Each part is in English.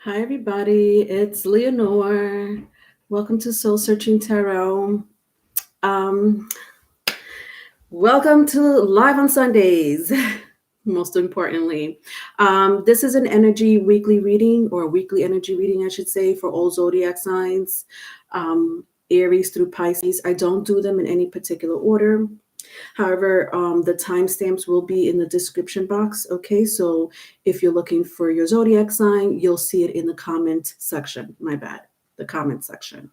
Hi, everybody. It's Leonore. Welcome to Soul Searching Tarot. Welcome to Live on Sundays, most importantly. This is an energy weekly reading, or weekly energy reading, I should say, for all zodiac signs, Aries through Pisces. I don't do them in any particular order. However, the timestamps will be in the description box. Okay, so if you're looking for your zodiac sign, you'll see it in the comment section. My bad, the comment section.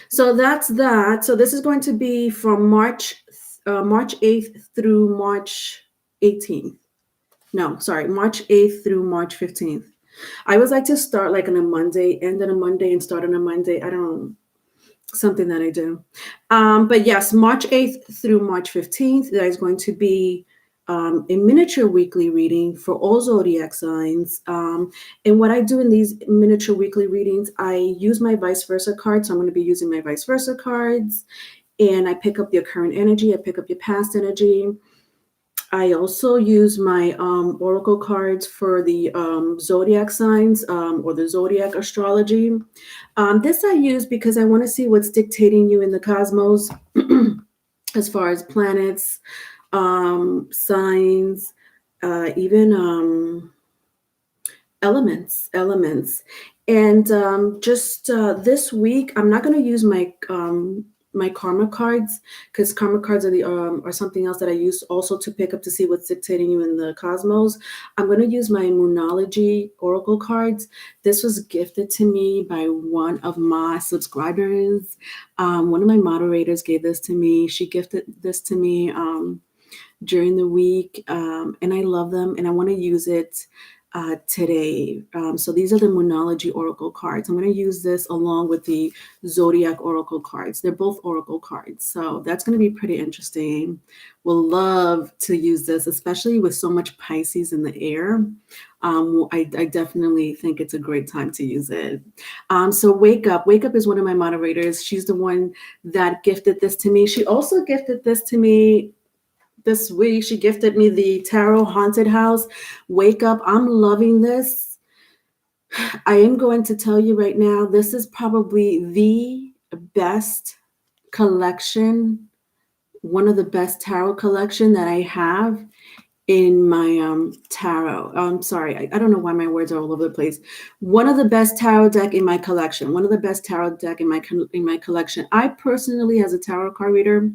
So that's that. So this is going to be from March 8th through March 18th. No, sorry, March 8th through March 15th. I always like to start like on a Monday, end on a Monday, and start on a Monday. I don't know. Something that I do. But yes, March 8th through March 15th, there is going to be a miniature weekly reading for all zodiac signs. And what I do in these miniature weekly readings, I use my vice versa cards. So I'm going to be using my vice versa cards, and I pick up your current energy. I pick up your past energy. I also use my oracle cards for the zodiac signs or the zodiac astrology. This I use because I want to see what's dictating you in the cosmos as far as planets, signs, even elements. And just this week, I'm not going to use my karma cards, because karma cards are something else that I use also to pick up to see what's dictating you in the cosmos. I'm going to use my Moonology Oracle Cards. This was gifted to me by one of my subscribers. One of my moderators gave this to me. She gifted this to me during the week, and I love them, and I want to use it today. So these are the Moonology Oracle cards. I'm going to use this along with the Zodiac Oracle cards. They're both Oracle cards. So that's going to be pretty interesting. We'll love to use this, especially with so much Pisces in the air. I definitely think it's a great time to use it. So Wake Up. Wake Up is one of my moderators. She's the one that gifted this to me. She also gifted this to me this week. She gifted me the Tarot Haunted House. Wake Up. I'm loving this. I am going to tell you right now, this is probably the best collection, one of the best tarot collection that I have in my tarot. I'm sorry, I don't know why my words are all over the place. One of the best tarot deck in my collection. One of the best tarot deck in my collection. I personally, as a tarot card reader,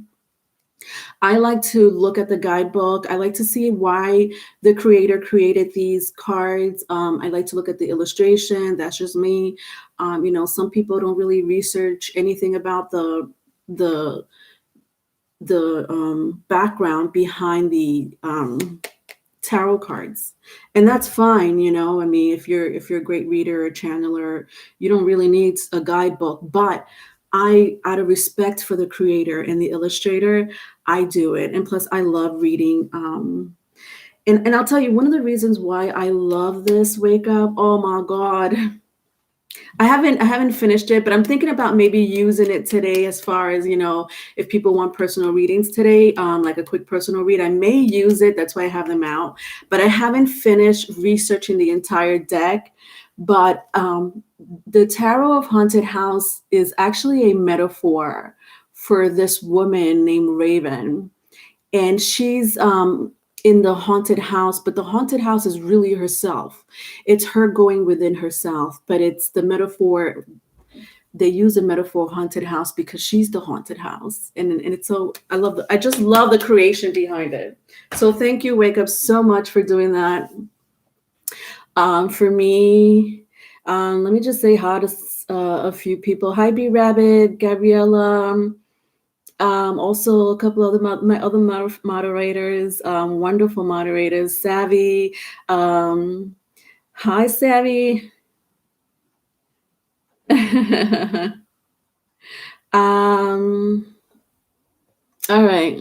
I like to look at the guidebook. I like to see why the creator created these cards. I like to look at the illustration. That's just me. Some people don't really research anything about the background behind the tarot cards, and that's fine. I mean, if you're a great reader or channeler, you don't really need a guidebook. But out of respect for the creator and the illustrator, I do it. And plus, I love reading. And I'll tell you, one of the reasons why I love this Wake Up, oh my God. I haven't finished it, but I'm thinking about maybe using it today as far as, if people want personal readings today, like a quick personal read, I may use it. That's why I have them out. But I haven't finished researching the entire deck. But the Tarot of Haunted House is actually a metaphor for this woman named Raven. And she's in the haunted house, but the haunted house is really herself. It's her going within herself, but it's the metaphor. They use the metaphor haunted house because she's the haunted house. And it's so, I just love the creation behind it. So thank you, Wake Up, so much for doing that. For me, let me just say hi to a few people. Hi, B Rabbit, Gabriella. Also a couple of my other moderators, wonderful moderators, Savvy. Hi, Savvy. All right.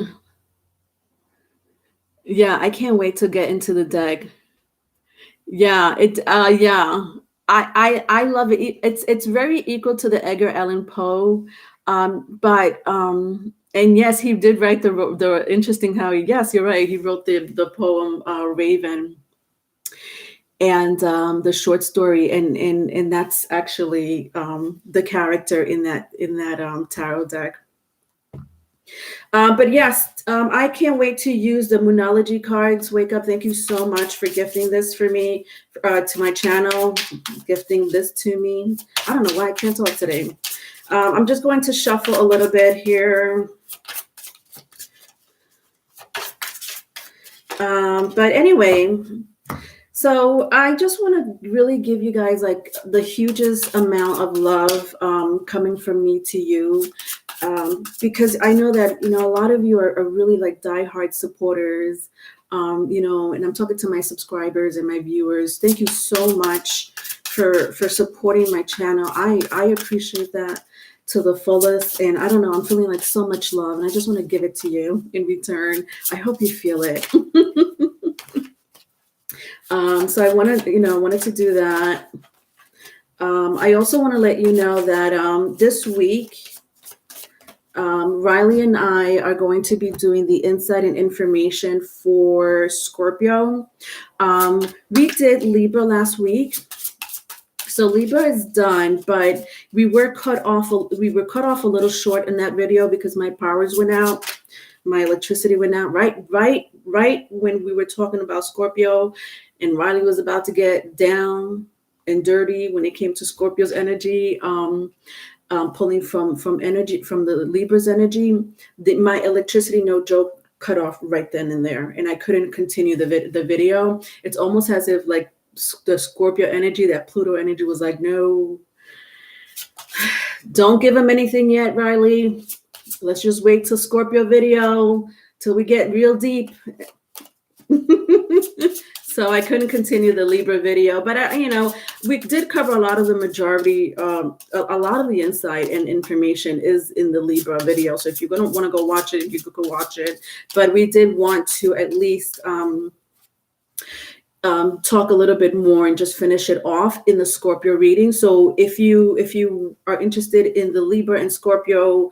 Yeah, I can't wait to get into the deck. Yeah, yeah. I love it. It's very equal to the Edgar Allan Poe. But and yes, he did write the interesting how yes, you're right. He wrote the poem Raven. and the short story, and that's actually the character in that tarot deck. But yes, I can't wait to use the Moonology cards. Wake Up, thank you so much for gifting this for me, to my channel, gifting this to me. I don't know why I can't talk today. I'm just going to shuffle a little bit here. But anyway, so I just want to really give you guys like the hugest amount of love coming from me to you. Because I know that, you know, a lot of you are really like diehard supporters, you know, and I'm talking to my subscribers and my viewers. Thank you so much for supporting my channel. I appreciate that to the fullest. And I don't know, I'm feeling like so much love, and I just want to give it to you in return. I hope you feel it. So I wanted to do that. I also want to let you know that this week, Riley and I are going to be doing the insight and information for Scorpio. We did Libra last week. So Libra is done, but we were cut off a little short in that video because my powers went out. My electricity went out right when we were talking about Scorpio, and Riley was about to get down and dirty when it came to Scorpio's energy. Pulling from energy, from the Libra's energy, my electricity, no joke, cut off right then and there, and I couldn't continue the video. It's almost as if like the Scorpio energy, that Pluto energy was like, no, don't give him anything yet, Riley. Let's just wait till Scorpio video, till we get real deep. So I couldn't continue the Libra video, but you know, we did cover a lot of the majority, a lot of the insight and information is in the Libra video. So if you're going to want to go watch it, you could go watch it. But we did want to at least talk a little bit more and just finish it off in the Scorpio reading. So if you are interested in the Libra and Scorpio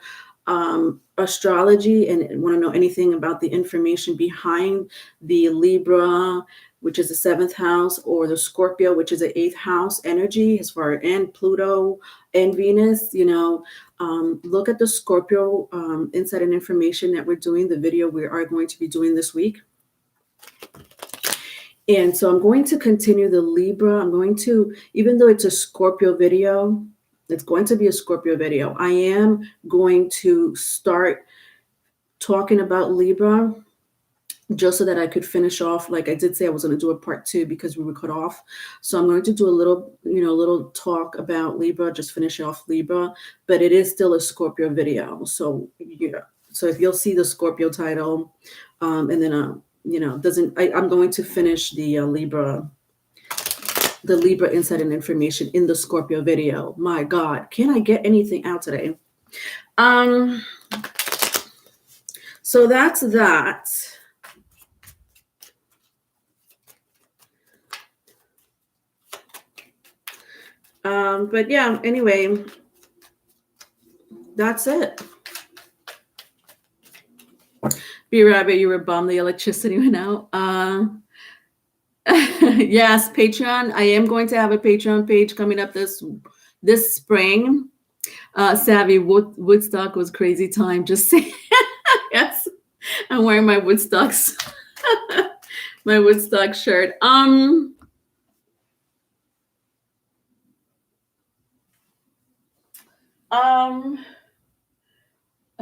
astrology and want to know anything about the information behind the Libra, which is the 7th house, or the Scorpio, which is the 8th house energy, as far and Pluto and Venus, you know, look at the Scorpio insight and information that we're doing, the video we are going to be doing this week. And so I'm going to continue the Libra. I'm going to, even though it's a Scorpio video, it's going to be a Scorpio video. I am going to start talking about Libra just so that I could finish off. Like I did say, I was going to do a part 2 because we were cut off. So I'm going to do a little talk about Libra, just finish off Libra, but it is still a Scorpio video. So yeah. So if you'll see the Scorpio title, and then I'm going to finish the Libra insight and information in the Scorpio video. My God, can I get anything out today? So that's that. But yeah, anyway, that's it. B-Rabbit, you were bummed the electricity went out. Yes, Patreon. I am going to have a Patreon page coming up this spring. Savvy, Woodstock was crazy time. Just saying. Yes, I'm wearing my Woodstocks, my Woodstock shirt.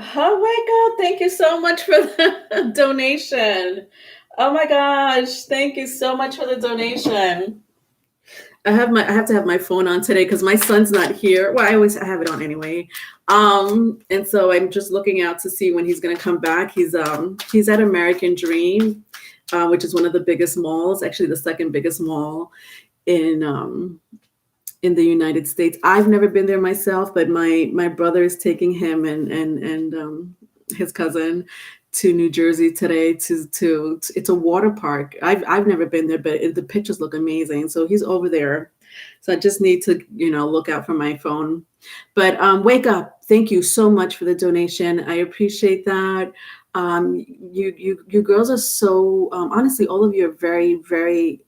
Oh my God, thank you so much for the donation. Oh my gosh, thank you so much for the donation. I have to have my phone on today because my son's not here. Well, I have it on anyway. And so I'm just looking out to see when he's gonna come back. He's at American Dream, which is one of the biggest malls, actually the second biggest mall in the United States. I've never been there myself, but my brother is taking him and his cousin to New Jersey today to it's a water park. I've never been there, but the pictures look amazing. So he's over there. So I just need to, look out for my phone. But Wake Up, thank you so much for the donation. I appreciate that. You girls are so honestly, all of you are very, very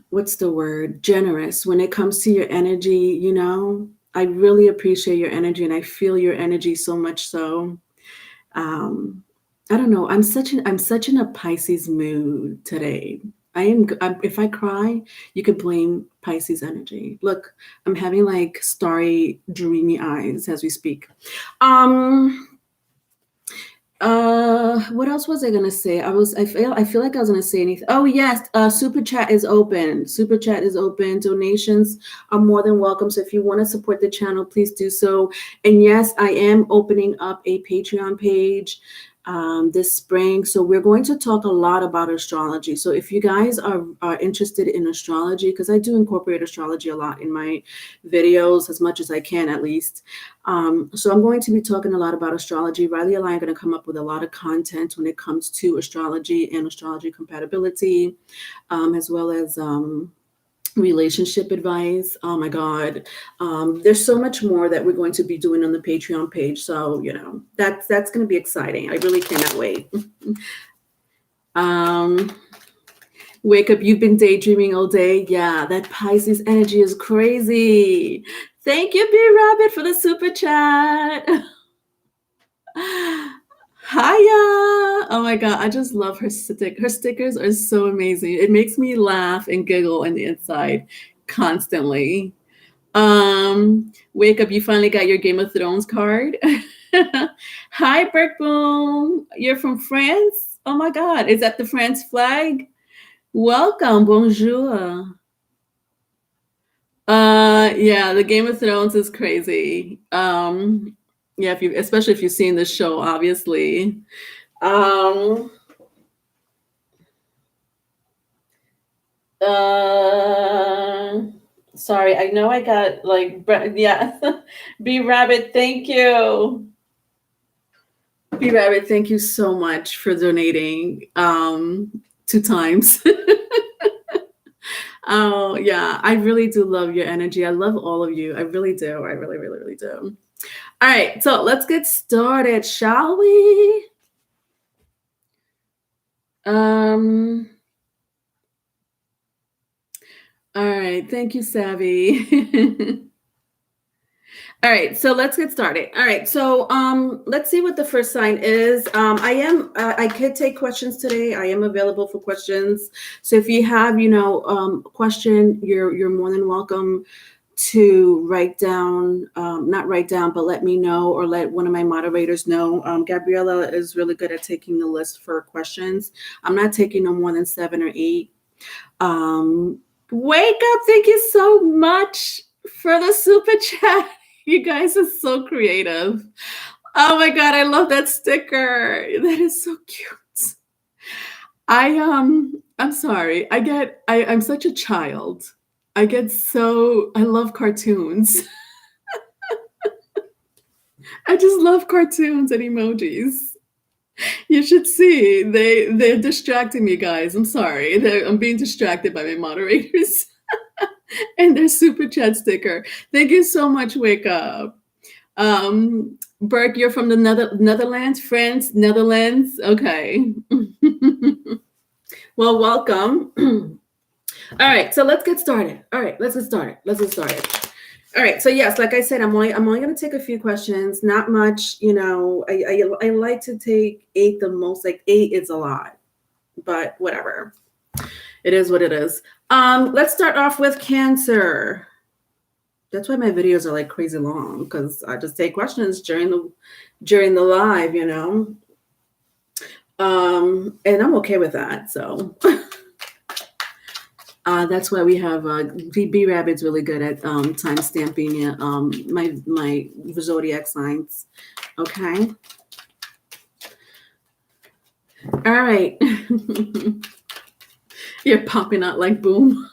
what's the word? Generous when it comes to your energy, you know. I really appreciate your energy and I feel your energy so much so. Um, I don't know. I'm such in a Pisces mood today. If I cry, you could blame Pisces energy. Look, I'm having like starry, dreamy eyes as we speak. Um, what else was I gonna say? I feel like I was gonna say anything. Oh yes, super chat is open. Super chat is open. Donations are more than welcome. So if you want to support the channel, please do so. And yes, I am opening up a Patreon page this spring. So we're going to talk a lot about astrology. So if you guys are interested in astrology, because I do incorporate astrology a lot in my videos as much as I can, at least. So I'm going to be talking a lot about astrology. Riley and I are going to come up with a lot of content when it comes to astrology and astrology compatibility, as well as relationship advice. Oh my God. There's so much more that we're going to be doing on the Patreon page. So, you know, that's going to be exciting. I really cannot wait. Wake up, you've been daydreaming all day. Yeah, that Pisces energy is crazy. Thank you, B Rabbit, for the super chat. Hiya! Oh my God, I just love her Her stickers are so amazing. It makes me laugh and giggle on the inside constantly. Wake up, you finally got your Game of Thrones card. Hi, Berk Boom. You're from France? Oh my God, is that the France flag? Welcome, bonjour. Yeah, the Game of Thrones is crazy. Yeah, especially if you've seen the show, obviously. Um, Sorry, I know I got like, yeah. B Rabbit, thank you. B Rabbit, thank you so much for donating 2 times. Oh, yeah, I really do love your energy. I love all of you. I really do. I really, really, really do. All right, so let's get started, shall we? All right, thank you, Savvy. All right, so let's get started. All right, so let's see what the first sign is. I could take questions today. I am available for questions. So if you have, question, you're more than welcome to write down, not write down, but let me know or let one of my moderators know. Gabriella is really good at taking the list for questions. I'm not taking no more than 7 or 8. Wake up! Thank you so much for the super chat. You guys are so creative. Oh my God, I love that sticker. That is so cute. I'm sorry. I'm such a child. I love cartoons. I just love cartoons and emojis. You should see. They're distracting me, guys. I'm sorry. I'm being distracted by my moderators. And their super chat sticker. Thank you so much, Wake Up. Burke, you're from the Netherlands, France, Netherlands. Okay. Well, welcome. All right, so let's get started. All right, let's get started. All right, so yes, like I said, I'm only going to take a few questions, not much. I like to take 8 the most. Like 8 is a lot, but whatever. It is what it is. Let's start off with Cancer. That's why my videos are like crazy long, because I just take questions during the live, and I'm okay with that. So that's why we have B Rabbit's really good at time stamping my zodiac signs. Okay. All right. You're popping out like boom.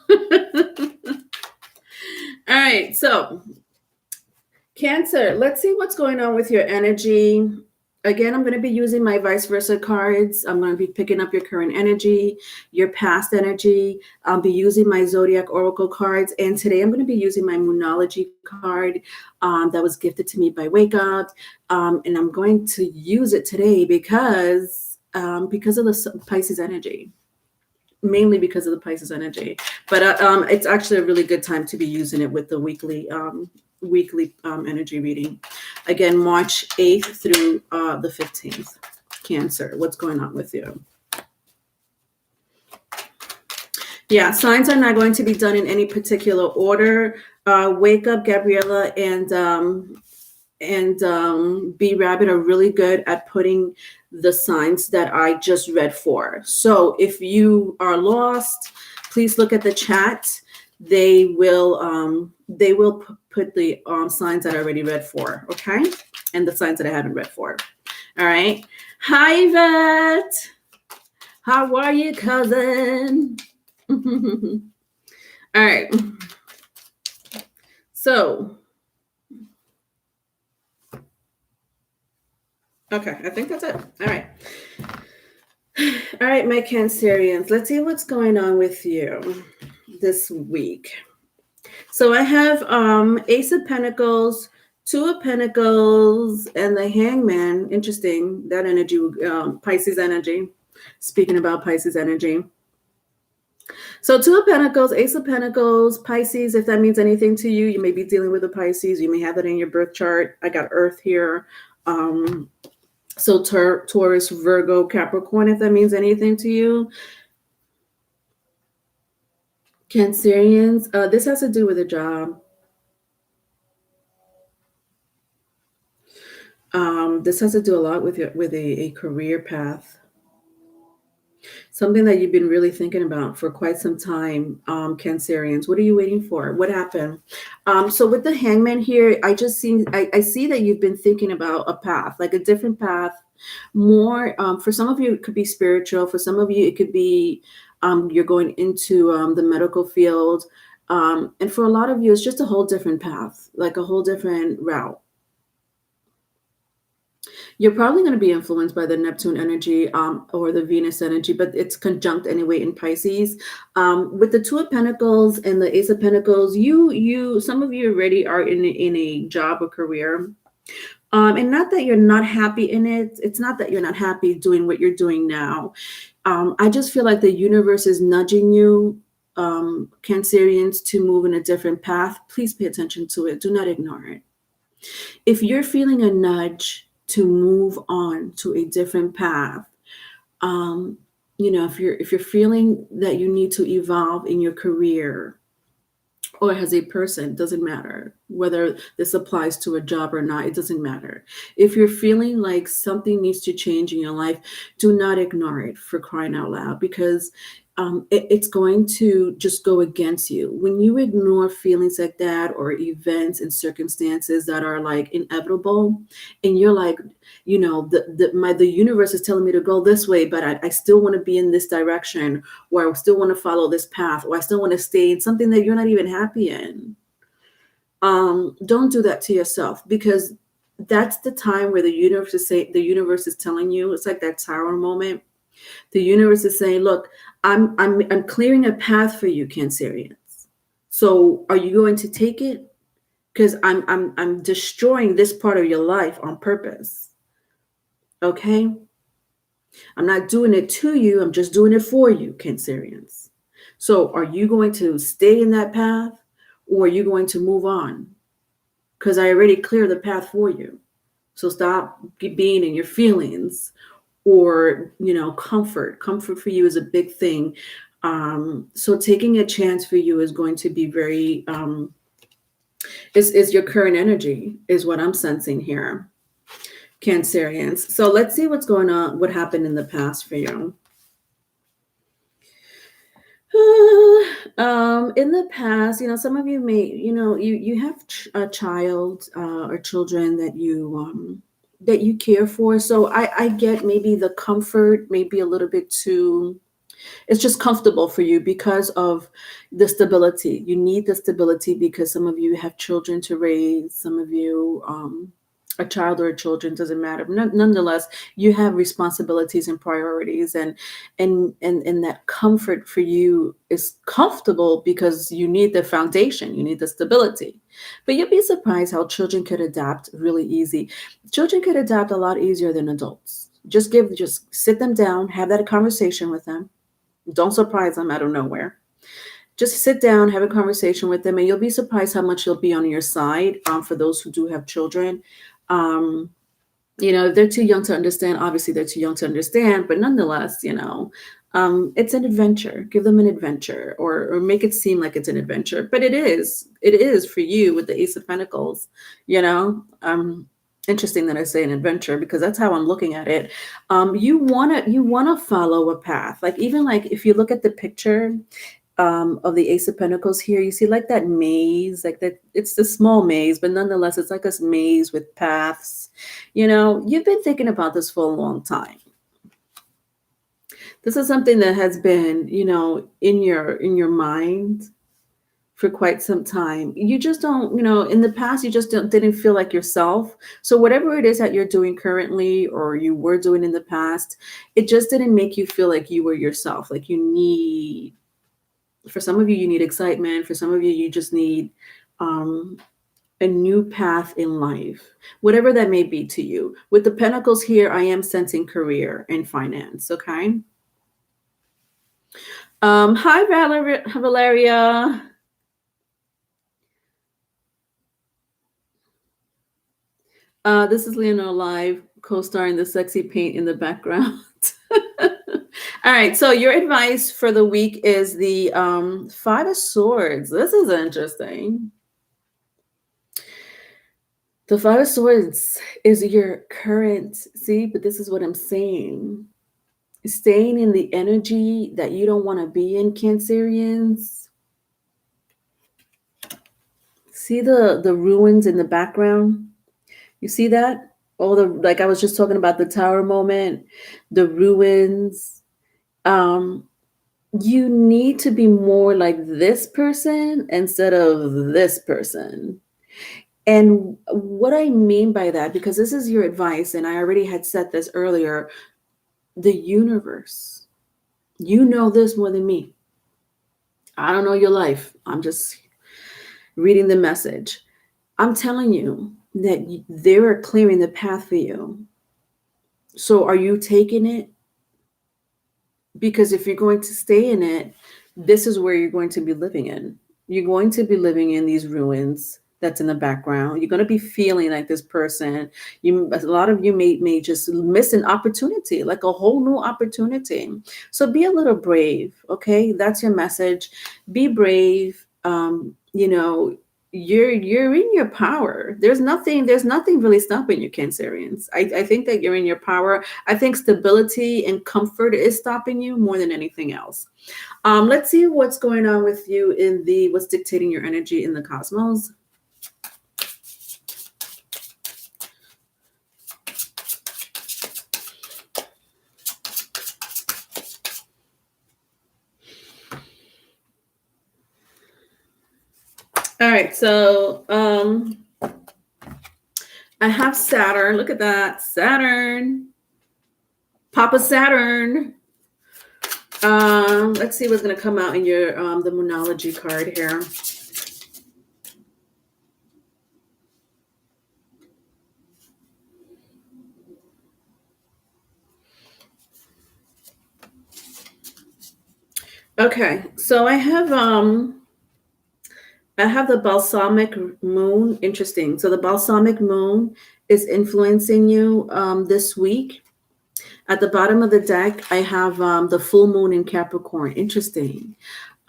All right, so Cancer, let's see what's going on with your energy. Again, I'm going to be using my vice versa cards. I'm going to be picking up your current energy, your past energy. I'll be using my Zodiac Oracle cards. And today I'm going to be using my Moonology card that was gifted to me by Wake Up. And I'm going to use it today because of the Pisces energy. mainly because of the Pisces energy. But it's actually a really good time to be using it with the weekly energy reading. Again, March 8th through the 15th. Cancer, what's going on with you? Yeah, signs are not going to be done in any particular order. Wake Up, Gabriella, and B Rabbit are really good at putting the signs that I just read for. So if you are lost, please look at the chat. They will put the signs that I already read for, okay? And the signs that I haven't read for. All right. Hi, Yvette. How are you, cousin? All right. So, okay, I think that's it. All right. All right, my Cancerians, let's see what's going on with you this week. So I have Ace of Pentacles, Two of Pentacles, and the Hangman. Interesting, that energy, Pisces energy. Speaking about Pisces energy. So Two of Pentacles, Ace of Pentacles, Pisces, if that means anything to you, you may be dealing with a Pisces. You may have it in your birth chart. I got Earth here. So Taurus, Virgo, Capricorn, if that means anything to you. Cancerians, this has to do with a job. This has to do a lot with a career path. Something that you've been really thinking about for quite some time, Cancerians. What are you waiting for? What happened? So with the Hangman here, I see that you've been thinking about a path, like a different path. More for some of you, it could be spiritual. For some of you, it could be you're going into the medical field. And for a lot of you, it's just a whole different path, like a whole different route. You're probably going to be influenced by the Neptune energy or the Venus energy, but it's conjunct anyway in Pisces. With the Two of Pentacles and the Ace of Pentacles, some of you already are in a job or career. And not that you're not happy in it. It's not that you're not happy doing what you're doing now. I just feel like the universe is nudging you, Cancerians, to move in a different path. Please pay attention to it. Do not ignore it. If you're feeling a nudge to move on to a different path, if you're feeling that you need to evolve in your career or as a person, doesn't matter whether this applies to a job or not, it doesn't matter. If you're feeling like something needs to change in your life, do not ignore it, for crying out loud, because it's going to just go against you. When you ignore feelings like that or events and circumstances that are like inevitable, and you're like, the universe is telling me to go this way, but I still want to be in this direction, or I still want to follow this path, or I still want to stay in something that you're not even happy in. Don't do that to yourself, because that's the time where the universe is telling you, it's like that tower moment. The universe is saying, look, I'm clearing a path for you, Cancerians. So are you going to take it? Because I'm destroying this part of your life on purpose. Okay? I'm not doing it to you. I'm just doing it for you, Cancerians. So are you going to stay in that path, or are you going to move on? Because I already cleared the path for you. So stop being in your feelings. Or, comfort for you is a big thing. So taking a chance for you is going to be very, is your current energy, is what I'm sensing here, Cancerians. So let's see what's going on, what happened in the past for you. In the past, some of you may, you have a child or children that you care for. So I get maybe the comfort, maybe a little bit too, it's just comfortable for you because of the stability. You need the stability because some of you have children to raise, some of you, a child or a children, doesn't matter. Nonetheless, you have responsibilities and priorities, and that comfort for you is comfortable because you need the foundation, you need the stability. But you'll be surprised how children could adapt really easy. Children could adapt a lot easier than adults. Just sit them down, have that conversation with them. Don't surprise them out of nowhere. Just sit down, have a conversation with them, and you'll be surprised how much you'll be on your side. For those who do have children, if they're too young to understand, obviously they're too young to understand, but nonetheless, it's an adventure. Give them an adventure, or make it seem like it's an adventure, but it is for you with the Ace of Pentacles. Interesting that I say an adventure, because that's how I'm looking at it. You wanna follow a path. Like, even like if you look at the picture of the Ace of Pentacles here, you see like that maze, like that. It's the small maze, but nonetheless, it's like a maze with paths. You've been thinking about this for a long time. This is something that has been, in your mind for quite some time. You just don't, in the past, you just didn't feel like yourself. So whatever it is that you're doing currently, or you were doing in the past, it just didn't make you feel like you were yourself. Like for some of you, you need excitement. For some of you, you just need a new path in life, whatever that may be to you. With the Pentacles here, I am sensing career and finance. Okay. Hi, Valeria. This is Leonor live, co-starring the sexy paint in the background. All right, so your advice for the week is the Five of Swords. This is interesting. The Five of Swords is your current, but this is what I'm saying. Staying in the energy that you don't want to be in, Cancerians. See the ruins in the background? You see that? Like I was just talking about the tower moment, the ruins. You need to be more like this person instead of this person. And what I mean by that, because this is your advice, and I already had said this earlier, the universe, you know this more than me. I don't know your life. I'm just reading the message. I'm telling you that they are clearing the path for you. So are you taking it? Because if you're going to stay in it, this is where you're going to be living in. You're going to be living in these ruins that's in the background. You're going to be feeling like this person. A lot of you may just miss an opportunity, like a whole new opportunity. So be a little brave, okay? That's your message. Be brave. You're in your power. There's nothing really stopping you, Cancerians. I think that you're in your power. I think stability and comfort is stopping you more than anything else. Let's see what's going on with you in what's dictating your energy in the cosmos. All right, so I have Saturn. Look at that, Saturn, Papa Saturn. Let's see what's going to come out in your the Moonology card here. Okay, so I have the balsamic moon. Interesting. So the balsamic moon is influencing you this week. At the bottom of the deck, I have the full moon in Capricorn. Interesting.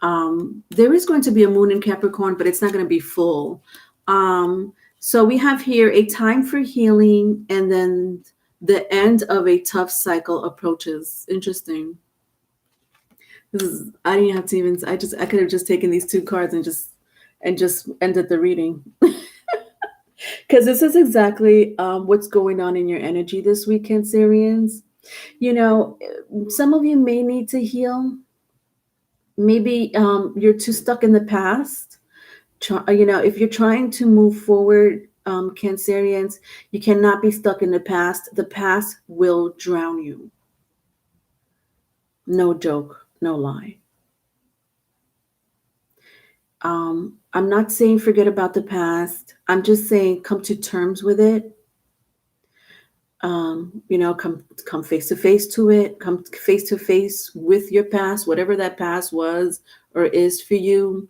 There is going to be a moon in Capricorn, but it's not going to be full. So we have here a time for healing, and then the end of a tough cycle approaches. Interesting. I didn't have to even. I could have just taken these two cards and just ended the reading. Because this is exactly what's going on in your energy this week, Cancerians. Some of you may need to heal. Maybe you're too stuck in the past. If you're trying to move forward, Cancerians, you cannot be stuck in the past. The past will drown you. No joke, no lie. I'm not saying forget about the past. I'm just saying come to terms with it. You know, come face to face to it. Come face to face with your past, whatever that past was or is for you.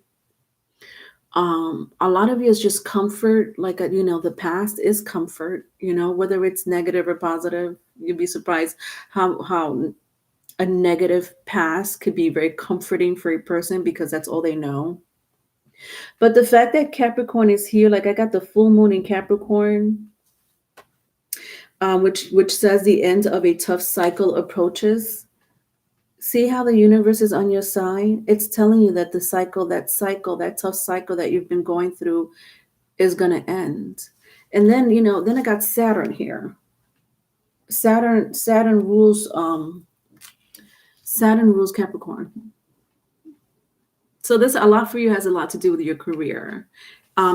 A lot of you is just comfort. Like, you know, the past is comfort. You know, whether it's negative or positive. You'd be surprised how a negative past could be very comforting for a person because that's all they know. But the fact that Capricorn is here, like I got the full moon in Capricorn, which says the end of a tough cycle approaches. See how the universe is on your side? It's telling you that that tough cycle that you've been going through is going to end. And then, you know, then I got Saturn here. Saturn rules Capricorn. So this, a lot for you, has a lot to do with your career.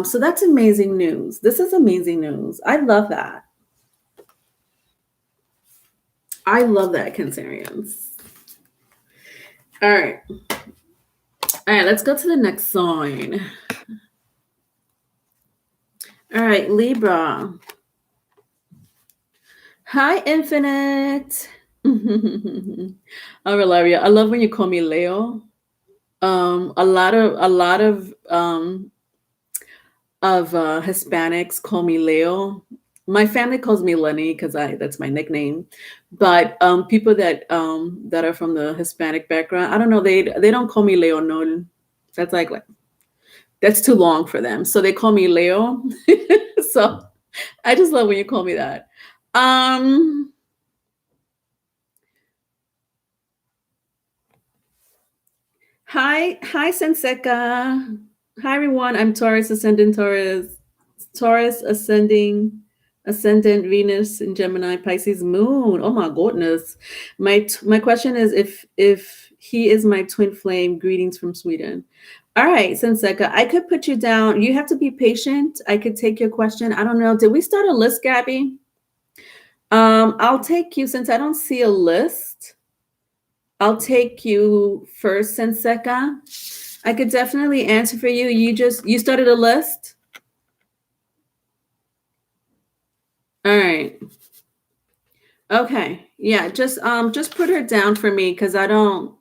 So that's amazing news. This is amazing news. I love that. I love that, Cancerians. All right. Let's go to the next sign. All right, Libra. Hi, Infinite. Oh, Valeria, I love when you call me Leo. A lot of Hispanics call me Leo. My family calls me Lenny because that's my nickname. But people that are from the Hispanic background, I don't know, they don't call me Leonor. That's like that's too long for them. So they call me Leo. So I just love when you call me that. Hi, Senseca. Hi, everyone. I'm Taurus, ascendant Taurus. Taurus, ascendant Venus in Gemini, Pisces moon. Oh my goodness. My question is if he is my twin flame. Greetings from Sweden. All right, Senseca, I could put you down. You have to be patient. I could take your question. I don't know. Did we start a list, Gabby? I'll take you since I don't see a list. I'll take you first, Senseca. I could definitely answer for you. You started a list? All right. Okay. Yeah, just put her down for me because I don't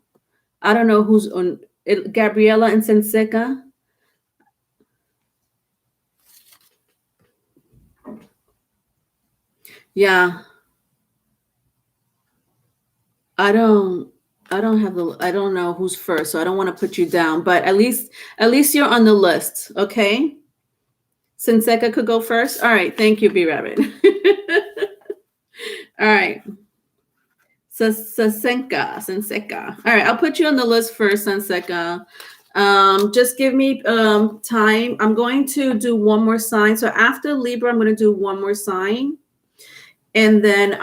know who's on it. Gabriela and Senseca. Yeah. I don't know who's first, so I don't want to put you down, but at least you're on the list, okay? Senseca could go first. All right, thank you, B Rabbit. All right. Senseca. All right, I'll put you on the list first, Senseca. Just give me time. I'm going to do one more sign. So after Libra, I'm going to do one more sign, and then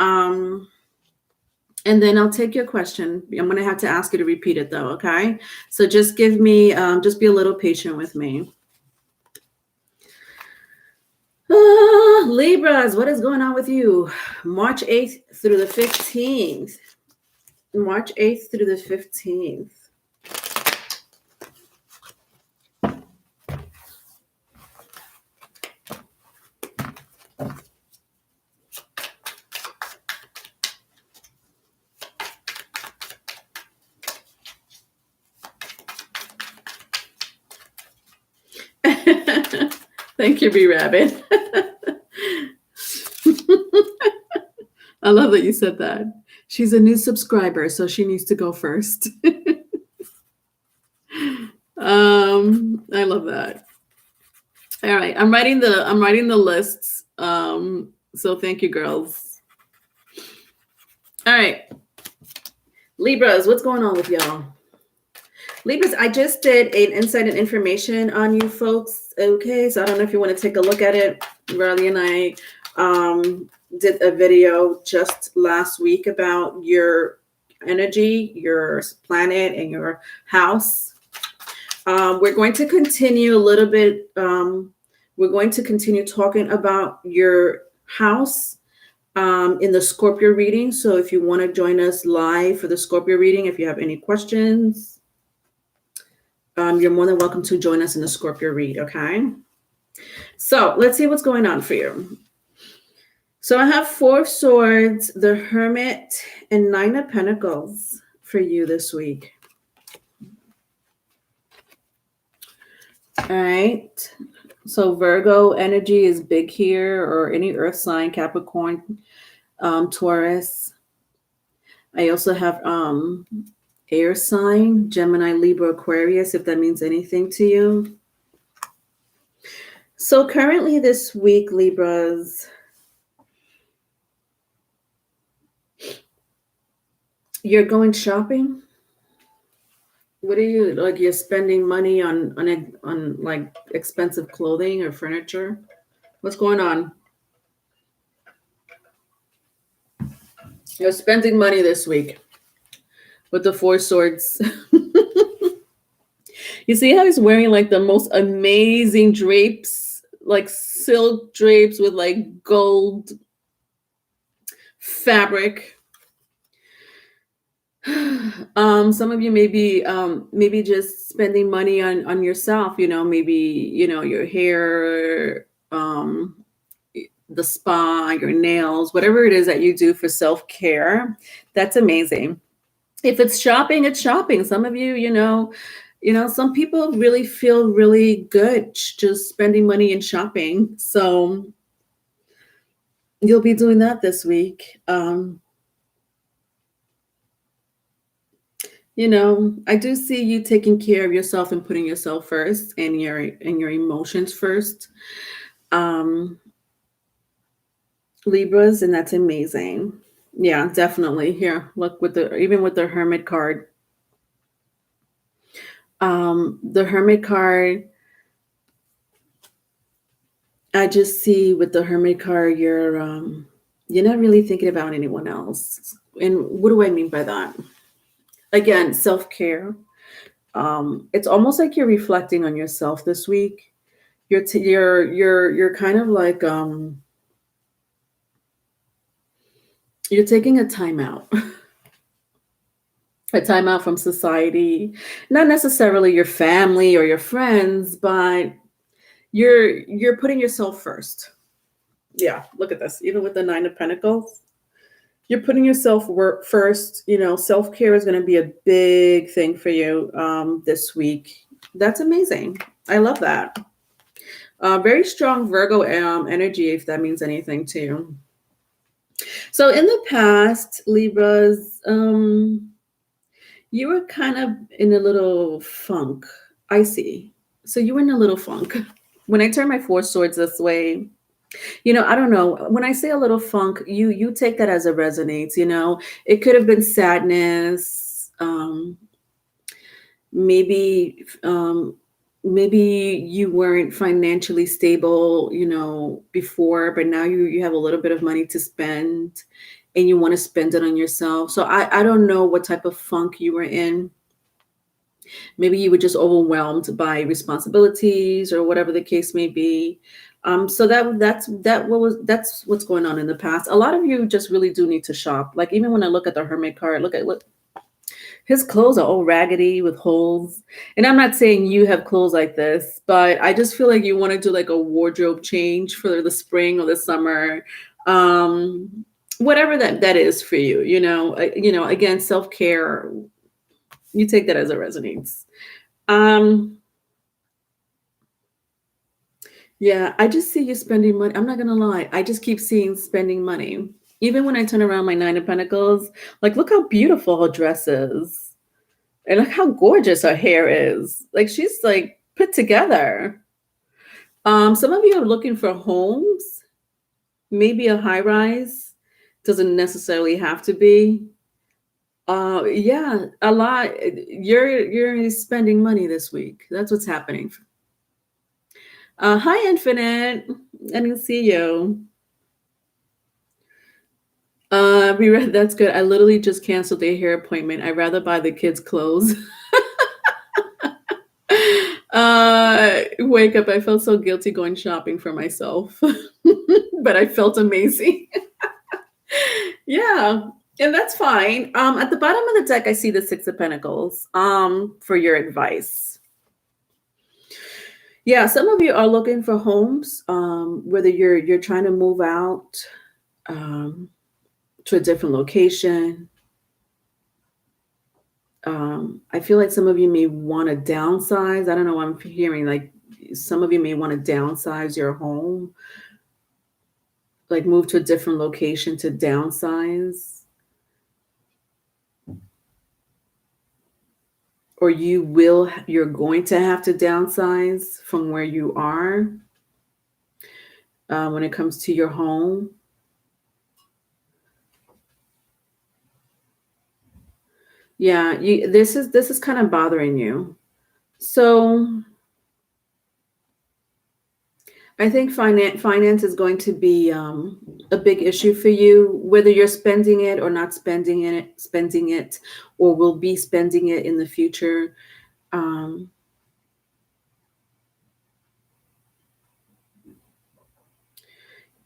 I'll take your question. I'm going to have to ask you to repeat it though, okay? So just give me, just be a little patient with me. Libras, what is going on with you? March 8th through the 15th. March 8th through the 15th. Thank you, B Rabbit. I love that you said that. She's a new subscriber, so she needs to go first. I love that. All right, I'm writing the lists. So thank you, girls. All right, Libras, what's going on with y'all? Libras, I just did an insight and information on you folks. Okay, so I don't know if you want to take a look at it. Riley and I did a video just last week about your energy, your planet, and your house. We're going to continue a little bit. We're going to continue talking about your house in the Scorpio reading. So if you want to join us live for the Scorpio reading, if you have any questions, you're more than welcome to join us in the Scorpio read, okay? So let's see what's going on for you. So I have Four of Swords, the Hermit, and Nine of Pentacles for you this week. All right. So Virgo energy is big here, or any earth sign, Capricorn, Taurus. I also have air sign, Gemini, Libra, Aquarius, if that means anything to you. So currently this week, Libras, you're going shopping. What are you like? You're spending money on like expensive clothing or furniture. What's going on? You're spending money this week with the Four Swords. You see how he's wearing like the most amazing drapes, like silk drapes with like gold fabric. Some of you maybe just spending money on yourself, maybe your hair, the spa, your nails, whatever it is that you do for self-care. That's amazing. If it's shopping, it's shopping. Some of you, some people really feel really good just spending money and shopping. So you'll be doing that this week. I do see you taking care of yourself and putting yourself first and your emotions first. Libras, and that's amazing. Yeah, definitely. Here, look even with the Hermit card. The Hermit card, I just see with the Hermit card, you're not really thinking about anyone else. And what do I mean by that? Again, self-care. It's almost like you're reflecting on yourself this week. You're kind of like you're taking a time out. A time out from society, not necessarily your family or your friends, but you're putting yourself first. Yeah, look at this. Even with the Nine of Pentacles, you're putting yourself first. Self-care is going to be a big thing for you this week. That's amazing. I love that. Very strong Virgo energy, if that means anything to you. So in the past, Libras, you were kind of in a little funk. I see. So you were in a little funk. When I turn my Four Swords this way, I don't know. When I say a little funk, you take that as it resonates. It could have been sadness. Maybe you weren't financially stable, before, but now you have a little bit of money to spend, and you want to spend it on yourself. So I don't know what type of funk you were in. Maybe you were just overwhelmed by responsibilities or whatever the case may be. So that's what's going on in the past. A lot of you just really do need to shop. Like even when I look at the Hermit card, look, his clothes are all raggedy with holes. And I'm not saying you have clothes like this, but I just feel like you want to do like a wardrobe change for the spring or the summer. Whatever that is for you, again, self-care, you take that as it resonates. Yeah, I just see you spending money. I'm not going to lie. I just keep seeing spending money. Even when I turn around my Nine of Pentacles, like, look how beautiful her dress is. And look how gorgeous her hair is. Like, she's like put together. Some of you are looking for homes, maybe a high rise. Doesn't necessarily have to be. Yeah, a lot. You're spending money this week. That's what's happening. Hi, Infinite. I didn't see you. That's good. I literally just canceled a hair appointment. I'd rather buy the kids' clothes. Wake up. I felt so guilty going shopping for myself, but I felt amazing. Yeah, and that's fine. At the bottom of the deck, I see the Six of Pentacles for your advice. Yeah, some of you are looking for homes, whether you're trying to move out. to a different location. I feel like some of you may want to downsize. I don't know. I'm hearing like some of you may want to downsize your home, like move to a different location to downsize. Or you're going to have to downsize from where you are when it comes to your home. Yeah, this is kind of bothering you. So I think finance is going to be a big issue for you, whether you're spending it or not spending it, or will be spending it in the future.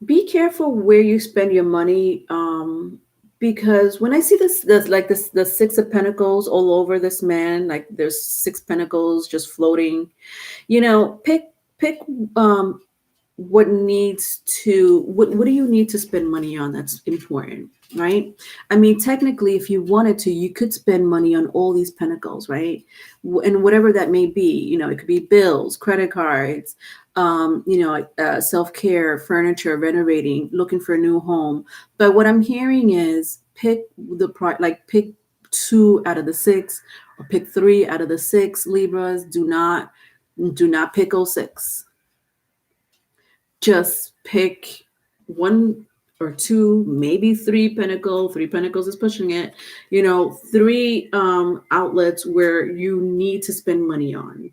Be careful where you spend your money, because when I see the Six of Pentacles all over this man, like there's six pentacles just floating. Pick what do you need to spend money on that's important, right? I mean, technically, if you wanted to, you could spend money on all these pentacles, right? And whatever that may be, it could be bills, credit cards, self-care, furniture, renovating, looking for a new home. But what I'm hearing is pick two out of the six, or pick three out of the six. Libras, do not pick 06. Just pick one or two, maybe three pentacles is pushing it, three outlets where you need to spend money on.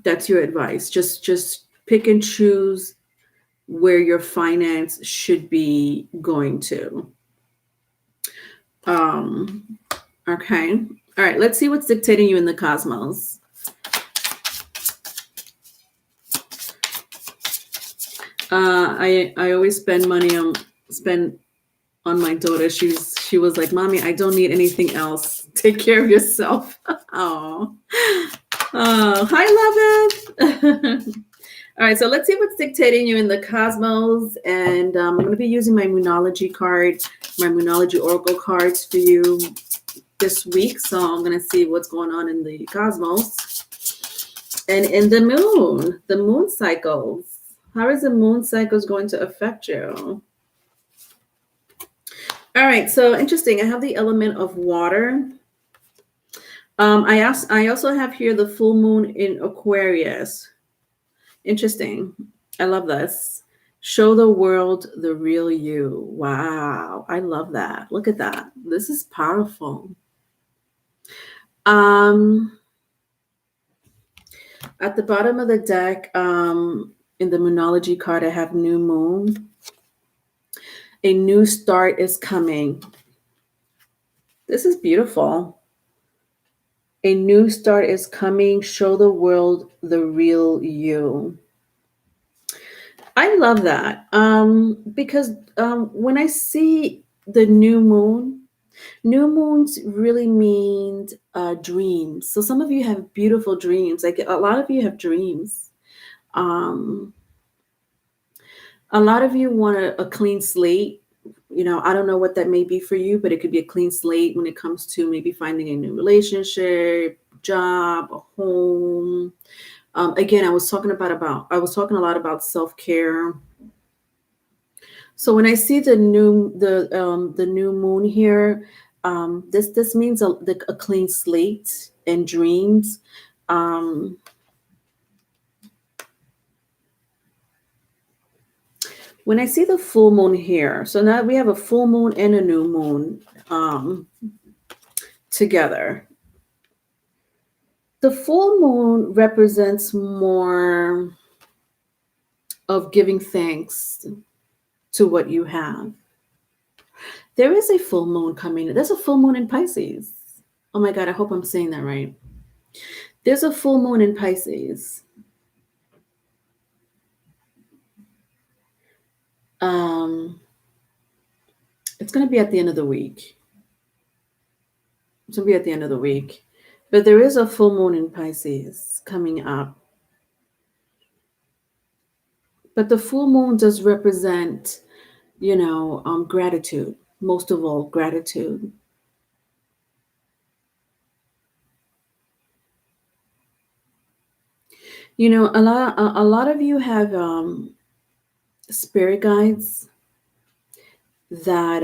That's your advice. Just pick and choose where your finance should be going to. Okay. All right, let's see what's dictating you in the cosmos. I always spend on my daughter. She was like, "Mommy, I don't need anything else. Take care of yourself." Oh, hi, love. All right, so let's see what's dictating you in the cosmos, and I'm going to be using my Moonology Oracle cards for you this week. So I'm going to see what's going on in the cosmos and in the moon cycles. How is the moon cycles going to affect you? All right, so interesting. I have the element of water. I also have here the full moon in Aquarius. Interesting. I love this. Show the world the real you. Wow, I love that. Look at that. This is powerful. At the bottom of the deck, in the Moonology card, I have new moon. A new start is coming. This is beautiful. A new start is coming. Show the world the real you. I love that, because when I see the new moons really mean dreams. So some of you have beautiful dreams. Like a lot of you have dreams. A lot of you want a clean slate. I don't know what that may be for you, but it could be a clean slate when it comes to maybe finding a new relationship, job, a home. Again, I was talking a lot about self-care. So when I see the new moon here, this means a clean slate and dreams. When I see the full moon here, so now we have a full moon and a new moon together. The full moon represents more of giving thanks to what you have. There is a full moon coming. There's a full moon in Pisces. Oh my God, I hope I'm saying that right. There's a full moon in Pisces. It's going to be at the end of the week. But there is a full moon in Pisces coming up. But the full moon does represent, gratitude. Most of all, gratitude. A lot of you have spirit guides that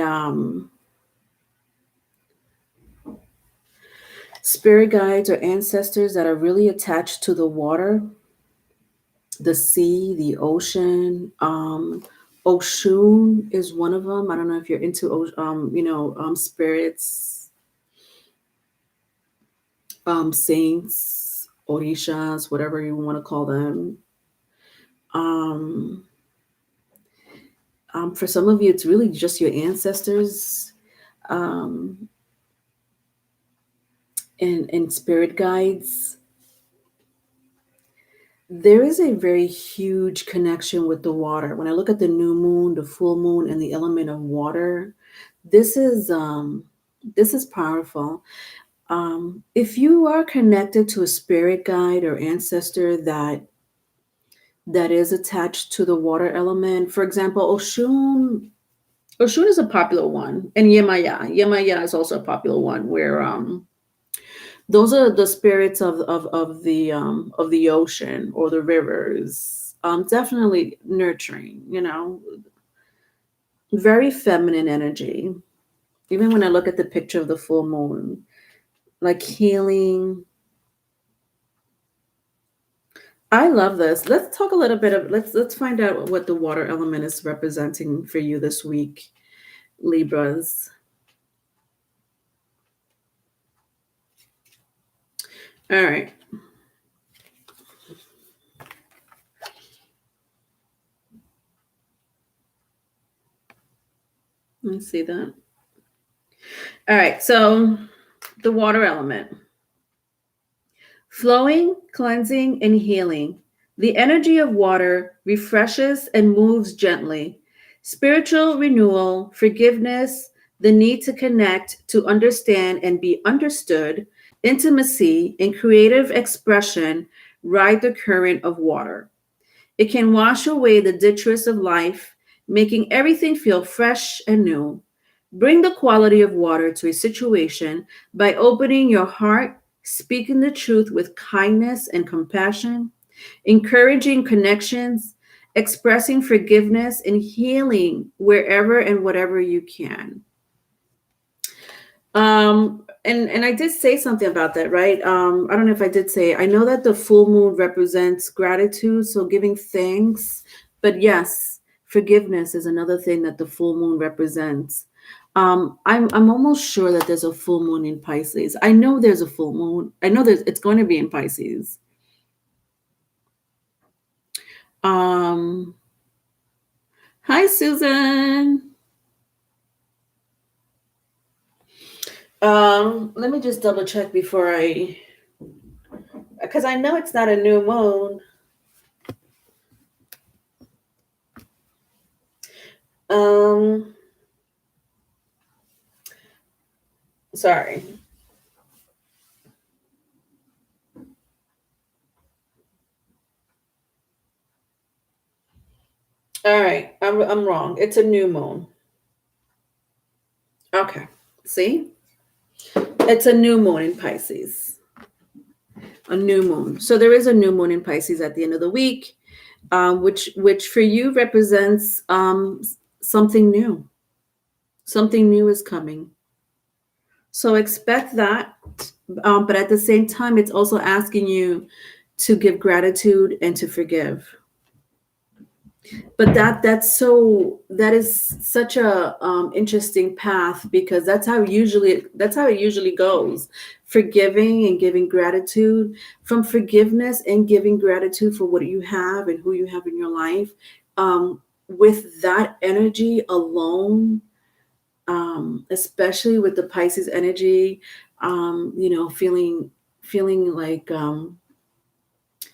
spirit guides or ancestors that are really attached to the water, the sea, the ocean. Oshun is one of them. I don't know if you're into spirits, saints, orishas, whatever you want to call them. um for some of you, it's really just your ancestors, um, and spirit guides. There is a very huge connection with the water. When I look at the new moon, the full moon, and the element of water, this is powerful. If you are connected to a spirit guide or ancestor that is attached to the water element, for example, Oshun is a popular one, and Yemaya. Yemaya is also a popular one where those are the spirits of the ocean or the rivers. Definitely nurturing, very feminine energy. Even when I look at the picture of the full moon, like healing. I love this. Let's talk a little bit of let's find out what the water element is representing for you this week, Libras. All right. Let me see that. All right. So the water element. Flowing, cleansing, and healing. The energy of water refreshes and moves gently. Spiritual renewal, forgiveness, the need to connect, to understand and be understood, intimacy, and creative expression ride the current of water. It can wash away the detritus of life, making everything feel fresh and new. Bring the quality of water to a situation by opening your heart, speaking the truth with kindness and compassion, encouraging connections, expressing forgiveness, and healing wherever and whatever you can. And I did say something about that, right? I don't know if I did say, I know that the full moon represents gratitude, so giving thanks. But yes, forgiveness is another thing that the full moon represents. I'm almost sure that there's a full moon in Pisces. I know there's a full moon. I know that it's going to be in Pisces. Hi, Susan. Let me just double check before because I know it's not a new moon. Sorry. All right, I'm wrong. It's a new moon. Okay, see, it's a new moon in Pisces. A new moon. So there is a new moon in Pisces at the end of the week, which for you represents something new. Something new is coming. So expect that, but at the same time, it's also asking you to give gratitude and to forgive. But that is such a interesting path, because that's how it usually goes. Forgiving and giving gratitude, from forgiveness and giving gratitude for what you have and who you have in your life. With that energy alone, especially with the Pisces energy, feeling like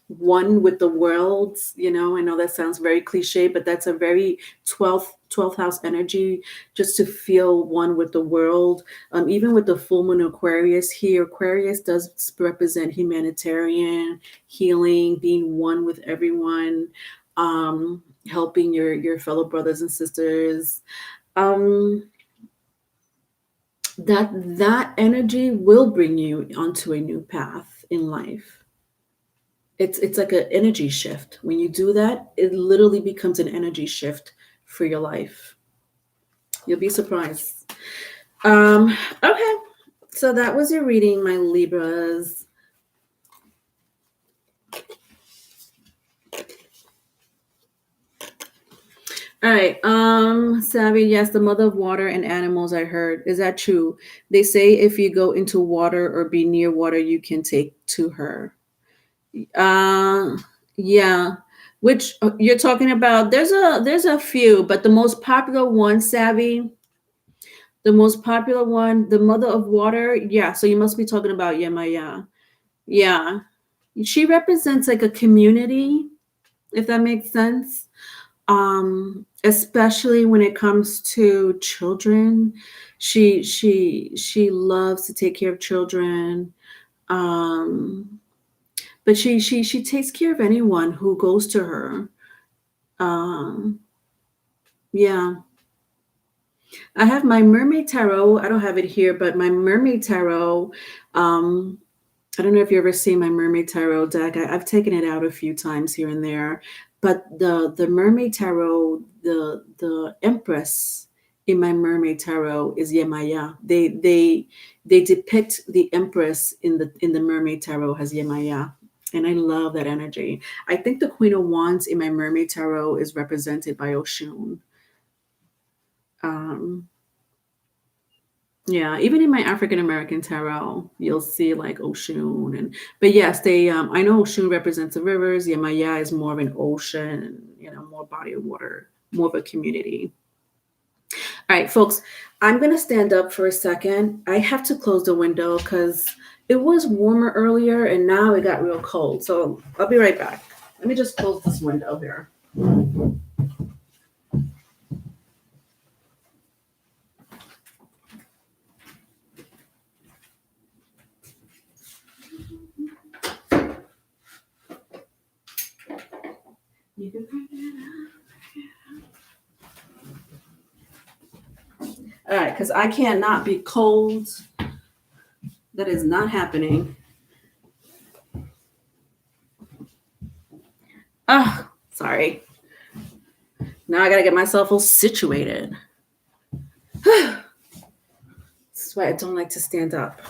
one with the world. I know that sounds very cliche, but that's a very 12th house energy, just to feel one with the world. Even with the full moon Aquarius here, Aquarius does represent humanitarian healing, being one with everyone. helping your fellow brothers and sisters. That energy will bring you onto a new path in life. It's like an energy shift. When you do that, it literally becomes an energy shift for your life. You'll be surprised. Okay. So that was your reading, my Libras. All right. Savvy, yes, the mother of water and animals, I heard. Is that true? They say if you go into water or be near water, you can take to her. Yeah. Which you're talking about? There's a few, but the most popular one, Savvy, the most popular one, the mother of water. Yeah. So you must be talking about Yemaya. Yeah. She represents like a community, if that makes sense. Especially when it comes to children. She loves to take care of children. But she takes care of anyone who goes to her. Yeah. I have my mermaid tarot. I don't have it here, but my mermaid tarot, I don't know if you ever seen my mermaid tarot deck. I've taken it out a few times here and there, but the mermaid tarot, the empress in my mermaid tarot is Yemaya. They depict the empress in the mermaid tarot as Yemaya, and I love that energy. I think the Queen of Wands in my mermaid tarot is represented by Oshun. Yeah, even in my African American tarot, you'll see like Oshun but yes, they I know Oshun represents the rivers. Yemaya is more of an ocean, more body of water, more of a community. All right, folks, I'm gonna stand up for a second. I have to close the window because it was warmer earlier and now it got real cold. So I'll be right back. Let me just close this window here. You can bring it up. All right, because I can't not be cold. That is not happening. Oh, sorry. Now I gotta get myself all situated. This is why I don't like to stand up.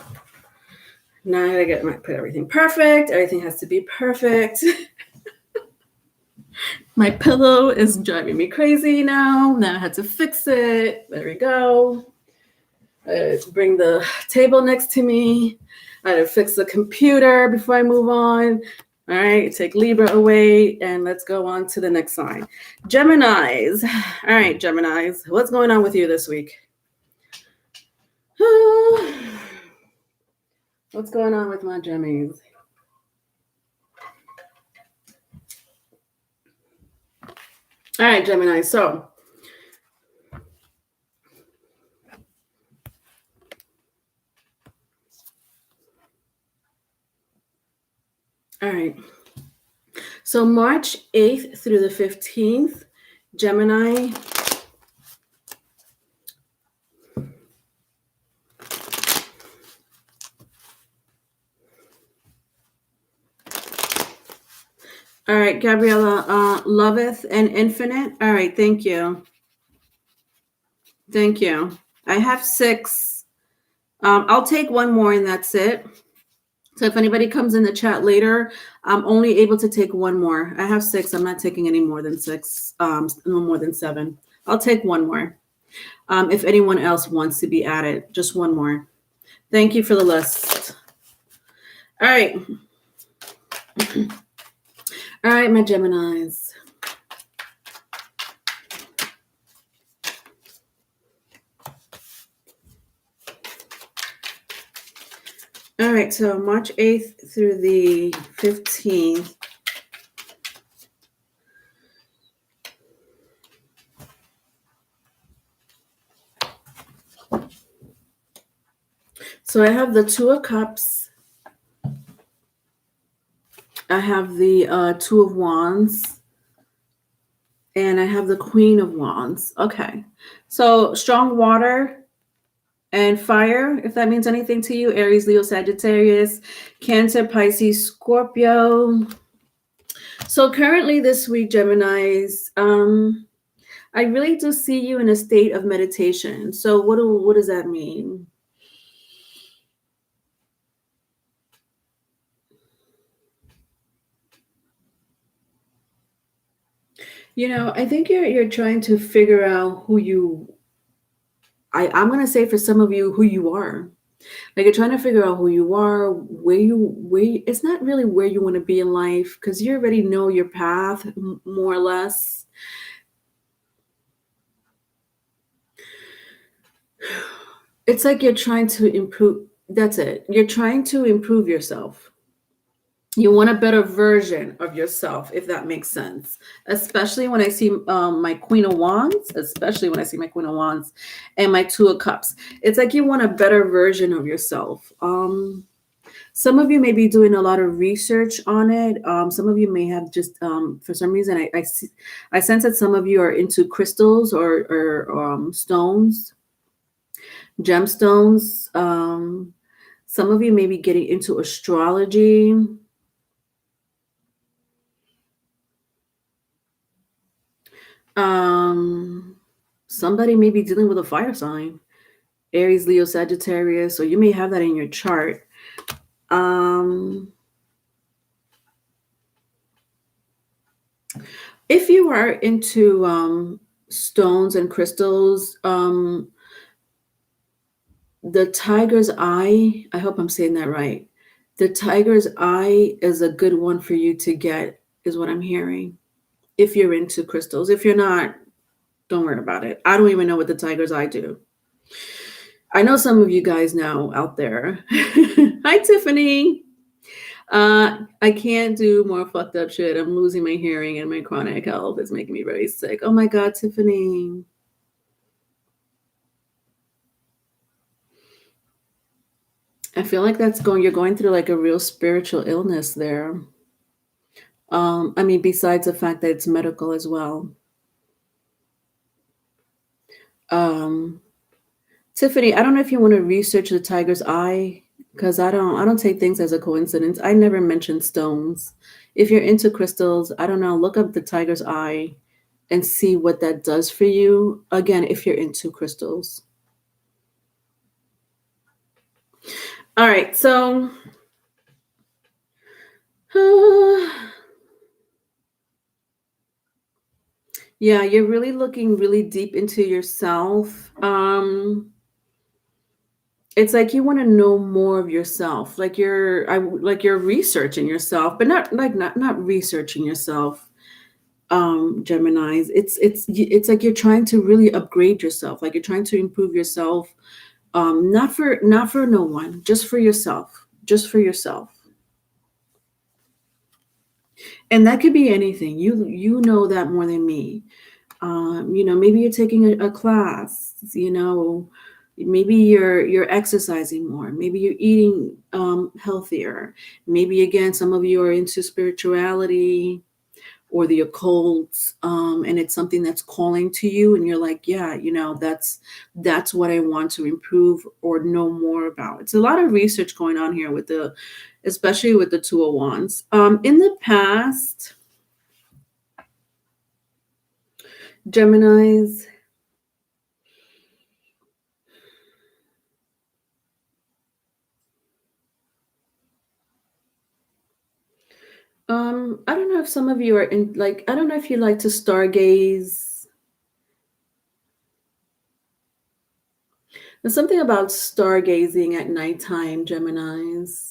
Now I gotta put everything perfect. Everything has to be perfect. My pillow is driving me crazy now. Now I had to fix it. There we go. Bring the table next to me. I had to fix the computer before I move on. All right, take Libra away, and let's go on to the next sign. Geminis. All right, Geminis. What's going on with you this week? What's going on with my Gemmies? All right, Gemini. So, all right. So March 8th through the 15th, Gemini. All right, Gabriella, loveth and infinite. All right, thank you. Thank you. I have 6. I'll take one more and that's it. So if anybody comes in the chat later, I'm only able to take one more. I have 6. I'm not taking any more than 6, no more than 7. I'll take one more. If anyone else wants to be added, just one more. Thank you for the list. All right. All right, my Geminis. All right, so March 8th through the 15th. So I have the 2 of Cups. I have the 2 of Wands. And I have the Queen of Wands. Okay. So strong water and fire, if that means anything to you. Aries, Leo, Sagittarius, Cancer, Pisces, Scorpio. So currently this week, Geminis, I really do see you in a state of meditation. So what does that mean? I think you're trying to figure out who you I'm gonna say for some of you who you are. Like you're trying to figure out who you are, it's not really where you want to be in life because you already know your path more or less. It's like you're trying to improve. That's it. You're trying to improve yourself. You want a better version of yourself, if that makes sense. Especially when I see my Queen of Wands, and my Two of Cups. It's like you want a better version of yourself. Some of you may be doing a lot of research on it. Some of you may have just, for some reason, I sense that some of you are into crystals or stones, gemstones. Some of you may be getting into astrology. Somebody may be dealing with a fire sign, Aries, Leo, Sagittarius, or you may have that in your chart. If you are into stones and crystals, the tiger's eye, I hope I'm saying that right. The tiger's eye is a good one for you to get, is what I'm hearing. If you're into crystals. If you're not, don't worry about it. I don't even know what the tiger's eye do. I know some of you guys know out there. Hi, Tiffany. I can't do more fucked up shit. I'm losing my hearing and my chronic health is making me very sick. Oh my God, Tiffany. I feel like you're going through like a real spiritual illness there. Besides the fact that it's medical as well. Tiffany, I don't know if you want to research the tiger's eye because I don't take things as a coincidence. I never mentioned stones. If you're into crystals, I don't know, look up the tiger's eye and see what that does for you. Again, if you're into crystals. All right, so yeah, you're really looking really deep into yourself. It's like you want to know more of yourself. Like you're researching yourself, but not researching yourself. Geminis, it's like you're trying to really upgrade yourself. Like you're trying to improve yourself. Not for no one, just for yourself. Just for yourself. And that could be anything. You know that more than me. Maybe you're taking a class, maybe you're exercising more, maybe you're eating healthier, maybe again some of you are into spirituality or the occult, and it's something that's calling to you and you're like, yeah, that's what I want to improve or know more about. It's a lot of research going on here especially with the Two of Wands. In the past, Geminis, I don't know if some of you are in, like, I don't know if you like to stargaze. There's something about stargazing at nighttime, Geminis.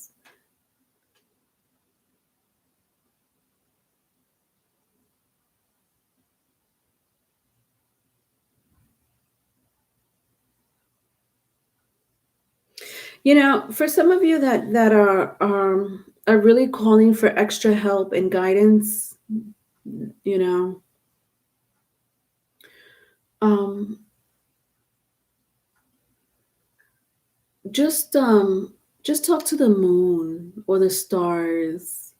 For some of you that are really calling for extra help and guidance, um, just talk to the moon or the stars,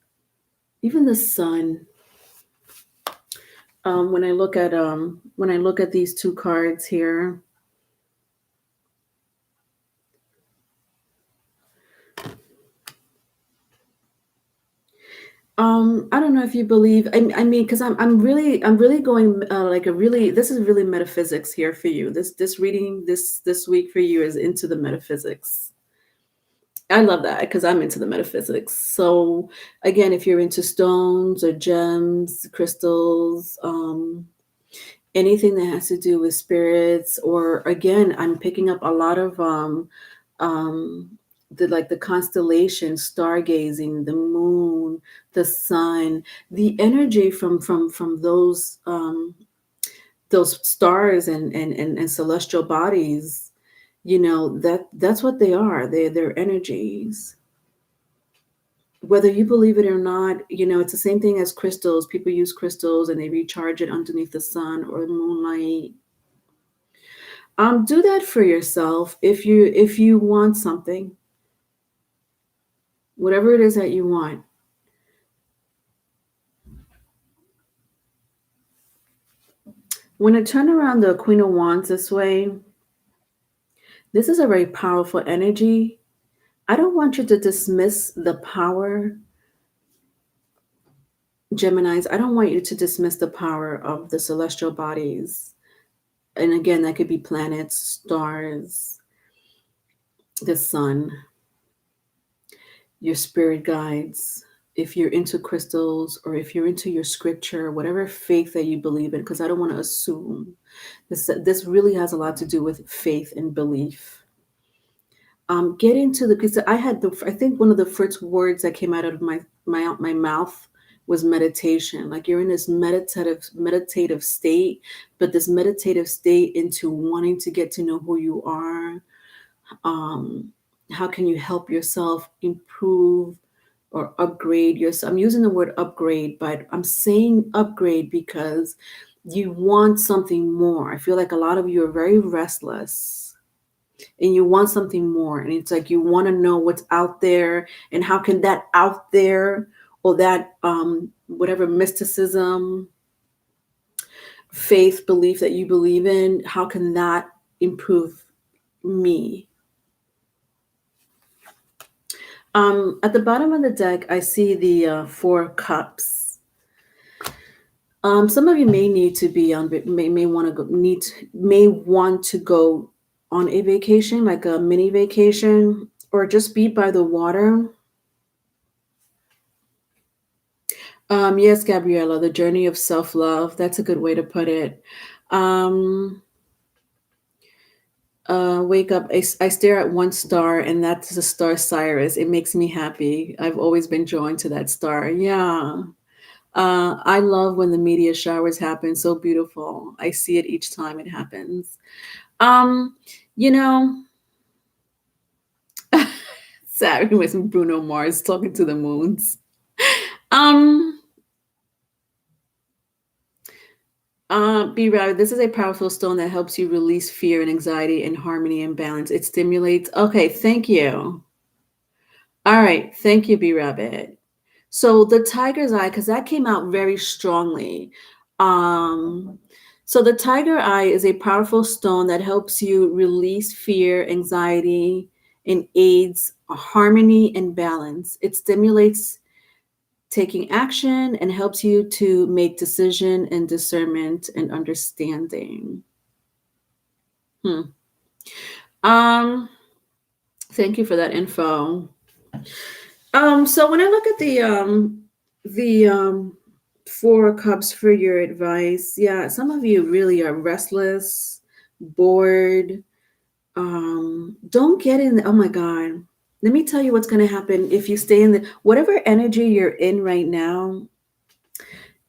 even the sun. When I look at these two cards here, I don't know if you believe. I mean, because I'm really going like a really. This is really metaphysics here for you. This reading this week for you is into the metaphysics. I love that because I'm into the metaphysics. So again, if you're into stones or gems, crystals, anything that has to do with spirits, or again, I'm picking up a lot of um the constellations, stargazing, the moon, the sun, the energy from those stars and celestial bodies. That's what they are. They're energies. Whether you believe it or not, it's the same thing as crystals. People use crystals and they recharge it underneath the sun or the moonlight. Do that for yourself if you want something, whatever it is that you want. When I turn around the Queen of Wands this way, this is a very powerful energy. I don't want you to dismiss the power, Geminis. I don't want you to dismiss the power of the celestial bodies. And again, that could be planets, stars, the sun, your spirit guides. If you're into crystals or if you're into your scripture, whatever faith that you believe in, because I don't want to assume. This really has a lot to do with faith and belief. Get into because I think one of the first words that came out of my mouth was meditation. Like you're in this meditative state, but this meditative state into wanting to get to know who you are. How can you help yourself improve or upgrade yourself? I'm using the word upgrade, but I'm saying upgrade because you want something more. I feel like a lot of you are very restless and you want something more. And it's like you want to know what's out there and how can that out there or that whatever mysticism, faith, belief that you believe in, how can that improve me? At the bottom of the deck, I see the Four Cups. Some of you may need to be on, may want to go, may want to go on a vacation, like a mini vacation, or just be by the water. Yes, Gabriella, the journey of self-love. That's a good way to put it. Wake up. I stare at one star, and that's the star Cyrus. It makes me happy. I've always been drawn to that star. Yeah. I love when the meteor showers happen. So beautiful. I see it each time it happens. Um, you know, Sorry, with Bruno Mars talking to the moons. Um, Be right. This is a powerful stone that helps you release fear and anxiety and harmony and balance. It stimulates. Okay, thank you. All right, thank you, B Rabbit. So the tiger's eye, because that came out very strongly. Um, so the tiger eye is a powerful stone that helps you release fear, anxiety, and aids harmony and balance. It stimulates taking action and helps you to make decision and discernment and understanding. Um, Thank you for that info. So when I look at the Four Cups for your advice, yeah, some of you really are restless, bored. Don't get in. Oh my God. Let me tell you what's going to happen if you stay in the whatever energy you're in right now.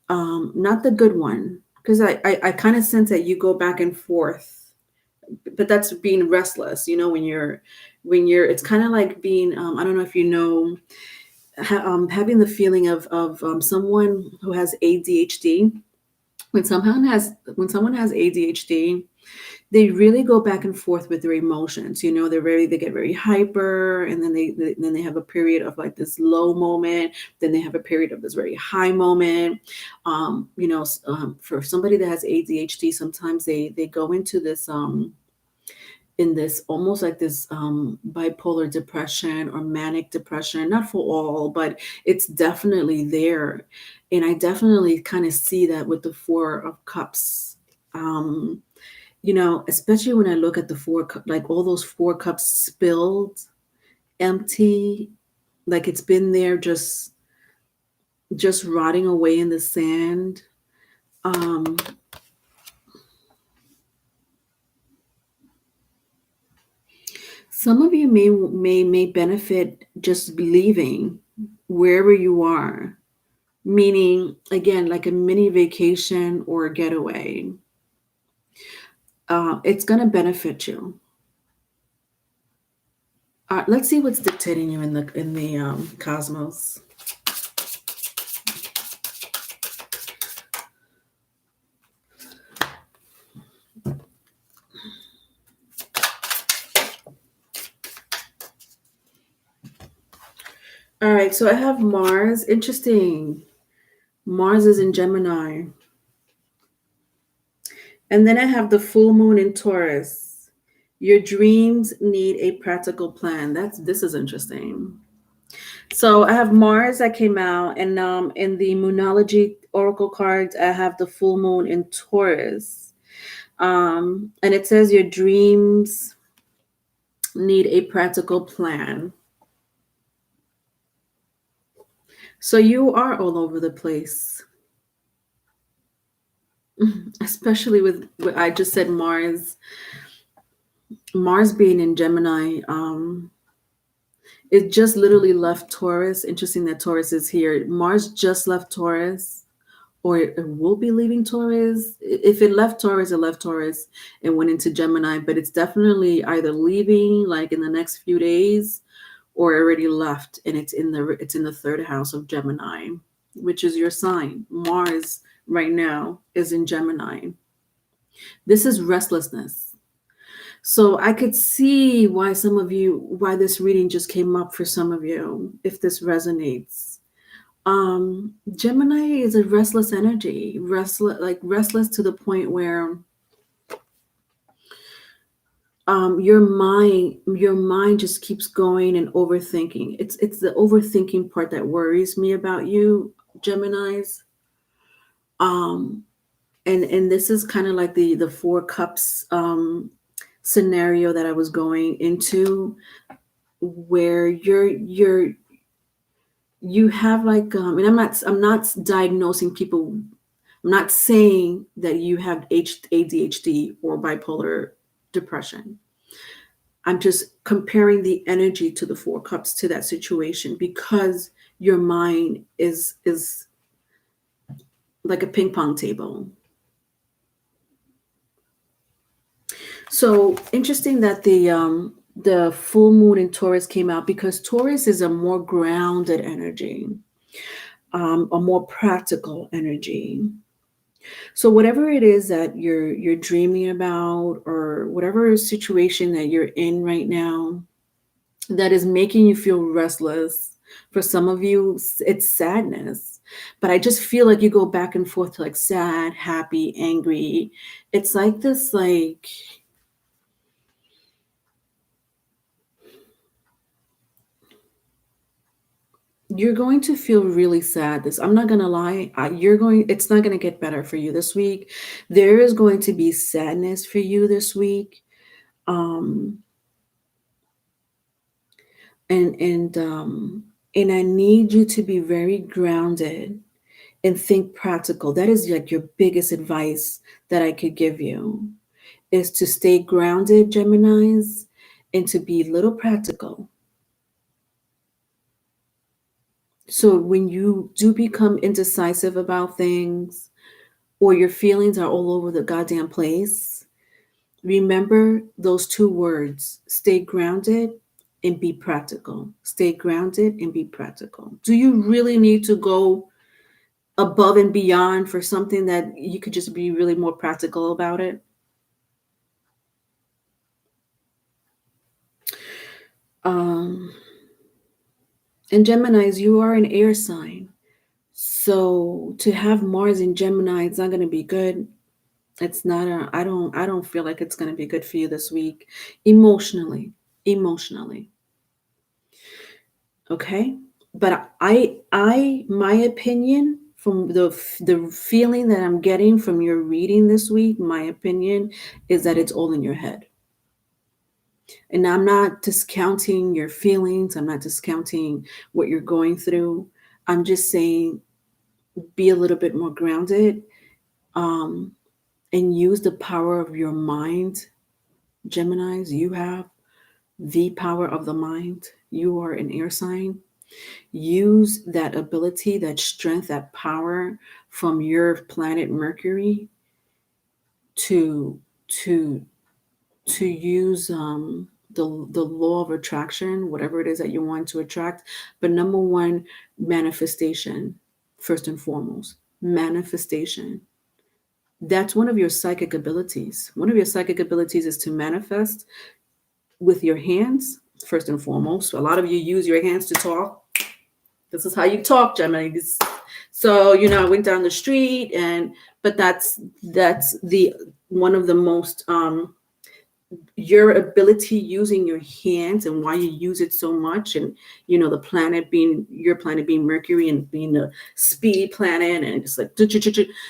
Not the good one, because I kind of sense that you go back and forth, but that's being restless. When you're it's kind of like being I don't know if you know having the feeling of someone who has ADHD. When someone has ADHD, they really go back and forth with their emotions. They get very hyper, and then they have a period of like this low moment. Then they have a period of this very high moment. For somebody that has ADHD, sometimes they go into this in this almost like this bipolar depression or manic depression. Not for all, but it's definitely there. And I definitely kind of see that with the Four of Cups. Especially when I look at the like all those four cups spilled, empty, like it's been there just rotting away in the sand. Some of you may benefit just leaving wherever you are, meaning again like a mini vacation or a getaway. It's going to benefit you. Let's see what's dictating you in the cosmos. All right, so I have Mars. Interesting. Mars is in Gemini. And then I have the full moon in Taurus. Your dreams need a practical plan. This is interesting. So I have Mars that came out, and in the Moonology Oracle Cards, I have the full moon in Taurus. And it says your dreams need a practical plan. So you are all over the place, especially with what I just said, Mars being in Gemini. It just literally left Taurus. Interesting that Taurus is here. Mars just left Taurus, or it will be leaving Taurus. If it left Taurus, it left Taurus and went into Gemini, but it's definitely either leaving like in the next few days, or already left, and it's in the third house of Gemini, which is your sign. Mars right now is in Gemini. This is restlessness. So I could see why this reading just came up for some of you, if this resonates. Gemini is a restless energy, restless to the point where your mind just keeps going and overthinking. It's the overthinking part that worries me about you, Geminis. And this is kind of like the Four Cups scenario that I was going into, where you have like and I'm not diagnosing people. I'm not saying that you have ADHD or bipolar depression. I'm just comparing the energy to the Four Cups to that situation, because your mind is like a ping pong table. So interesting that the full moon in Taurus came out, because Taurus is a more grounded energy, a more practical energy. So whatever it is that you're dreaming about, or whatever situation that you're in right now that is making you feel restless, for some of you it's sadness, but I just feel like you go back and forth to like sad, happy, angry. It's like this, like you're going to feel really sad. I'm not going to lie. It's not going to get better for you this week. There is going to be sadness for you this week. And I need you to be very grounded and think practical. That is like your biggest advice that I could give you, is to stay grounded, Geminis, and to be a little practical. So when you do become indecisive about things, or your feelings are all over the goddamn place, remember those two words: stay grounded and be practical. Stay grounded and be practical. Do you really need to go above and beyond for something that you could just be really more practical about it? And Geminis, you are an air sign. So to have Mars in Gemini, it's not going to be good. It's not I don't feel like it's going to be good for you this week emotionally. Emotionally. Okay? But my opinion from the feeling that I'm getting from your reading this week, my opinion is that it's all in your head. And I'm not discounting your feelings. I'm not discounting what you're going through. I'm just saying be a little bit more grounded, and use the power of your mind. Geminis, you have the power of the mind. You are an air sign. Use that ability, that strength, that power from your planet Mercury to to use the law of attraction, whatever it is that you want to attract. But number one, manifestation, first and foremost, manifestation. That's one of your psychic abilities. One of your psychic abilities is to manifest with your hands, first and foremost. A lot of you use your hands to talk. This is how you talk, Gemini. So, I went down the street but that's the one of the most your ability using your hands and why you use it so much, and the planet being your planet being Mercury and being the speed planet, and it's like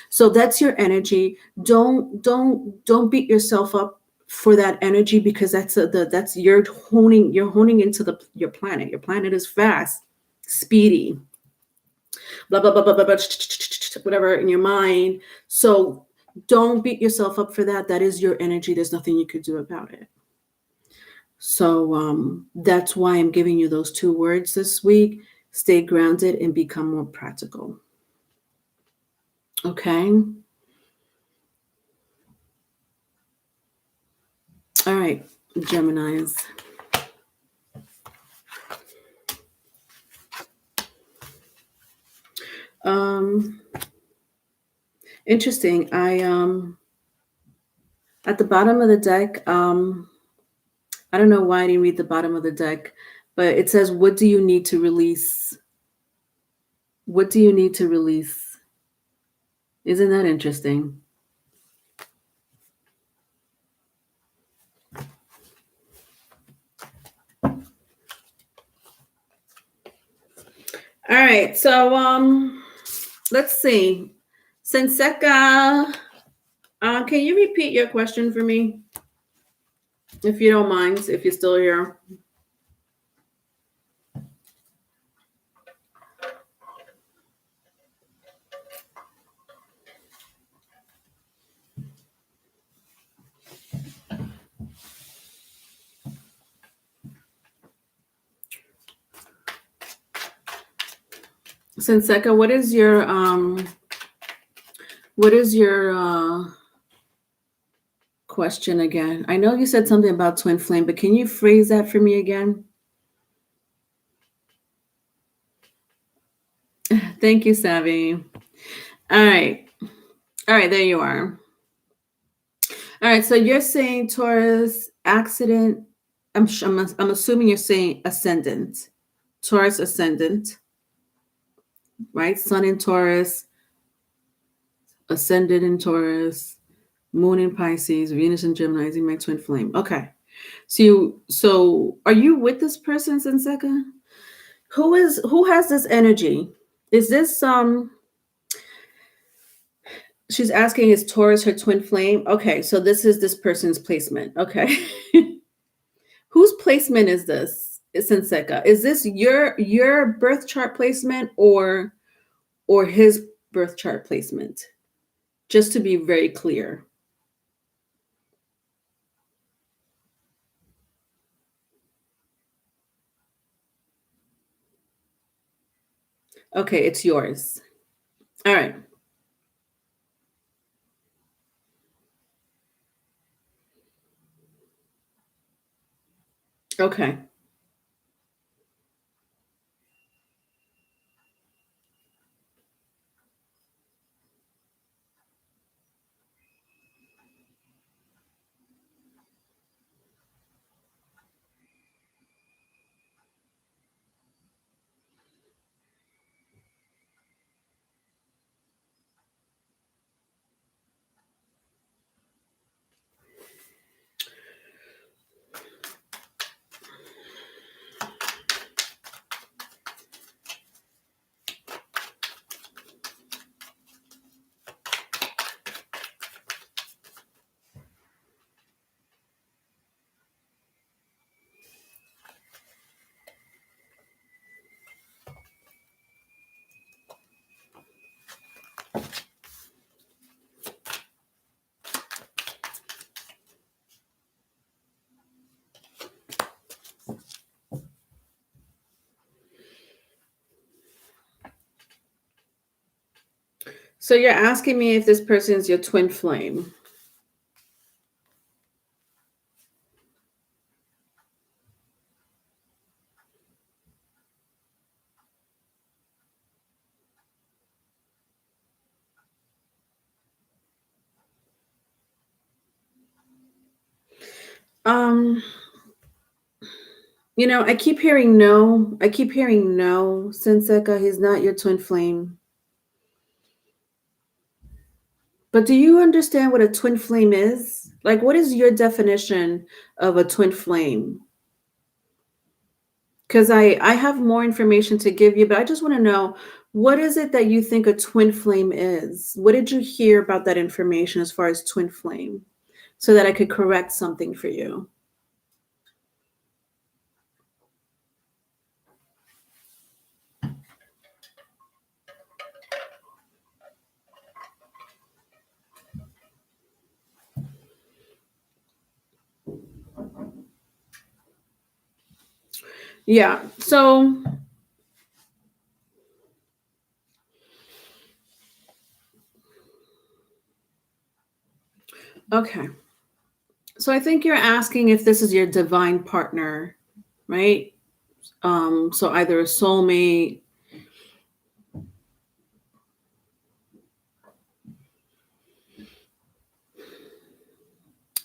so that's your energy. Don't beat yourself up for that energy, because that's you're honing into your planet. Your planet is fast, speedy, blah blah blah blah blah, blah whatever in your mind. So don't beat yourself up for that. That is your energy. There's nothing you could do about it. So that's why I'm giving you those 2 words this week. Stay grounded and become more practical. Okay. All right, Geminis. Interesting. I at the bottom of the deck, I don't know why I didn't read the bottom of the deck, but it says, what do you need to release? What do you need to release? Isn't that interesting? All right, so let's see. Senseka, can you repeat your question for me? If you don't mind, if you're still here. Senseka, what is your question again? I know you said something about twin flame, but can you phrase that for me again? Thank you, Savvy. All right, there you are. All right, so you're saying Taurus accident. I'm assuming you're saying ascendant. Taurus ascendant, right? Sun in Taurus, ascendant in Taurus, Moon in Pisces, Venus in Gemini, is my twin flame. Okay. So are you with this person, Senseka? Who has this energy? Is this she's asking, is Taurus her twin flame? Okay, so this is this person's placement. Okay. Whose placement is this? Senseka. Is this your birth chart placement or his birth chart placement? Just to be very clear. Okay, it's yours. All right. Okay. So you're asking me if this person is your twin flame. I keep hearing no. I keep hearing no, Senseka. He's not your twin flame. But do you understand what a twin flame is? Like, what is your definition of a twin flame? Because I have more information to give you, but I just want to know, what is it that you think a twin flame is? What did you hear about that information as far as twin flame? So that I could correct something for you. Yeah, so okay. So I think you're asking if this is your divine partner, right? So either a soulmate.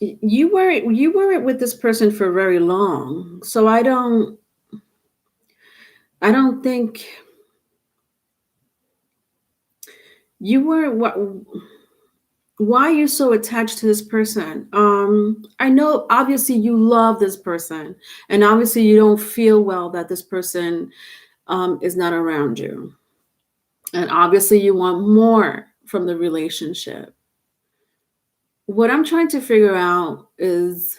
You weren't with this person for very long, so I don't think you weren't. Why are you so attached to this person? I know obviously you love this person, and obviously you don't feel well that this person is not around you, and obviously you want more from the relationship. What I'm trying to figure out is,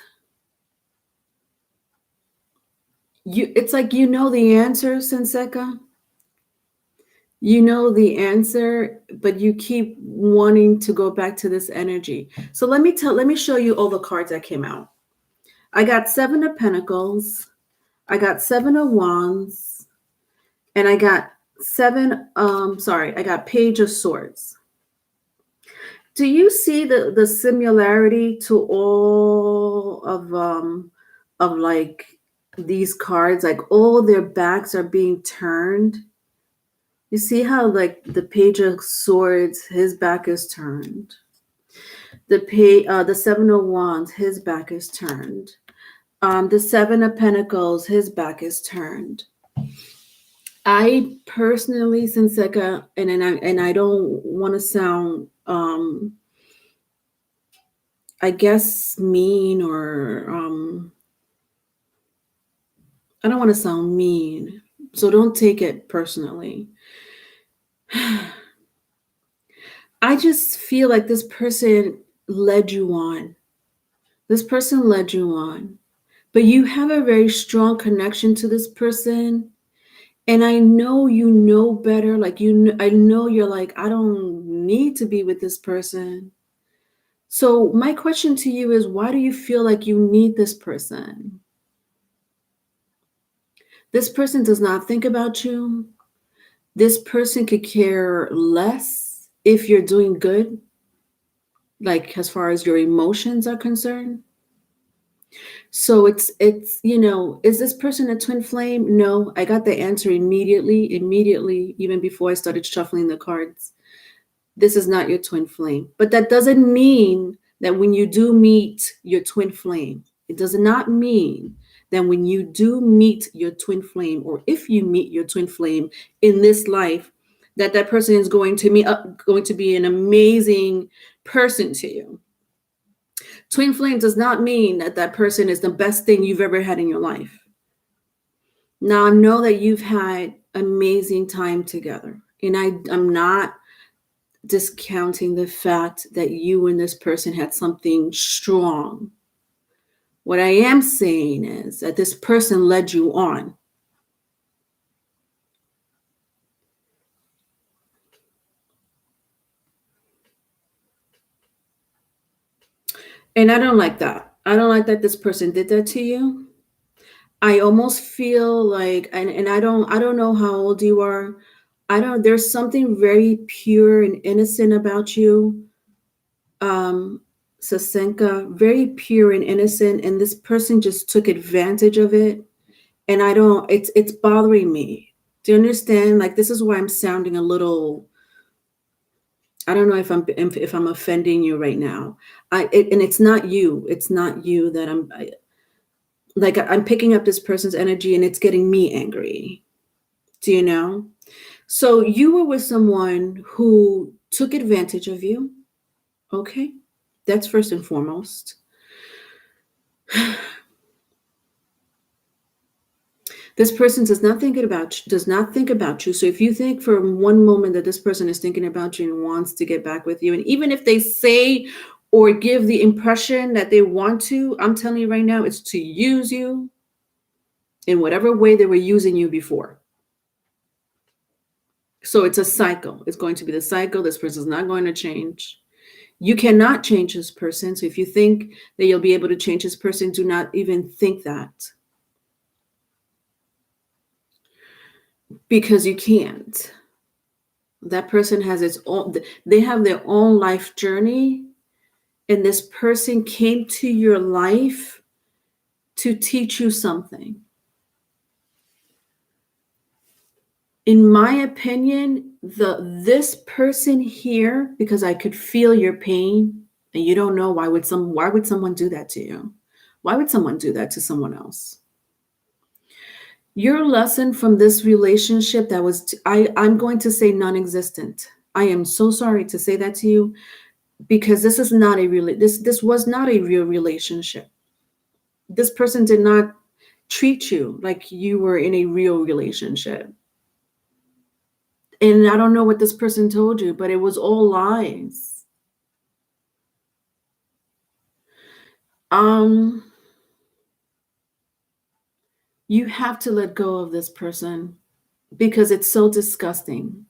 it's like you know the answer, Senseka. You know the answer, but you keep wanting to go back to this energy. So let me show you all the cards that came out. I got 7 of Pentacles, I got 7 of Wands, and I got I got Page of Swords. Do you see the similarity to all of like these cards? Like all their backs are being turned. You see how like the Page of Swords, his back is turned. The 7 of Wands, his back is turned. The 7 of Pentacles, his back is turned. I personally, Senseka, and I don't want to sound, I guess, mean, or I don't want to sound mean, so don't take it personally. I just feel like this person led you on. This person led you on. But you have a very strong connection to this person. And I know you know better. Like, I know you're like, I don't need to be with this person. So my question to you is, why do you feel like you need this person? This person does not think about you. This person could care less if you're doing good, like as far as your emotions are concerned. So it's is this person a twin flame? No, I got the answer immediately, even before I started shuffling the cards. This is not your twin flame. But that doesn't mean that when you do meet your twin flame, it does not mean that when you do meet your twin flame, or if you meet your twin flame in this life, that person is going to be an amazing person to you. Twin flame does not mean that person is the best thing you've ever had in your life. Now, I know that you've had amazing time together, and I'm not discounting the fact that you and this person had something strong. What I am saying is that this person led you on. And I don't like that. I don't like that this person did that to you. I almost feel like, and I don't know how old you are. there's something very pure and innocent about you. Sasenka, very pure and innocent, and this person just took advantage of it. And it's bothering me. Do you understand? Like, this is why I'm sounding a little, I don't know if I'm offending you right now. And it's not you. It's not you that I'm picking up this person's energy and it's getting me angry. Do you know? So you were with someone who took advantage of you. Okay. That's first and foremost. This person does not think about you. So if you think for one moment that this person is thinking about you and wants to get back with you, and even if they say or give the impression that they want to, I'm telling you right now, it's to use you in whatever way they were using you before. So it's a cycle. It's going to be the cycle. This person is not going to change. You cannot change this person. So if you think that you'll be able to change this person, do not even think that. Because you can't. That person has they have their own life journey, and this person came to your life to teach you something. In my opinion, this person here, because I could feel your pain, and you don't know why would someone do that to you? Why would someone do that to someone else? Your lesson from this relationship that was, I'm going to say non-existent. I am so sorry to say that to you, because this is not this was not a real relationship. This person did not treat you like you were in a real relationship. And I don't know what this person told you, but it was all lies. You have to let go of this person because it's so disgusting.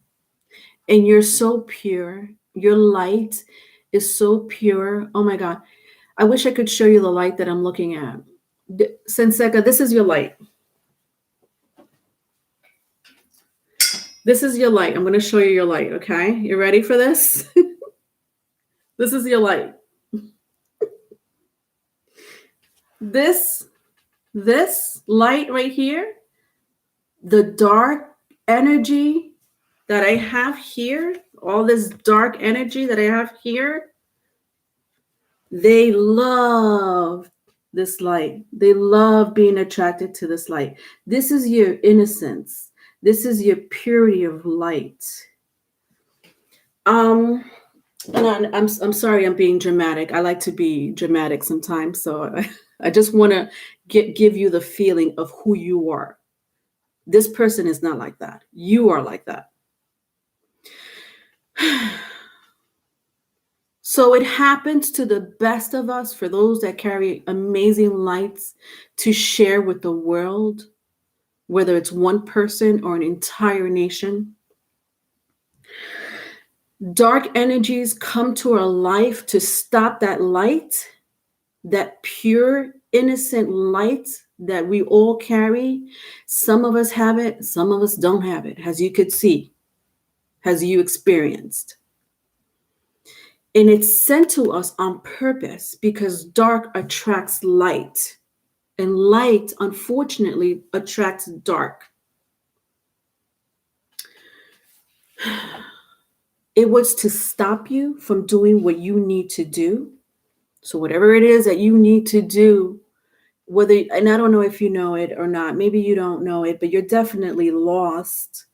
And you're so pure. Your light is so pure. Oh my God. I wish I could show you the light that I'm looking at. Senseka, this is your light. This is your light. I'm going to show you your light, okay? You ready for this? This is your light. This light right here, the dark energy that I have here, all this dark energy that I have here, they love this light. They love being attracted to this light. This is your innocence. This is your purity of light. And I'm sorry I'm being dramatic. I like to be dramatic sometimes, so I just want to give you the feeling of who you are. This person is not like that. You are like that. So it happens to the best of us, for those that carry amazing lights to share with the world, whether it's one person or an entire nation. Dark energies come to our life to stop that light, that pure, innocent light that we all carry. Some of us have it, some of us don't have it, as you could see, as you experienced. And it's sent to us on purpose because dark attracts light. And light, unfortunately, attracts dark. It was to stop you from doing what you need to do. So whatever it is that you need to do, and I don't know if you know it or not, maybe you don't know it, but you're definitely lost.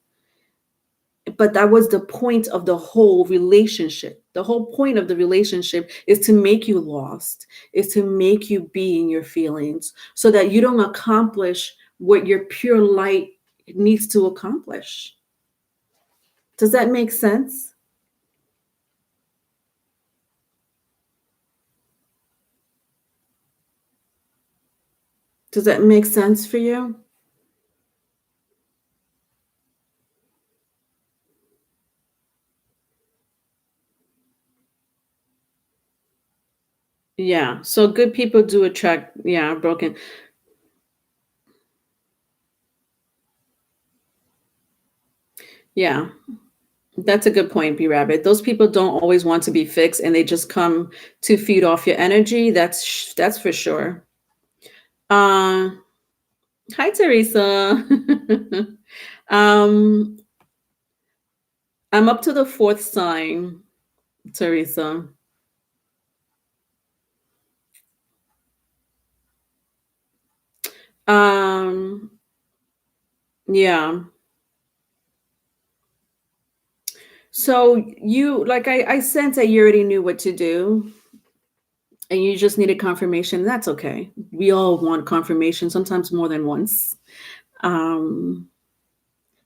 But that was the point of the whole relationship. The whole point of the relationship is to make you lost, is to make you be in your feelings so that you don't accomplish what your pure light needs to accomplish. Does that make sense? Does that make sense for you? Yeah. So good people do attract, broken. Yeah, that's a good point, B Rabbit. Those people don't always want to be fixed, and they just come to feed off your energy. That's for sure. Uh, Hi, Teresa. um, I'm up to the fourth sign, Teresa. Um, yeah. So you, like, I sense that you already knew what to do, and you just needed confirmation. That's okay. We all want confirmation, sometimes more than once. Um,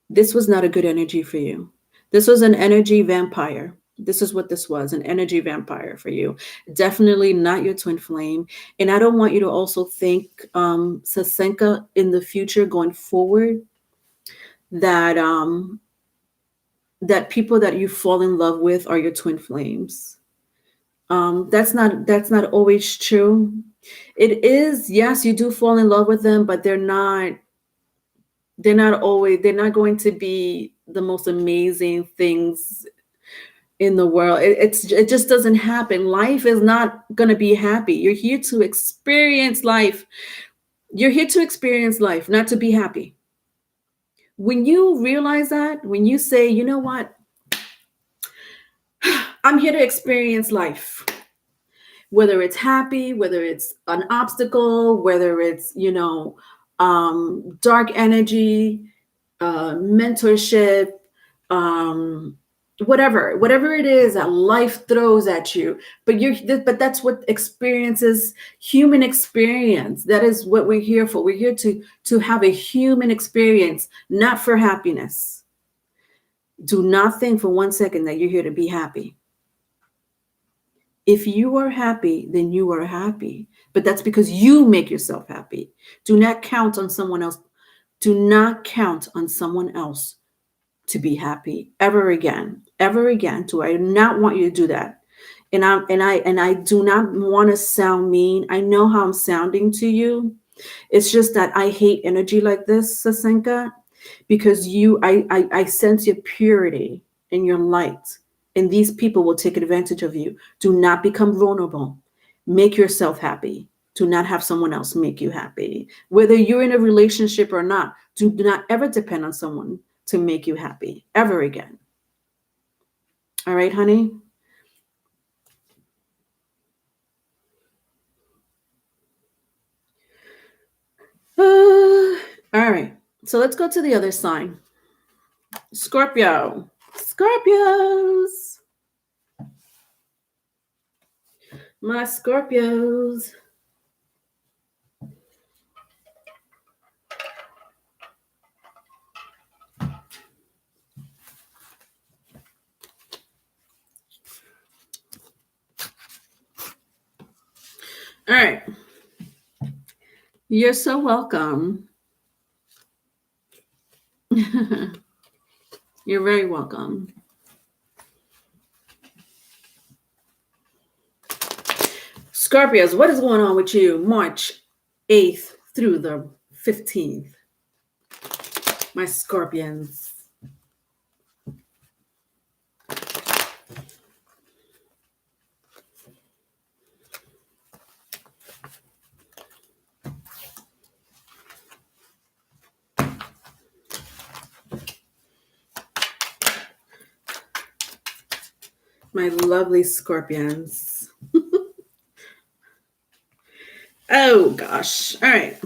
this was not a good energy for you. This was an energy vampire. This is what this was, an energy vampire for you. Definitely not your twin flame. And I don't want you to also think, Sasenka, in the future going forward, that that people that you fall in love with are your twin flames. That's not always true. It is, yes, you do fall in love with them, but they're not going to be the most amazing things in the world. It just doesn't happen. Life is not going to be happy. You're here to experience life. You're here to experience life, not to be happy. When you realize that, when you say, you know what, I'm here to experience life, whether it's happy, whether it's an obstacle, whether it's, dark energy, mentorship, whatever it is that life throws at you. But that's what experiences, human experience. That is what we're here for. We're here to have a human experience, not for happiness. Do not think for 1 second that you're here to be happy. If you are happy, then you are happy. But that's because you make yourself happy. Do not count on someone else. Do not count on someone else to be happy ever again. Ever again. Do I not want you to do that? And I do not want to sound mean. I know how I'm sounding to you. It's just that I hate energy like this, Sasenka, because I sense your purity and your light. And these people will take advantage of you. Do not become vulnerable. Make yourself happy. Do not have someone else make you happy. Whether you're in a relationship or not, do not ever depend on someone to make you happy ever again. All right, honey? All right. So let's go to the other sign. Scorpio. Scorpios. My Scorpios. All right. You're so welcome. You're very welcome. Scorpios, what is going on with you March 8th through the 15th? My Scorpions. My lovely Scorpions. Oh, gosh. All right.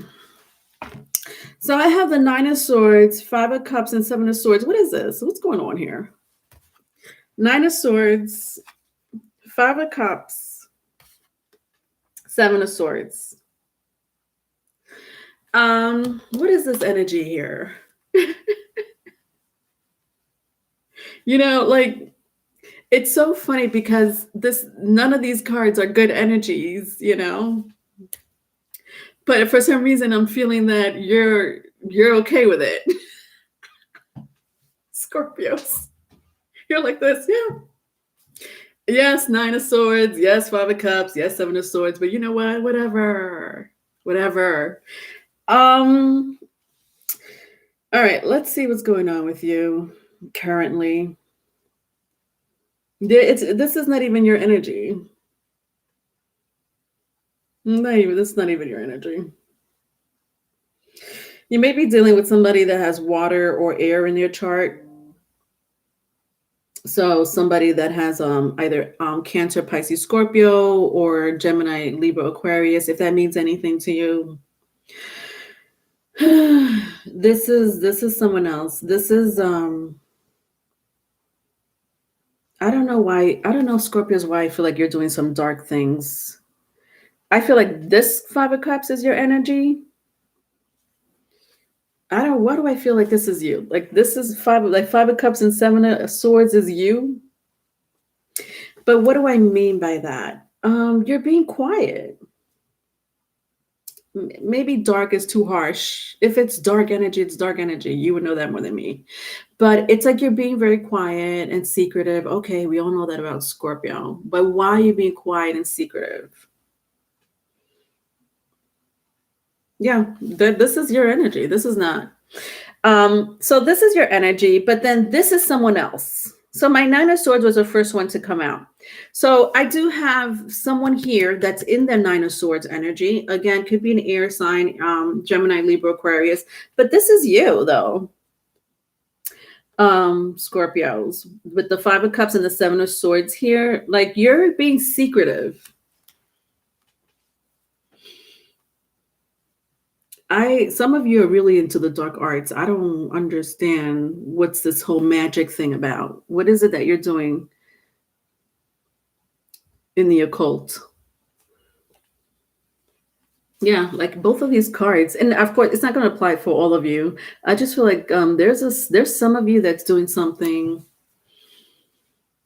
So I have the Nine of Swords, Five of Cups, and Seven of Swords. What is this? What's going on here? Nine of Swords, Five of Cups, Seven of Swords. What is this energy here? Like, it's so funny because none of these cards are good energies, But for some reason I'm feeling that you're okay with it. Scorpios. You're like this, yeah. Yes, Nine of Swords. Yes, Five of Cups. Yes, Seven of Swords. But you know what? Whatever. All right, let's see what's going on with you. currently. This is not even your energy. This is not even your energy. You may be dealing with somebody that has water or air in their chart. So somebody that has either Cancer, Pisces, Scorpio, or Gemini, Libra, Aquarius, if that means anything to you. This is someone else. This is I don't know why. I don't know, Scorpios, why I feel like you're doing some dark things. I feel like this Five of Cups is your energy. Why do I feel like this is you? Like this is Five of Cups and Seven of Swords is you. But what do I mean by that? You're being quiet. Maybe dark is too harsh. If it's dark energy, it's dark energy. You would know that more than me. But it's like you're being very quiet and secretive. Okay, we all know that about Scorpio. But why are you being quiet and secretive? Yeah, this is your energy. This is not. So this is your energy, but then this is someone else. So my Nine of Swords was the first one to come out. So I do have someone here that's in the Nine of Swords energy. Again, could be an air sign, Gemini, Libra, Aquarius. But this is you, though. Scorpios. With the Five of Cups and the Seven of Swords here, like you're being secretive. Some of you are really into the dark arts. I don't understand what's this whole magic thing about. What is it that you're doing in the occult? Yeah, like both of these cards, and of course, it's not going to apply for all of you. I just feel like there's some of you that's doing something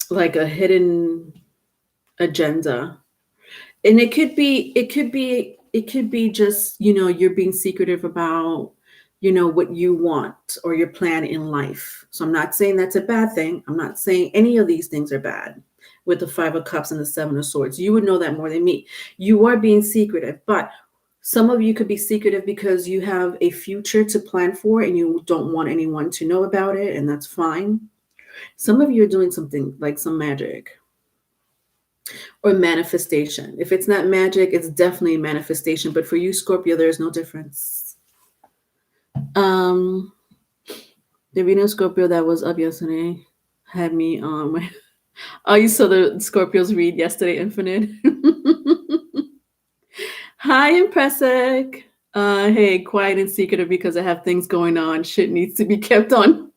like a hidden agenda, and it could be just you're being secretive about what you want or your plan in life. So I'm not saying that's a bad thing. I'm not saying any of these things are bad. With the Five of Cups and the Seven of Swords, you would know that more than me. You are being secretive, but some of you could be secretive because you have a future to plan for and you don't want anyone to know about it, and that's fine. Some of you are doing something like some magic or manifestation. If it's not magic, it's definitely manifestation. But for you, Scorpio, there's no difference. The Venus Scorpio that was up yesterday had me on oh, you saw the Scorpios read yesterday, Infinite. Hi, Impressic. Hey, quiet and secretive because I have things going on. Shit needs to be kept on.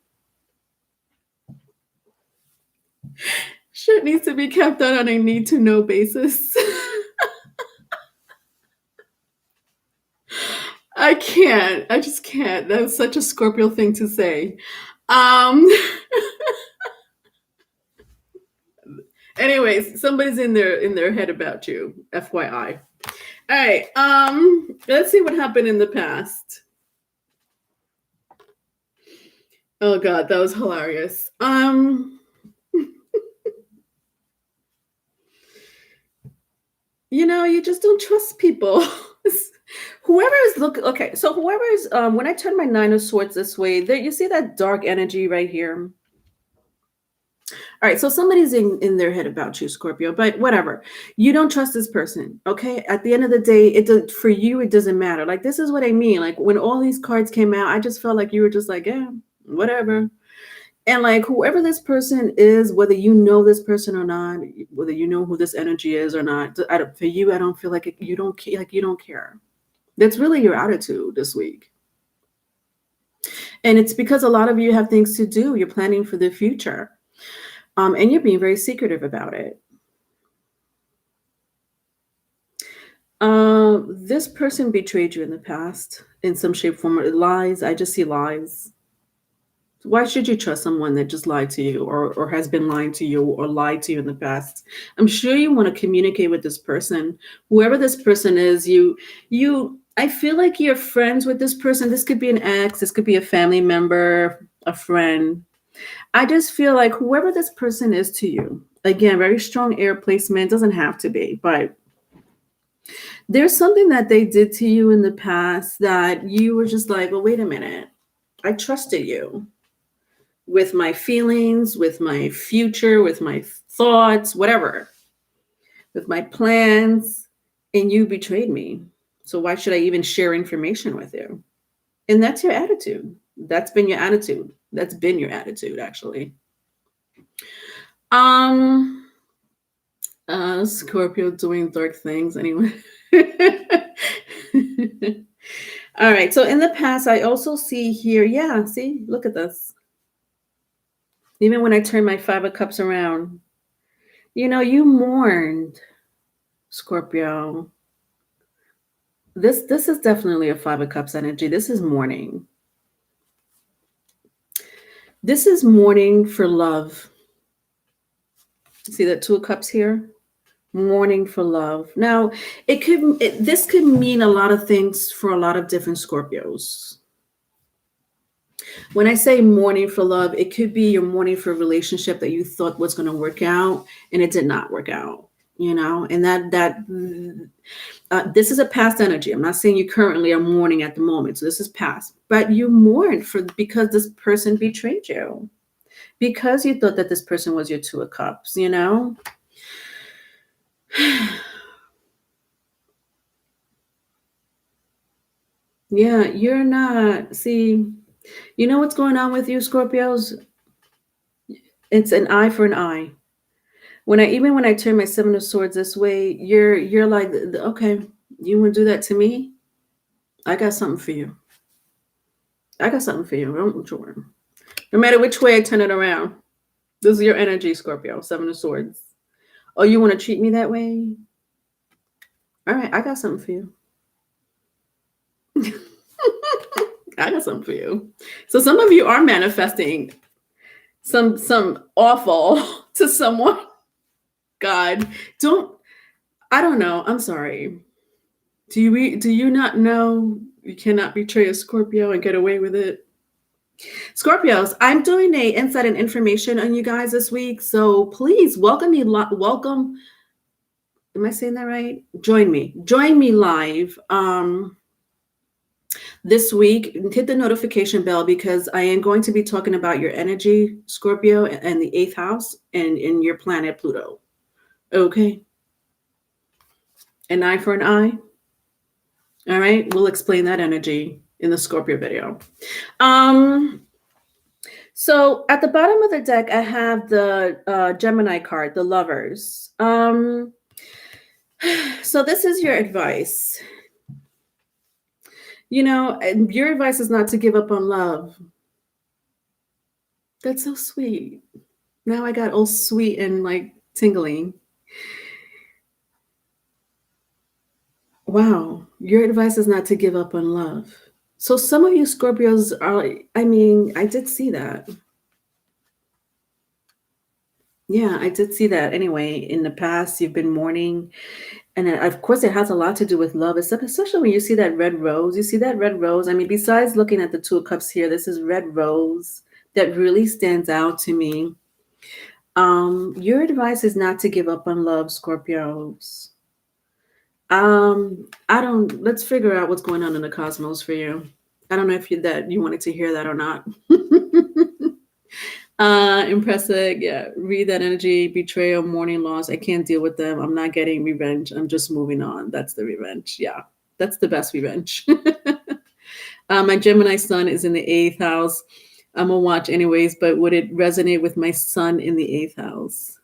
Shit needs to be kept on a need-to-know basis. I can't. I just can't. That was such a Scorpio thing to say. Anyways, somebody's in their head about you. FYI. All right. Let's see what happened in the past. Oh God, that was hilarious. You just don't trust people. Whoever is okay, so whoever is when I turn my Nine of Swords this way, there you see that dark energy right here. All right, so somebody's in their head about you, Scorpio, but whatever. You don't trust this person, okay? At the end of the day, for you, it doesn't matter. Like, this is what I mean. Like, when all these cards came out, I just felt like you were just like, yeah, whatever. And like, whoever this person is, whether you know this person or not, whether you know who this energy is or not, for you, I don't feel like you don't care. That's really your attitude this week. And it's because a lot of you have things to do. You're planning for the future. And you're being very secretive about it. This person betrayed you in the past in some shape, form, or lies. I just see lies. Why should you trust someone that just lied to you or has been lying to you or lied to you in the past? I'm sure you want to communicate with this person. Whoever this person is, I feel like you're friends with this person. This could be an ex. This could be a family member, a friend. I just feel like whoever this person is to you, again, very strong air placement, doesn't have to be, but there's something that they did to you in the past that you were just like, well, wait a minute. I trusted you. with my feelings, with my future, with my thoughts, whatever, with my plans, and you betrayed me. So why should I even share information with you? And that's your attitude. That's been your attitude. That's been your attitude, actually. Scorpio doing dark things anyway. All right. So in the past, I also see here, yeah, see, look at this. Even when I turn my 5 of Cups around, you mourned, Scorpio. This is definitely a 5 of Cups energy. This is mourning. This is mourning for love. See that 2 of Cups here? Mourning for love. Now, this could mean a lot of things for a lot of different Scorpios. When I say mourning for love, it could be you're mourning for a relationship that you thought was going to work out and it did not work out. And this is a past energy. I'm not saying you currently are mourning at the moment. So this is past, but you mourned because this person betrayed you, because you thought that this person was your 2 of Cups. Yeah, you're not. See, you know what's going on with you, Scorpios? It's an eye for an eye. When I turn my 7 of Swords this way, you're like, okay, you want to do that to me? I got something for you. Don't worry. No matter which way I turn it around, this is your energy, Scorpio. 7 of Swords. Oh, you want to treat me that way? All right, I got something for you. I got something for you. So some of you are manifesting some awful to someone. God, I don't know. I'm sorry. Do you not know you cannot betray a Scorpio and get away with it? Scorpios, I'm doing a insight and information on you guys this week. So please welcome. Am I saying that right? Join me live. This week, hit the notification bell because I am going to be talking about your energy, Scorpio, and the 8th house and in your planet Pluto. Okay. An eye for an eye. All right. We'll explain that energy in the Scorpio video. So at the bottom of the deck, I have the Gemini card, the Lovers. So this is your advice. Your advice is not to give up on love. That's so sweet. Now I got all sweet and like tingling. Wow. Your advice is not to give up on love. So some of you Scorpios I did see that. Yeah, I did see that. Anyway, in the past, you've been mourning. And of course, it has a lot to do with love, especially when you see that red rose. You see that red rose? Besides looking at the 2 of Cups here, this is red rose that really stands out to me. Your advice is not to give up on love, Scorpios. Let's figure out what's going on in the cosmos for you. I don't know if you wanted to hear that or not. Impressive. Yeah. Read that energy, betrayal, mourning, loss. I can't deal with them. I'm not getting revenge. I'm just moving on. That's the revenge. Yeah. That's the best revenge. My Gemini sun is in the 8th house. I'm going to watch anyways, but would it resonate with my sun in the 8th house?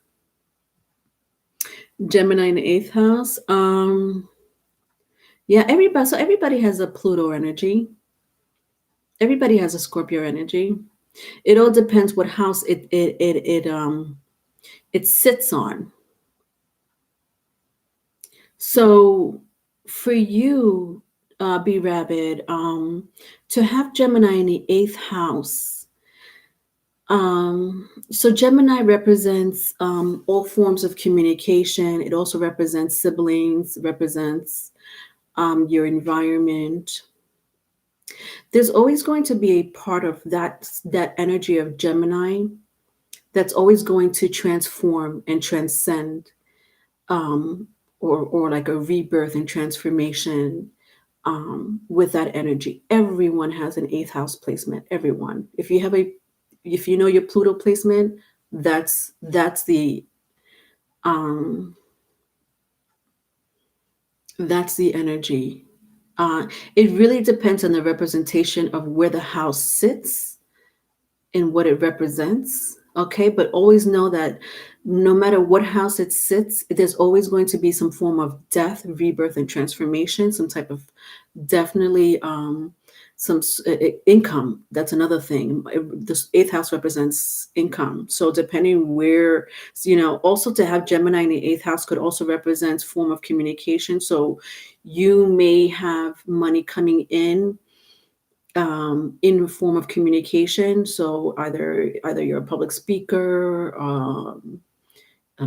Gemini in the 8th house. Yeah, everybody has a Pluto energy. Everybody has a Scorpio energy. It all depends what house it sits on. So for you, B Rabbit, to have Gemini in the 8th house. So Gemini represents all forms of communication. It also represents siblings, represents your environment. There's always going to be a part of that energy of Gemini that's always going to transform and transcend, or like a rebirth and transformation with that energy. Everyone has an 8th house placement. Everyone. If you have if you know your Pluto placement, that's um that's the energy. It really depends on the representation of where the house sits and what it represents. Okay, but always know that no matter what house it sits, there's always going to be some form of death, rebirth, and transformation, some type of definitely some income. That's another thing. This eighth house represents income. So depending where, also to have Gemini in the eighth house could also represent form of communication. So you may have money coming in the form of communication. So either you're a public speaker,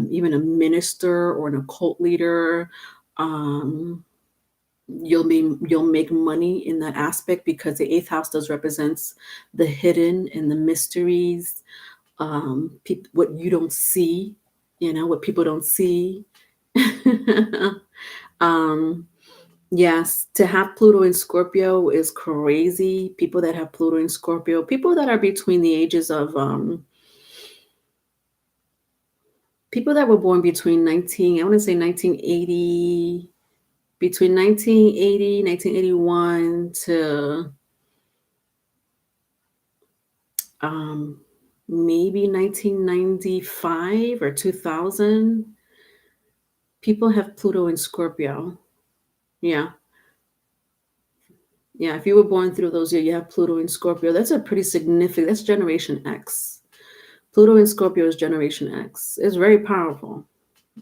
even a minister or an occult leader. You'll make money in that aspect because the eighth house does represents the hidden and the mysteries, what you don't see, what people don't see. Yes, to have Pluto in Scorpio is crazy. People that have Pluto in Scorpio, people that are between the ages of people that were born between 1980, between 1980, 1981 to maybe 1995 or 2000. People have Pluto in Scorpio. Yeah. Yeah, if you were born through those years, you have Pluto in Scorpio. That's a pretty significant, that's Generation X. Pluto in Scorpio is Generation X. It's very powerful.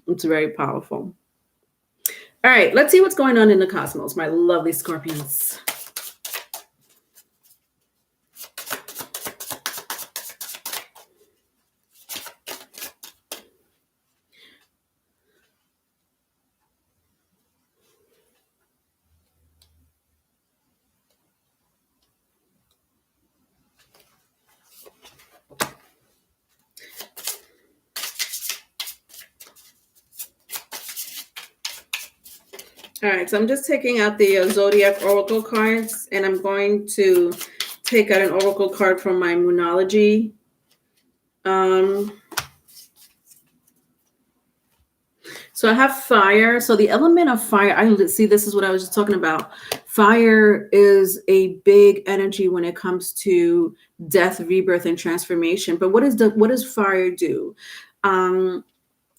It's very powerful. All right, let's see what's going on in the cosmos, my lovely Scorpions. All right, so I'm just taking out the Zodiac Oracle cards, and I'm going to take out an Oracle card from my Moonology. So I have fire. So the element of fire, see, this is what I was just talking about. Fire is a big energy when it comes to death, rebirth, and transformation. But what does fire do?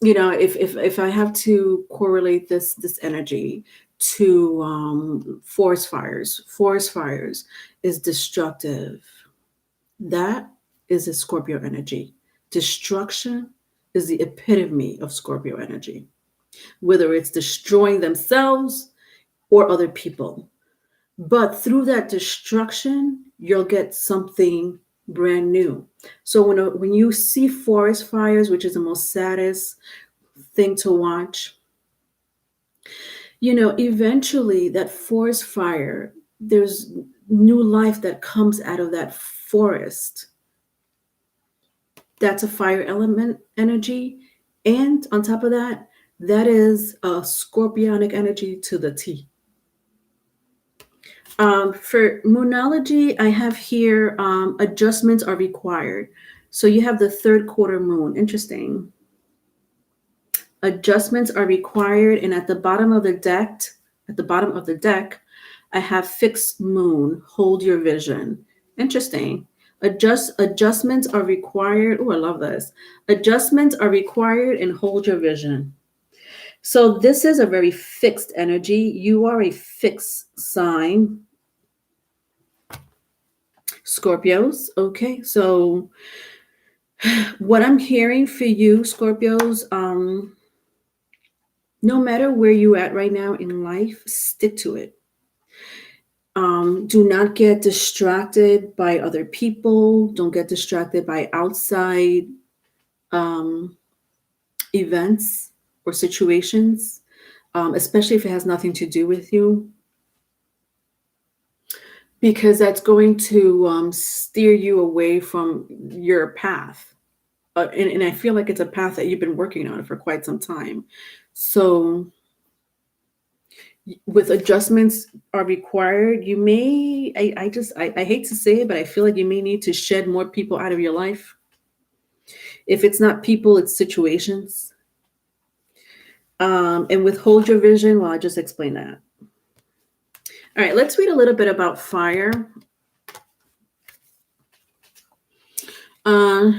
If I have to correlate this energy to forest fires is destructive. That is a Scorpio energy. Destruction is the epitome of Scorpio energy, whether it's destroying themselves or other people. But through that destruction, you'll get something brand new. So when you see forest fires, which is the most saddest thing to watch, eventually that forest fire, there's new life that comes out of that forest. That's a fire element energy. And on top of that, that is a scorpionic energy to the T. For Moonology, I have here adjustments are required. So you have the third quarter moon. Interesting. Adjustments are required, and at the bottom of the deck, I have fixed moon. Hold your vision. Interesting. Adjustments are required. Oh, I love this. Adjustments are required and hold your vision. So this is a very fixed energy. You are a fixed sign, Scorpios. Okay, so what I'm hearing for you, Scorpios, no matter where you're at right now in life, stick to it. Do not get distracted by other people. Don't get distracted by outside events or situations, especially if it has nothing to do with you, because that's going to steer you away from your path. And I feel like it's a path that you've been working on for quite some time. So with adjustments are required. You may, I hate to say it, but I feel like you may need to shed more people out of your life. If it's not people, it's situations. And withhold your vision. Well, I just explained that. All right, let's read a little bit about fire. Uh,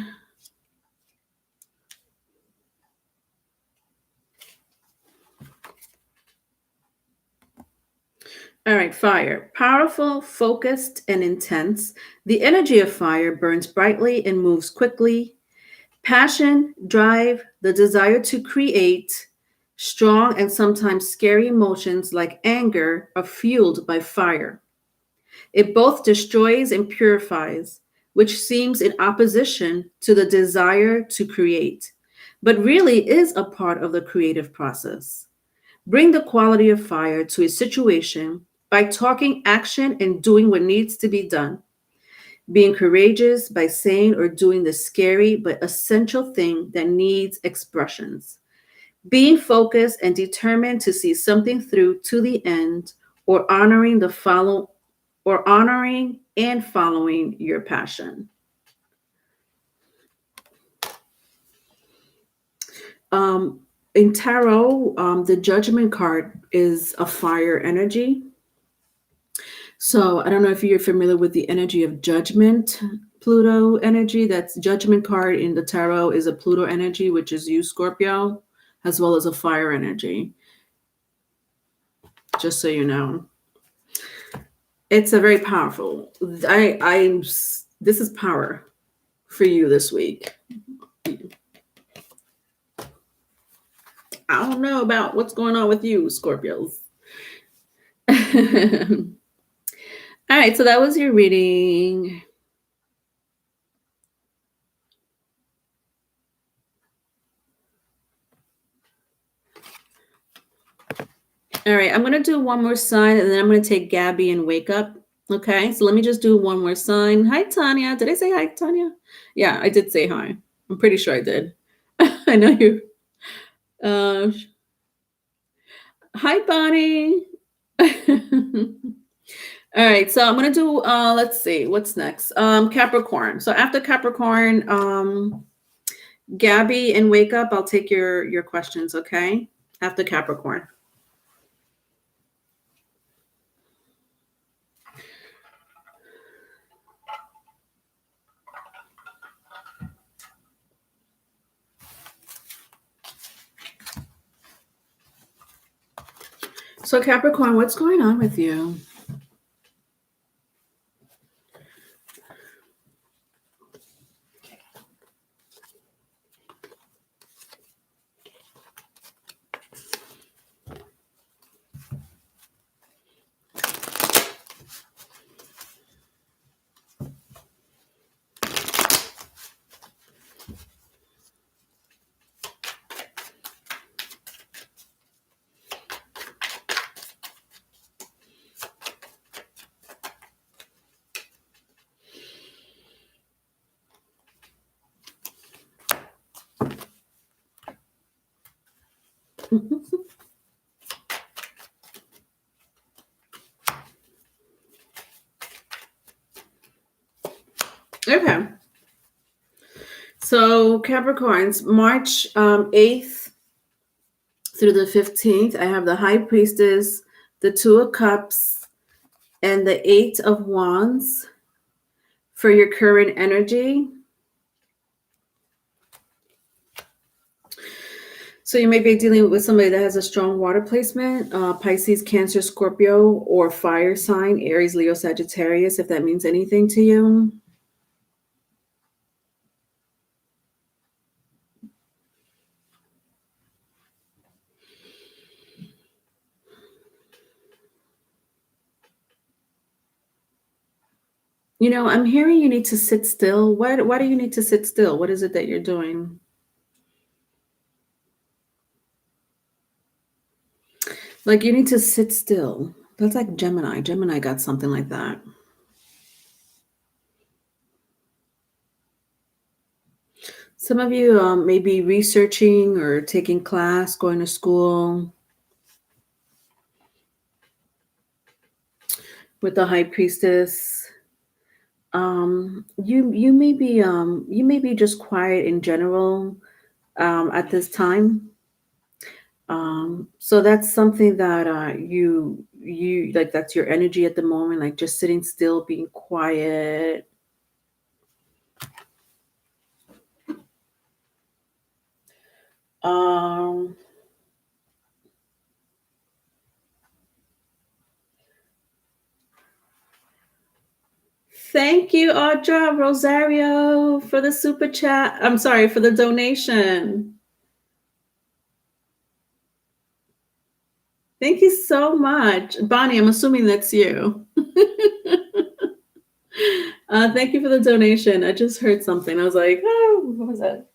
All right, fire. Powerful, focused, and intense. The energy of fire burns brightly and moves quickly. Passion, drive, the desire to create, strong and sometimes scary emotions like anger are fueled by fire. It both destroys and purifies, which seems in opposition to the desire to create, but really is a part of the creative process. Bring the quality of fire to a situation by talking action and doing what needs to be done. Being courageous by saying or doing the scary but essential thing that needs expressions. Being focused and determined to see something through to the end, or honoring and following your passion. In tarot, the judgment card is a fire energy. So I don't know if you're familiar with the energy of judgment, Pluto energy. That's judgment card in the tarot is a Pluto energy, which is you, Scorpio, as well as a fire energy. Just so you know. It's a very powerful. This is power for you this week. I don't know about what's going on with you, Scorpios. All right, so that was your reading. All right, I'm going to do one more sign, and then I'm going to take Gabby and Wake Up. Okay, so let me just do one more sign. Hi, Tanya. Did I say hi, Tanya? Yeah, I did say hi. I'm pretty sure I did. I know you. Hi, Bonnie. All right, so I'm going to do, let's see, what's next? Capricorn. So after Capricorn, Gabby and Wake Up, I'll take your questions, okay? After Capricorn. So Capricorn, what's going on with you? Okay. So Capricorns, March 8th through the 15th, I have the High Priestess, the Two of Cups, and the Eight of Wands for your current energy. So you may be dealing with somebody that has a strong water placement, Pisces, Cancer, Scorpio, or fire sign, Aries, Leo, Sagittarius, if that means anything to you. You know, I'm hearing you need to sit still. Why do you need to sit still? What is it that you're doing? Like you need to sit still. That's like Gemini. Gemini got something like that. Some of you may be researching or taking class, going to school. with the High Priestess. You may be just quiet in general at this time. So that's something that you like. That's your energy at the moment, like just sitting still, being quiet. Um, Thank you, Audra Rosario, for the super chat. I'm sorry for the donation. Thank you so much, Bonnie. I'm assuming that's you. Thank you for the donation. I just heard something. I was like, oh, what was that?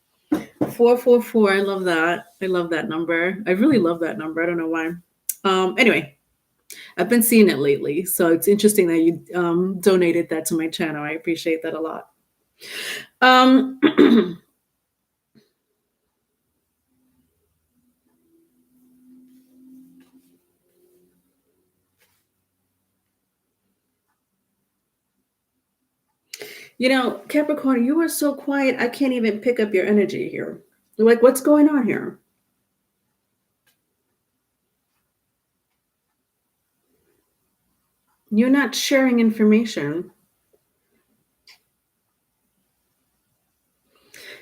444. I love that. I love that number. I really love that number. I don't know why. Anyway, I've been seeing it lately, so it's interesting that you donated that to my channel. I appreciate that a lot. You know, Capricorn, you are so quiet. I can't even pick up your energy here. Like, what's going on here? You're not sharing information.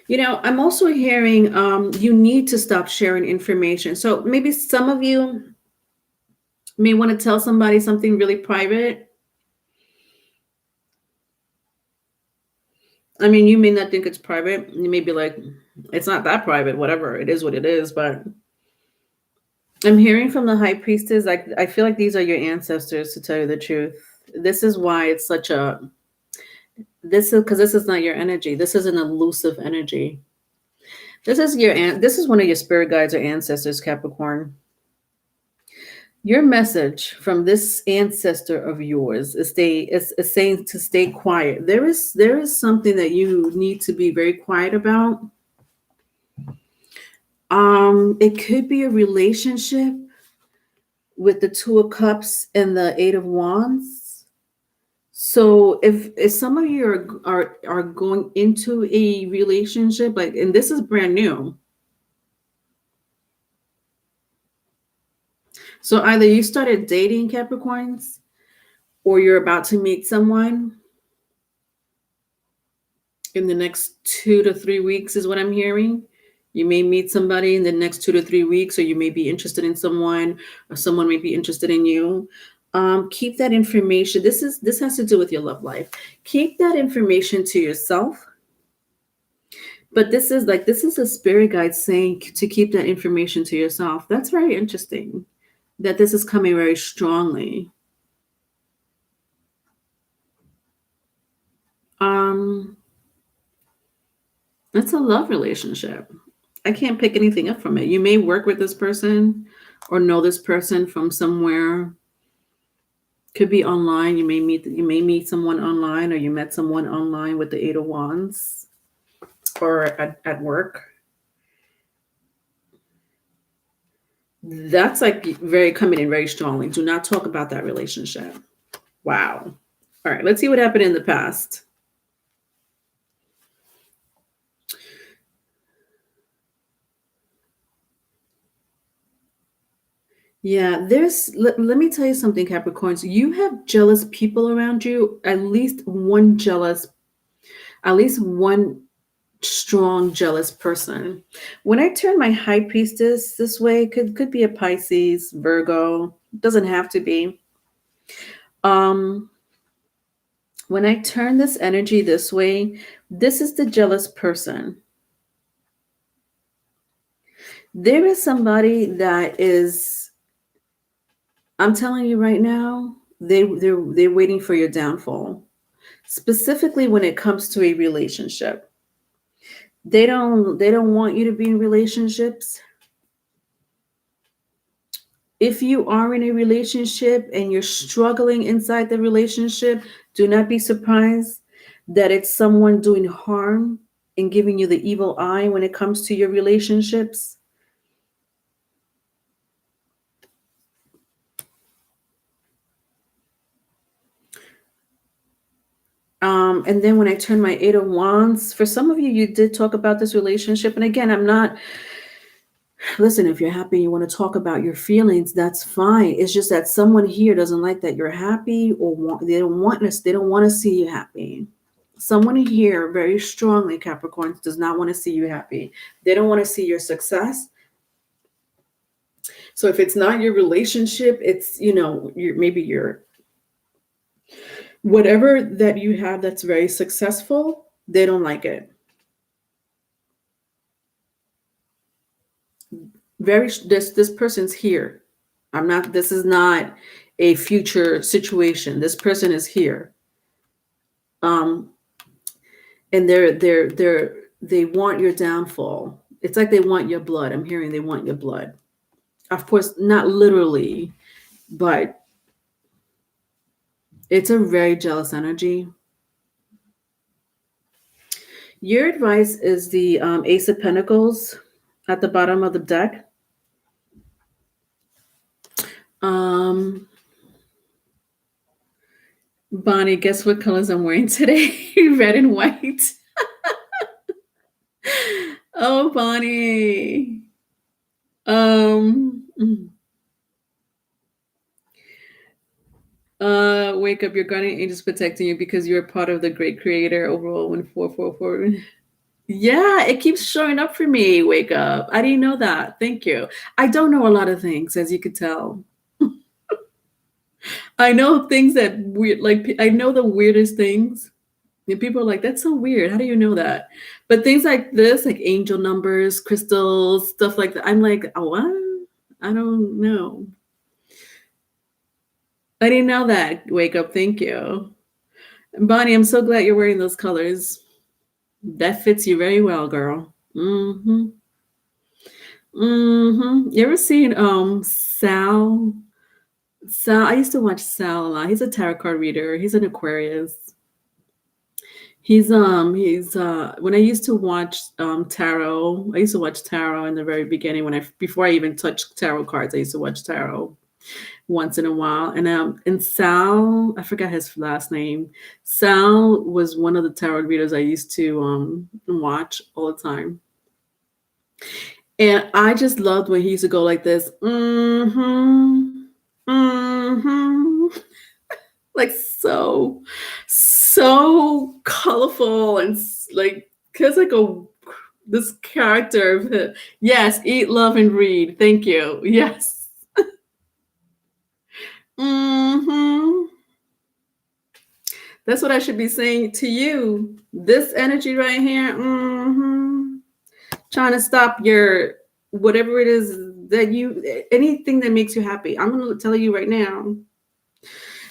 You know, I'm also hearing you need to stop sharing information. So maybe some of you may want to tell somebody something really private. I mean, you may not think it's private. You may be like, it's not that private, whatever. It is what it is. But I'm hearing from the High Priestess, like, I feel like these are your ancestors, to tell you the truth. This is why it's such a, this is because this is not your energy. This is an elusive energy. This is one of your spirit guides or ancestors, Capricorn. Your message from this ancestor of yours is saying to stay quiet. There is something that you need to be very quiet about. It could be a relationship with the Two of Cups and the Eight of Wands. So if some of you are going into a relationship, like, and this is brand new. So either you started dating, Capricorns, or you're about to meet someone in the next 2 to 3 weeks is what I'm hearing. You may meet somebody in the next 2 to 3 weeks, or you may be interested in someone, or someone may be interested in you. Keep that information. This has to do with your love life. Keep that information to yourself. But this is a spirit guide saying to keep that information to yourself. That's very interesting. That this is coming very strongly. It's a love relationship. I can't pick anything up from it. You may work with this person or know this person from somewhere. Could be online. You may meet someone online, or you met someone online with the Eight of Wands, or at work. That's like very coming in very strongly. Do not talk about that relationship. Wow. All right, let's see what happened in the past. Yeah, let me tell you something, Capricorns. You have jealous people around you, at least one strong jealous person. When I turn my High Priestess this way, could be a Pisces, Virgo, doesn't have to be. When I turn this energy this way, this is the jealous person. There is somebody that is, I'm telling you right now, they're waiting for your downfall. Specifically when it comes to a relationship. They don't want you to be in relationships. If you are in a relationship and you're struggling inside the relationship, do not be surprised that it's someone doing harm and giving you the evil eye when it comes to your relationships. And then when I turn my Eight of Wands, for some of you, you did talk about this relationship. And again, I'm not, listen, if you're happy, you want to talk about your feelings, that's fine. It's just that someone here doesn't like that you're happy, or they don't want to see you happy. Someone here very strongly, Capricorn, does not want to see you happy. They don't want to see your success. So if it's not your relationship, it's, maybe your whatever that you have that's very successful, they don't like it. This person's here. This is not a future situation. This person is here. And they want your downfall. It's like they want your blood. I'm hearing they want your blood. Of course, not literally, but it's a very jealous energy. Your advice is the Ace of Pentacles at the bottom of the deck. Bonnie, guess what colors I'm wearing today? Red and white. Oh, Bonnie. Wake up, your guardian angels protecting you because you're part of the great creator. Overall 1444. Yeah, it keeps showing up for me. Wake up. I didn't know that. Thank you. I don't know a lot of things, as you could tell. I know things that weird, like I know the weirdest things. And people are like, that's so weird. How do you know that? But things like this, like angel numbers, crystals, stuff like that. I'm like, oh, what? I don't know. I didn't know that. Wake up. Thank you. Bonnie, I'm so glad you're wearing those colors. That fits you very well, girl. Mm-hmm. Mm-hmm. You ever seen Sal? I used to watch Sal a lot. He's a tarot card reader. He's an Aquarius. He's when I used to watch tarot, I used to watch tarot in the very beginning before I even touched tarot cards. I used to watch tarot once in a while. And Sal, I forgot his last name. Sal was one of the tarot readers I used to watch all the time. And I just loved when he used to go like this. Mm-hmm. Mm-hmm. Like so colorful and like because like this character of yes, eat, love, and read. Thank you. Yes. Mm-hmm. That's what I should be saying to you. This energy right here. Mm-hmm. Trying to stop your whatever it is that anything that makes you happy. I'm going to tell you right now.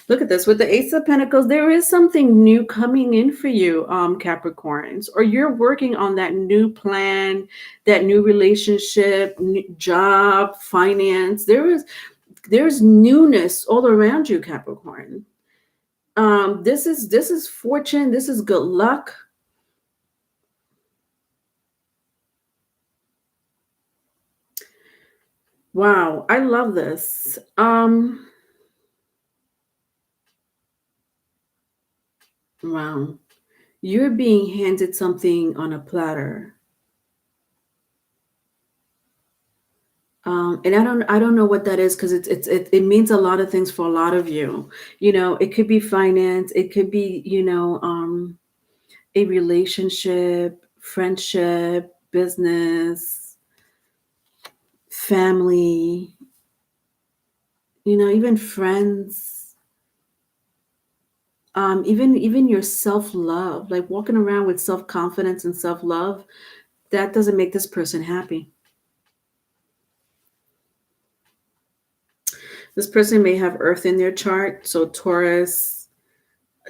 Look at this. With the Ace of Pentacles, there is something new coming in for you, Capricorns, or you're working on that new plan, that new relationship, new job, finance. There's newness all around you, Capricorn. This is fortune. This is good luck. Wow, I love this. Wow. You're being handed something on a platter. And I don't know what that is because it means a lot of things for a lot of you. It could be finance, it could be, a relationship, friendship, business, family, even friends. Even your self-love, like walking around with self-confidence and self-love, that doesn't make this person happy. This person may have Earth in their chart, so Taurus,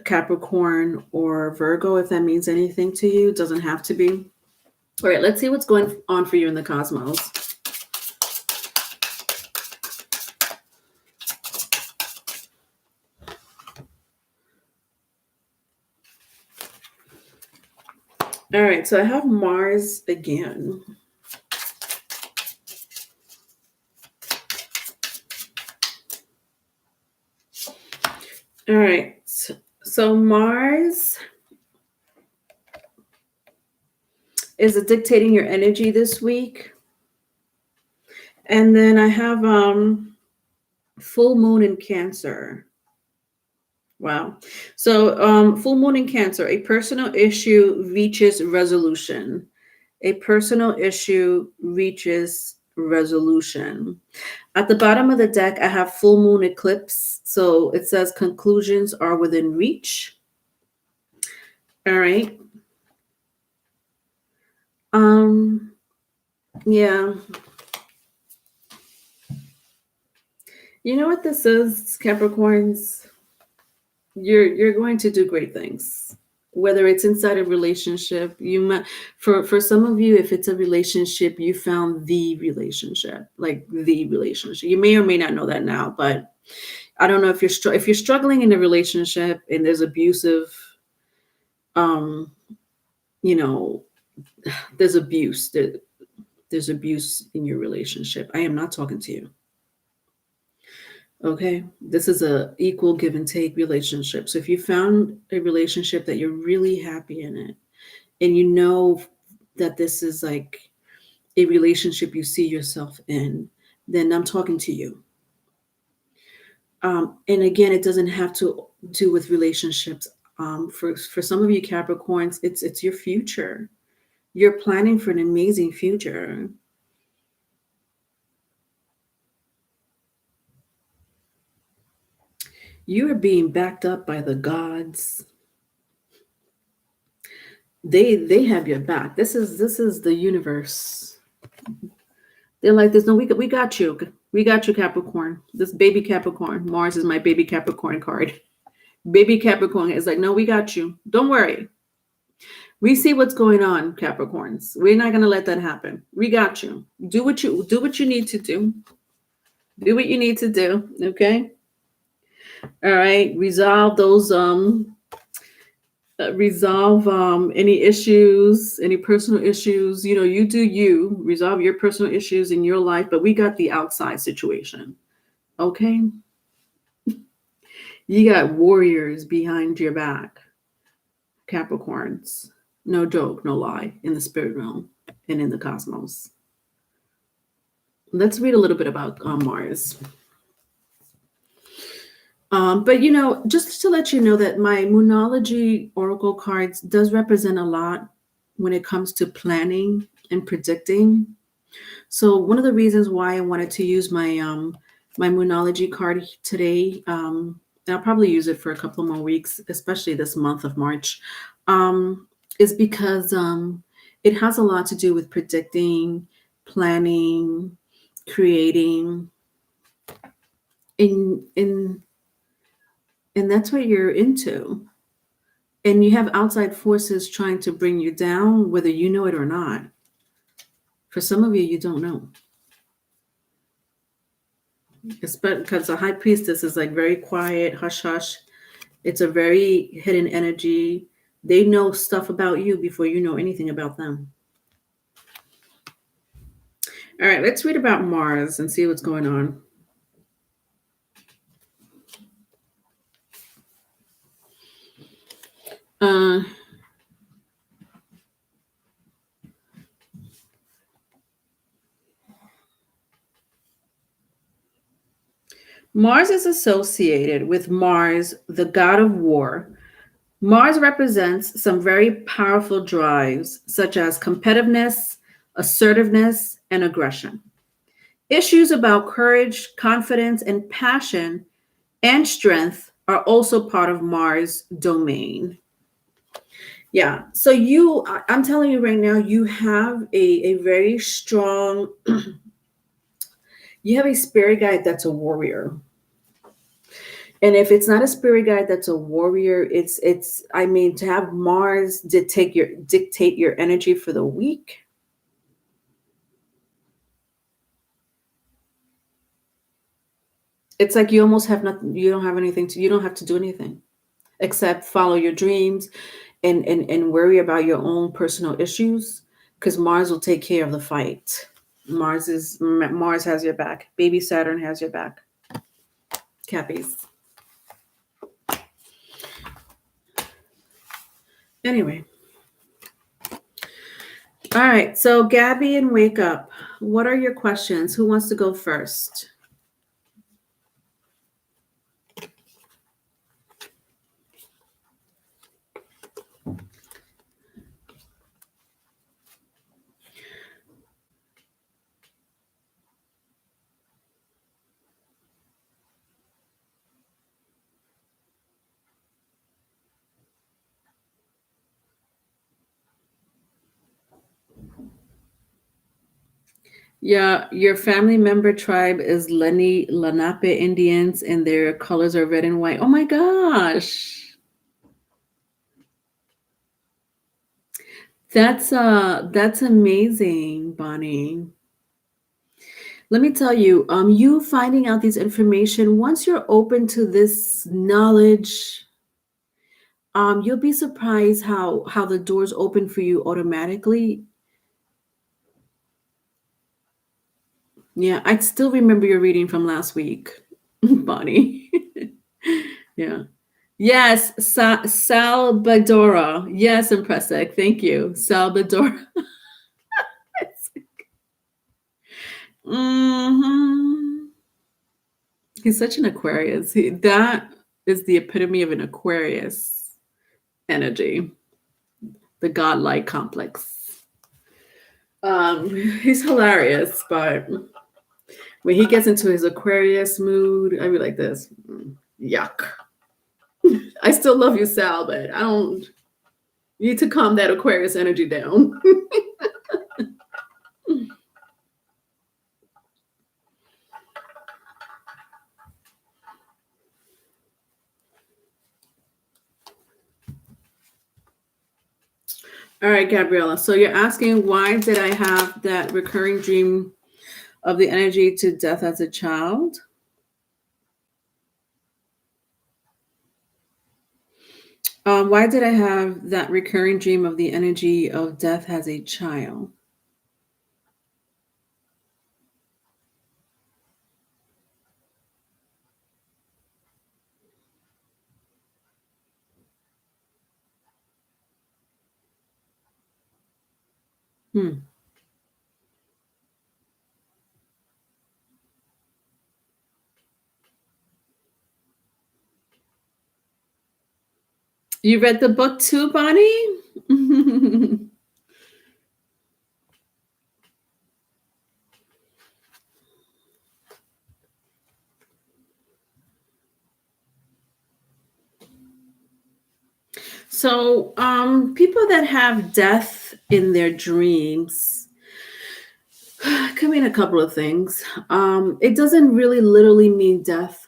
Capricorn, or Virgo, if that means anything to you. It doesn't have to be. All right, let's see what's going on for you in the cosmos. All right, so I have Mars again. All right, so Mars is it dictating your energy this week. And then I have full moon in Cancer. Wow. So full moon in Cancer, a personal issue reaches resolution. A personal issue reaches resolution. At the bottom of the deck, I have full moon eclipse. So it says conclusions are within reach. All right. Yeah. You know what this is, Capricorns? You're going to do great things. Whether it's inside a relationship, you might for some of you, if it's a relationship, you found the relationship, like the relationship. You may or may not know that now, but I don't know if you're struggling in a relationship and there's abusive, you know, there's abuse. There's abuse in your relationship. I am not talking to you. Okay, this is a equal give and take relationship. So if you found a relationship that you're really happy in it, and you know that this is like a relationship you see yourself in, then I'm talking to you. And again, it doesn't have to do with relationships. For some of you Capricorns, it's your future. You're planning for an amazing future. You are being backed up by the gods. They have your back. This is the universe. They're like this. No, we got you. We got you, Capricorn. This baby Capricorn. Mars is my baby Capricorn card. Baby Capricorn is like, no, we got you. Don't worry. We see what's going on, Capricorns. We're not gonna let that happen. We got you. Do what you need to do. Do what you need to do. Okay. All right. Resolve those any issues, any personal issues. You know, you do you. Resolve your personal issues in your life, but we got the outside situation. Okay. You got warriors behind your back, Capricorns. No joke, no lie, in the spirit realm and in the cosmos. Let's read a little bit about Mars. But you know, just to let you know that my Moonology Oracle Cards does represent a lot when it comes to planning and predicting. So one of the reasons why I wanted to use my my Moonology card today, and I'll probably use it for a couple more weeks, especially this month of March, is because it has a lot to do with predicting, planning, creating, in and that's what you're into. And you have outside forces trying to bring you down, whether you know it or not. For some of you, you don't know. Especially because the high priestess is like very quiet, hush hush. It's a very hidden energy. They know stuff about you before you know anything about them. All right, let's read about Mars and see what's going on. Mars is associated with Mars, the god of war. Mars represents some very powerful drives, such as competitiveness, assertiveness, and aggression. Issues about courage, confidence, and passion and strength are also part of Mars' domain. Yeah, so I'm telling you right now, you have a very strong, you have a spirit guide that's a warrior. And if it's not a spirit guide that's a warrior, it's I mean, to have Mars dictate your energy for the week. It's like you almost have nothing, you don't have anything to, you don't have to do anything except follow your dreams and worry about your own personal issues, because Mars will take care of the fight. Mars has your back. Baby Saturn has your back. Cappies. Anyway, All right. So, Gabby and Wake Up, what are your questions? Who wants to go first? Yeah, your family member tribe is Lenni Lenape Indians, and their colors are red and white. Oh my gosh. That's amazing, Bonnie. Let me tell you, you finding out these information, once you're open to this knowledge, you'll be surprised how the doors open for you automatically. Yeah, I still remember your reading from last week, Bonnie. Yeah. Yes, Salvadora. Yes, Impressic. Thank you, Salvadora. Hmm. He's such an Aquarius. That is the epitome of an Aquarius energy, the godlike complex. He's hilarious, but when he gets into his Aquarius mood, I be like this. Yuck. I still love you, Sal, but I don't you need to calm that Aquarius energy down. All right, Gabriella. So you're asking, why did I have that recurring dream of the energy to death as a child? Why did I have that recurring dream of the energy of death as a child? Hmm. You read the book too, Bonnie? So, people that have death in their dreams could mean a couple of things. It doesn't really literally mean death.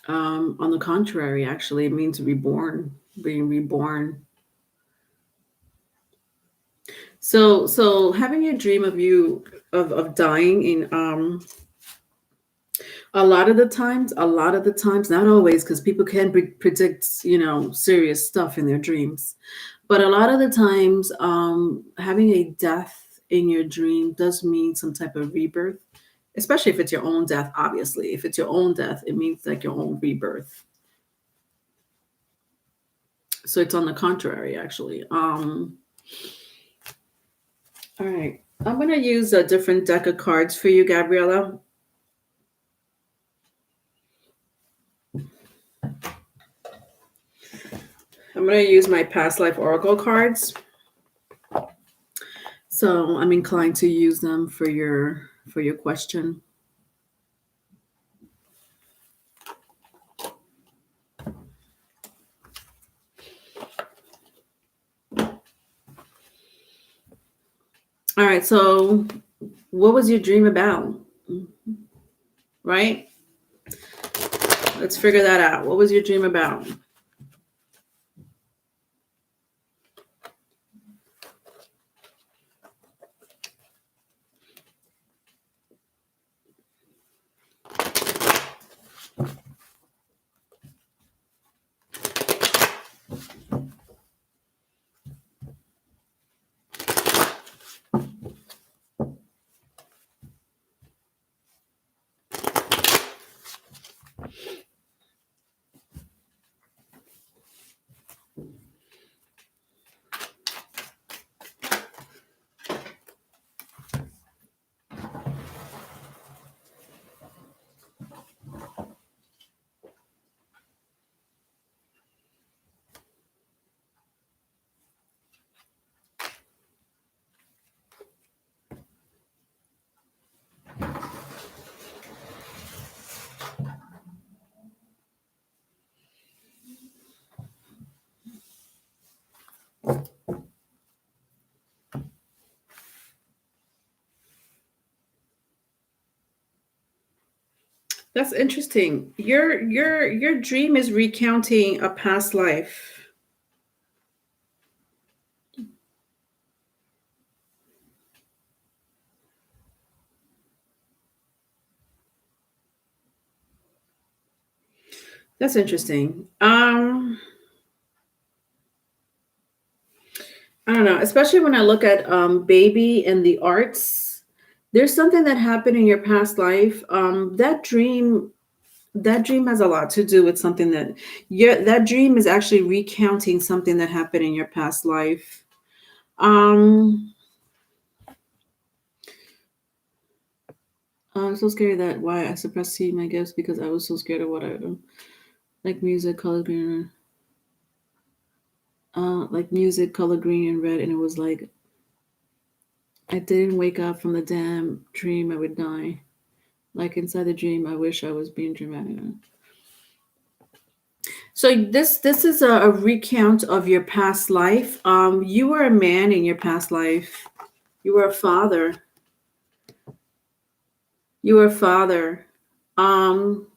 On the contrary, actually, it means reborn, being reborn. So having a dream of you of dying in a lot of the times, not always, because people can predict, serious stuff in their dreams. But a lot of the times, having a death in your dream does mean some type of rebirth, especially if it's your own death, obviously. If it's your own death, it means like your own rebirth. So it's on the contrary, actually. All right. I'm going to use a different deck of cards for you, Gabriella. I'm going to use my past life oracle cards. So I'm inclined to use them for your question. All right. So what was your dream about? Right? Let's figure that out. What was your dream about? That's interesting. Your dream is recounting a past life. That's interesting. I don't know, especially when I look at baby and the arts. There's something that happened in your past life. That dream has a lot to do with something that dream is actually recounting something that happened in your past life. Um I'm so scared that why I suppressed seeing my gifts because I was so scared of what I like music, color green, like music, color green and red, and it was like I didn't wake up from the damn dream. I would die. Like inside the dream, I wish I was being dramatic. So this is a recount of your past life. You were a man in your past life. You were a father. You were a father. Um,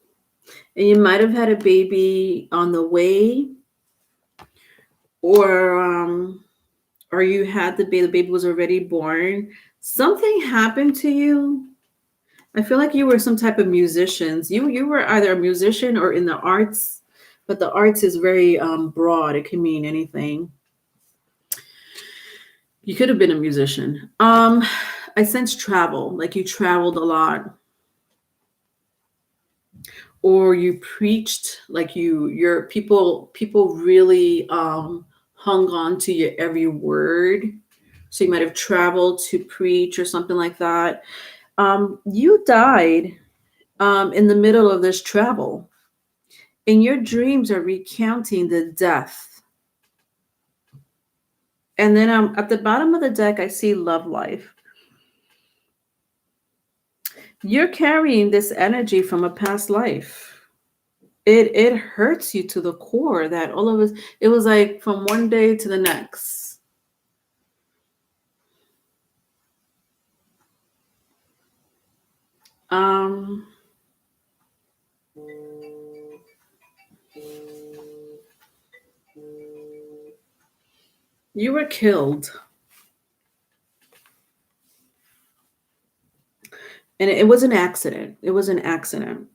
and you might have had a baby on the way, or you had the baby was already born. Something happened to you. I feel like you were some type of musicians. You were either a musician or in the arts, but the arts is very broad. It can mean anything. You could have been a musician. I sense travel, like you traveled a lot, or you preached, like your people really hung on to your every word. So you might have traveled to preach or something like that. You died in the middle of this travel, and your dreams are recounting the death. And then at the bottom of the deck, I see love life. You're carrying this energy from a past life. It hurts you to the core that all of us, it was like from one day to the next. Um, you were killed. And it was an accident. It was an accident.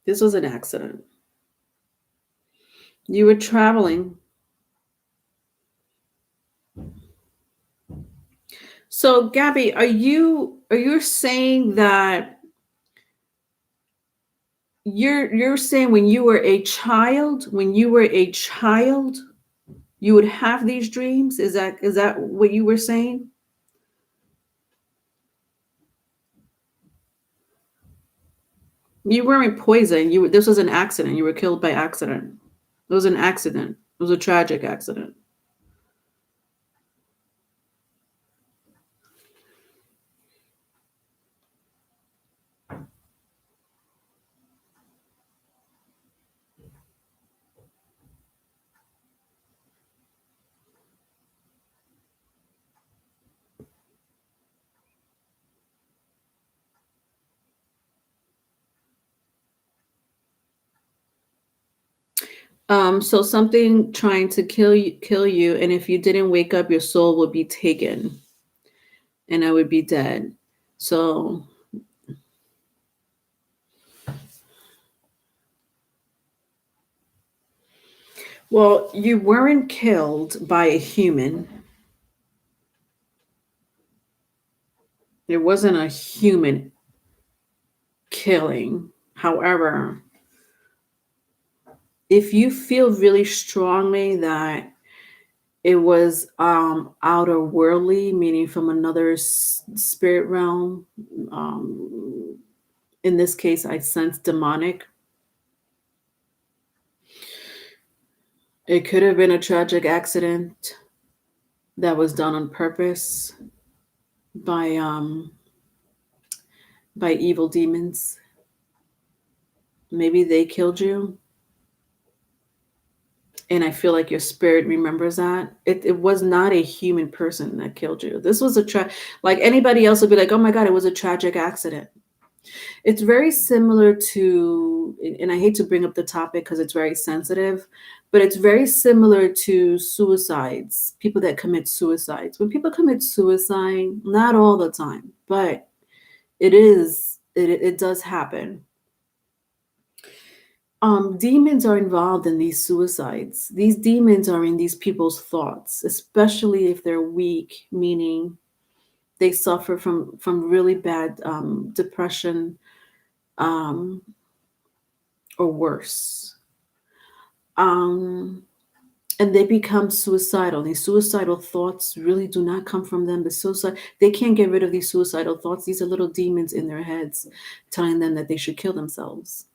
This was an accident. You were traveling. So, Gabby, are you saying that you're saying when you were a child, you would have these dreams? Is that what you were saying? You weren't poisoned. This was an accident. You were killed by accident. It was an accident. It was a tragic accident. So something trying to kill you, and if you didn't wake up, your soul would be taken, and I would be dead. So, well, you weren't killed by a human. It wasn't a human killing. However, if you feel really strongly that it was outer worldly, meaning from another spirit realm, in this case, I sense demonic. It could have been a tragic accident that was done on purpose by evil demons. Maybe they killed you, and I feel like your spirit remembers that. It was not a human person that killed you. This was like anybody else would be like, oh my god, it was a tragic accident. It's very similar to, and I hate to bring up the topic because it's very sensitive, but it's very similar to suicides, people that commit suicides. When people commit suicide, not all the time, but it does happen. Demons are involved in these suicides. These demons are in these people's thoughts, especially if they're weak, meaning they suffer from really bad depression, um, or worse. Um, and they become suicidal. These suicidal thoughts really do not come from them. They can't get rid of these suicidal thoughts. These are little demons in their heads telling them that they should kill themselves.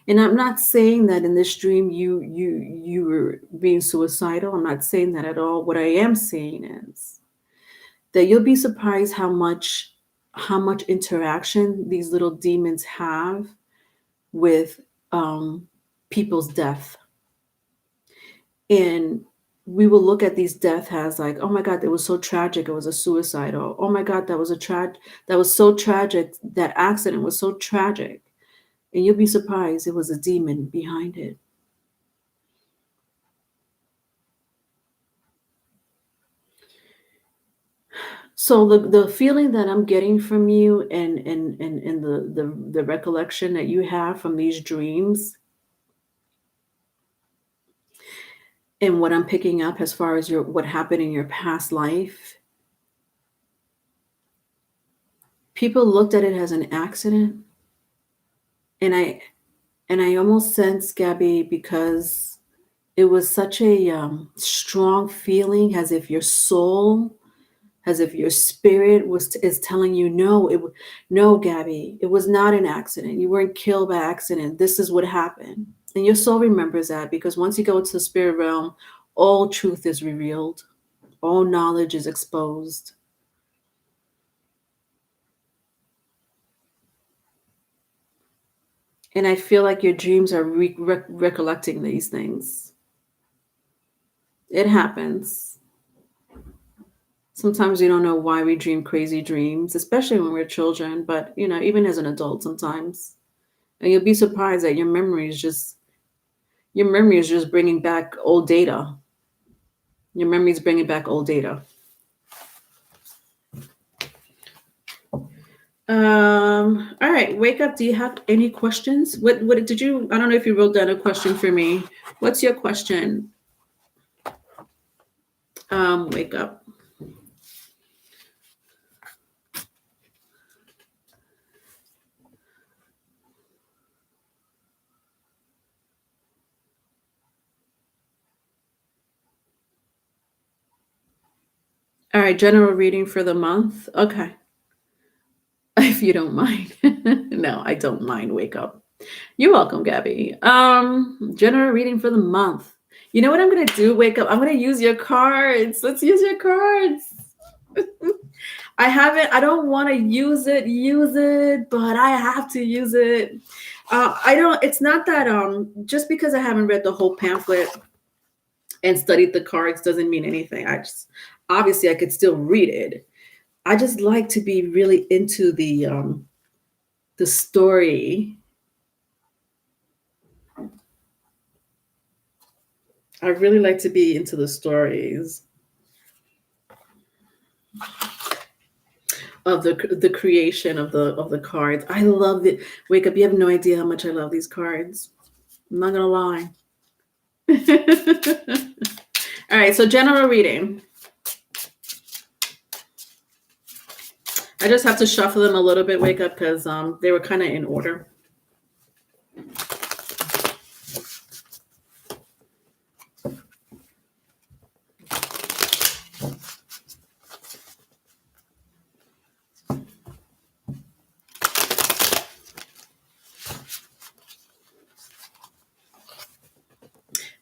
And I'm not saying that in this dream you were being suicidal. I'm not saying that at all. What I am saying is that you'll be surprised how much interaction these little demons have with people's death. And we will look at these deaths as like, oh my God, it was so tragic. It was a suicide. Or, oh my God, that was so tragic. That accident was so tragic. And you'll be surprised it was a demon behind it. So the feeling that I'm getting from you and the recollection that you have from these dreams and what I'm picking up as far as what happened in your past life, people looked at it as an accident. And I almost sense, Gabby, because it was such a strong feeling, as if your soul, as if your spirit is telling you, no, Gabby, it was not an accident. You weren't killed by accident. This is what happened. And your soul remembers that, because once you go to the spirit realm, all truth is revealed. All knowledge is exposed. And I feel like your dreams are recollecting these things. It happens. Sometimes we don't know why we dream crazy dreams, especially when we're children, but even as an adult sometimes. And you'll be surprised that your memory is just bringing back old data. Your memory is bringing back old data. All right, wake up. Do you have any questions? What did you, I don't know if you wrote down a question for me. What's your question? Wake up. All right, general reading for the month. Okay. If you don't mind. No, I don't mind. Wake up. You're welcome, Gabby. General reading for the month. You know what I'm gonna do? Wake up. I'm gonna use your cards. Let's use your cards. I don't want to use it, but I have to use it. It's not that just because I haven't read the whole pamphlet and studied the cards doesn't mean anything. Obviously I could still read it. I just like to be really into the story. I really like to be into the stories of the creation of the cards. I love it. Wake up, you have no idea how much I love these cards. I'm not gonna lie. All right, so general reading. I just have to shuffle them a little bit, Wake up, because they were kind of in order.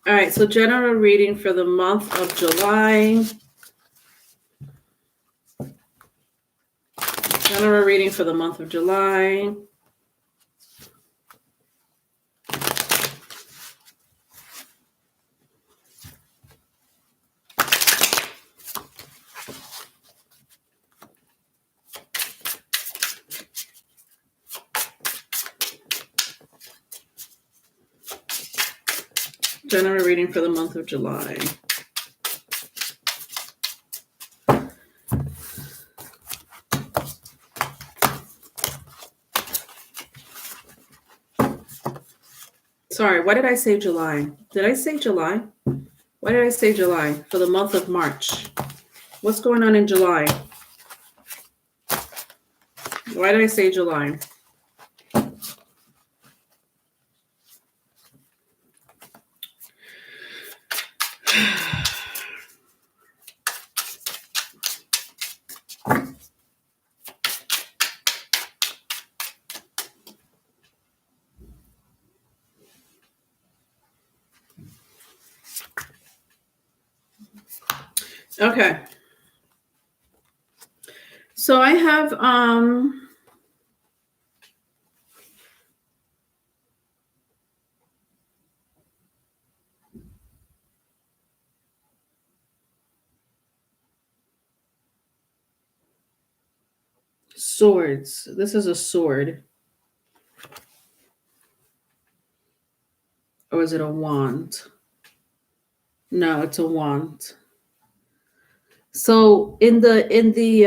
All right, so general reading for the month of July. General reading for the month of July. General reading for the month of July. Sorry, why did I say July? Did I say July? Why did I say July? For the month of March. What's going on in July? Why did I say July? Okay. So I have swords. This is a sword. Or is it a wand? No, it's a wand. So in these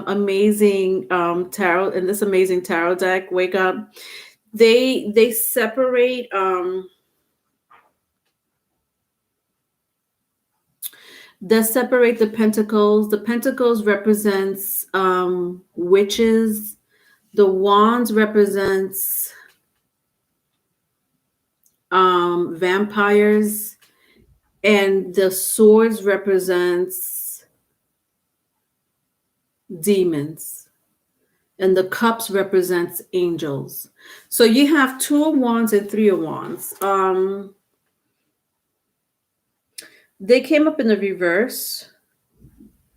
amazing tarot, in this amazing tarot deck, Wake Up, they separate the pentacles. The pentacles represents witches. The wands represents vampires, and the swords represents demons, and the cups represents angels. So you have 2 of wands and 3 of wands. They came up in the reverse.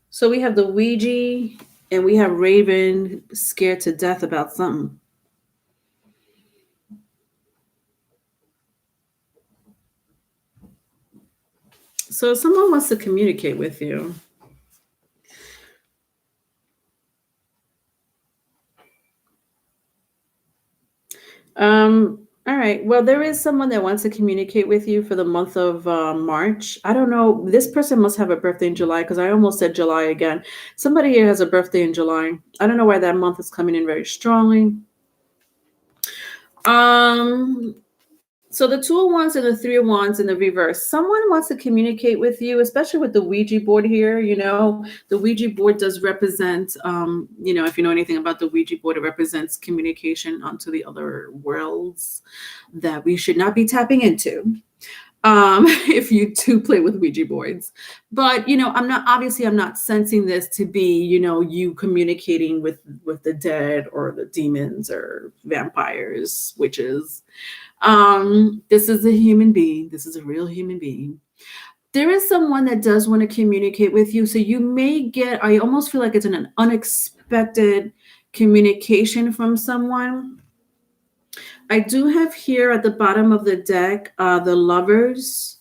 So we have the Ouija, and we have Raven scared to death about something. So someone wants to communicate with you. All right. Well, there is someone that wants to communicate with you for the month of March. I don't know. This person must have a birthday in July, because I almost said July again. Somebody here has a birthday in July. I don't know why that month is coming in very strongly. So the 2 of wands and the 3 of wands in the reverse. Someone wants to communicate with you, especially with the Ouija board here. You know, the Ouija board does represent, if you know anything about the Ouija board, it represents communication onto the other worlds that we should not be tapping into. If you do play with Ouija boards. But, I'm not sensing this to be, you communicating with the dead or the demons or vampires, witches. This is a human being. This is a real human being. There is someone that does want to communicate with you. So you may get, I almost feel like it's an unexpected communication from someone. I do have here at the bottom of the deck, the Lovers.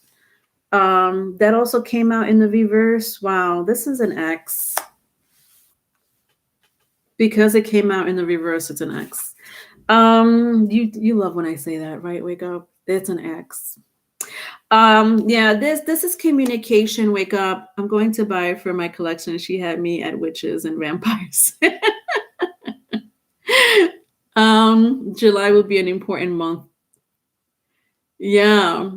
That also came out in the reverse. Wow, this is an X. Because it came out in the reverse, it's an X. You love when I say that, right? Wake Up. It's an X. Yeah, this is communication. Wake Up. I'm going to buy it for my collection. She had me at witches and vampires. July will be an important month. Yeah,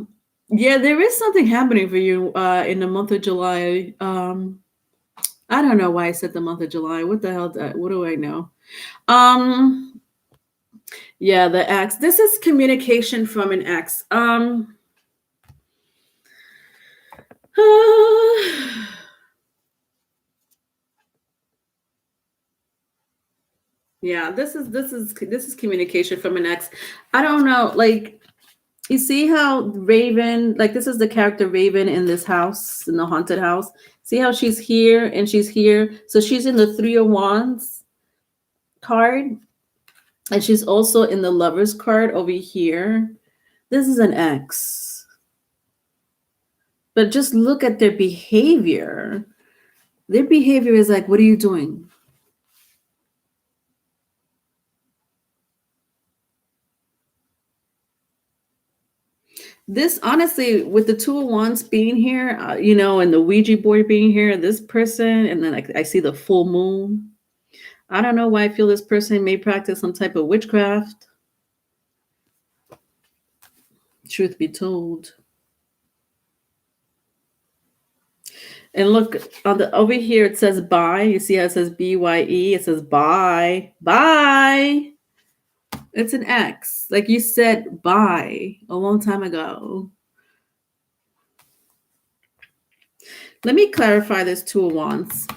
there is something happening for you in the month of July. I don't know why I said the month of July. What the hell? What do I know? Yeah, the X. This is communication from an X. Yeah, this is communication from an X. I don't know, like, you see how Raven, like, this is the character Raven in this house, in the haunted house. See how she's here and she's here. So she's in the 3 of Wands card, and she's also in the Lovers card over here. This is an X. But just look at their behavior. Their behavior is like, what are you doing? This, honestly, with the Two of Wands being here, and the Ouija board being here, this person, and then I see the full moon. I don't know why I feel this person may practice some type of witchcraft. Truth be told. And look, over here it says bye. You see how it says BYE? It says bye. Bye. It's an X. Like you said bye a long time ago. Let me clarify this Two of Wands.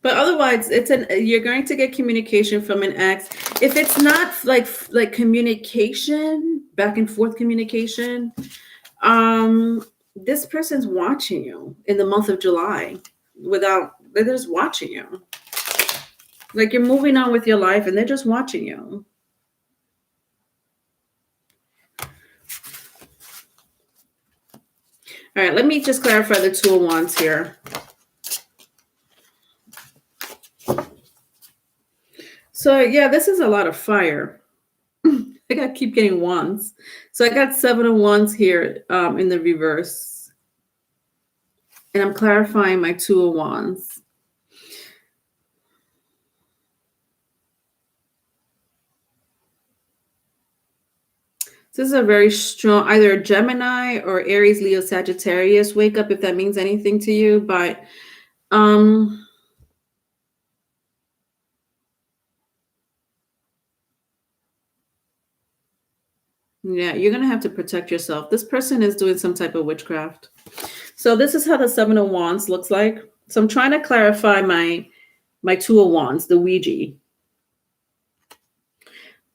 But otherwise, you're going to get communication from an ex. If it's not like communication, back and forth communication, this person's watching you in the month of July. They're just watching you. Like you're moving on with your life, and they're just watching you. All right, let me just clarify the Two of Wands here. So yeah, this is a lot of fire. I keep getting wands. So I got 7 of Wands here in the reverse. And I'm clarifying my Two of Wands. This is a very strong, either Gemini or Aries, Leo, Sagittarius. Wake up if that means anything to you. But yeah, you're going to have to protect yourself. This person is doing some type of witchcraft. So this is how the 7 of Wands looks like. So I'm trying to clarify my Two of Wands, the Ouija.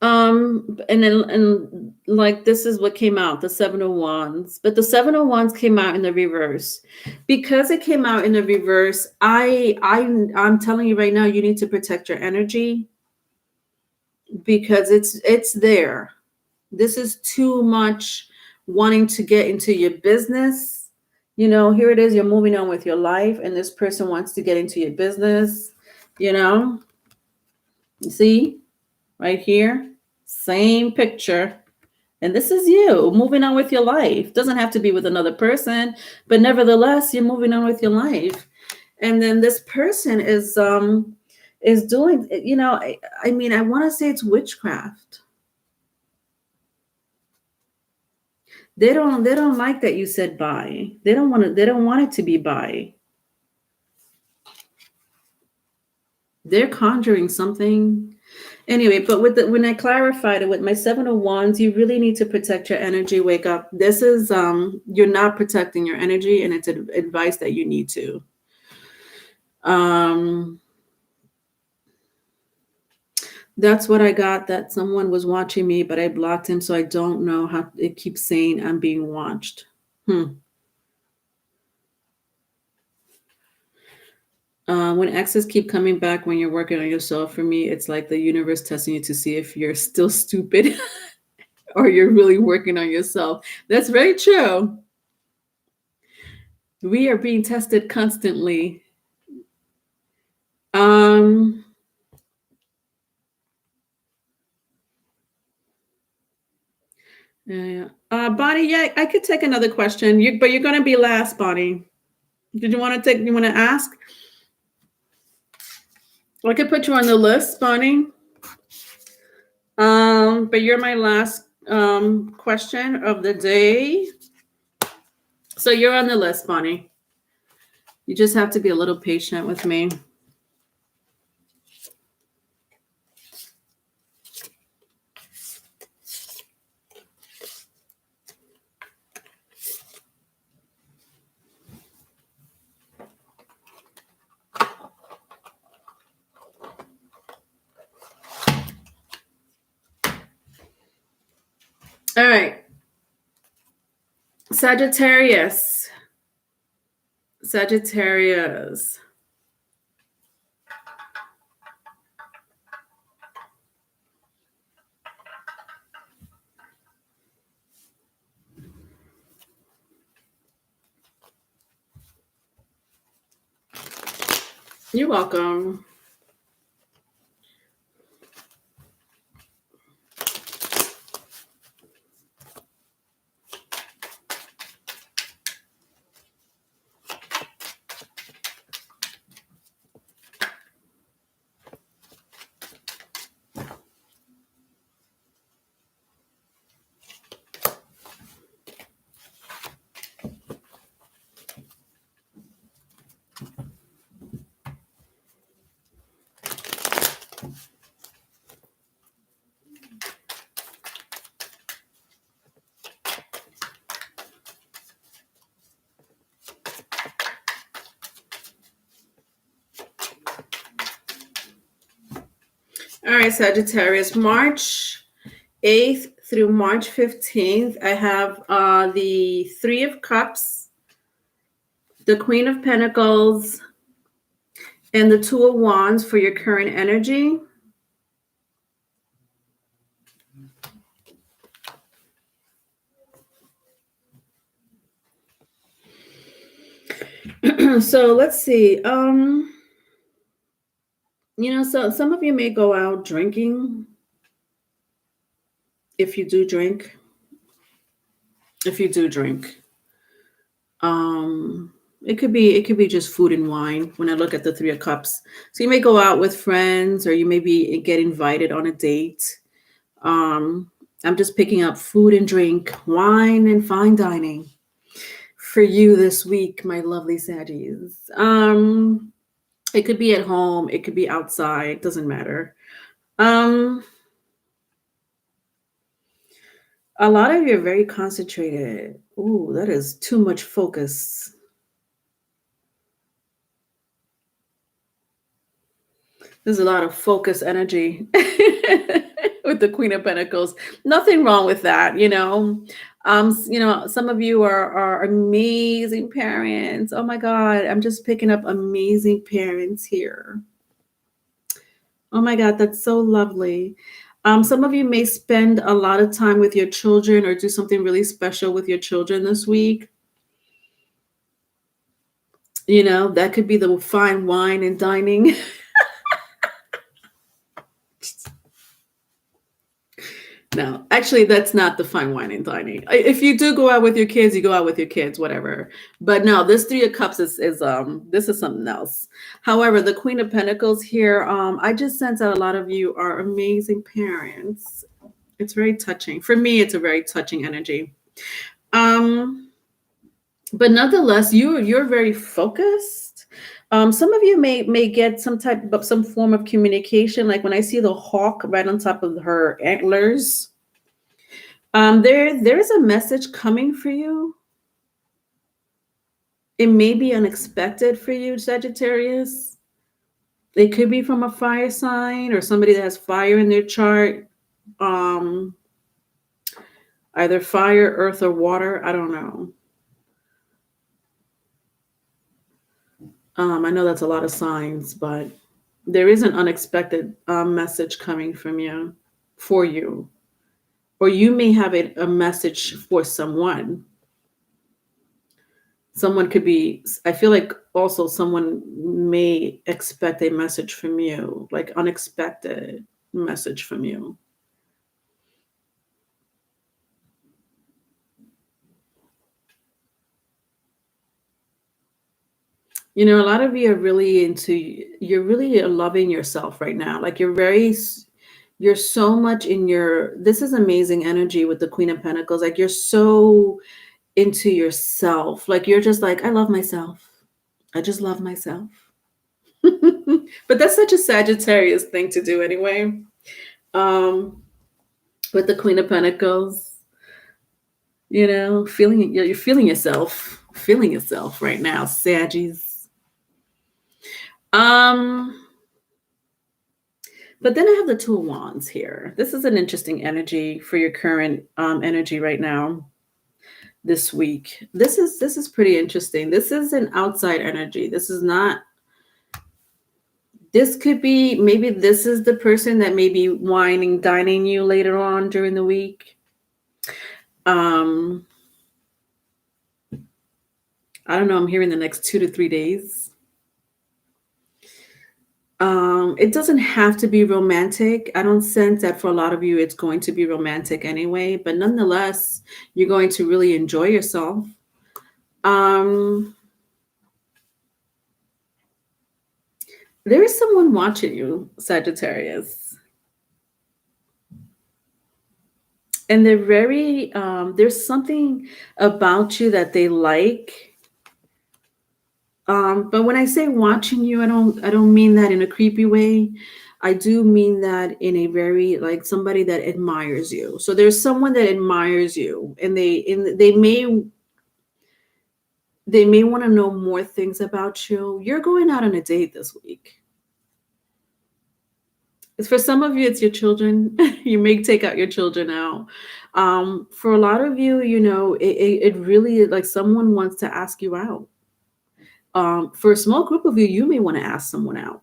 And like this is what came out, the 7 of Wands. But the 7 of Wands came out in the reverse. Because it came out in the reverse, I'm telling you right now, you need to protect your energy because it's there. This is too much wanting to get into your business. Here it is, you're moving on with your life, and this person wants to get into your business, You see, right here, same picture. And this is you moving on with your life. Doesn't have to be with another person, but nevertheless, you're moving on with your life. And then this person is doing, I mean, I want to say it's witchcraft. They don't like that you said bye. They don't want it to be bye. They're conjuring something. Anyway, but when I clarified it with my 7 of Wands, you really need to protect your energy. Wake up. This is you're not protecting your energy, and it's advice that you need to. That's what I got, that someone was watching me, but I blocked him, so I don't know how it keeps saying I'm being watched. When exes keep coming back when you're working on yourself, for me, it's like the universe testing you to see if you're still stupid or you're really working on yourself. That's very true. We are being tested constantly. Bonnie, yeah, I could take another question. But you're going to be last, Bonnie. Did you want to ask? I could put you on the list, Bonnie. But you're my last question of the day. So you're on the list, Bonnie. You just have to be a little patient with me. All right. Sagittarius. You're welcome. All right, Sagittarius, March 8th through March 15th, I have the Three of Cups, the Queen of Pentacles, and the Two of Wands for your current energy. So let's see. So some of you may go out drinking. If you do drink. It could be just food and wine when I look at the Three of Cups. So you may go out with friends, or you may get invited on a date. I'm just picking up food and drink, wine and fine dining for you this week, my lovely Saggies. It could be at home, it could be outside, doesn't matter. A lot of you are very concentrated. Ooh, that is too much focus. There's a lot of focus energy with the Queen of Pentacles. Nothing wrong with that, some of you are amazing parents. Oh my God, I'm just picking up amazing parents here. Oh my God, that's so lovely. Some of you may spend a lot of time with your children or do something really special with your children this week. That could be the fine wine and dining. No, actually, that's not the fine wine and dining. If you do go out with your kids, you go out with your kids, whatever. But no, this Three of Cups is this is something else. However, the Queen of Pentacles here, I just sense that a lot of you are amazing parents. It's very touching. For me, it's a very touching energy. But nonetheless, you're very focused. Some of you may get some form of communication, like when I see the hawk right on top of her antlers. There's a message coming for you. It may be unexpected for you, Sagittarius. It could be from a fire sign or somebody that has fire in their chart. Either fire, earth, or water. I don't know. I know that's a lot of signs, but there is an unexpected message coming from you, for you. Or you may have a message for someone. Someone could be, I feel like also someone may expect a message from you, like unexpected message from you. A lot of you are really you're really loving yourself right now. Like you're so much this is amazing energy with the Queen of Pentacles. Like you're so into yourself. Like you're just like, I love myself. I just love myself. But that's such a Sagittarius thing to do anyway. With the Queen of Pentacles, you're feeling yourself right now, Saggies. But then I have the Two of Wands here. This is an interesting energy for your current energy right now. This week, this is pretty interesting. This is an outside energy. This could be, maybe this is the person that may be whining, dining you later on during the week. I don't know. I'm hearing the next 2 to 3 days. It doesn't have to be romantic. I don't sense that for a lot of you it's going to be romantic anyway, but nonetheless, you're going to really enjoy yourself. Um, there is someone watching you, Sagittarius. And they're very, there's something about you that they like. But when I say watching you, I don't mean that in a creepy way. I do mean that in a very like somebody that admires you. So there's someone that admires you, and they may want to know more things about you. You're going out on a date this week. It's for some of you, it's your children. You may take out your children out. For a lot of you, it really like someone wants to ask you out. For a small group of you, you may want to ask someone out.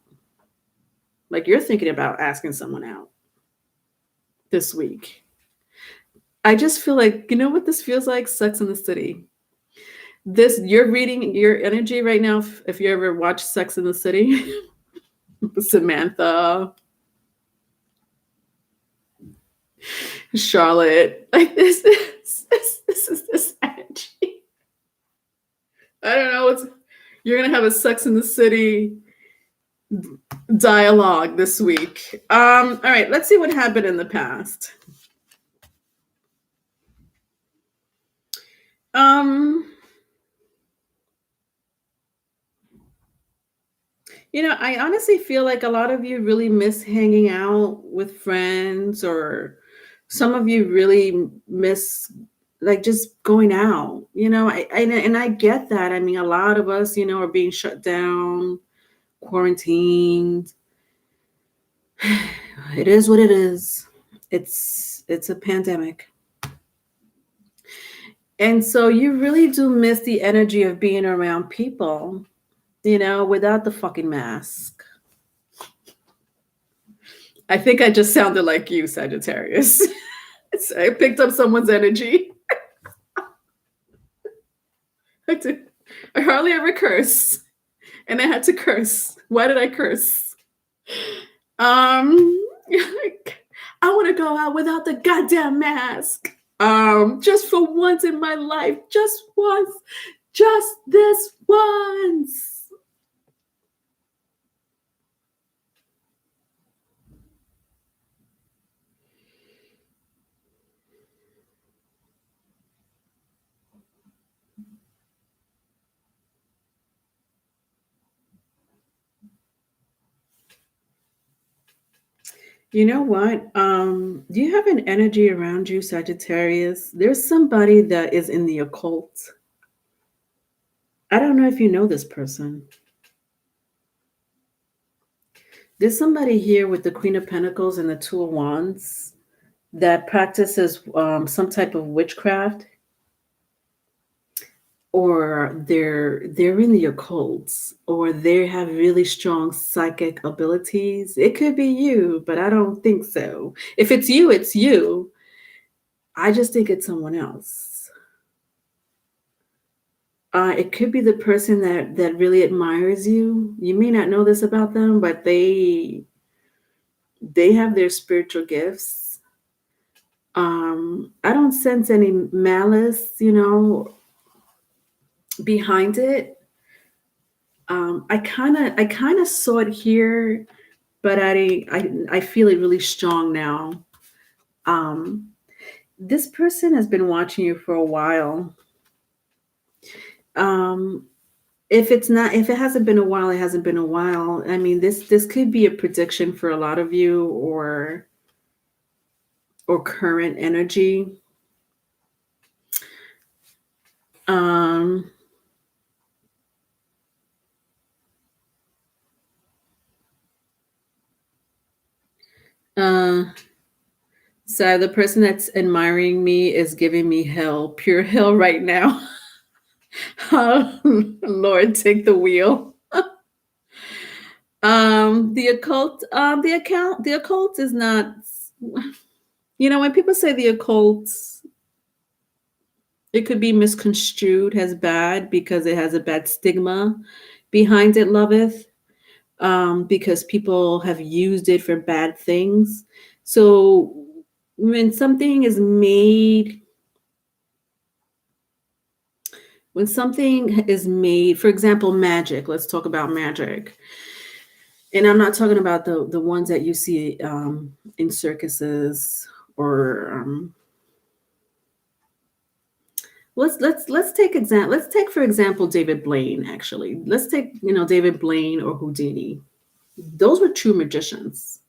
Like you're thinking about asking someone out this week. I just feel like, you know what this feels like? Sex in the City. You're reading your energy right now. If you ever watch Sex in the City, Samantha, Charlotte, like this is this energy. I don't know. You're gonna have a Sex in the City dialogue this week. All right, let's see what happened in the past. I honestly feel like a lot of you really miss hanging out with friends, or some of you really miss like just going out. I get that. I mean, a lot of us, are being shut down, quarantined. It is what it is. It's a pandemic. And so you really do miss the energy of being around people, without the fucking mask. I think I just sounded like you, Sagittarius. I picked up someone's energy. I hardly ever curse. And I had to curse. Why did I curse? Like, I want to go out without the goddamn mask. Just for once in my life. Just once. Just this once. You know what? Do you have an energy around you, Sagittarius? There's somebody that is in the occult. I don't know if you know this person. There's somebody here with the Queen of Pentacles and the Two of Wands that practices some type of witchcraft, or they're in the occults, or they have really strong psychic abilities. It could be you, but I don't think so. If it's you, it's you. I just think it's someone else. It could be the person that really admires you. You may not know this about them, but they have their spiritual gifts. I don't sense any malice, behind it. I kind of saw it here, but I feel it really strong now. This person has been watching you for a while. If it hasn't been a while, it hasn't been a while. I mean, this could be a prediction for a lot of you, or current energy. So the person that's admiring me is giving me hell, pure hell right now. Oh, Lord, take the wheel. The occult is not, when people say the occult, it could be misconstrued as bad because it has a bad stigma behind it, loveth. because people have used it for bad things. So when something is made, for example, magic, let's talk about magic. And I'm not talking about the ones that you see in circuses or let's take for example David Blaine. Actually, let's take David Blaine or Houdini. Those were true magicians,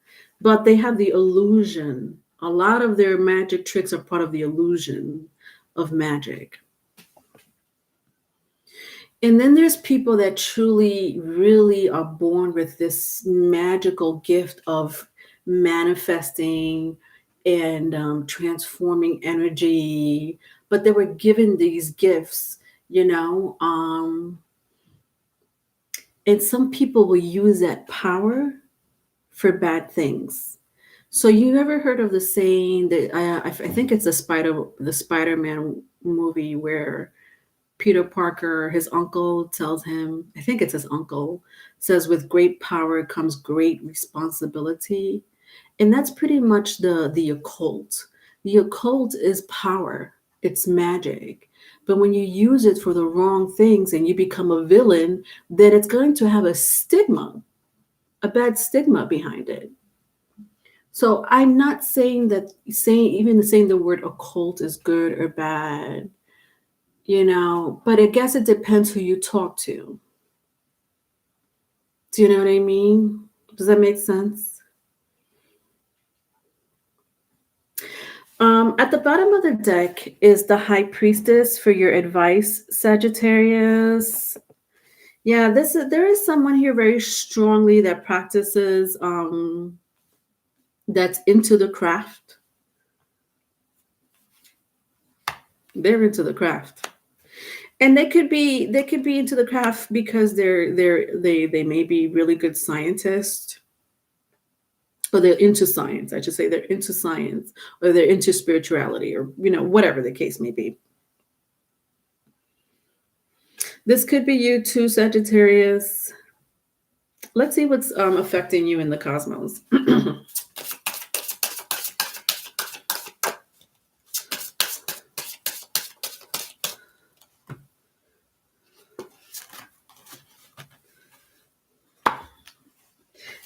but they have the illusion. A lot of their magic tricks are part of the illusion of magic. And then there's people that truly, really are born with this magical gift of manifesting and transforming energy, but they were given these gifts, and some people will use that power for bad things. So you ever heard of the saying that I think it's the Spider-Man movie where Peter Parker, his uncle tells him, I think it's his uncle, says, with great power comes great responsibility. And that's pretty much the occult. The occult is power, it's magic. But when you use it for the wrong things and you become a villain, then it's going to have a bad stigma behind it. So I'm not saying saying the word occult is good or bad, but I guess it depends who you talk to. Do you know what I mean? Does that make sense? At the bottom of the deck is the High Priestess for your advice, Sagittarius. Yeah, there is someone here very strongly that practices that's into the craft. They're into the craft. And they could be into the craft because they may be really good scientists, or they're into science. I should say they're into science, or they're into spirituality, or whatever the case may be. This could be you too, Sagittarius. Let's see what's affecting you in the cosmos.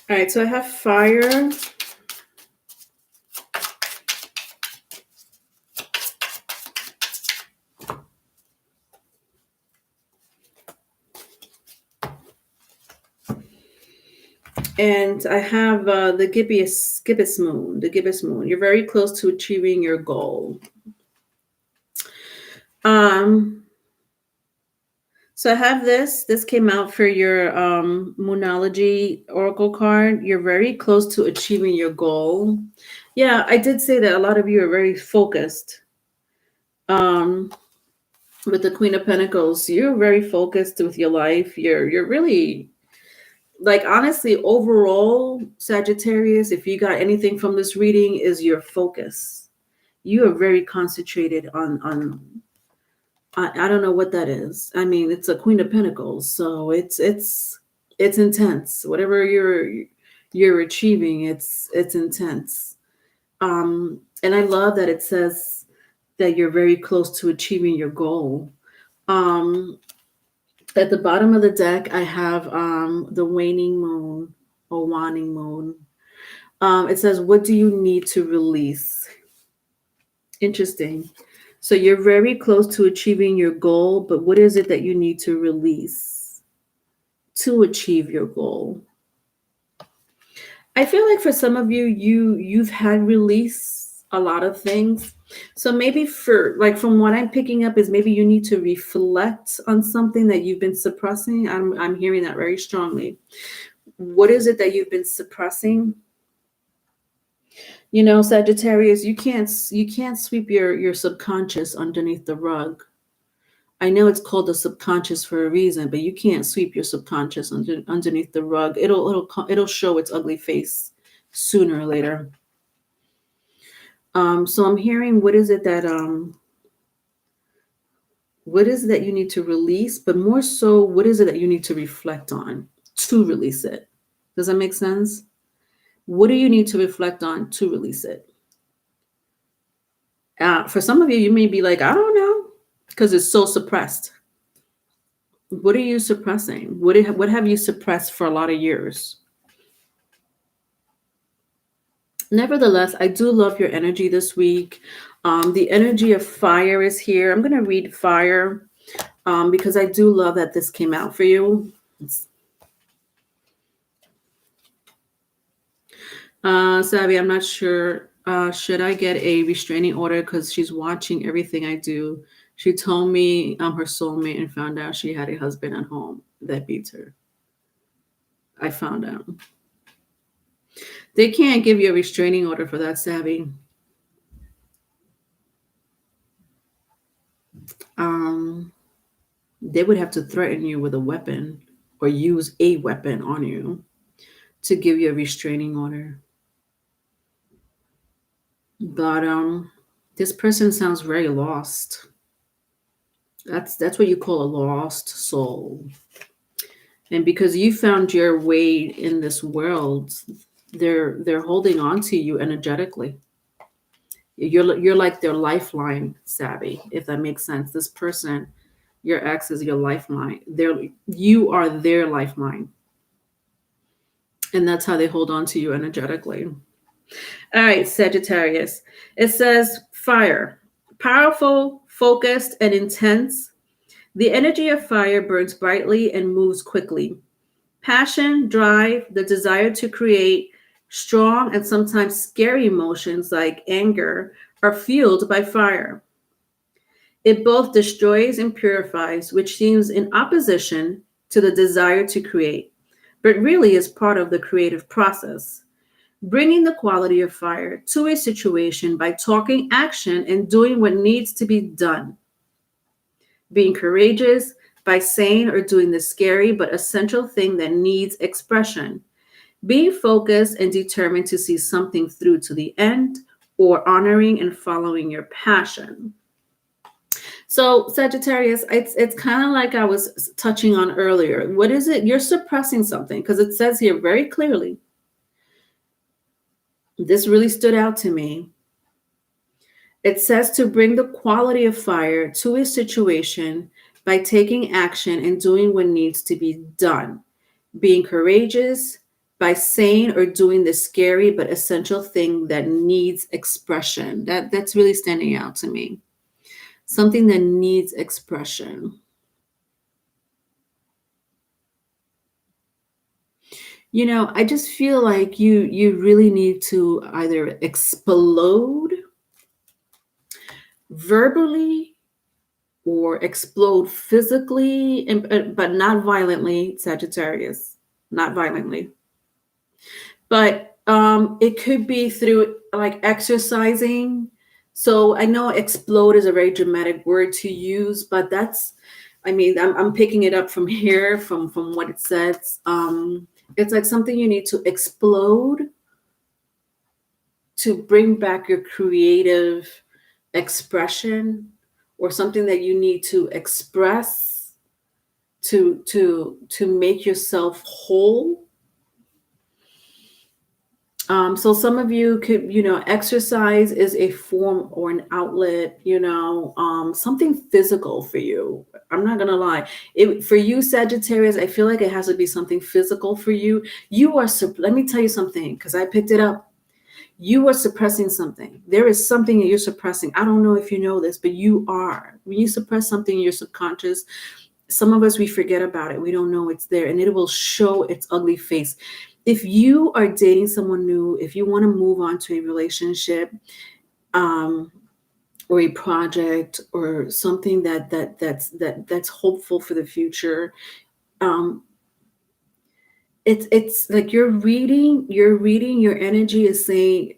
All right, so I have fire. And I have the gibbous moon. You're very close to achieving your goal. So I have this. This came out for your Moonology Oracle card. You're very close to achieving your goal. Yeah, I did say that a lot of you are very focused. With the Queen of Pentacles, you're very focused with your life. You're really, like, honestly, overall, Sagittarius, if you got anything from this reading, is your focus. You are very concentrated on I don't know what that is. I mean, it's a Queen of Pentacles, so it's intense. Whatever you're achieving, it's intense. And I love that it says that you're very close to achieving your goal. At the bottom of the deck, I have the waning moon or waning moon. It says, what do you need to release? Interesting. So you're very close to achieving your goal, but what is it that you need to release to achieve your goal? I feel like for some of you've had release a lot of things. So maybe from what I'm picking up is maybe you need to reflect on something that you've been suppressing. I'm hearing that very strongly. What is it that you've been suppressing? Sagittarius, you can't sweep your subconscious underneath the rug. I know it's called the subconscious for a reason, but you can't sweep your subconscious underneath the rug. It'll show its ugly face sooner or later. So I'm hearing, what is it that you need to release, but more so, what is it that you need to reflect on to release it? Does that make sense? What do you need to reflect on to release it? For some of you, you may be like, I don't know, because it's so suppressed. What are you suppressing? What have you suppressed for a lot of years? Nevertheless, I do love your energy this week. The energy of fire is here. I'm going to read fire because I do love that this came out for you. Savvy, I'm not sure. Should I get a restraining order because she's watching everything I do? She told me I'm her soulmate and found out she had a husband at home that beats her. I found out. They can't give you a restraining order for that, Savvy. They would have to threaten you with a weapon or use a weapon on you to give you a restraining order. But this person sounds very lost. That's what you call a lost soul. And because you found your way in this world, they're holding on to you energetically. You're like their lifeline, Savvy, if that makes sense. This person, your ex, is your lifeline. You are their lifeline. And that's how they hold on to you energetically. All right, Sagittarius. It says fire, powerful, focused, and intense. The energy of fire burns brightly and moves quickly. Passion, drive, the desire to create, strong and sometimes scary emotions like anger are fueled by fire. It both destroys and purifies, which seems in opposition to the desire to create, but really is part of the creative process. Bringing the quality of fire to a situation by talking action and doing what needs to be done. Being courageous by saying or doing the scary but essential thing that needs expression. Being focused and determined to see something through to the end, or honoring and following your passion. So Sagittarius, it's kind of like I was touching on earlier. What is it? You're suppressing something because it says here very clearly. This really stood out to me. It says to bring the quality of fire to a situation by taking action and doing what needs to be done. Being courageous by saying or doing the scary but essential thing that needs expression. That's really standing out to me. Something that needs expression. You know, I just feel like you really need to either explode verbally or explode physically, but not violently, Sagittarius, not violently. But it could be through like exercising. So I know explode is a very dramatic word to use, but I'm picking it up from here, from what it says. It's like something you need to explode to bring back your creative expression, or something that you need to express to make yourself whole. So some of you could, exercise is a form or an outlet, something physical for you. I'm not going to lie. For you, Sagittarius, I feel like it has to be something physical for you. Let me tell you something, because I picked it up. You are suppressing something. There is something that you're suppressing. I don't know if you know this, but you are. When you suppress something in your subconscious, some of us, we forget about it. We don't know it's there, and it will show its ugly face. If you are dating someone new, if you want to move on to a relationship, or a project, or something that's hopeful for the future, it's like you're reading your energy is saying,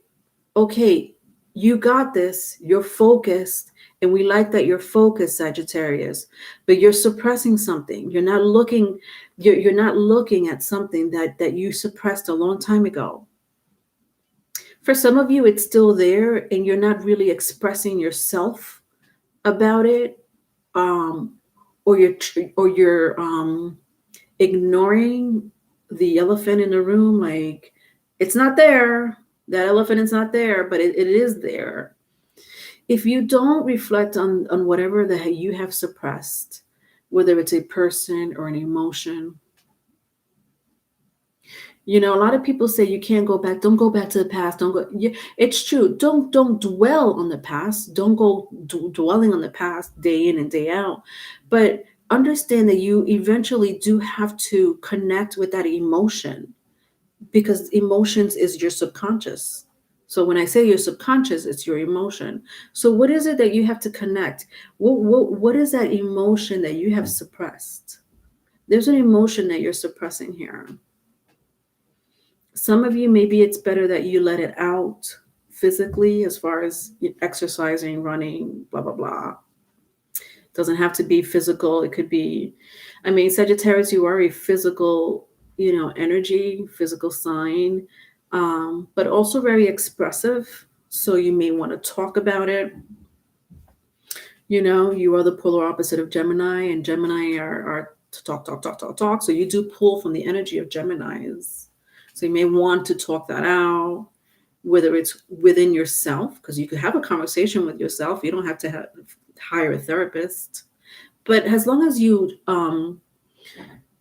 okay, you got this, you're focused, and we like that you're focused, Sagittarius, but you're suppressing something. You're not looking at something that you suppressed a long time ago. For some of you, it's still there, and you're not really expressing yourself about it, or you're ignoring the elephant in the room, like it's not there. That elephant is not there, but it is there. If you don't reflect on whatever that you have suppressed, whether it's a person or an emotion, you know, a lot of people say you can't go back. Don't go back to the past. Don't go. Yeah, it's true. Don't dwell on the past. Don't go dwelling on the past day in and day out. But understand that you eventually do have to connect with that emotion, because emotions is your subconscious. So when I say your subconscious, it's your emotion. So what is it that you have to connect? What is that emotion that you have suppressed? There's an emotion that you're suppressing here. Some of you, maybe it's better that you let it out physically, as far as exercising, running, blah, blah, blah. Doesn't have to be physical. It could be, I mean, Sagittarius, you are a physical, you know, energy, physical sign, but also very expressive. So you may want to talk about it. You know, you are the polar opposite of Gemini, and Gemini are talk, talk, talk, talk, talk. So you do pull from the energy of Geminis. So you may want to talk that out, whether it's within yourself, because you could have a conversation with yourself. You don't have to hire a therapist. But as long as you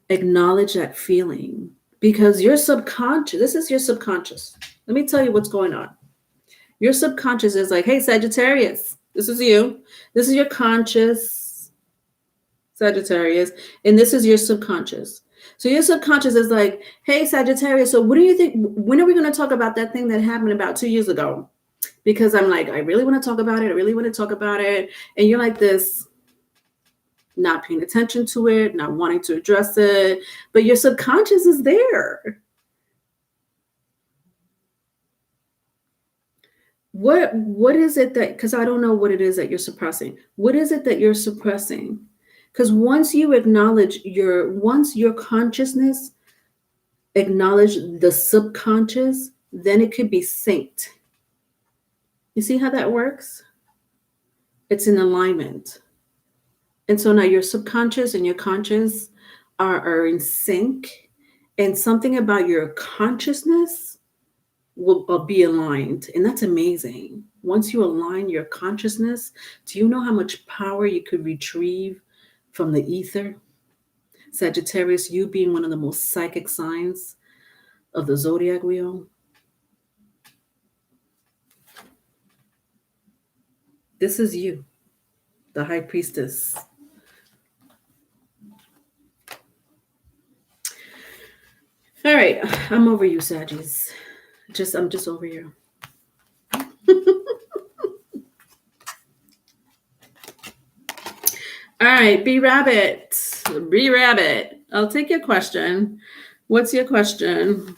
acknowledge that feeling, because your subconscious, this is your subconscious. Let me tell you what's going on. Your subconscious is like, hey, Sagittarius, this is you. This is your conscious, Sagittarius, and this is your subconscious. So your subconscious is like, hey, Sagittarius, so what do you think? When are we going to talk about that thing that happened about 2 years ago? Because I'm like, I really want to talk about it. I really want to talk about it. And you're like this, not paying attention to it, not wanting to address it. But your subconscious is there. What is it that, because I don't know what it is that you're suppressing. What is it that you're suppressing? Because once you acknowledge once your consciousness acknowledge the subconscious, then it could be synced. You see how that works? It's in alignment. And so now your subconscious and your conscious are in sync, and something about your consciousness will be aligned. And that's amazing. Once you align your consciousness, do you know how much power you could retrieve from the ether? Sagittarius, you being one of the most psychic signs of the zodiac wheel. This is you, the high priestess. All right, I'm over you, Saggies. I'm just over you. All right, B Rabbit. I'll take your question. What's your question?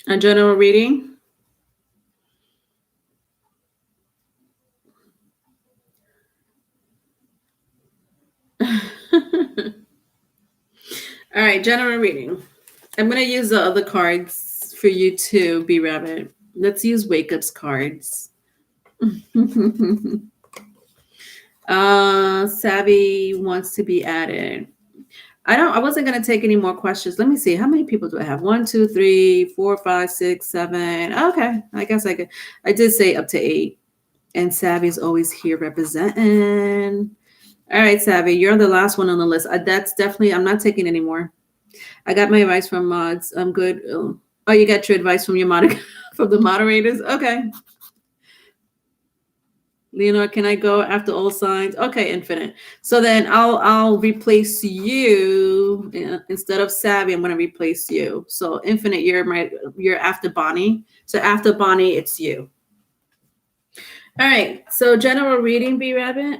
A general reading? All right, general reading. I'm going to use the other cards for you too, B Rabbit. Let's use Wake Up's cards. Savvy wants to be added. I wasn't going to take any more questions. Let me see. How many people do I have? 1, 2, 3, 4, 5, 6, 7. Okay. I guess I could. I did say up to 8. And Savvy's always here representing. All right, Savvy, you're the last one on the list. That's definitely, I'm not taking any more. I got my advice from mods. I'm good. Oh, you got your advice from your from the moderators? Okay. Leonor, can I go after all signs? Okay, Infinite. So then I'll replace you instead of Savvy. I'm going to replace you. So Infinite, you're after Bonnie. So after Bonnie, it's you. All right. So general reading, B Rabbit.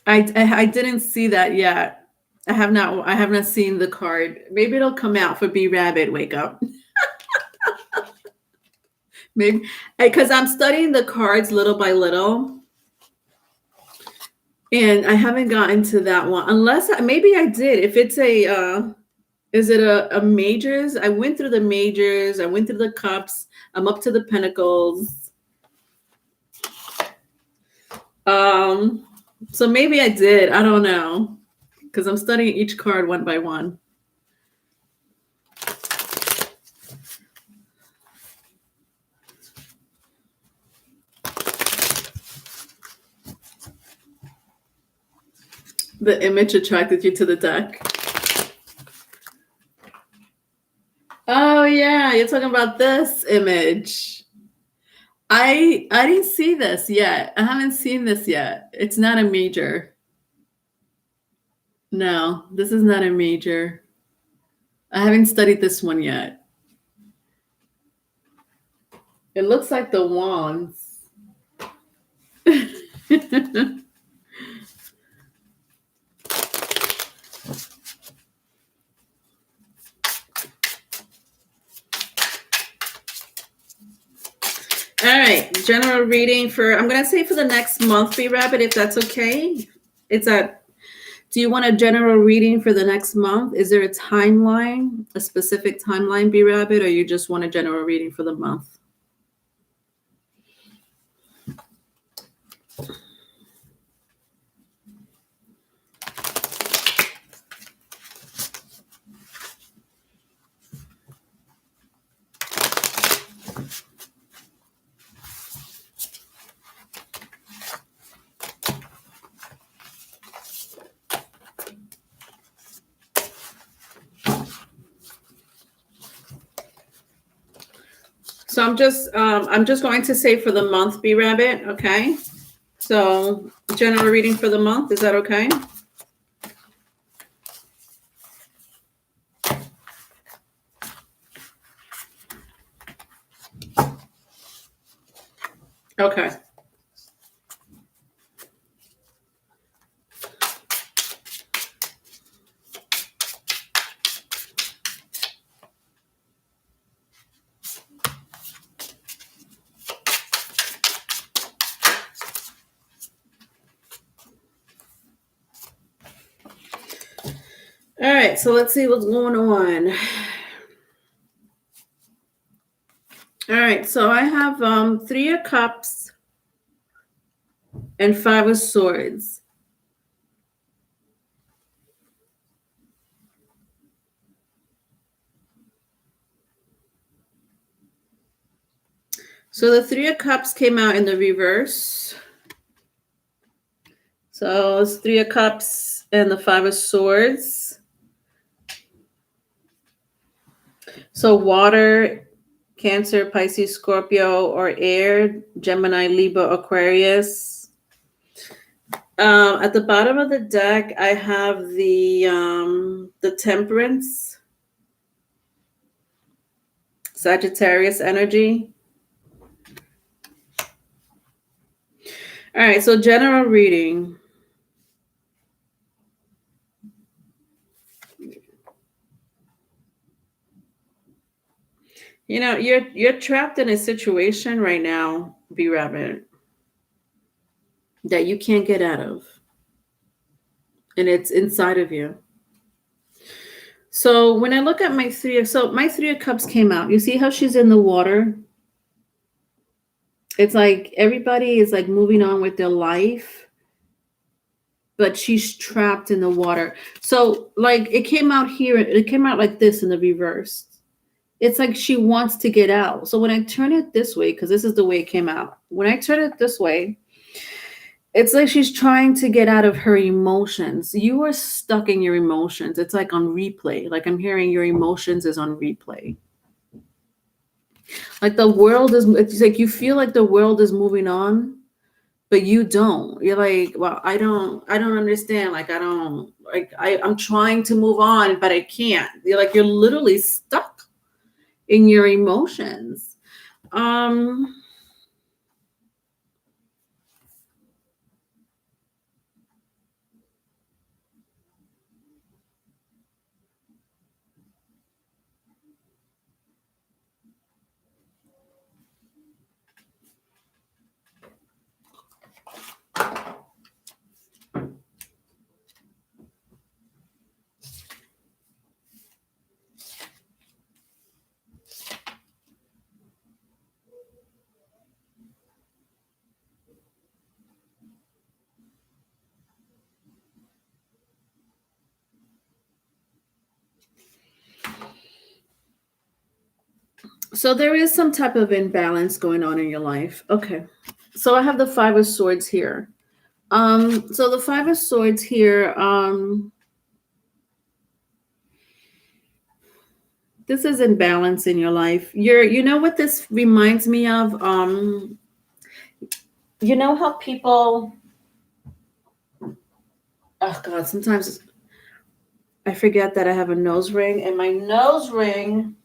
I didn't see that yet. I have not seen the card. Maybe it'll come out for B Rabbit. Wake up. Maybe because I'm studying the cards little by little, and I haven't gotten to that one. Unless maybe I did. If it's is it a majors? I went through the majors. I went through the cups. I'm up to the pentacles. So maybe I did. I don't know, because I'm studying each card one by one. The image attracted you to the deck. Oh yeah, you're talking about this image. I didn't see this yet. I haven't seen this yet. It's not a major. No, this is not a major. I haven't studied this one yet. It looks like the wands. All right, general reading for, I'm going to say for the next month, B Rabbit, if that's okay. Do you want a general reading for the next month? Is there a timeline, a specific timeline, B Rabbit, or you just want a general reading for the month? So I'm just going to say for the month, B Rabbit, okay? So general reading for the month, is that okay? Okay. All right, so let's see what's going on. All right, so I have 3 of Cups and 5 of Swords. So the 3 of Cups came out in the reverse. So it's 3 of Cups and the 5 of Swords. So water, Cancer, Pisces, Scorpio, or air, Gemini, Libra, Aquarius. At the bottom of the deck, I have the Temperance, Sagittarius energy. All right, so general reading. You know, you're trapped in a situation right now, B Rabbit, that you can't get out of. And it's inside of you. So when I look at my 3 of Cups came out. You see how she's in the water? It's like everybody is like moving on with their life, but she's trapped in the water. So like it came out here, it came out like this in the reverse. It's like she wants to get out. So when I turn it this way, because this is the way it came out. When I turn it this way, It's like she's trying to get out of her emotions. You are stuck in your emotions. It's like on replay. Like I'm hearing your emotions is on replay. Like the world is, it's like you feel like the world is moving on, but you don't. You're like, well, I don't understand. Like I don't, like I'm trying to move on, but I can't. You're literally stuck in your emotions. Um, so there is some type of imbalance going on in your life. Okay. So I have the Five of Swords here. So the Five of Swords here, this is imbalance in your life. You know what this reminds me of? You know how people, oh God, sometimes I forget that I have a nose ring, and my nose ring,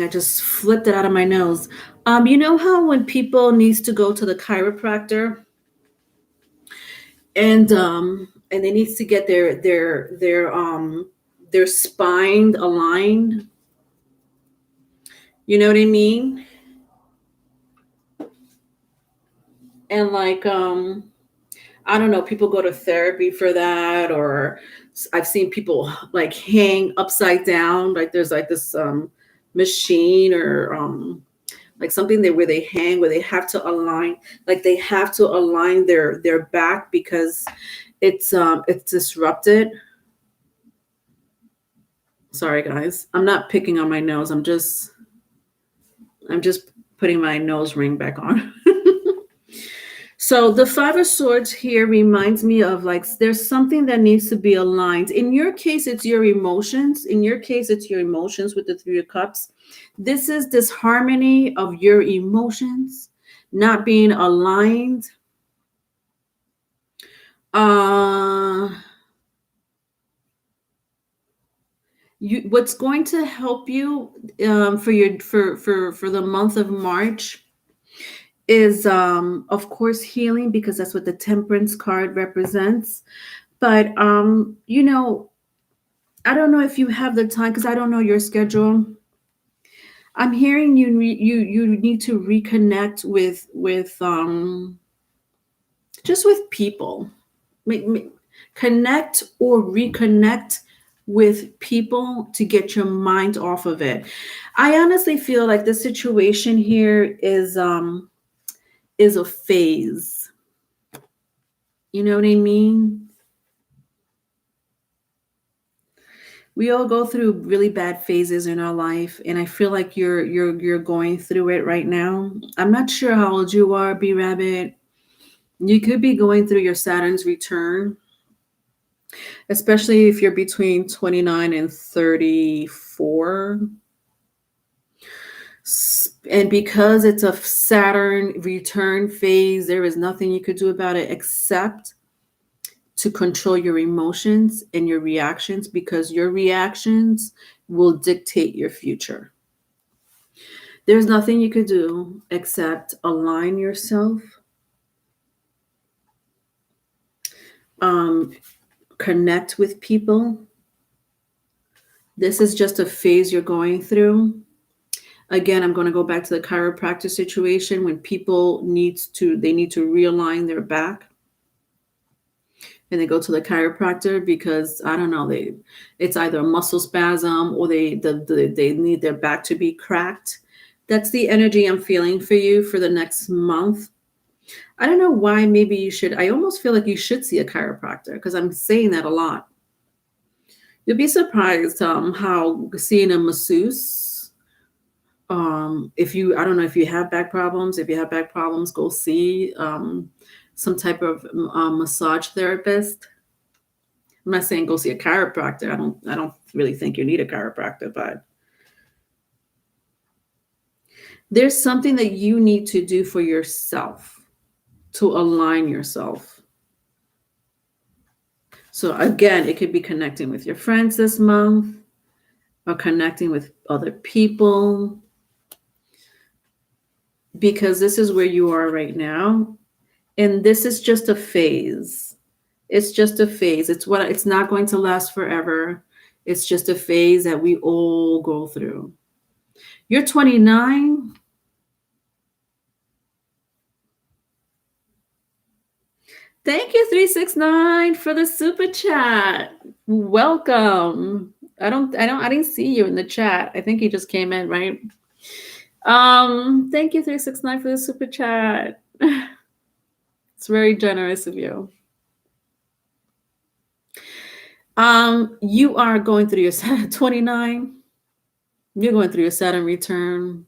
I just flipped it out of my nose. You know how when people needs to go to the chiropractor and they needs to get their spine aligned. You know what I mean? And like I don't know, people go to therapy for that, or I've seen people like hang upside down, like there's like this machine or like something where they hang, where they have to align, like they have to align their back because it's disrupted. Sorry guys, I'm not picking on my nose. I'm just putting my nose ring back on. So the Five of Swords here reminds me of like there's something that needs to be aligned. In your case, it's your emotions. In your case, it's your emotions with the Three of Cups. This is this harmony of your emotions not being aligned. What's going to help you for the month of March is of course healing, because that's what the Temperance card represents. But I don't know if you have the time, because I don't know your schedule. I'm hearing you need to reconnect with just with people. Connect or reconnect with people to get your mind off of it. I honestly feel like the situation here is a phase. You know what I mean? We all go through really bad phases in our life, and I feel like you're going through it right now. I'm not sure how old you are, B Rabbit. You could be going through your Saturn's return, especially if you're between 29 and 34. And because it's a Saturn return phase, there is nothing you could do about it except to control your emotions and your reactions, because your reactions will dictate your future. There's nothing you could do except align yourself, connect with people. This is just a phase you're going through. Again, I'm going to go back to the chiropractor situation when people need to realign their back. And they go to the chiropractor because I don't know, it's either a muscle spasm or they need their back to be cracked. That's the energy I'm feeling for you for the next month. I don't know why. Maybe you should. I almost feel like you should see a chiropractor, because I'm saying that a lot. You'll be surprised how seeing a masseuse If you, I don't know if you have back problems. If you have back problems, go see some type of massage therapist. I'm not saying go see a chiropractor. I don't really think you need a chiropractor, but there's something that you need to do for yourself to align yourself. So again, it could be connecting with your friends this month or connecting with other people, because this is where you are right now. And this is just a phase. It's just a phase. It's not going to last forever. It's just a phase that we all go through. You're 29. Thank you, 369, for the super chat. Welcome. I didn't see you in the chat. I think you just came in, right? Thank you, 369, for the super chat. It's very generous of you. You are going through your 29. You're going through your Saturn return.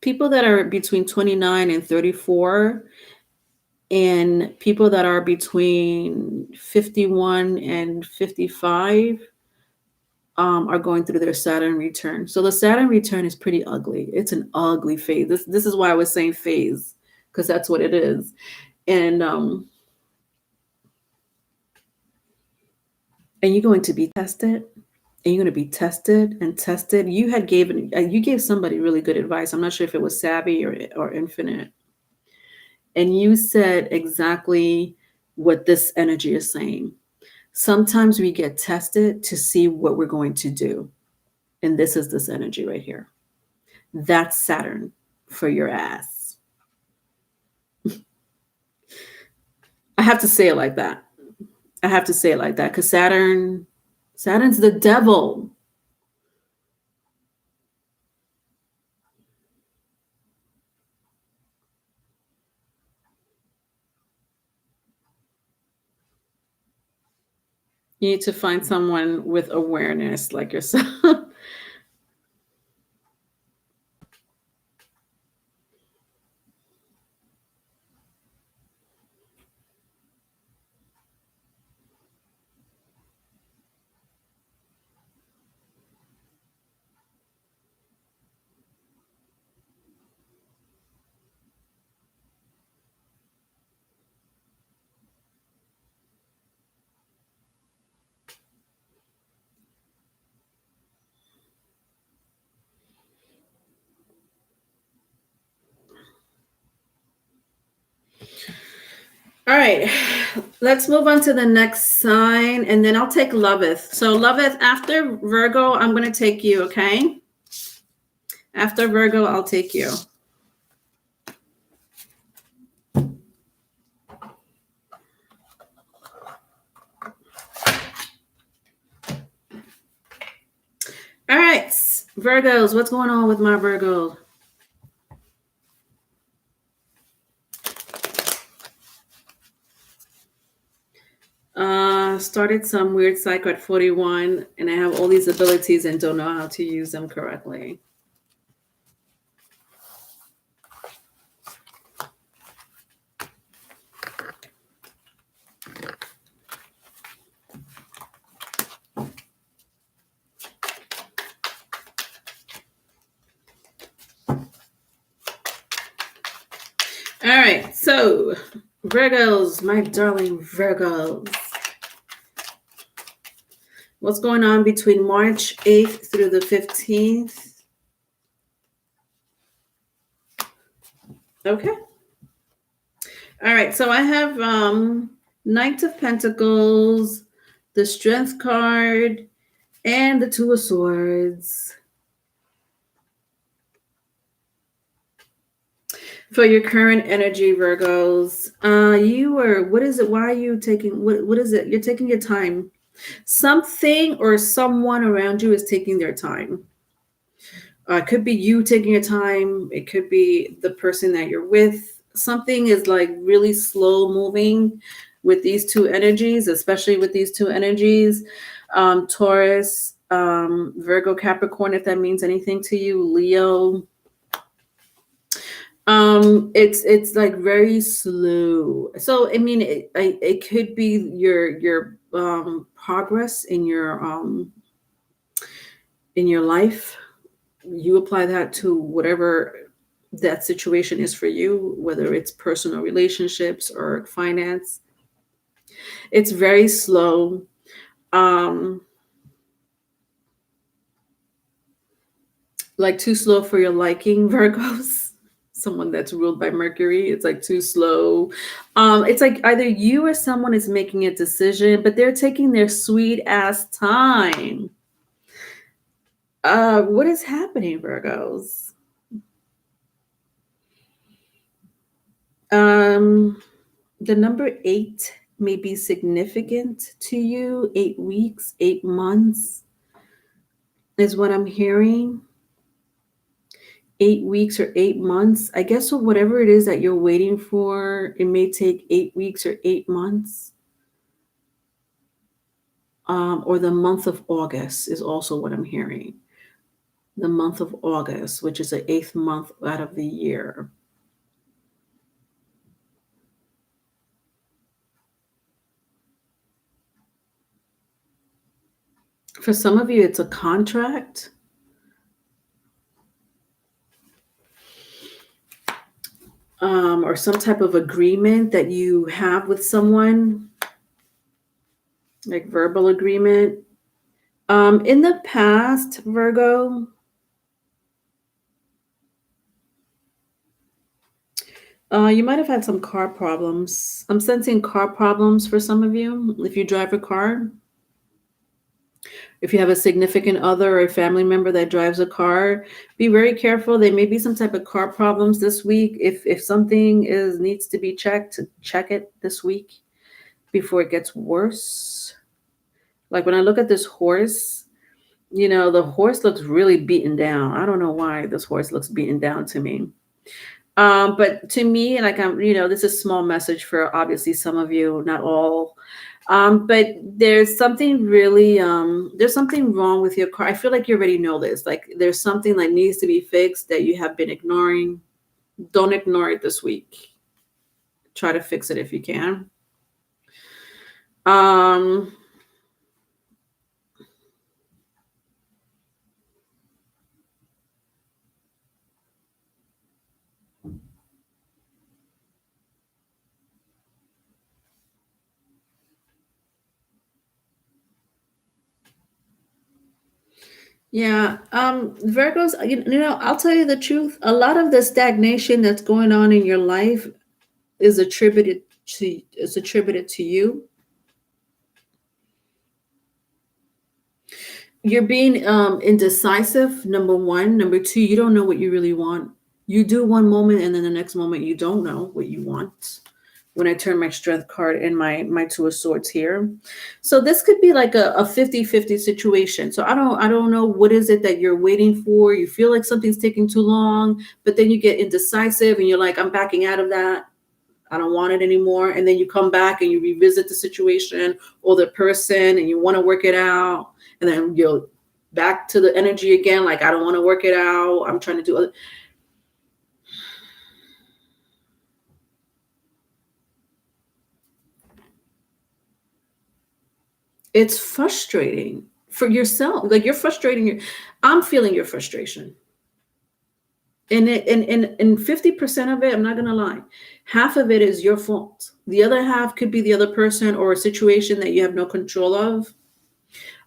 People that are between 29 and 34, and people that are between 51 and 55 are going through their Saturn return. So the Saturn return is pretty ugly. It's an ugly phase. This is why I was saying phase, because that's what it is. And you're going to be tested. And you're going to be tested and tested. You gave somebody really good advice. I'm not sure if it was Savvy or Infinite. And you said exactly what this energy is saying. Sometimes we get tested to see what we're going to do. And this is this energy right here. That's Saturn for your ass. I have to say it like that. I have to say it like that because Saturn's the devil. You need to find someone with awareness like yourself. All right, let's move on to the next sign, and then I'll take Loveth. So Loveth, after Virgo, I'm going to take you, okay? After Virgo, I'll take you. All right, Virgos, what's going on with my Virgo? Started some weird cycle at 41, and I have all these abilities and don't know how to use them correctly. All right, so Virgos, my darling Virgos. What's going on between March 8th through the 15th? Okay. All right, so I have Knight of Pentacles, the Strength card, and the Two of Swords. For your current energy, Virgos, what is it? Why are you taking, what is it? You're taking your time. Something or someone around you is taking their time. It could be you taking your time. It could be the person that you're with. Something is like really slow moving with these two energies, especially with these two energies. Taurus Virgo, Capricorn, if that means anything to you, Leo. It's like very slow. So I mean, it could be your progress in your life. You apply that to whatever that situation is for you, whether it's personal relationships or finance. It's very slow. Um, like too slow for your liking, Virgos. Someone that's ruled by Mercury, it's like too slow. It's like either you or someone is making a decision, but they're taking their sweet ass time. What is happening, Virgos? The number 8 may be significant to you. 8 weeks, 8 months is what I'm hearing. 8 weeks or 8 months. I guess so whatever it is that you're waiting for, it may take 8 weeks or 8 months. Or the month of August is also what I'm hearing. The month of August, which is the 8th month out of the year. For some of you, it's a contract. Or some type of agreement that you have with someone, like verbal agreement. In the past, Virgo, you might have had some car problems. I'm sensing car problems for some of you. If you drive a car, if you have a significant other or a family member that drives a car, be very careful. There may be some type of car problems this week. If something needs to be checked, check it this week before it gets worse. Like when I look at this horse, the horse looks really beaten down. I don't know why this horse looks beaten down to me. But to me, like this is a small message for obviously some of you, not all. But there's something really, there's something wrong with your car. I feel like you already know this. Like there's something that needs to be fixed that you have been ignoring. Don't ignore it this week. Try to fix it if you can. Yeah, Virgos, I'll tell you the truth. A lot of the stagnation that's going on in your life is attributed to you. You're being indecisive, number one. Number two, you don't know what you really want. You do one moment and then the next moment you don't know what you want. When I turn my strength card and my 2 of swords here. So this could be like a 50-50 situation. So I don't know what is it that you're waiting for. You feel like something's taking too long, but then you get indecisive and you're like, I'm backing out of that. I don't want it anymore. And then you come back and you revisit the situation or the person and you want to work it out. And then you're back to the energy again. Like, I don't want to work it out. I'm trying to do other. It's frustrating for yourself. Like you're frustrating. I'm feeling your frustration. And 50% of it, I'm not going to lie, half of it is your fault. The other half could be the other person or a situation that you have no control of.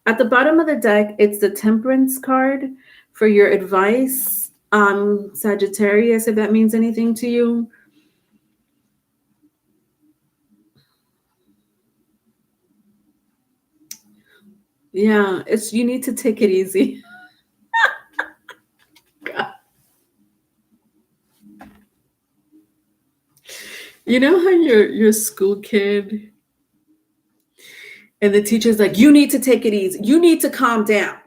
At the bottom of the deck, it's the Temperance card for your advice. Sagittarius, if that means anything to you. Yeah, you need to take it easy. God. You know how you're a school kid and the teacher's like, you need to take it easy. You need to calm down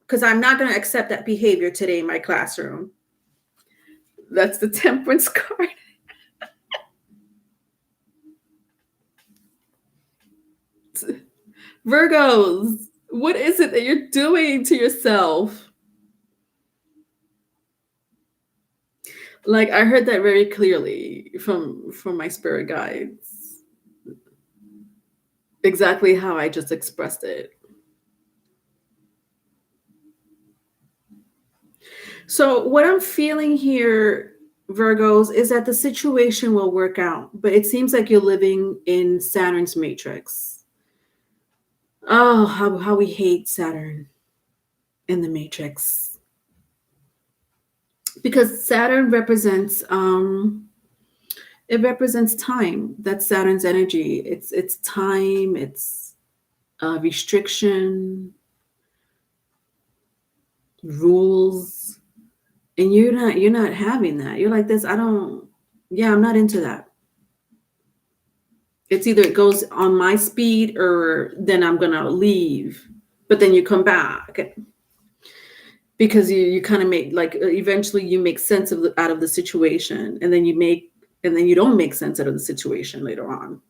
because I'm not going to accept that behavior today in my classroom. That's the Temperance card. Virgos, What is it that you're doing to yourself? Like, I heard that very clearly from my spirit guides. Exactly how I just expressed it. So what I'm feeling here, Virgos, is that the situation will work out, but it seems like you're living in Saturn's matrix. Oh, how we hate Saturn in the matrix. Because Saturn represents it represents time. That's Saturn's energy. It's time, it's restriction, rules. And you're not having that. You're like this, I'm not into that. It's either it goes on my speed or then I'm gonna leave. But then you come back. Because you kind of make, like, eventually you make sense out of the situation, and then you don't make sense out of the situation later on.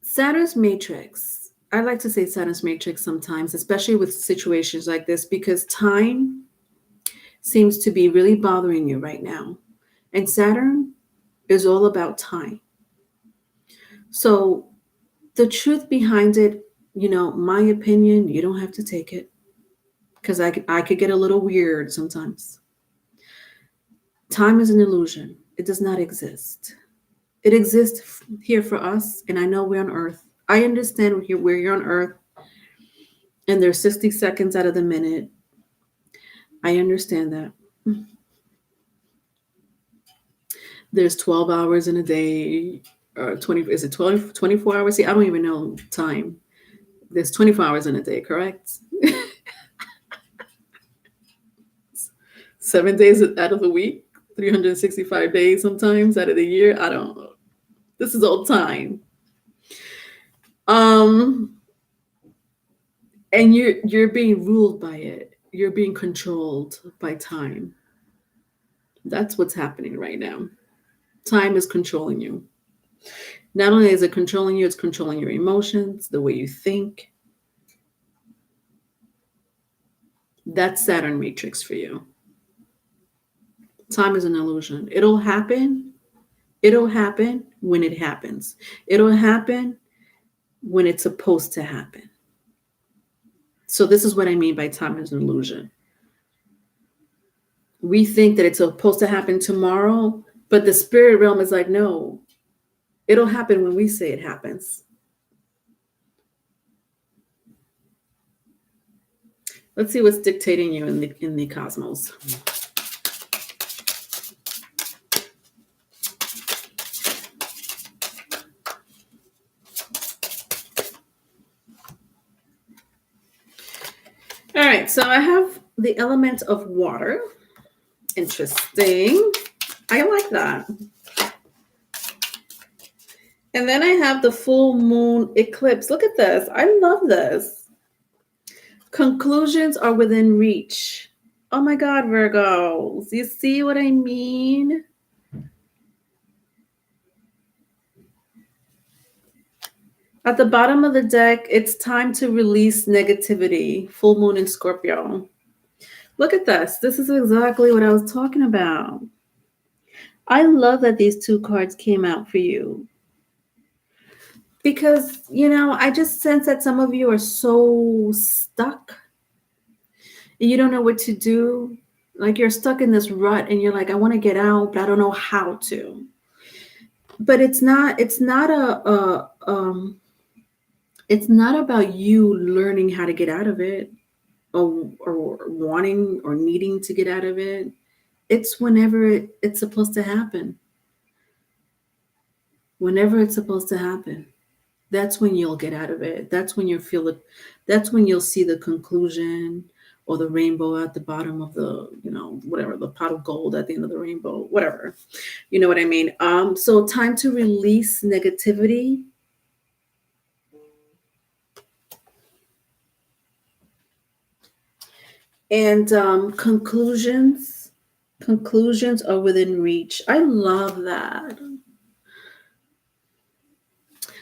Saturn's matrix. I like to say Saturn's matrix sometimes, especially with situations like this, because time seems to be really bothering you right now. And Saturn is all about time. So the truth behind it, my opinion, you don't have to take it, because I could get a little weird sometimes. Time is an illusion. It does not exist. It exists here for us, and I know we're on Earth. I understand where you're on Earth, and there's 60 seconds out of the minute. I understand that. There's 12 hours in a day. 20, is it 12, 24 hours? See, I don't even know time. There's 24 hours in a day, correct? 7 days out of the week, 365 days sometimes out of the year. I don't know. This is all time. And you're being ruled by it. You're being controlled by time. That's what's happening right now. Time is controlling you. Not only is it controlling you, it's controlling your emotions, the way you think. That's Saturn matrix for you. Time is an illusion. It'll happen. It'll happen when it happens. It'll happen when it's supposed to happen. So this is what I mean by time is an illusion. We think that it's supposed to happen tomorrow, but the spirit realm is like, no, it'll happen when we say it happens. Let's see what's dictating you in the cosmos. All right, so I have the element of water. Interesting. I like that. And then I have the full moon eclipse. Look at this. I love this. Conclusions are within reach. Oh my God, Virgos. You see what I mean? At the bottom of the deck, it's time to release negativity. Full moon in Scorpio. Look at this. This is exactly what I was talking about. I love that these two cards came out for you. Because, I just sense that some of you are so stuck. And you don't know what to do. Like, you're stuck in this rut and you're like, I want to get out, but I don't know how to. But it's not about you learning how to get out of it or wanting or needing to get out of it. It's whenever it's supposed to happen. Whenever it's supposed to happen. That's when you'll get out of it. That's when that's when you'll see the conclusion or the rainbow at the bottom of the, whatever, the pot of gold at the end of the rainbow, whatever. You know what I mean? So time to release negativity. And conclusions Conclusions are within reach. I love that.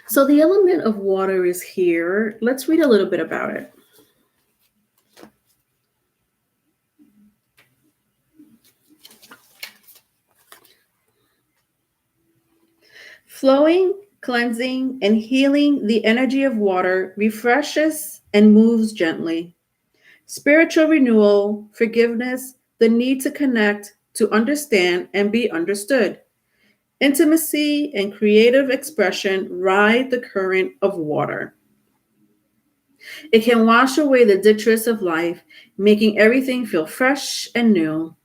So the element of water is here. Let's read a little bit about it. Flowing, cleansing, and healing, the energy of water refreshes and moves gently. Spiritual renewal, forgiveness, the need to connect, to understand and be understood. Intimacy and creative expression ride the current of water. It can wash away the detritus of life, making everything feel fresh and new.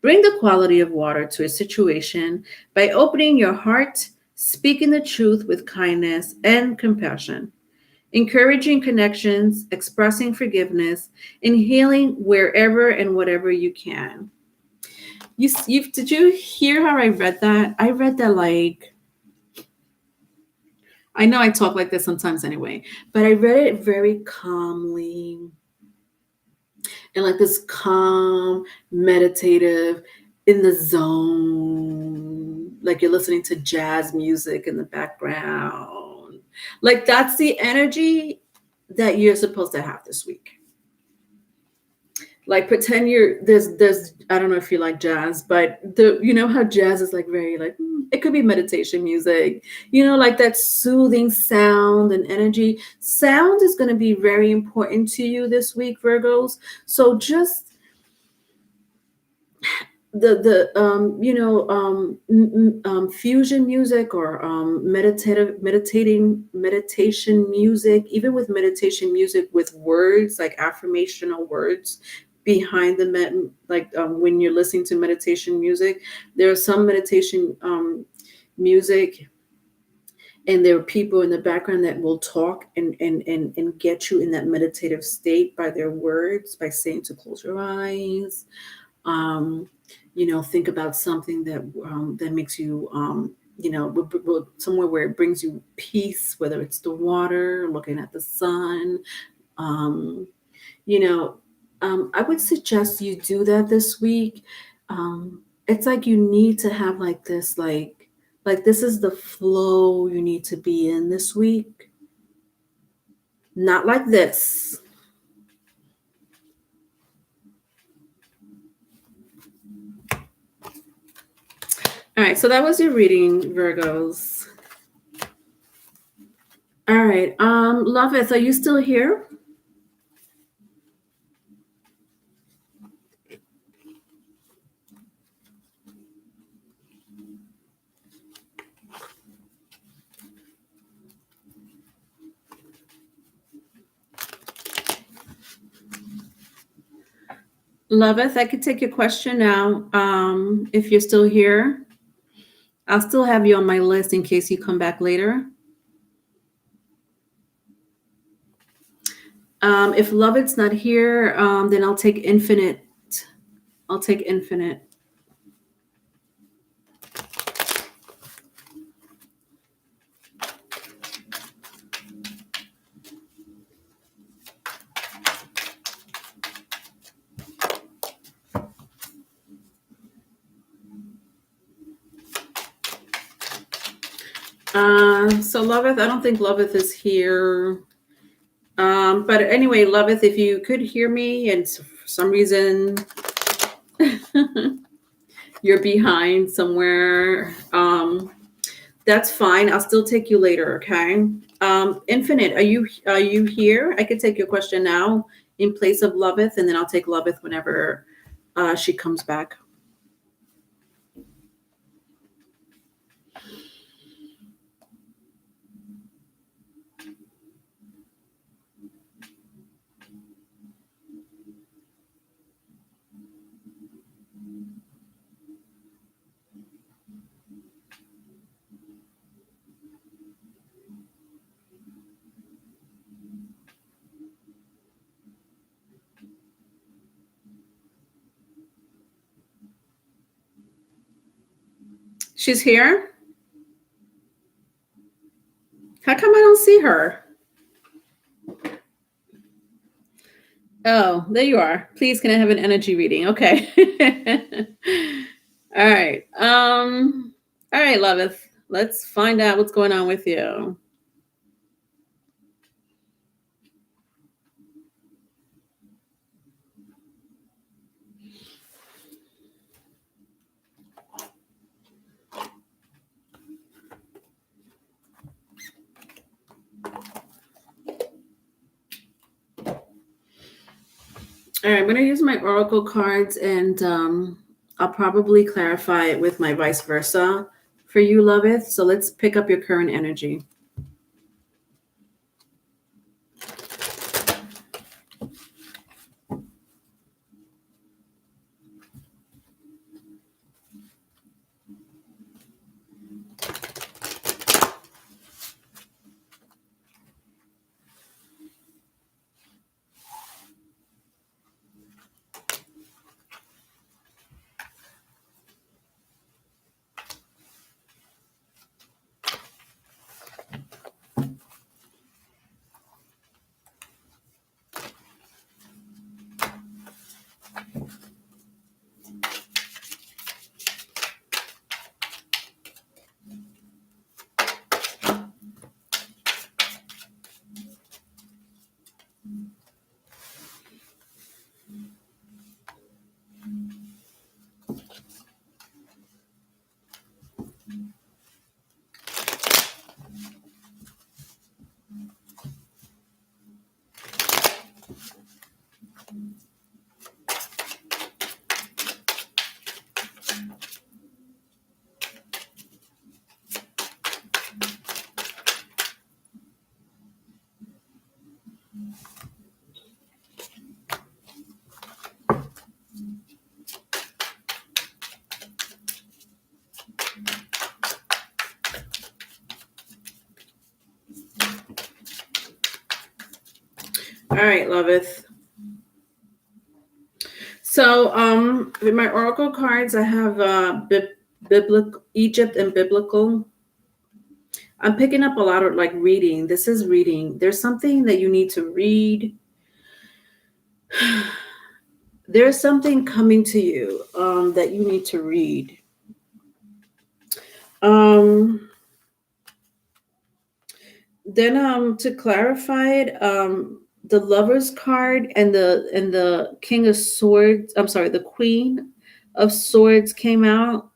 Bring the quality of water to a situation by opening your heart, speaking the truth with kindness and compassion, encouraging connections, expressing forgiveness, and healing wherever and whatever you can. Did you hear how I read that? I read that like, I know I talk like this sometimes anyway, but I read it very calmly and like this calm, meditative, in the zone, like you're listening to jazz music in the background. Like that's the energy that you're supposed to have this week. Like pretend there's I don't know if you like jazz, but you know how jazz is like very like it could be meditation music, like that soothing sound and energy. Sound is going to be very important to you this week, Virgos. So just fusion music or meditation music, even with meditation music with words like affirmational words behind the when you're listening to meditation music, there's some meditation music and there are people in the background that will talk and get you in that meditative state by their words, by saying to close your eyes. Think about something that makes you, somewhere where it brings you peace, whether it's the water, looking at the sun. I would suggest you do that this week. It's like you need to have like this, like this is the flow you need to be in this week. Not like this. All right, so that was your reading, Virgos. All right, Loveth, are you still here? Loveth, I could take your question now. If you're still here, I'll still have you on my list in case you come back later. If Loveth's not here, then I'll take Infinite. I'll take Infinite. So Loveth, I don't think Loveth is here. But anyway, Loveth, if you could hear me and for some reason you're behind somewhere, that's fine. I'll still take you later, okay? Infinite, are you here? I could take your question now in place of Loveth, and then I'll take Loveth whenever she comes back. She's here? How come I don't see her? Oh, there you are. Please, can I have an energy reading? Okay. All right. All right, Loveth. Let's find out what's going on with you. All right, I'm going to use my oracle cards, and I'll probably clarify it with my vice versa for you, Loveth. So let's pick up your current energy. All right, Loveth. So, with my oracle cards, I have biblical Egypt and biblical. I'm picking up a lot of like reading. This is reading. There's something that you need to read. There's something coming to you that you need to read. Then to clarify it, the Lover's card and the King of Swords, I'm sorry, the Queen of Swords came out.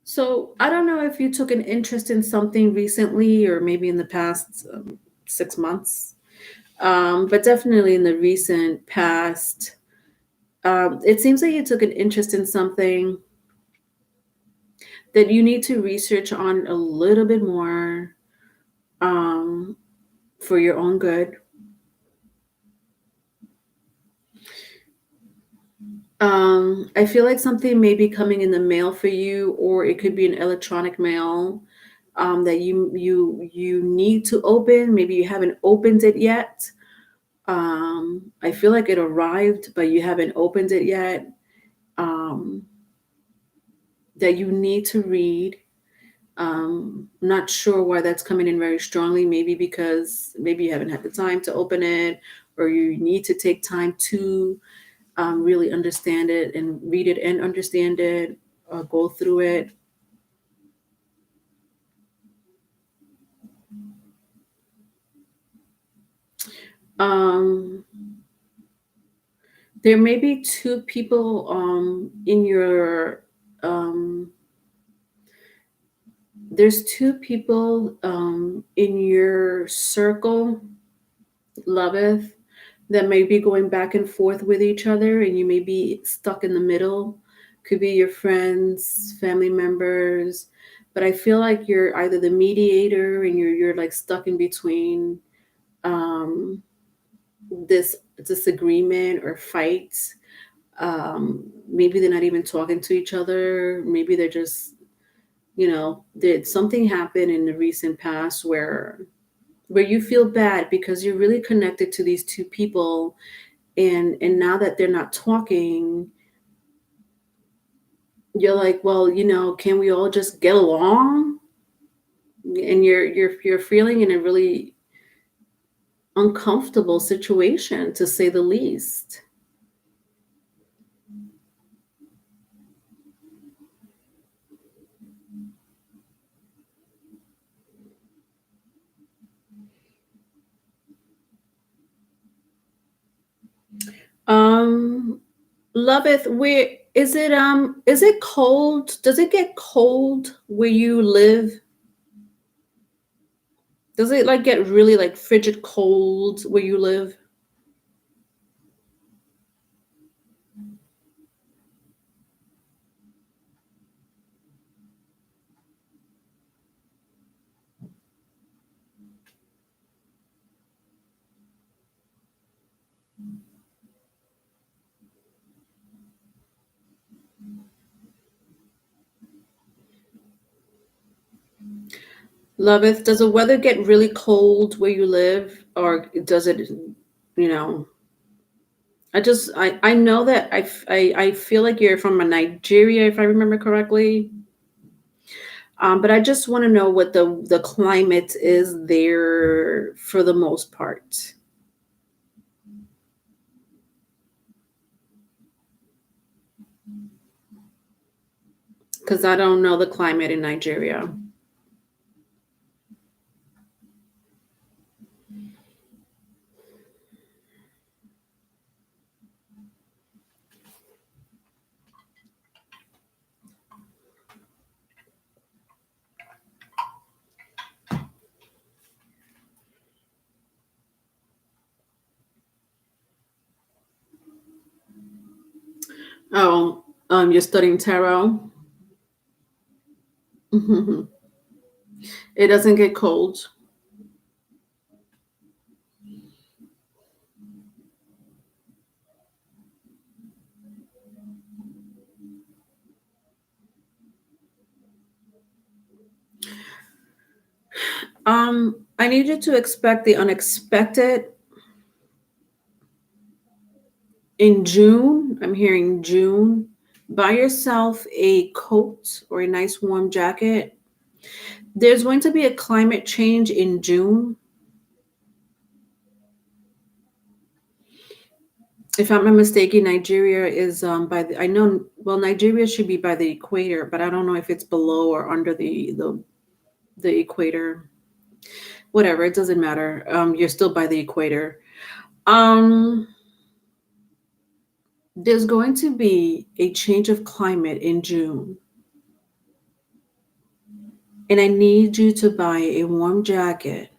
So I don't know if you took an interest in something recently or maybe in the past 6 months, but definitely in the recent past. It seems like you took an interest in something that you need to research on a little bit more for your own good. I feel like something may be coming in the mail for you, or it could be an electronic mail that you need to open. Maybe you haven't opened it yet. I feel like it arrived, but you haven't opened it yet. That you need to read. Not sure why that's coming in very strongly. Maybe because maybe you haven't had the time to open it, or you need to take time to really understand it and read it and understand it, go through it. Um, there may be two people in your there's two people in your circle, Loveth, that may be going back and forth with each other, and you may be stuck in the middle. Could be your friends, family members, but I feel like you're either the mediator and you're like stuck in between this disagreement or fight. Maybe they're not even talking to each other. Maybe they're just, did something happen in the recent past where you feel bad because you're really connected to these two people, and now that they're not talking, you're like, well, can we all just get along? And you're feeling in a really uncomfortable situation, to say the least. Loveth, where is it cold? Does it get cold where you live? Does it like get really like frigid cold where you live? Loveth, does the weather get really cold where you live, or does it, you know? I know that I feel like you're from Nigeria, if I remember correctly. But I just want to know what the climate is there for the most part, because I don't know the climate in Nigeria. Oh, you're studying tarot. It doesn't get cold. I need you to expect the unexpected in June. I'm hearing June. Buy yourself a coat or a nice warm jacket. There's going to be a climate change in June. If I'm not mistaken, Nigeria is by the, I know, well, Nigeria should be by the equator, but I don't know if it's below or under the equator. Whatever, it doesn't matter. You're still by the equator. Um, there's going to be a change of climate in June. And I need you to buy a warm jacket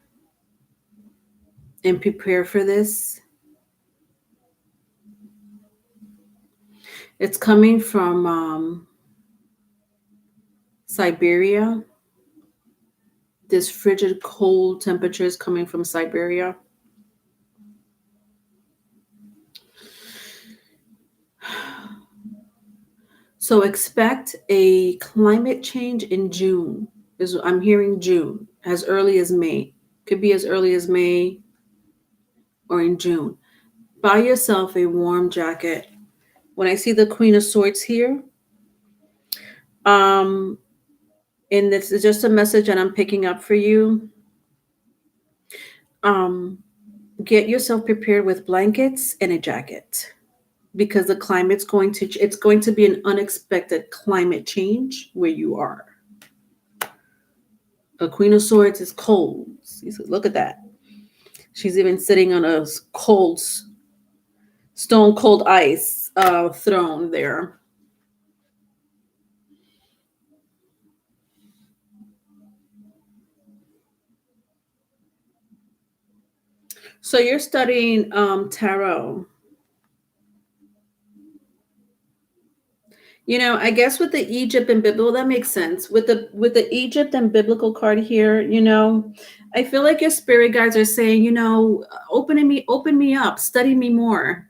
and prepare for this. It's coming from Siberia. This frigid cold temperatures coming from Siberia. So expect a climate change in June. I'm hearing June, as early as May. Could be as early as May or in June. Buy yourself a warm jacket. When I see the Queen of Swords here, and this is just a message that I'm picking up for you. Get yourself prepared with blankets and a jacket, because the climate's it's going to be an unexpected climate change where you are. A Queen of Swords is cold. Look at that. She's even sitting on a cold, stone cold ice throne there. So you're studying tarot. I guess with the Egypt and biblical, that makes sense. With the Egypt and biblical card here, I feel like your spirit guides are saying, open me up, study me more.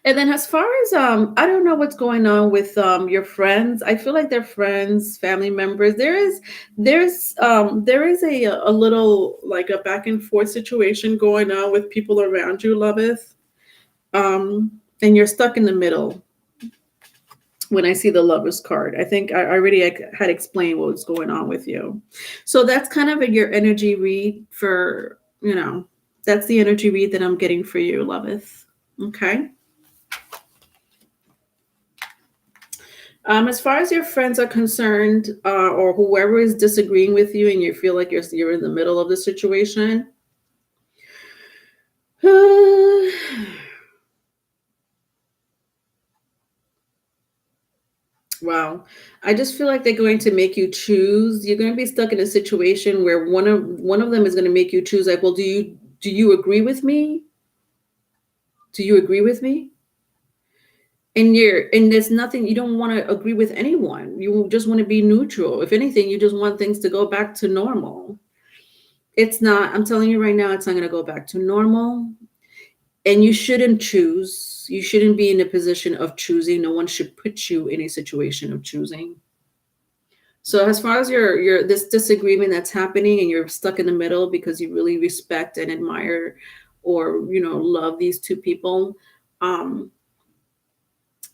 And then as far as I don't know what's going on with your friends. I feel like they're friends, family members. There is a little like a back and forth situation going on with people around you, Loveth. And you're stuck in the middle when I see the Lovers card. I think I already had explained what was going on with you. So that's kind of your energy read for, that's the energy read that I'm getting for you, Loveth. Okay. As far as your friends are concerned, or whoever is disagreeing with you and you feel like you're in the middle of the situation, wow. I just feel like they're going to make you choose. You're going to be stuck in a situation where one of them is going to make you choose, like, well, do you agree with me? Do you agree with me? And there's nothing, you don't want to agree with anyone. You just want to be neutral. If anything, you just want things to go back to normal. It's not, I'm telling you right now, it's not going to go back to normal. And you shouldn't choose. You shouldn't be in a position of choosing. No one should put you in a situation of choosing. So as far as your this disagreement that's happening and you're stuck in the middle because you really respect and admire or love these two people,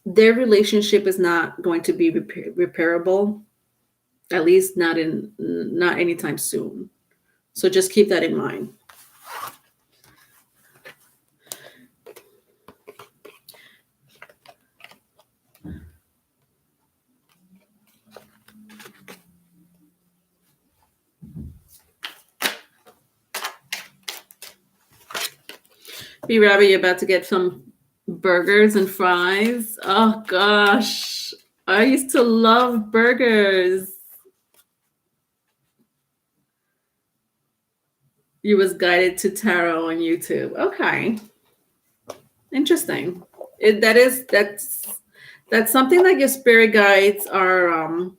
their relationship is not going to be repairable, at least not anytime soon. So just keep that in mind. Be Rabbit, you're about to get some burgers and fries. Oh gosh, I used to love burgers. You was guided to tarot on YouTube. Okay, interesting. That's something that your spirit guides are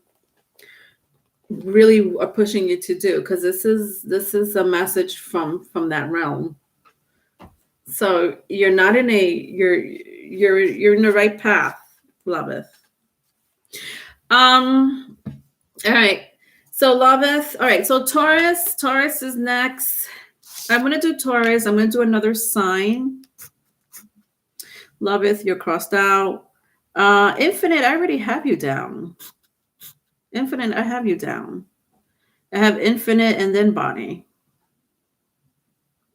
really are pushing you to do, because this is a message from that realm. So you're not in you're in the right path, Loveth. All right. So Loveth. All right. So Taurus is next. I'm going to do Taurus. I'm going to do another sign. Loveth, you're crossed out. Infinite, I already have you down. Infinite, I have you down. I have Infinite and then Bonnie.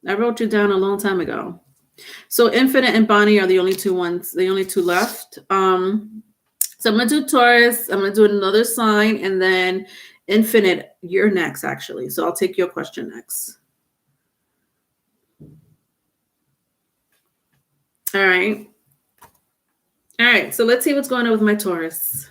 I wrote you down a long time ago. So Infinite and Bonnie are the only two left. So I'm going to do Taurus. I'm going to do another sign, and then Infinite, you're next, actually. So I'll take your question next. All right. All right. So let's see what's going on with my Taurus.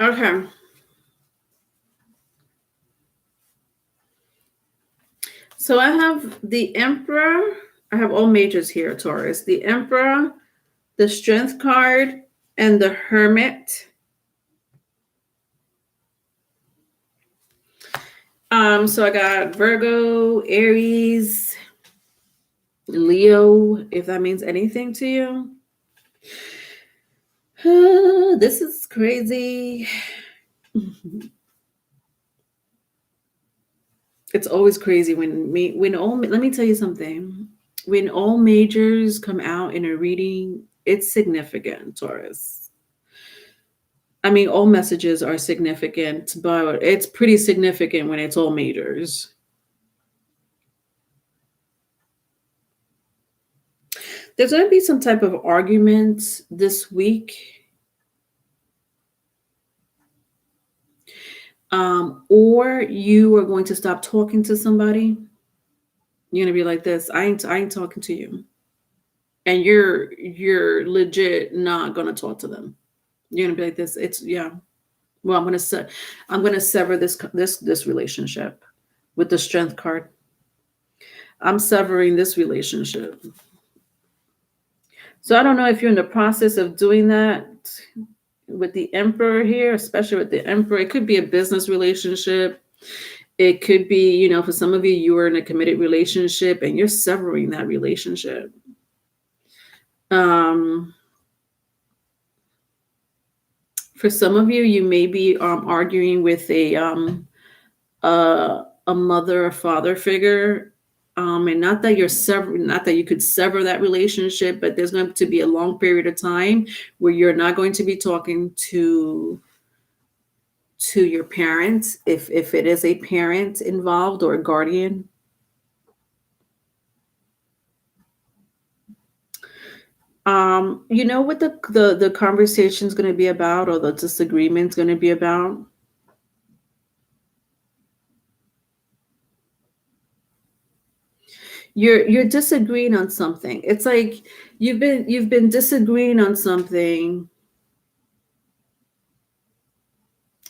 Okay. So I have the Emperor. I have all majors here, Taurus. The Emperor, the Strength card, and the Hermit. So I got Virgo, Aries, Leo, if that means anything to you. This is crazy. It's always crazy let me tell you something. When all majors come out in a reading, it's significant, Taurus. I mean, all messages are significant, but it's pretty significant when it's all majors. There's going to be some type of argument this week. Or you are going to stop talking to somebody. You're going to be like this. I ain't talking to you. And you're legit not going to talk to them. You're going to be like this. Well, I'm going to sever this relationship with the Strength card. I'm severing this relationship. So I don't know if you're in the process of doing that with the Emperor here, especially with the Emperor. It could be a business relationship. It could be, you know, for some of you, you are in a committed relationship and you're severing that relationship. For some of you, you may be arguing with a mother or father figure. And not that not that you could sever that relationship, but there's going to be a long period of time where you're not going to be talking to your parents, if it is a parent involved or a guardian. You know what the conversation is going to be about, or the disagreement is going to be about? You're disagreeing on something. It's like you've been disagreeing on something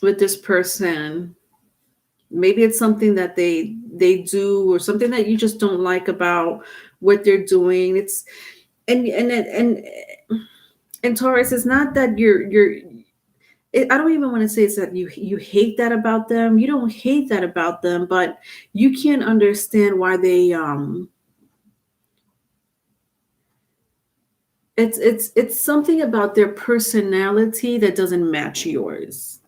with this person. Maybe it's something that they do, or something that you just don't like about what they're doing. It's and Taurus, it's not that I don't even want to say it's that you hate that about them. You don't hate that about them, but you can't understand why they it's something about their personality that doesn't match yours.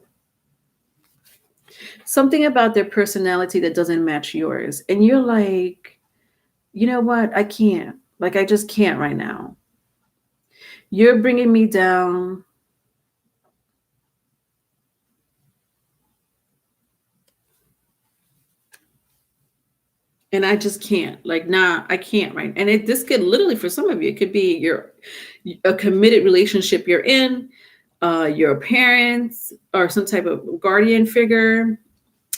Something about their personality that doesn't match yours. And you're like, you know what? I can't. Like, I just can't right now. You're bringing me down. And I just can't. Like, nah, I can't, right? And this could literally, for some of you, it could be a committed relationship you're in, your parents, or some type of guardian figure,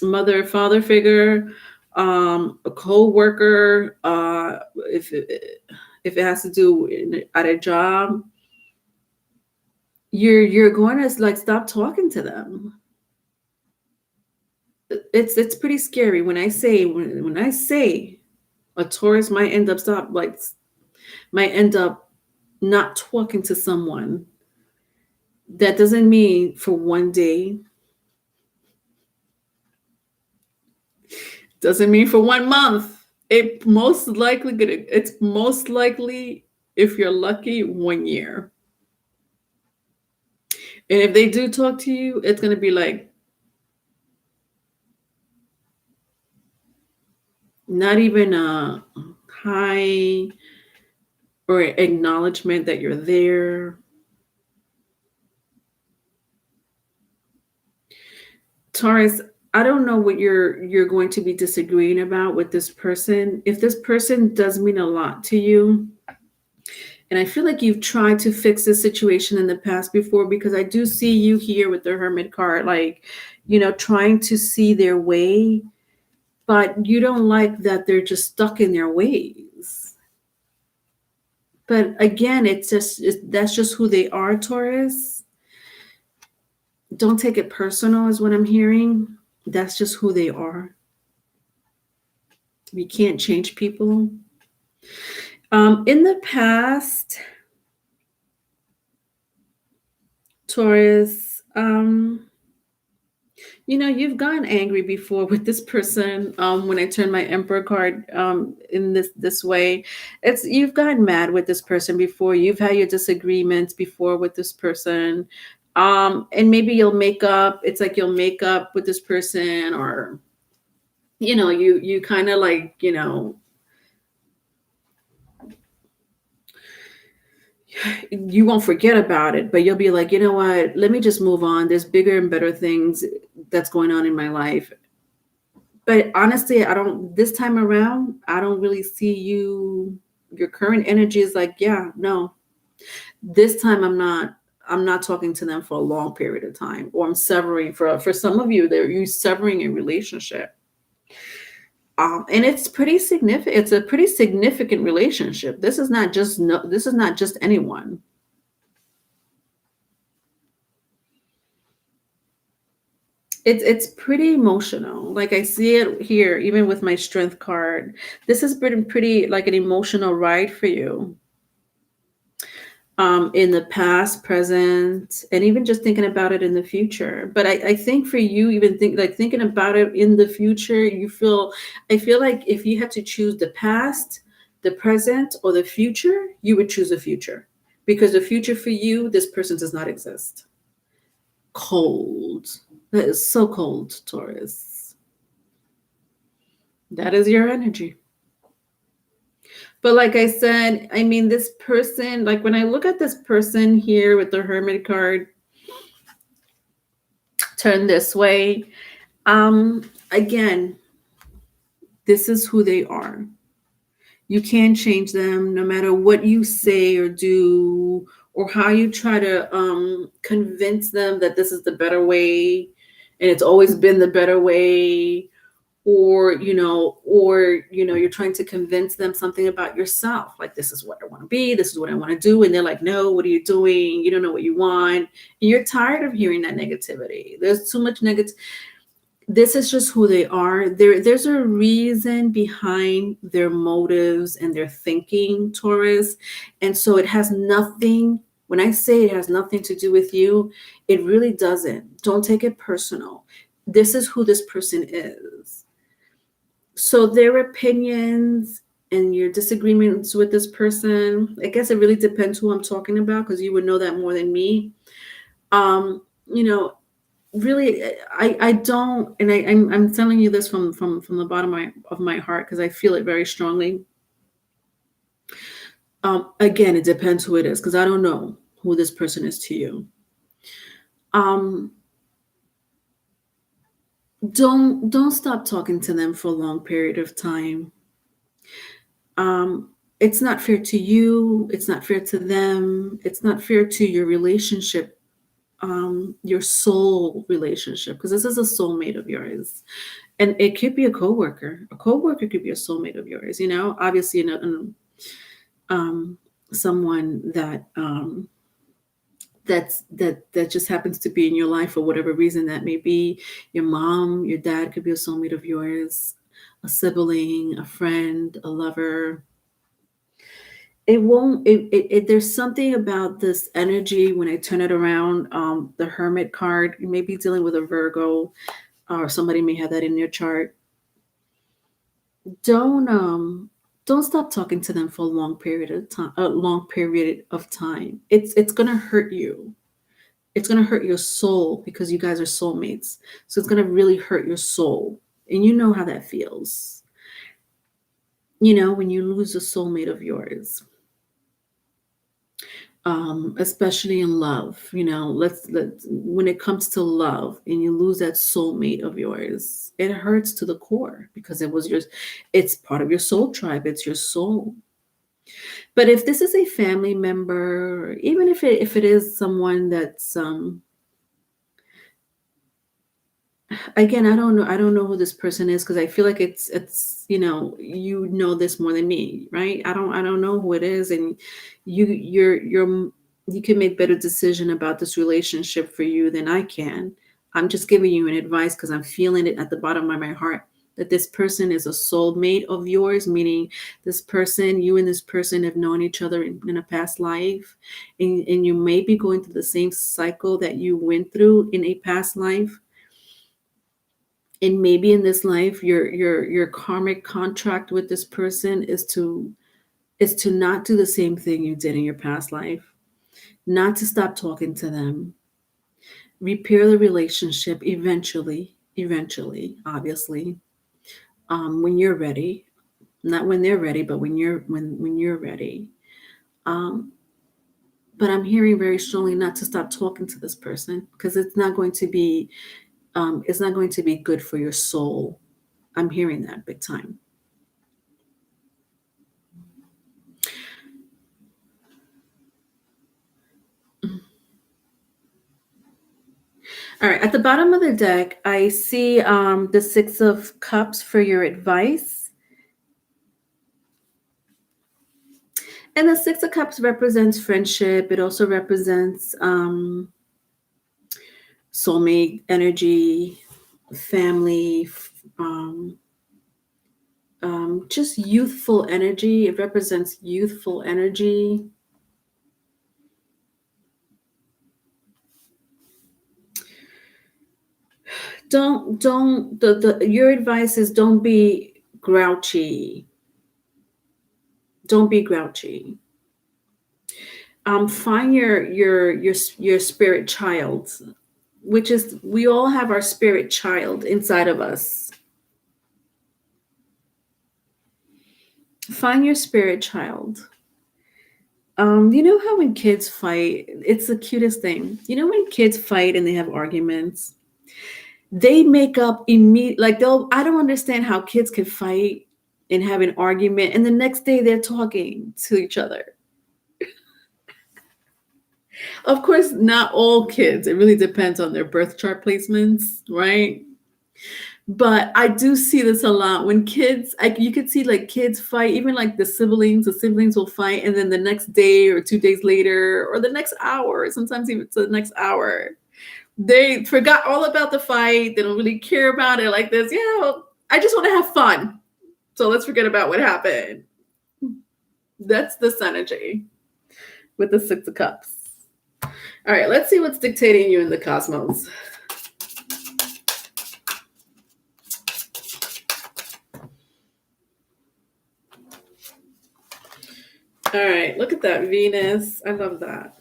mother, father figure, a co-worker, if it has to do at a job, you're going to like stop talking to them. It's pretty scary when I say a Taurus might end up not talking to someone. That doesn't mean for one day. Doesn't mean for 1 month. It's most likely, if you're lucky, 1 year. And if they do talk to you, it's going to be like not even a hi or acknowledgement that you're there. Taurus, I don't know what you're going to be disagreeing about with this person. If this person does mean a lot to you, and I feel like you've tried to fix this situation in the past before, because I do see you here with the Hermit card, like, you know, trying to see their way, but you don't like that they're just stuck in their ways. But again, that's just who they are, Taurus. Don't take it personal, is what I'm hearing. That's just who they are. We can't change people. In the past, Taurus, you know, you've gotten angry before with this person. When I turn my Emperor card in this way, you've gotten mad with this person before. You've had your disagreements before with this person. And maybe you'll make up. It's like you'll make up with this person, or, you know, you kind of like, you know, you won't forget about it, but you'll be like, you know what, let me just move on. There's bigger and better things that's going on in my life. But honestly, this time around, I don't really see your current energy is like, yeah, no, this time I'm not talking to them for a long period of time, or I'm severing. For some of you, you're severing a relationship. And it's pretty significant. It's a pretty significant relationship. This is not just anyone. It's pretty emotional. Like I see it here, even with my strength card. This has been pretty like an emotional ride for you. In the past, present, and even just thinking about it in the future. But I think for you, even thinking about it in the future, I feel like if you had to choose the past, the present, or the future, you would choose the future. Because the future for you, this person does not exist. Cold. That is so cold, Taurus. That is your energy. But like I said, I mean, this person, like when I look at this person here with the Hermit card turned this way, again, this is who they are. You can't change them no matter what you say or do or how you try to convince them that this is the better way and it's always been the better way, or you're trying to convince them something about yourself, like this is what I want to be, this is what I want to do, and they're like, no, what are you doing, you don't know what you want, and you're tired of hearing that negativity. There's too much negative. This is just who they are. There's a reason behind their motives and their thinking, Taurus, and so it has nothing. When I say it has nothing to do with you, it really doesn't. Don't take it personal. This is who this person is. So their opinions and your disagreements with this person, I guess it really depends who I'm talking about, because you would know that more than me. You know, really, I don't, and I'm telling you this from the bottom of my heart, because I feel it very strongly. Again, it depends who it is, because I don't know who this person is to you. Don't stop talking to them for a long period of time. It's not fair to you. It's not fair to them. It's not fair to your relationship, your soul relationship, because this is a soulmate of yours. And it could be a coworker. A coworker could be a soulmate of yours, obviously, someone that just happens to be in your life for whatever reason that may be. Your mom, your dad could be a soulmate of yours, a sibling, a friend, a lover. It won't there's something about this energy when I turn it around. The Hermit card, you may be dealing with a Virgo, or somebody may have that in their chart. Don't stop talking to them for a long period of time. It's gonna hurt you. It's gonna hurt your soul, because you guys are soulmates. So it's gonna really hurt your soul. And you know how that feels. When you lose a soulmate of yours. Especially in love, let's when it comes to love and you lose that soulmate of yours, it hurts to the core, because it's part of your soul tribe, it's your soul. But if this is a family member, even if it is someone that's again, I don't know who this person is, because I feel like it's this more than me, right? I don't know who it is, and you can make better decision about this relationship for you than I can. I'm just giving you an advice, because I'm feeling it at the bottom of my heart that this person is a soulmate of yours, meaning you and this person have known each other in a past life, and you may be going through the same cycle that you went through in a past life. And maybe in this life, your karmic contract with this person is to not do the same thing you did in your past life, not to stop talking to them, repair the relationship eventually, obviously, when you're ready, not when they're ready, but when you're ready. But I'm hearing very strongly not to stop talking to this person, because it's not going to be good for your soul. I'm hearing that big time. All right, at the bottom of the deck, I see the Six of Cups for your advice. And the Six of Cups represents friendship. It also represents soulmate energy. family, just youthful energy. It represents youthful energy. Your advice is don't be grouchy. Don't be grouchy. Find your spirit child, which is, we all have our spirit child inside of us. Find your spirit child. You know how when kids fight, it's the cutest thing. You know when kids fight and they have arguments, they make up immediately. Like I don't understand how kids can fight and have an argument, and the next day they're talking to each other. Of course, not all kids. It really depends on their birth chart placements, right? But I do see this a lot when kids, like you could see like kids fight, even like the siblings will fight, and then the next day or 2 days later or the next hour, sometimes even to the next hour, they forgot all about the fight. They don't really care about it like this. Yeah, well, I just want to have fun. So let's forget about what happened. That's this energy with the 6 of Cups. All right, let's see what's dictating you in the cosmos. All right, look at that Venus. I love that.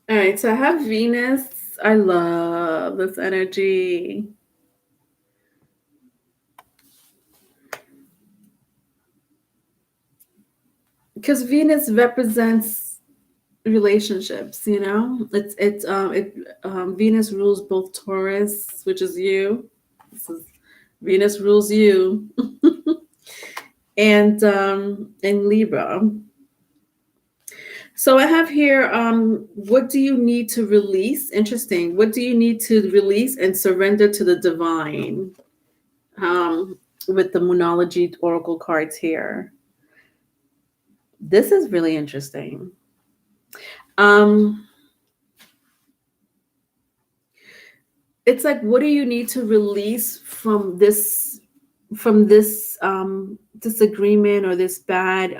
All right, so I have Venus. I love this energy. Because Venus represents relationships, you know. Venus rules both Taurus, which is you. Venus rules you, and Libra. So I have here, what do you need to release? Interesting. What do you need to release and surrender to the divine? With the Moonology Oracle cards here. This is really interesting. It's like, what do you need to release from this disagreement or this bad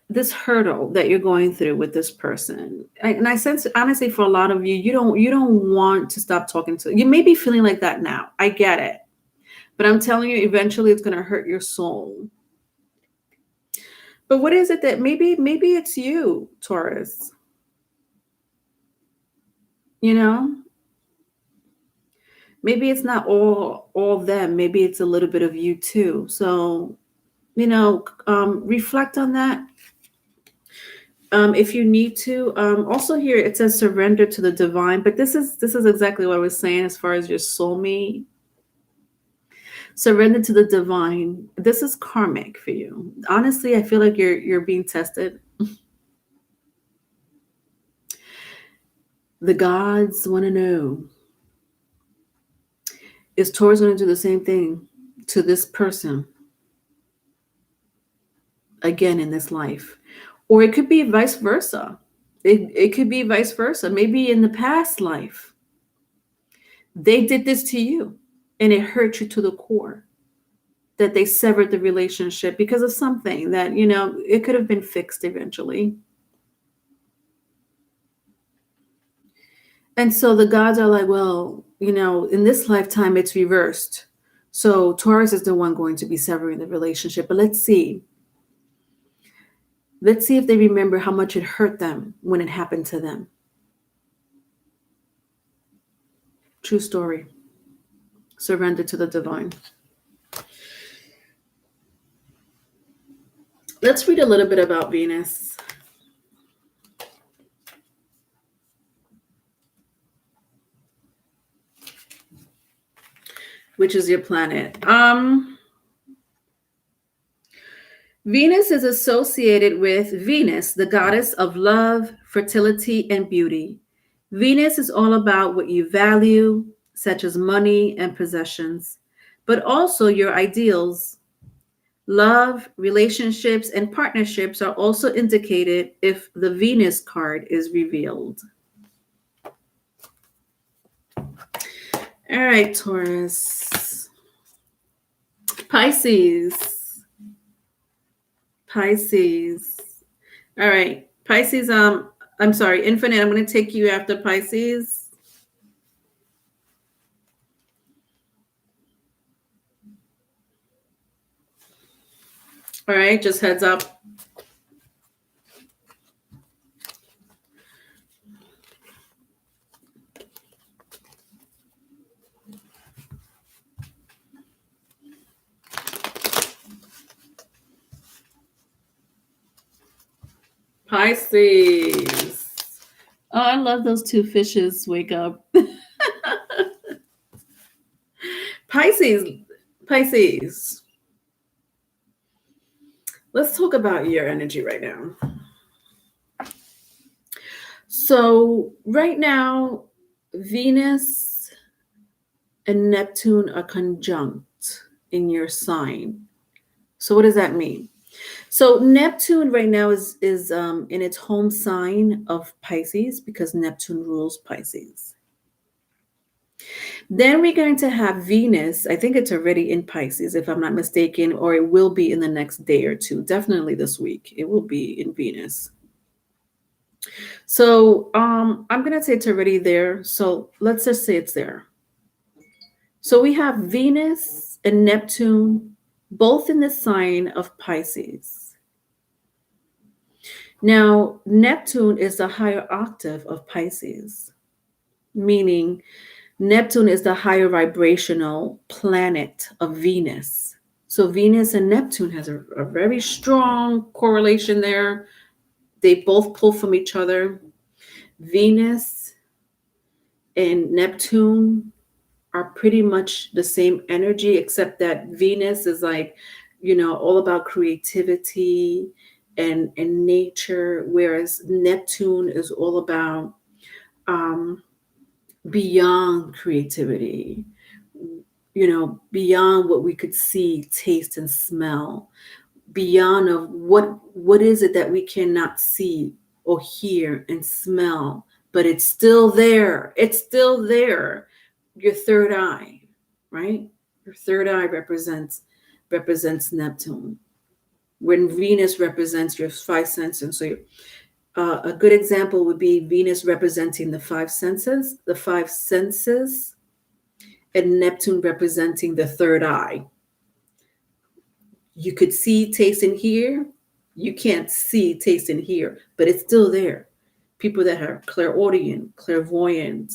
this hurdle that you're going through with this person? And I sense, honestly, for a lot of you, you don't want to stop talking to. You may be feeling like that now. I get it, but I'm telling you, eventually it's going to hurt your soul. But what is it that maybe it's you, Taurus? You know, maybe it's not all them. Maybe it's a little bit of you too. So, you know, reflect on that. If you need to. Also here it says surrender to the divine, but this is exactly what I was saying as far as your soulmate. Surrender to the divine. This is karmic for you. Honestly, I feel like you're being tested. The gods want to know, is Taurus going to do the same thing to this person again in this life? Or it could be vice versa. It could be vice versa. Maybe in the past life, they did this to you and it hurt you to the core, that they severed the relationship because of something that, you know, it could have been fixed eventually. And so the gods are like, well, you know, in this lifetime, it's reversed. So Taurus is the one going to be severing the relationship. But let's see. Let's see if they remember how much it hurt them when it happened to them. True story. Surrender to the divine. Let's read a little bit about Venus. Which is your planet. Venus is associated with Venus, the goddess of love, fertility, and beauty. Venus is all about what you value, such as money and possessions, but also your ideals, Love, relationships, and partnerships are also indicated if the Venus card is revealed. All right, Taurus. Pisces. Pisces. All right. Pisces, I'm sorry, Infinite, I'm going to take you after Pisces. All right, just heads up. Pisces. Oh, I love those two fishes wake up. Pisces. Pisces. Let's talk about your energy right now. So, right now, Venus and Neptune are conjunct in your sign. So, what does that mean? So, Neptune right now is in its home sign of Pisces because Neptune rules Pisces. Then we're going to have Venus. I think it's already in Pisces, if I'm not mistaken, or it will be in the next day or two. Definitely this week, it will be in Venus. So I'm going to say it's already there. So let's just say it's there. So we have Venus and Neptune, both in the sign of Pisces. Now, Neptune is the higher octave of Pisces, meaning Neptune is the higher vibrational planet of Venus. So Venus and Neptune has a very strong correlation there. They both pull from each other. Venus and Neptune are pretty much the same energy, except that Venus is like, all about creativity and nature, whereas Neptune is all about beyond creativity, beyond what we could see, taste, and smell, beyond of what is it that we cannot see or hear and smell, but it's still there. It's still there. Your third eye, right? Your third eye represents Neptune, when Venus represents your five senses. So a good example would be Venus representing the five senses, and Neptune representing the third eye. You could see, taste, and hear. You can't see, taste, and hear, but it's still there. People that are clairaudient, clairvoyant,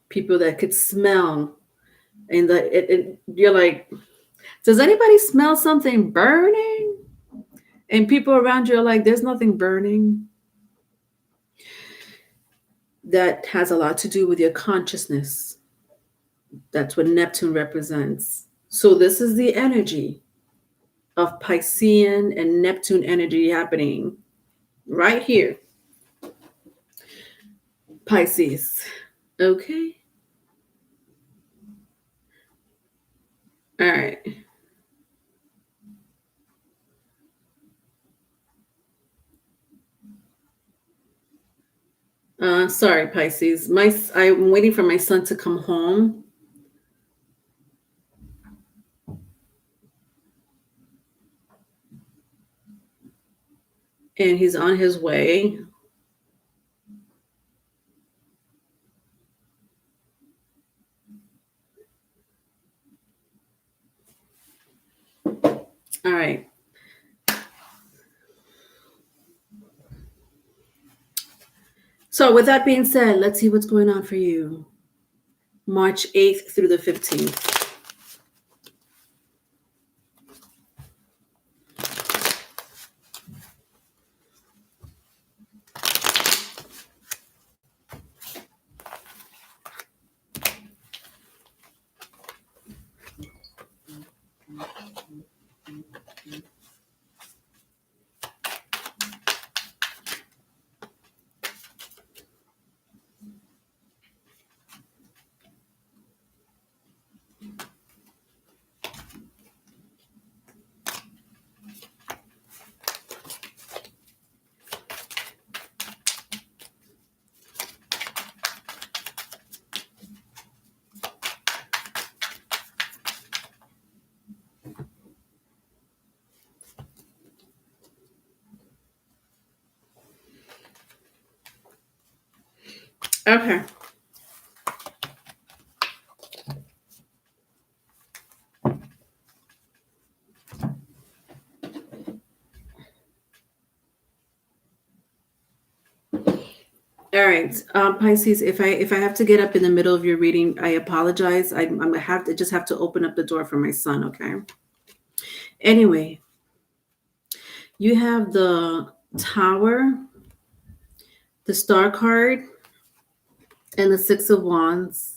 people that could smell, and you're like, does anybody smell something burning? And people around you are like, there's nothing burning. That has a lot to do with your consciousness. That's what Neptune represents. So this is the energy of Piscean and Neptune energy happening right here. Pisces. Okay. All right. Sorry, Pisces. I'm waiting for my son to come home. And he's on his way. All right. So with that being said, let's see what's going on for you. March 8th through the 15th. Okay. All right, Pisces. If I have to get up in the middle of your reading, I apologize. I'm gonna have to just have to open up the door for my son. Okay. Anyway, you have the Tower, the Star card, and the Six of Wands.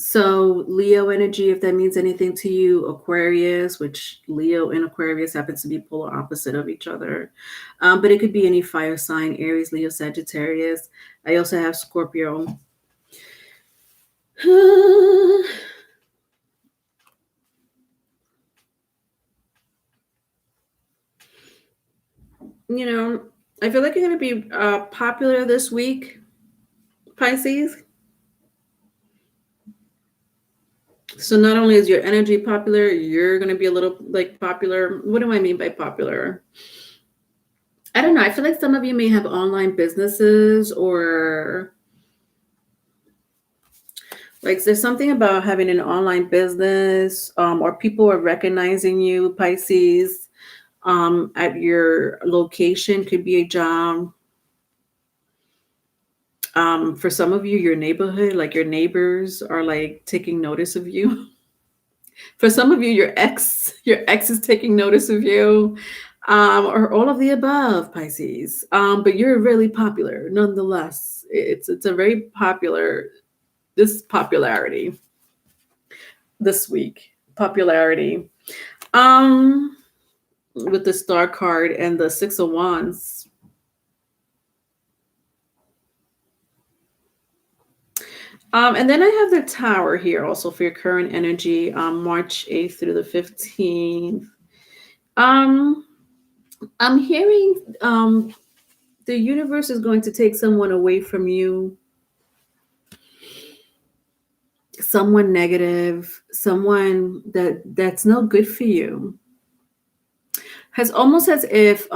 So Leo energy, if that means anything to you, Aquarius, which Leo and Aquarius happens to be polar opposite of each other. But it could be any fire sign, Aries, Leo, Sagittarius. I also have Scorpio. I feel like you're going to be popular this week, Pisces. So not only is your energy popular, you're going to be a little like popular. What do I mean by popular? I don't know. I feel like some of you may have online businesses, or like there's something about having an online business, or people are recognizing you, Pisces, at your location. Could be a job. For some of you, your neighborhood, like your neighbors are like taking notice of you. For some of you, your ex is taking notice of you, or all of the above, Pisces. But you're really popular nonetheless. It's a very popular, this popularity this week. Popularity. With the Star card and the Six of Wands. And then I have the Tower here also for your current energy, March 8th through the 15th. I'm hearing the universe is going to take someone away from you, someone negative, someone that's no good for you. Has almost as if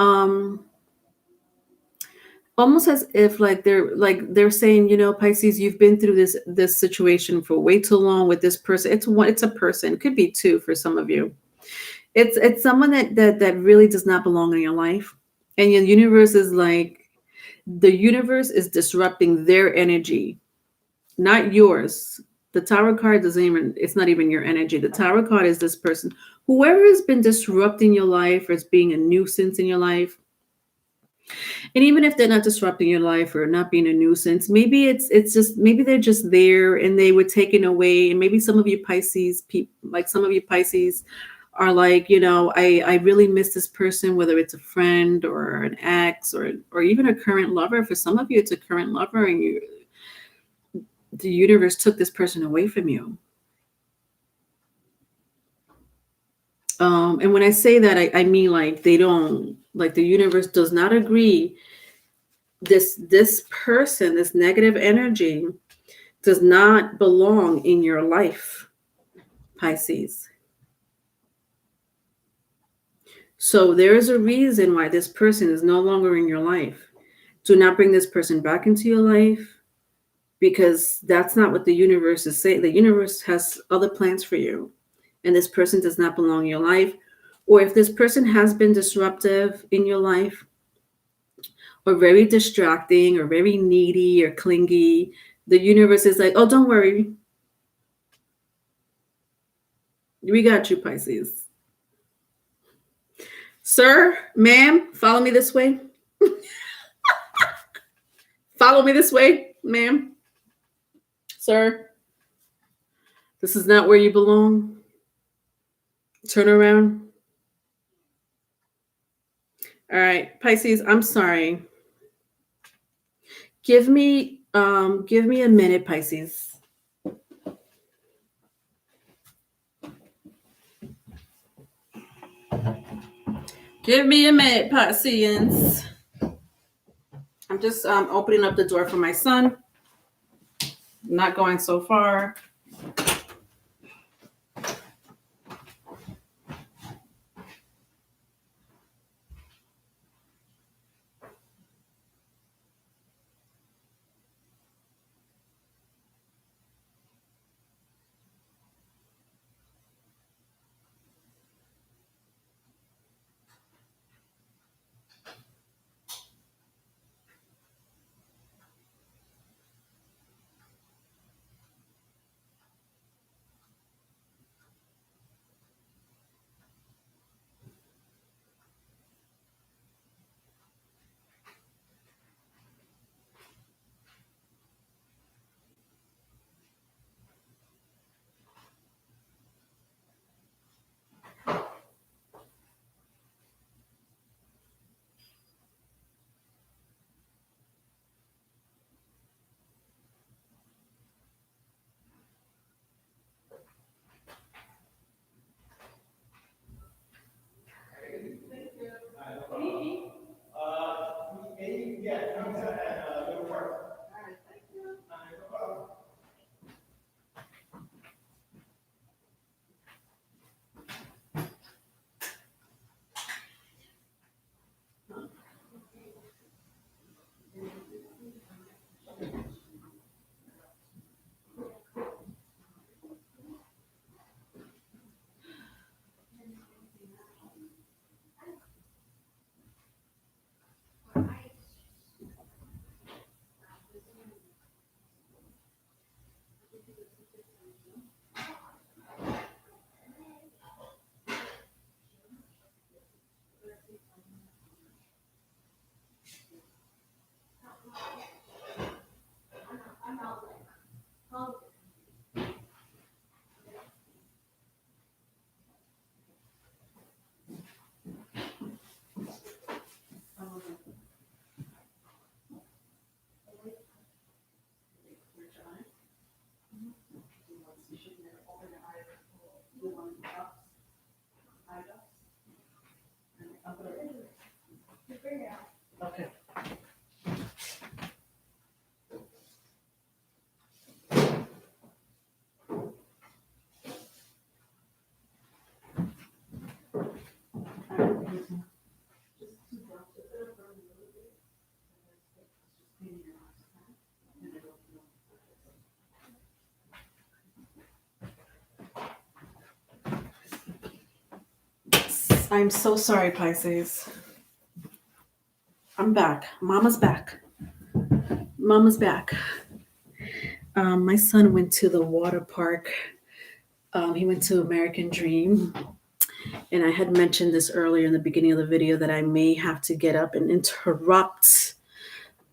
like they're saying, Pisces, you've been through this situation for way too long with this person. It's a person, could be two for some of you. It's someone that really does not belong in your life, and your universe is like, the universe is disrupting their energy, not yours. The Tower card it's not even your energy. The Tower card is this person, whoever has been disrupting your life or is being a nuisance in your life. And even if they're not disrupting your life or not being a nuisance, maybe maybe they're just there and they were taken away. And maybe some of you Pisces are like, I really miss this person, whether it's a friend or an ex or even a current lover. For some of you, it's a current lover, and the universe took this person away from you. And when I say that, I mean like they don't, like the universe does not agree. This person, this negative energy, does not belong in your life, Pisces. So there is a reason why this person is no longer in your life. Do not bring this person back into your life, because that's not what the universe is saying. The universe has other plans for you, and this person does not belong in your life. Or if this person has been disruptive in your life, or very distracting, or very needy or clingy, the universe is like, oh, don't worry. We got you, Pisces. Sir, ma'am, follow me this way. Follow me this way, ma'am. Sir, this is not where you belong. Turn around. All right, Pisces, I'm sorry. Give me a minute, Pisces. Give me a minute, Pisceans. I'm just opening up the door for my son. Not going so far. Okay. I'm so sorry, Pisces. I'm back. Mama's back. Mama's back. My son went to the water park. He went to American Dream. And I had mentioned this earlier in the beginning of the video that I may have to get up and interrupt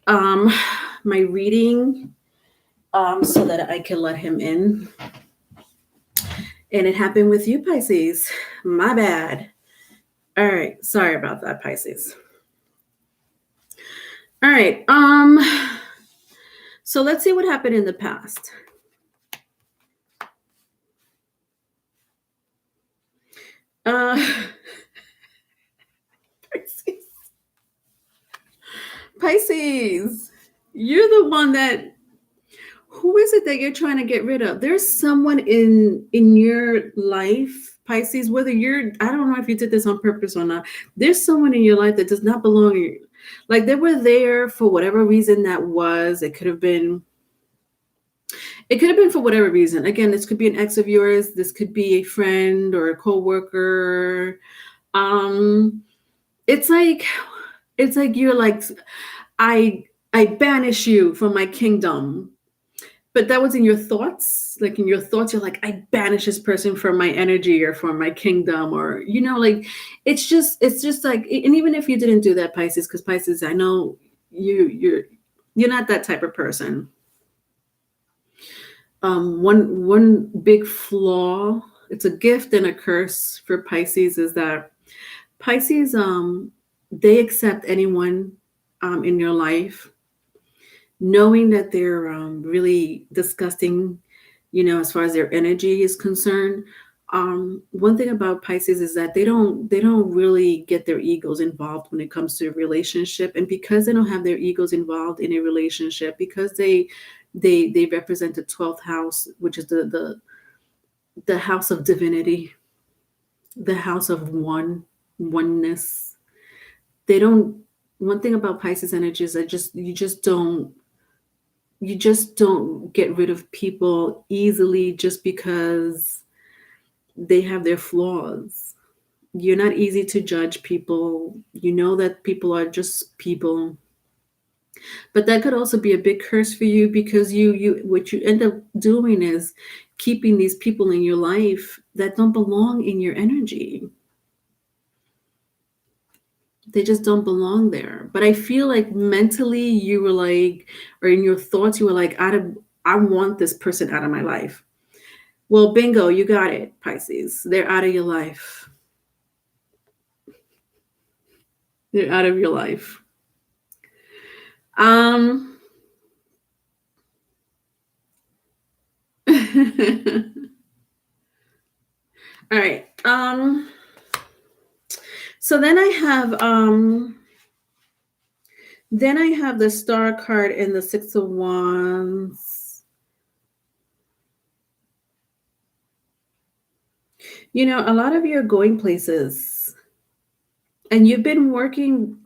my reading so that I can let him in. And it happened with you, Pisces. My bad. All right. Sorry about that, Pisces. All right. So let's see what happened in the past. Pisces, you're the one that, who is it that you're trying to get rid of? There's someone in your life, Pisces, whether you're, I don't know if you did this on purpose or not. There's someone in your life that does not belong in you. Like they were there for whatever reason that was. It could have been for whatever reason. Again, this could be an ex of yours. This could be a friend or a coworker. It's like you're like, I banish you from my kingdom. But that was in your thoughts. Like in your thoughts, you're like, I banish this person from my energy or from my kingdom, or like it's just like, and even if you didn't do that, Pisces, because Pisces, I know you're not that type of person. One big flaw, it's a gift and a curse for Pisces, is that Pisces, they accept anyone in your life, knowing that they're really disgusting, as far as their energy is concerned. One thing about Pisces is that they don't really get their egos involved when it comes to a relationship. And because they don't have their egos involved in a relationship, because they represent the 12th house, which is the house of divinity, the house of oneness. One thing about Pisces energy is that you just don't get rid of people easily just because they have their flaws. You're not easy to judge people. You know that people are just people. But that could also be a big curse for you, because what you end up doing is keeping these people in your life that don't belong in your energy. They just don't belong there. But I feel like mentally you were like, or in your thoughts, you were like, I want this person out of my life. Well, bingo, you got it, Pisces. They're out of your life. They're out of your life. All right. So then I have the Star card and the Six of Wands. A lot of you are going places, and you've been working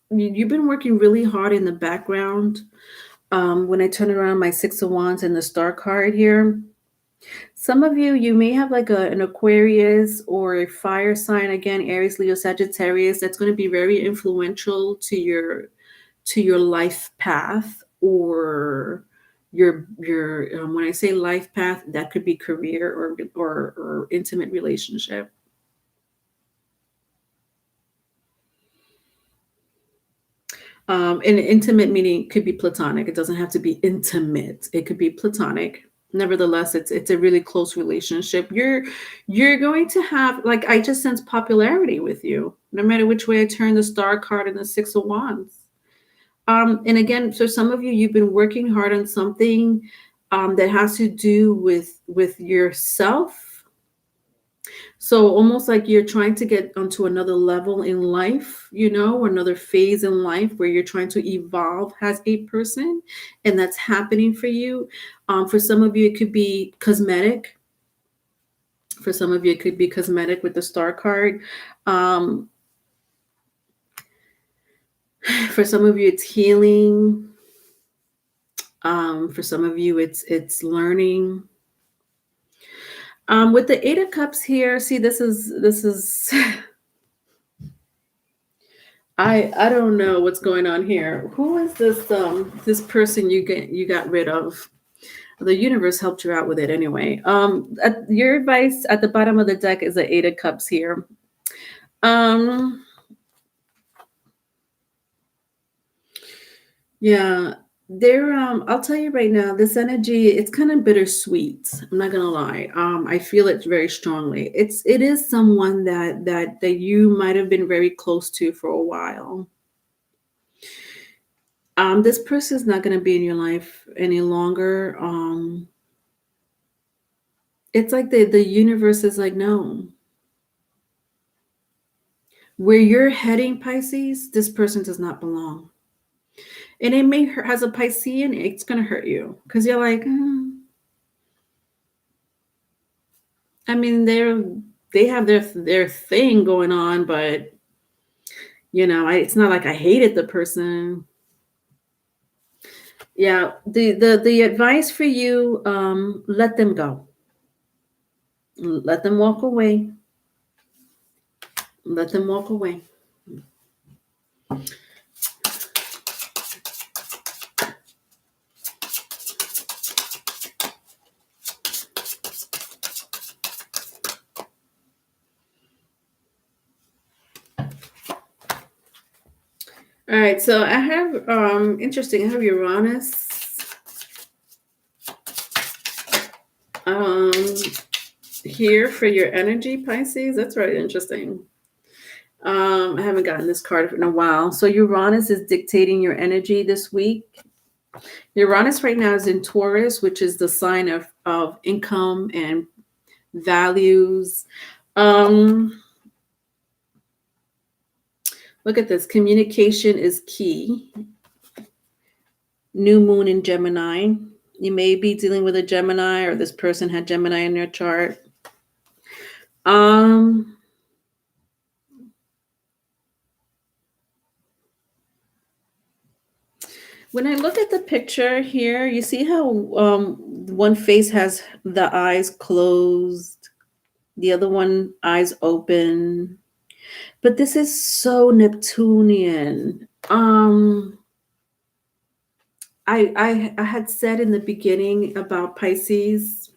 really hard in the background. When I turn around my Six of Wands and the Star card here, some of you may have like an Aquarius or a fire sign, again, Aries, Leo, Sagittarius, that's going to be very influential to your life path, or your when I say life path, that could be career or intimate relationship. And intimate meaning could be platonic. It doesn't have to be intimate. It could be platonic. Nevertheless, it's a really close relationship. You're going to have, like, I just sense popularity with you, no matter which way I turn the Star card and the Six of Wands. And again, for some of you, you've been working hard on something that has to do with yourself. So almost like you're trying to get onto another level in life, another phase in life where you're trying to evolve as a person, and that's happening for you. For some of you, it could be cosmetic. For some of you, it could be cosmetic with the star card. Um, for some of you, it's healing. For some of you, it's learning. With the Eight of Cups here, see, this is I don't know what's going on here. Who is this person you got rid of? The universe helped you out with it anyway. Your advice at the bottom of the deck is the Eight of Cups here. Yeah, I'll tell you right now, this energy, it's kind of bittersweet. I'm not gonna lie. I feel it very strongly. It is someone that you might have been very close to for a while. This person's not gonna be in your life any longer. It's like the universe is like, no. Where you're heading, Pisces, this person does not belong. And it may hurt, as a Piscean, it's going to hurt you because you're like, I mean, they have their thing going on, but it's not like I hated the person. Yeah, the advice for you, let them go. Let them walk away. Let them walk away. All right, so I have interesting. I have Uranus. Here for your energy, Pisces. That's very interesting. I haven't gotten this card in a while. So Uranus is dictating your energy this week. Uranus right now is in Taurus, which is the sign of income and values. Look at this. Communication is key. New moon in Gemini. You may be dealing with a Gemini, or this person had Gemini in their chart. When I look at the picture here, you see how one face has the eyes closed, the other one eyes open. But this is so Neptunian. I had said in the beginning about Pisces,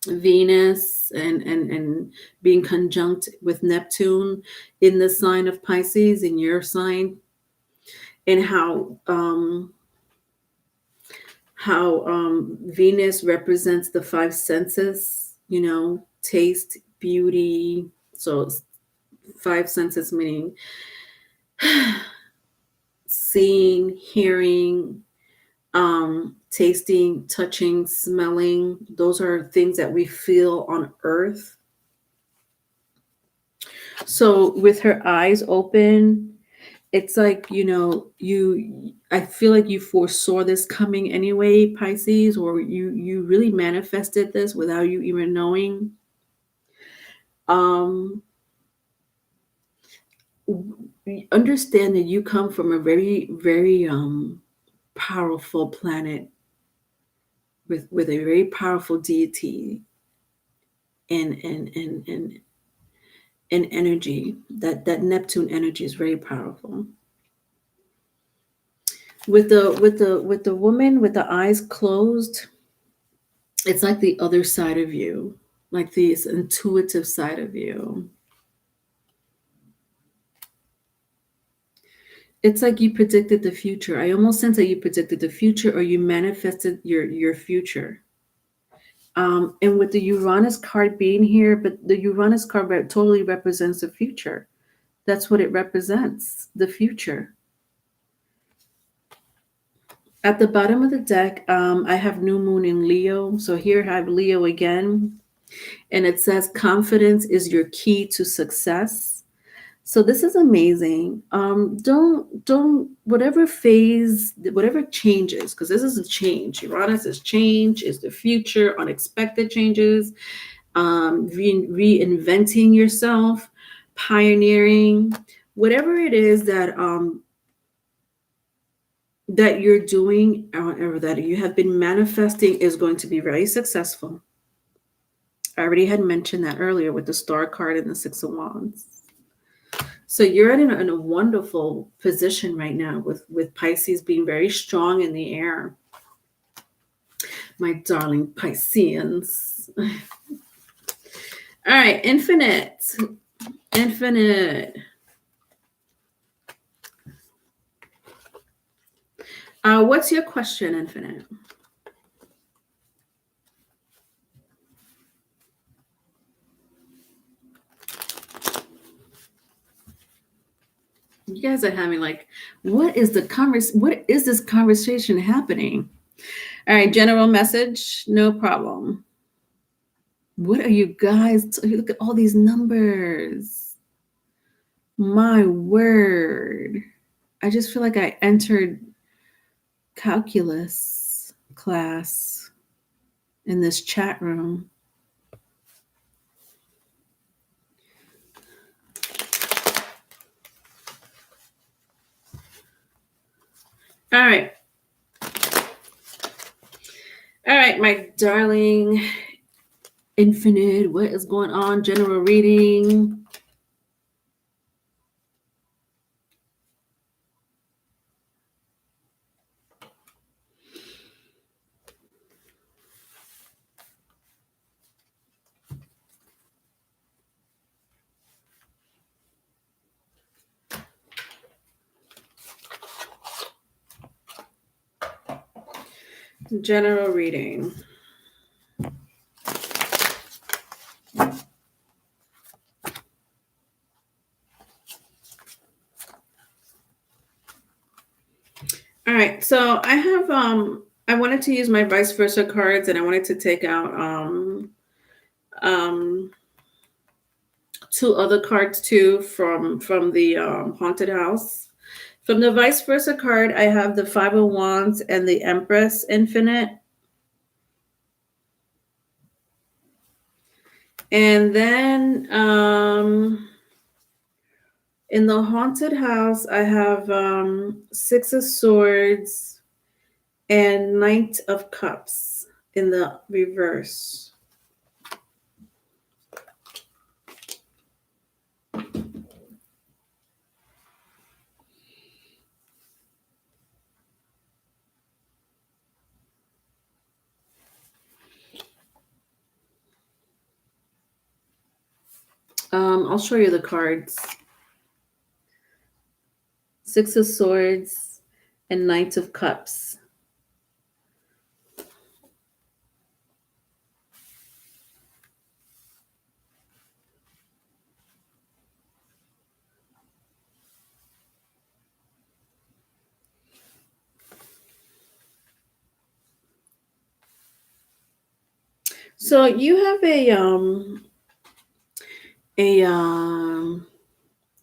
Venus, and being conjunct with Neptune in the sign of Pisces, in your sign, and how Venus represents the five senses, taste, beauty. So five senses meaning seeing, hearing, tasting, touching, smelling. Those are things that we feel on earth. So with her eyes open, it's like, I feel like you foresaw this coming anyway, Pisces, or you really manifested this without you even knowing. Understand that you come from a very, very powerful planet with a very powerful deity and energy. That Neptune energy is very powerful. With the woman with the eyes closed, it's like the other side of you, like this intuitive side of you. It's like you predicted the future. I almost sense that you predicted the future, or you manifested your future. And with the Uranus card being here, but the Uranus card totally represents the future. That's what it represents, the future. At the bottom of the deck, I have new moon in Leo. So here I have Leo again. And it says confidence is your key to success. So this is amazing. Don't whatever phase, whatever changes, because this is a change. Uranus is change, is the future, unexpected changes, reinventing yourself, pioneering, whatever it is that you're doing or that you have been manifesting is going to be very successful. I already had mentioned that earlier with the Star card and the Six of Wands. So you're in a wonderful position right now with Pisces being very strong in the air. My darling Pisceans. All right, infinite. What's your question, Infinite? You guys are having like, what is this conversation happening? All right, general message, no problem. What are you guys? Look at all these numbers. My word. I just feel like I entered calculus class in this chat room. All right. All right, my darling Infinite, what is going on? General reading. General reading. All right, so I have I wanted to use my vice versa cards, and I wanted to take out two other cards too from the haunted house. From the vice versa card, I have the Five of Wands and the Empress Infinite. And then in the haunted house, I have Six of Swords and Knight of Cups in the reverse. I'll show you the cards. Six of Swords and Knight of Cups. So you have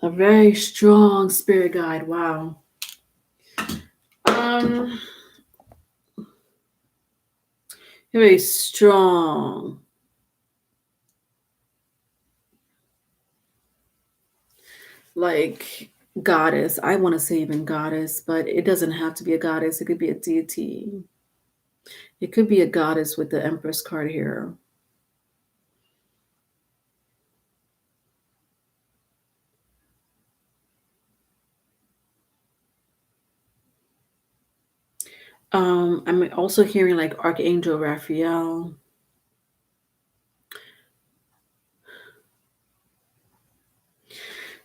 a very strong spirit guide. Wow. Very strong. Like goddess. I want to say even goddess, but it doesn't have to be a goddess. It could be a deity. It could be a goddess with the Empress card here. I'm also hearing like Archangel Raphael.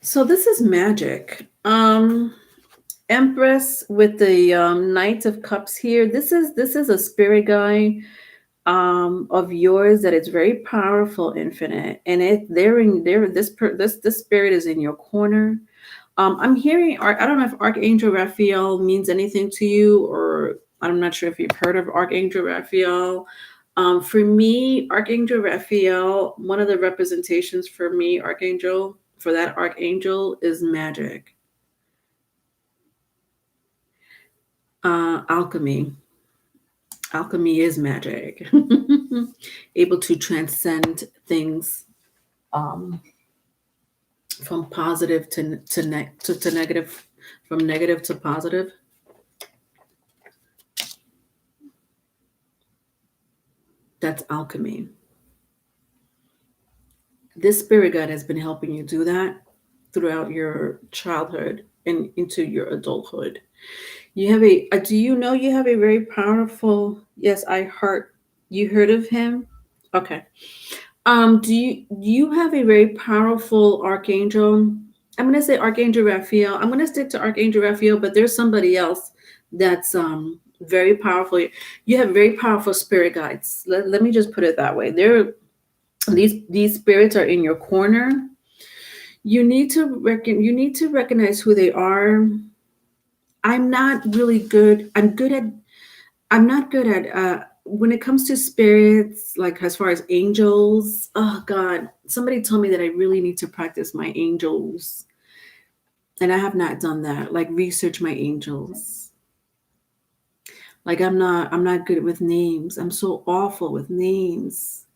So this is magic. Empress with the Knight of Cups here. This is a spirit guide of yours that is very powerful, Infinite, and this spirit is in your corner. I'm hearing, I don't know if Archangel Raphael means anything to you, or I'm not sure if you've heard of Archangel Raphael. For me, Archangel Raphael, one of the representations for me, for that archangel is magic, alchemy. Alchemy is magic, able to transcend things, um, from positive to negative, from negative to positive. That's alchemy. This spirit guide has been helping you do that throughout your childhood and into your adulthood. You have a, do you know you have a very powerful, yes, I heard, you heard of him? Okay. Do you have a very powerful archangel? I'm gonna say Archangel Raphael. I'm gonna stick to Archangel Raphael, but there's somebody else that's very powerful. You have very powerful spirit guides. Let me just put it that way. These spirits are in your corner. You need to recognize who they are. I'm not really good. I'm not good at when it comes to spirits, like as far as angels. Oh God, somebody told me that I really need to practice my angels, and I have not done that. Like research my angels. Like I'm not good with names. I'm so awful with names.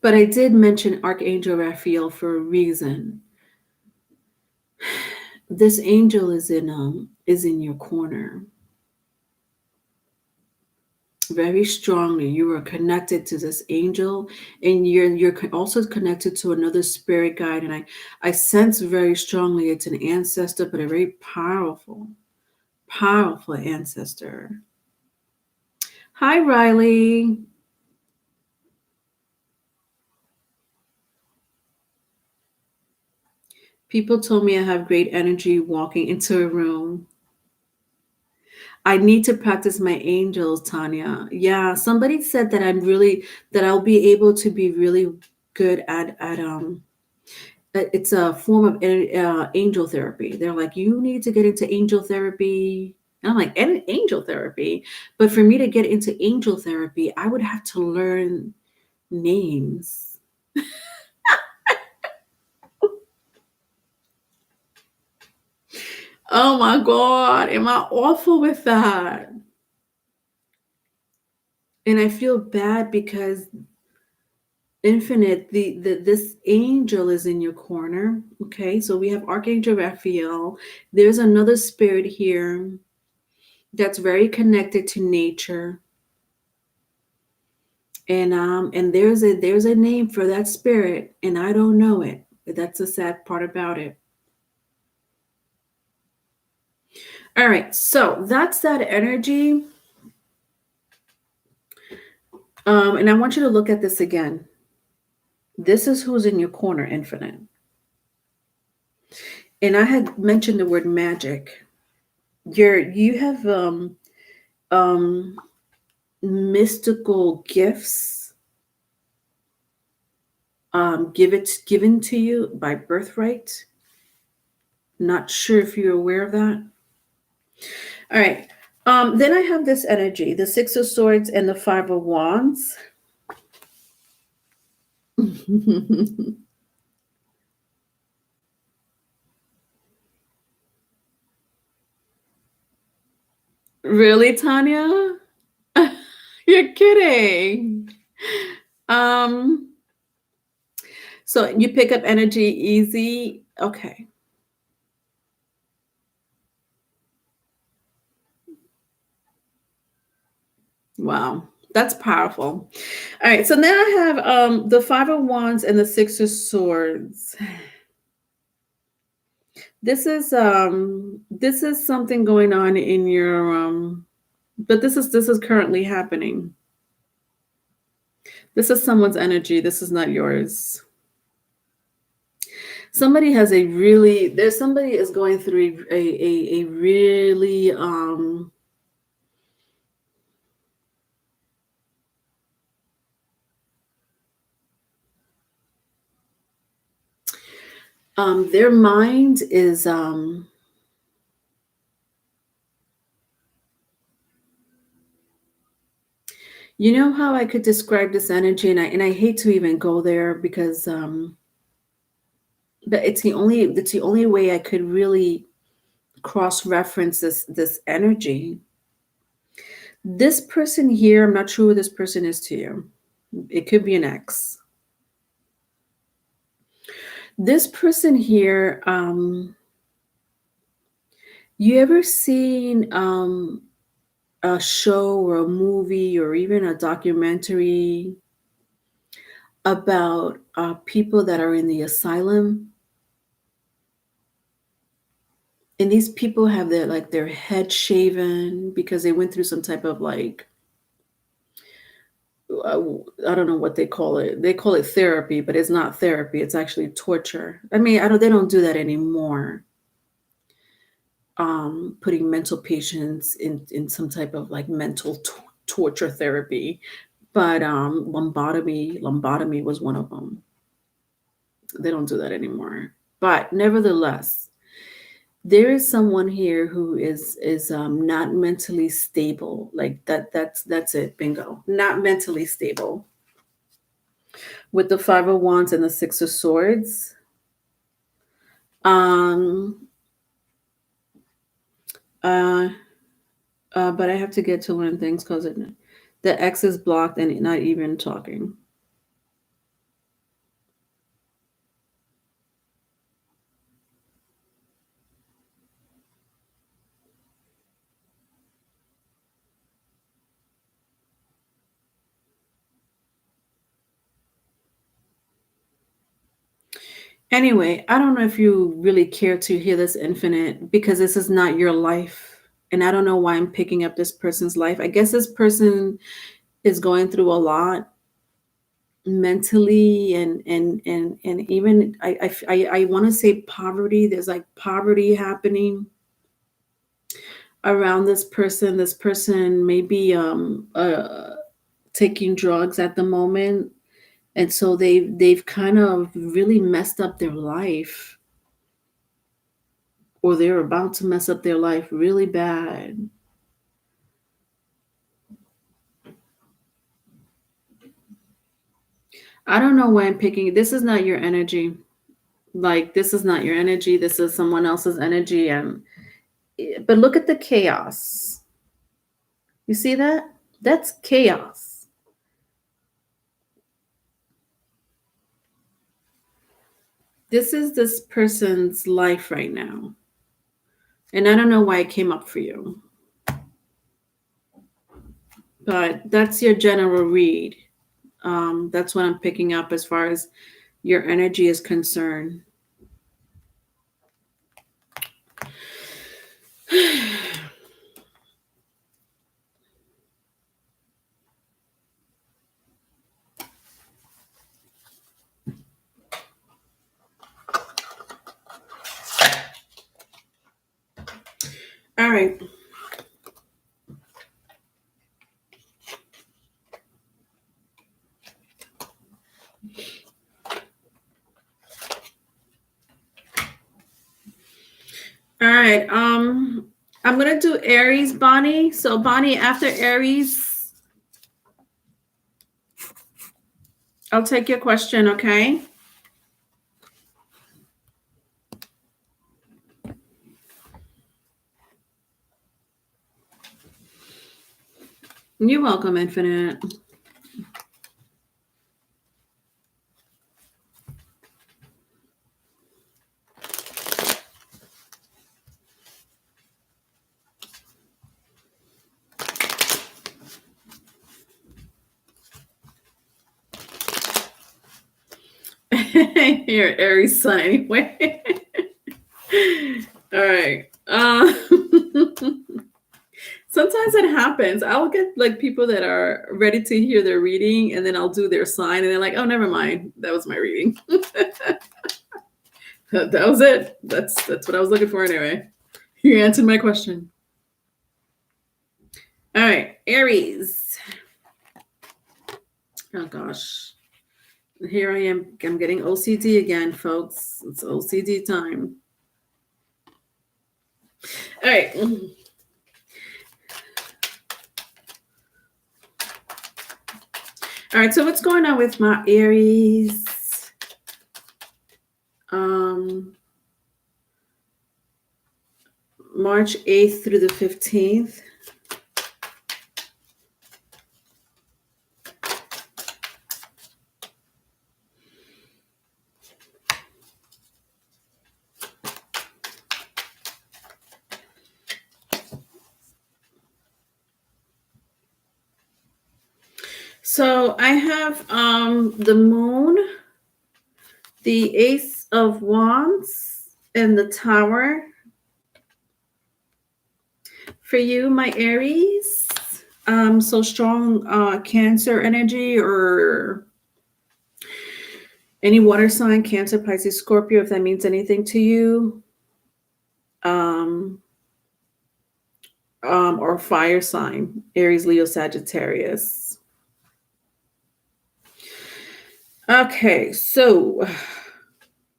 But I did mention Archangel Raphael for a reason. This angel is in your corner very strongly. You are connected to this angel, and you're also connected to another spirit guide. And I sense very strongly it's an ancestor, but a very powerful ancestor. Hi, Riley. People told me I have great energy walking into a room. I need to practice my angels, Tanya. Yeah, somebody said that that I'll be able to be really good at it's a form of angel therapy. They're like, you need to get into angel therapy. And I'm like, angel therapy. But for me to get into angel therapy, I would have to learn names. Oh my God, am I awful with that? And I feel bad because Infinite, this angel is in your corner. Okay, so we have Archangel Raphael. There's another spirit here that's very connected to nature. And there's a name for that spirit, and I don't know it. That's the sad part about it. All right, so that's that energy. And I want you to look at this again. This is who's in your corner, Infinite. And I had mentioned the word magic. You have um mystical gifts given to you by birthright. Not sure if you're aware of that. All right. Then I have this energy, the Six of Swords and the Five of Wands. Really, Tanya? You're kidding. Um, so you pick up energy easy. Okay. Wow. That's powerful. All right. So now I have the Five of Wands and the Six of Swords. This is something going on in your but this is currently happening. This is someone's energy. This is not yours. Somebody has a really there's somebody is going through a really their mind is You know how I could describe this energy, and I hate to even go there because but it's the only way I could really cross reference this energy. This person here, I'm not sure who this person is to you. It could be an ex. This person here, you ever seen a show or a movie or even a documentary about people that are in the asylum? And these people have their head shaven because they went through some type of uh, I don't know what they call it. They call it therapy, but it's not therapy. It's actually torture. I mean, I don't. They don't do that anymore. Putting mental patients in some type of like mental torture therapy, but lobotomy was one of them. They don't do that anymore. But nevertheless, there is someone here who is not mentally stable. Like that's it. Bingo. Not mentally stable. With the Five of Wands and the Six of Swords. Um. Uh. But I have to get to one things because the X is blocked and not even talking. Anyway, I don't know if you really care to hear this infinite because this is not your life. And I don't know why I'm picking up this person's life. I guess this person is going through a lot mentally and even I want to say poverty. There's like poverty happening around this person. This person may be taking drugs at the moment, and so they've kind of really messed up their life, or they're about to mess up their life really bad. I don't know why I'm picking. This is not your energy. Like this is not your energy. This is someone else's energy. And but look at the chaos. You see that? That's chaos. This is this person's life right now. And I don't know why it came up for you. But that's your general read. That's what I'm picking up as far as your energy is concerned. All right. All right. I'm gonna do Aries, Bonnie. So Bonnie, after Aries, I'll take your question, okay? You're welcome, Infinite. You're Aries sun anyway. All right. Sometimes it happens. I'll get like people that are ready to hear their reading, and then I'll do their sign, and they're like, "Oh, never mind. That was my reading. That was it. That's what I was looking for anyway. You answered my question." All right, Aries. Oh gosh. Here I am. I'm getting OCD again, folks. It's OCD time. All right. All right, so what's going on with my Aries? March 8th through the 15th. So I have the Moon, the Ace of Wands, and the Tower. For you, my Aries, so strong Cancer energy or any water sign, Cancer, Pisces, Scorpio, if that means anything to you. Or fire sign, Aries, Leo, Sagittarius. Okay, so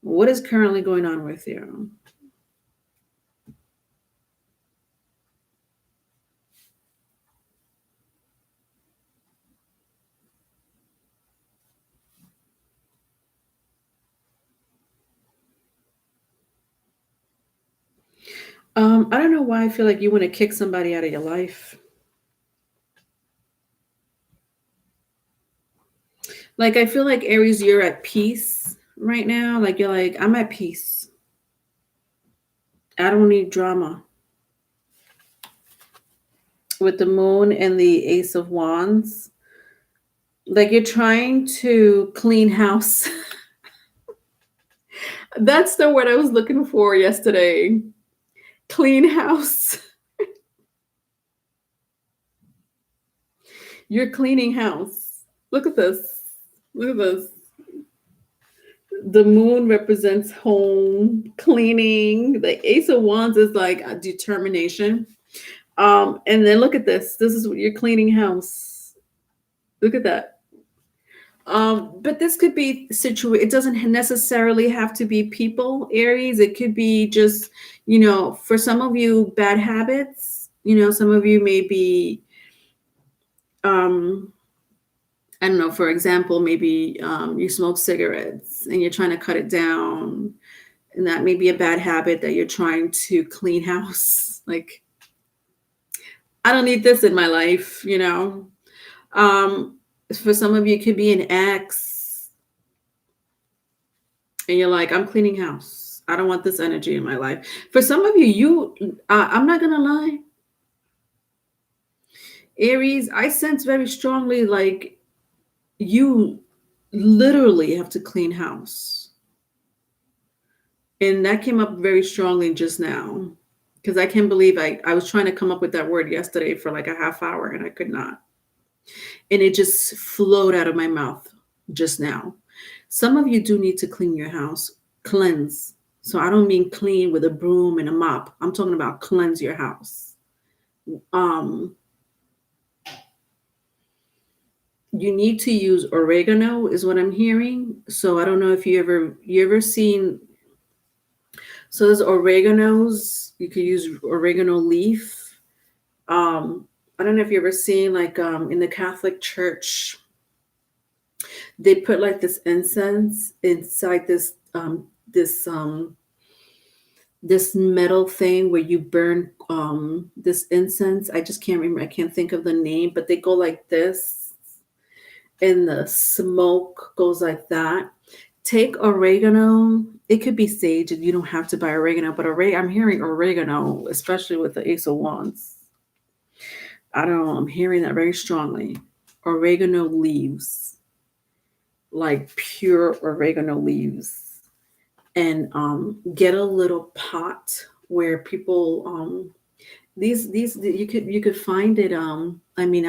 what is currently going on with you? I don't know why I feel like you want to kick somebody out of your life. Like, I feel like Aries, you're at peace right now. Like, you're like, I'm at peace. I don't need drama. With the Moon and the Ace of Wands, like you're trying to clean house. That's the word I was looking for yesterday. Clean house. You're cleaning house. Look at this. Look at this. The Moon represents home, cleaning. The Ace of Wands is like a determination. And then look at this. This is what you're cleaning house. Look at that. But this could be it doesn't necessarily have to be people, Aries. It could be just, for some of you, bad habits. Some of you may be, I don't know, for example, maybe you smoke cigarettes and you're trying to cut it down. And that may be a bad habit that you're trying to clean house. Like, I don't need this in my life, For some of you, it could be an ex. And you're like, I'm cleaning house. I don't want this energy in my life. For some of you, I'm not going to lie. Aries, I sense very strongly like you literally have to clean house. And that came up very strongly just now. Because I can't believe I was trying to come up with that word yesterday for like a half hour and I could not. And it just flowed out of my mouth just now. Some of you do need to clean your house, cleanse. So I don't mean clean with a broom and a mop. I'm talking about cleanse your house. You need to use oregano is what I'm hearing. So I don't know if you ever seen. So there's oreganos. You could use oregano leaf. I don't know if you ever seen like in the Catholic Church, they put like this incense inside this metal thing where you burn this incense. I just can't remember. I can't think of the name, but they go like this, and the smoke goes like that. Take oregano. It could be sage, and you don't have to buy oregano, but I'm hearing oregano, especially with the Ace of Wands. I don't know. I'm hearing that very strongly. Oregano leaves, like pure oregano leaves, and get a little pot where people these you could find it. I mean,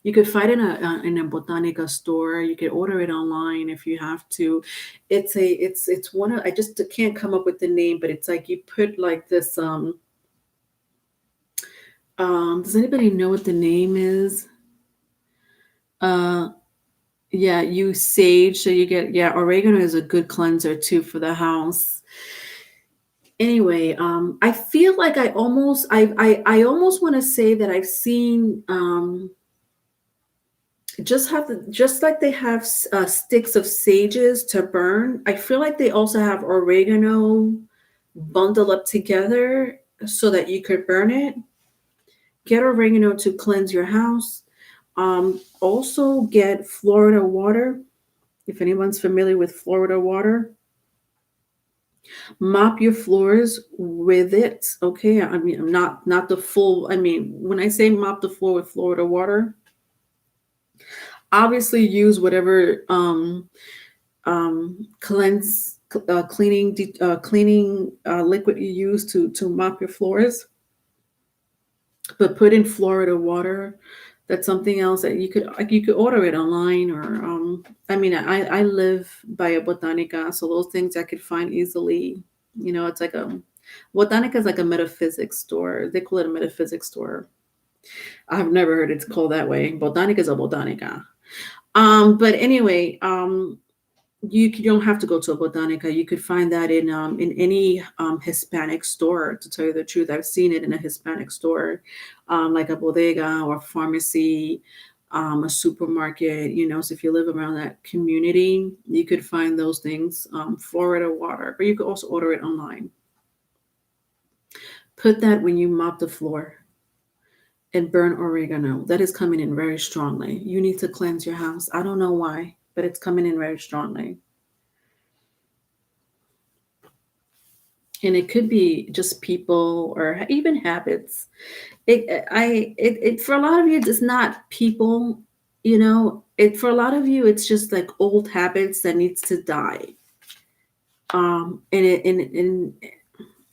you could find it in a botanica store. You could order it online if you have to. It's one of, I just can't come up with the name, but it's like you put like this. Does anybody know what the name is? Yeah, use sage. So you get, oregano is a good cleanser too for the house. Anyway, I feel like I almost want to say that I've seen just like they have sticks of sages to burn. I feel like they also have oregano bundled up together so that you could burn it. Get oregano to cleanse your house. Also get Florida water. If anyone's familiar with Florida water, mop your floors with it. Okay, I mean, I'm not the full. I mean, when I say mop the floor with Florida water, obviously use whatever cleanse cleaning liquid you use to mop your floors, but put in Florida water. That's something else that you could order it online, or I mean, I live by a botanica, so those things I could find easily. It's like a botanica is like a metaphysics store. They call it a metaphysics store. I've never heard it called that way. Botanica is a botanica. But anyway, you don't have to go to a botanica. You could find that in any Hispanic store. To tell you the truth, I've seen it in a Hispanic store, like a bodega or pharmacy, a supermarket. So if you live around that community, you could find those things. Florida water, but you could also order it online. Put that when you mop the floor. And burn oregano. That is coming in very strongly. You need to cleanse your house. I don't know why, but it's coming in very strongly. And it could be just people or even habits. For a lot of you, it's not people. For a lot of you, it's just like old habits that needs to die. And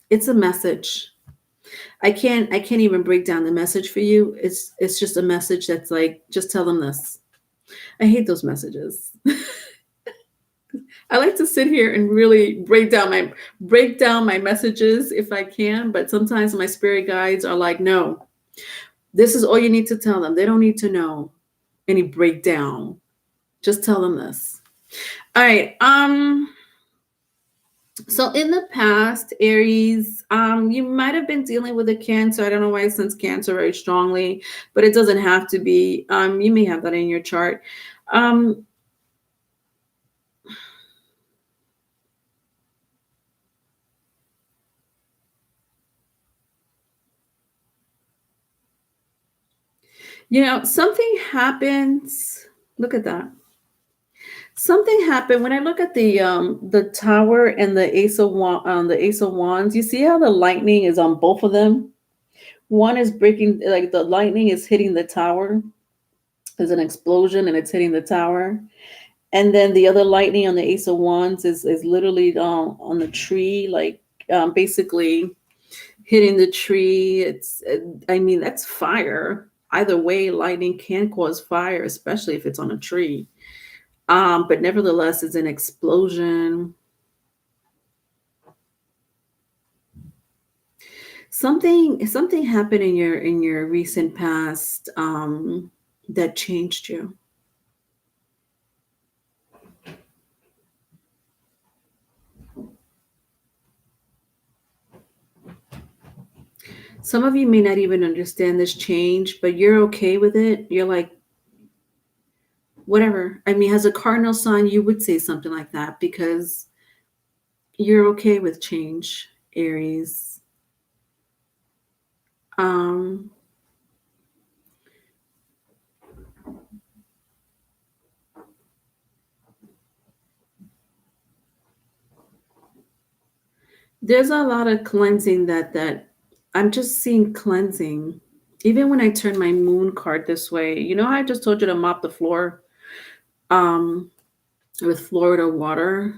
it's a message. I can't even break down the message for you. It's just a message that's like, just tell them this. I hate those messages. I like to sit here and really break down my messages if I can, but sometimes my spirit guides are like, no, this is all you need to tell them. They don't need to know any breakdown. Just tell them this. All right. So in the past, Aries, you might have been dealing with a Cancer. I don't know why I sense Cancer very strongly, but it doesn't have to be. You may have that in your chart. Something happens. Look at that. Something happened when I look at the Tower and the Ace of Wands. You see how the lightning is on both of them? One is breaking, like the lightning is hitting the tower. There's an explosion and it's hitting the tower. And then the other lightning on the Ace of Wands is literally on the tree, like basically hitting the tree. I mean, that's fire. Either way, lightning can cause fire, especially if it's on a tree. But nevertheless, it's an explosion. Something happened in your recent past that changed you. Some of you may not even understand this change, but you're okay with it. You're like, whatever. I mean, as a cardinal sign, you would say something like that because you're okay with change, Aries. There's a lot of cleansing that I'm just seeing cleansing. Even when I turn my moon card this way, how I just told you to mop the floor with Florida water,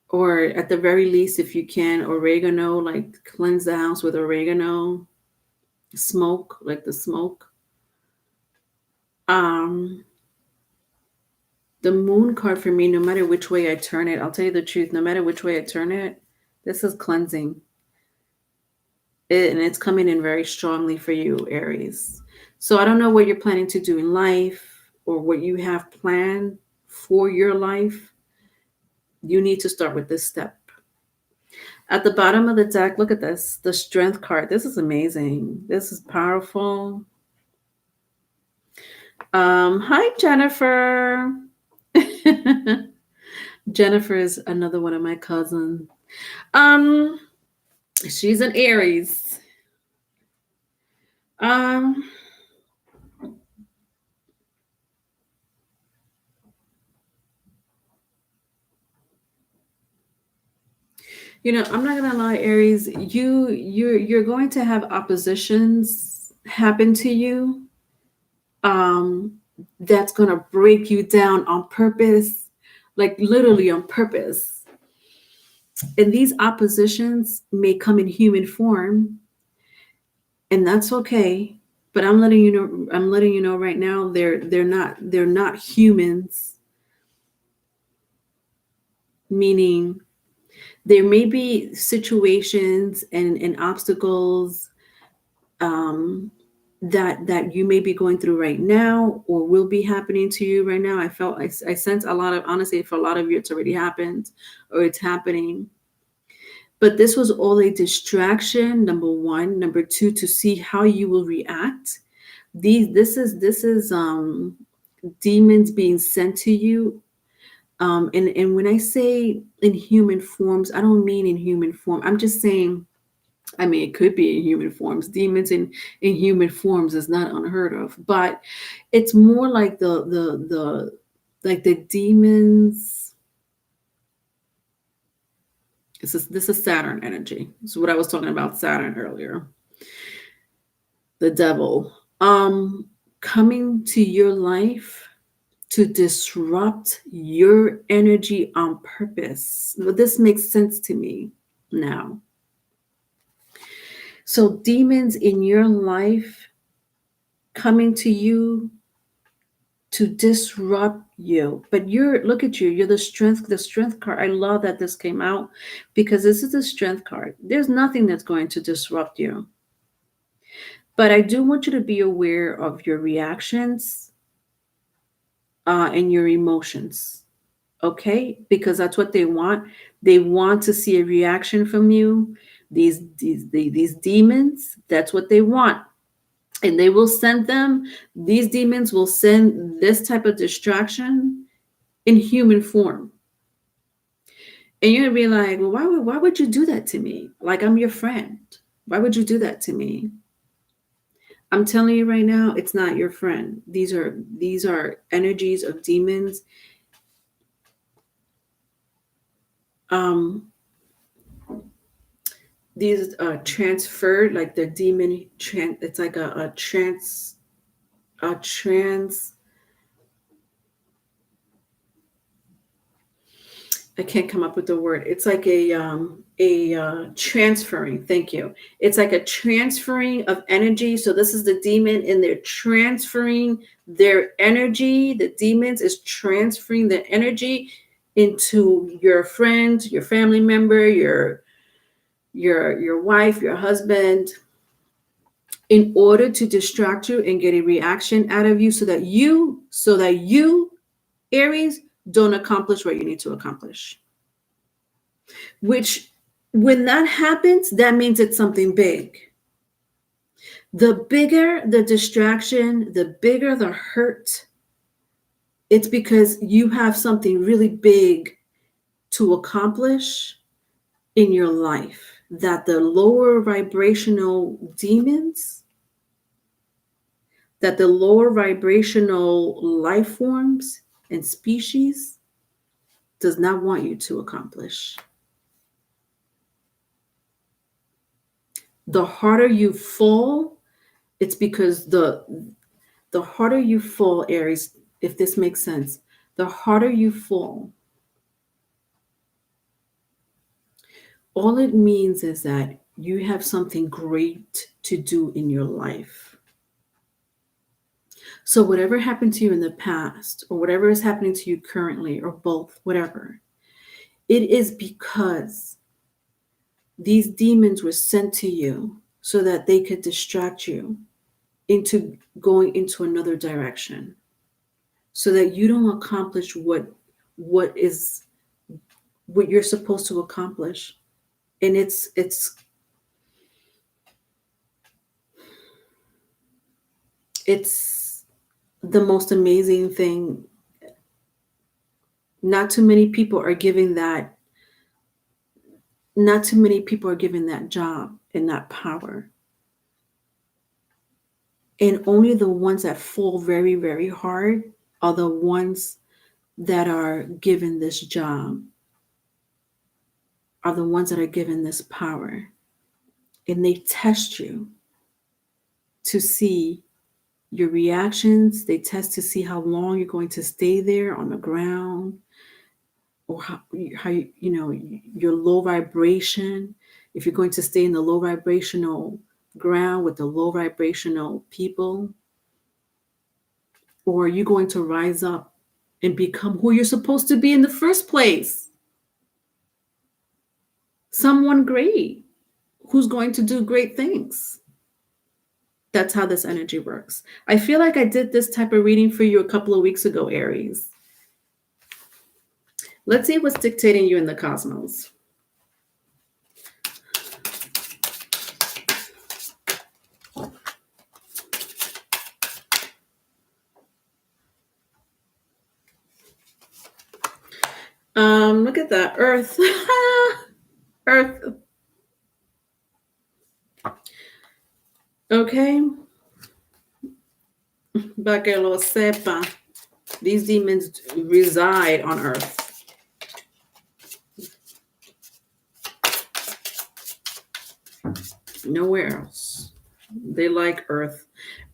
or at the very least, if you can, oregano, like cleanse the house with oregano, smoke, like the smoke. The moon card for me, no matter which way I turn it, I'll tell you the truth, no matter which way I turn it, this is cleansing. And it's coming in very strongly for you, Aries. So I don't know what you're planning to do in life or what you have planned for your life. You need to start with this step. At the bottom of the deck, look at this, the Strength card. This is amazing. This is powerful. Hi, Jennifer. Jennifer is another one of my cousins. Um, she's an Aries. Um, I'm not gonna lie, Aries. You're going to have oppositions happen to you. That's gonna break you down on purpose, like literally on purpose. And these oppositions may come in human form, and that's okay. But I'm letting you know right now, they're not humans, meaning there may be situations and obstacles um, that you may be going through right now or will be happening to you right now. I sense a lot of, honestly, for a lot of you, it's already happened or it's happening. But this was all a distraction, number one. Number two, to see how you will react. This is demons being sent to you. And when I say in human forms, I don't mean in human form. I'm just saying, I mean, it could be in human forms. Demons in human forms is not unheard of, but it's more like the demons. This is Saturn energy. This is what I was talking about Saturn earlier. The devil coming to your life to disrupt your energy on purpose. Well, this makes sense to me now. So demons in your life coming to you to disrupt you. But look at you, you're the strength card. I love that this came out because this is the strength card. There's nothing that's going to disrupt you. But I do want you to be aware of your reactions and your emotions. Okay? Because that's what they want. They want to see a reaction from you. These demons, that's what they want. And they will send them, these demons will send this type of distraction in human form. And you're gonna be like, well, why would you do that to me? Like, I'm your friend. Why would you do that to me? I'm telling you right now, it's not your friend. These are energies of demons. Um, these transferred, like the demon it's like a trans I can't come up with the word. It's like a transferring. Thank you. It's like a transferring of energy. So this is the demon, and they're transferring their energy. The demons is transferring their energy into your friend, your family member, your wife, your husband, in order to distract you and get a reaction out of you, so that you, Aries, don't accomplish what you need to accomplish. Which, when that happens, that means it's something big. The bigger the distraction, the bigger the hurt, it's because you have something really big to accomplish in your life that the lower vibrational demons, that the lower vibrational life forms and species does not want you to accomplish. The harder you fall, it's because the harder you fall, Aries, if this makes sense, the harder you fall, all it means is that you have something great to do in your life. So whatever happened to you in the past, or whatever is happening to you currently, or both, whatever, it is because these demons were sent to you so that they could distract you into going into another direction, so that you don't accomplish what you're supposed to accomplish. And it's the most amazing thing. Not too many people are giving that. Not too many people are given that job and that power. And only the ones that fall very, very hard are the ones that are given this job, are the ones that are given this power. And they test you to see your reactions. They test to see how long you're going to stay there on the ground, or how your low vibration. If you're going to stay in the low vibrational ground with the low vibrational people, or are you going to rise up and become who you're supposed to be in the first place? Someone great who's going to do great things. That's how this energy works. I feel like I did this type of reading for you a couple of weeks ago, Aries. Let's see what's dictating you in the cosmos. Look at that. Earth. Earth. Okay. Para que lo sepa, these demons reside on Earth. Nowhere else. They like Earth.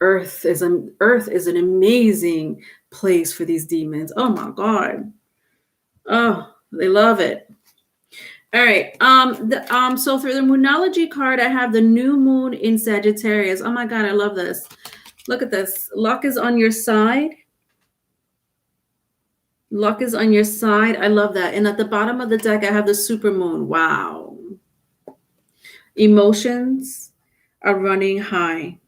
Earth is an amazing place for these demons. Oh my God. Oh, they love it. All right. So for the Moonology card, I have the new moon in Sagittarius. Oh my God, I love this. Look at this. Luck is on your side. Luck is on your side. I love that. And at the bottom of the deck, I have the super moon. Wow. Emotions are running high.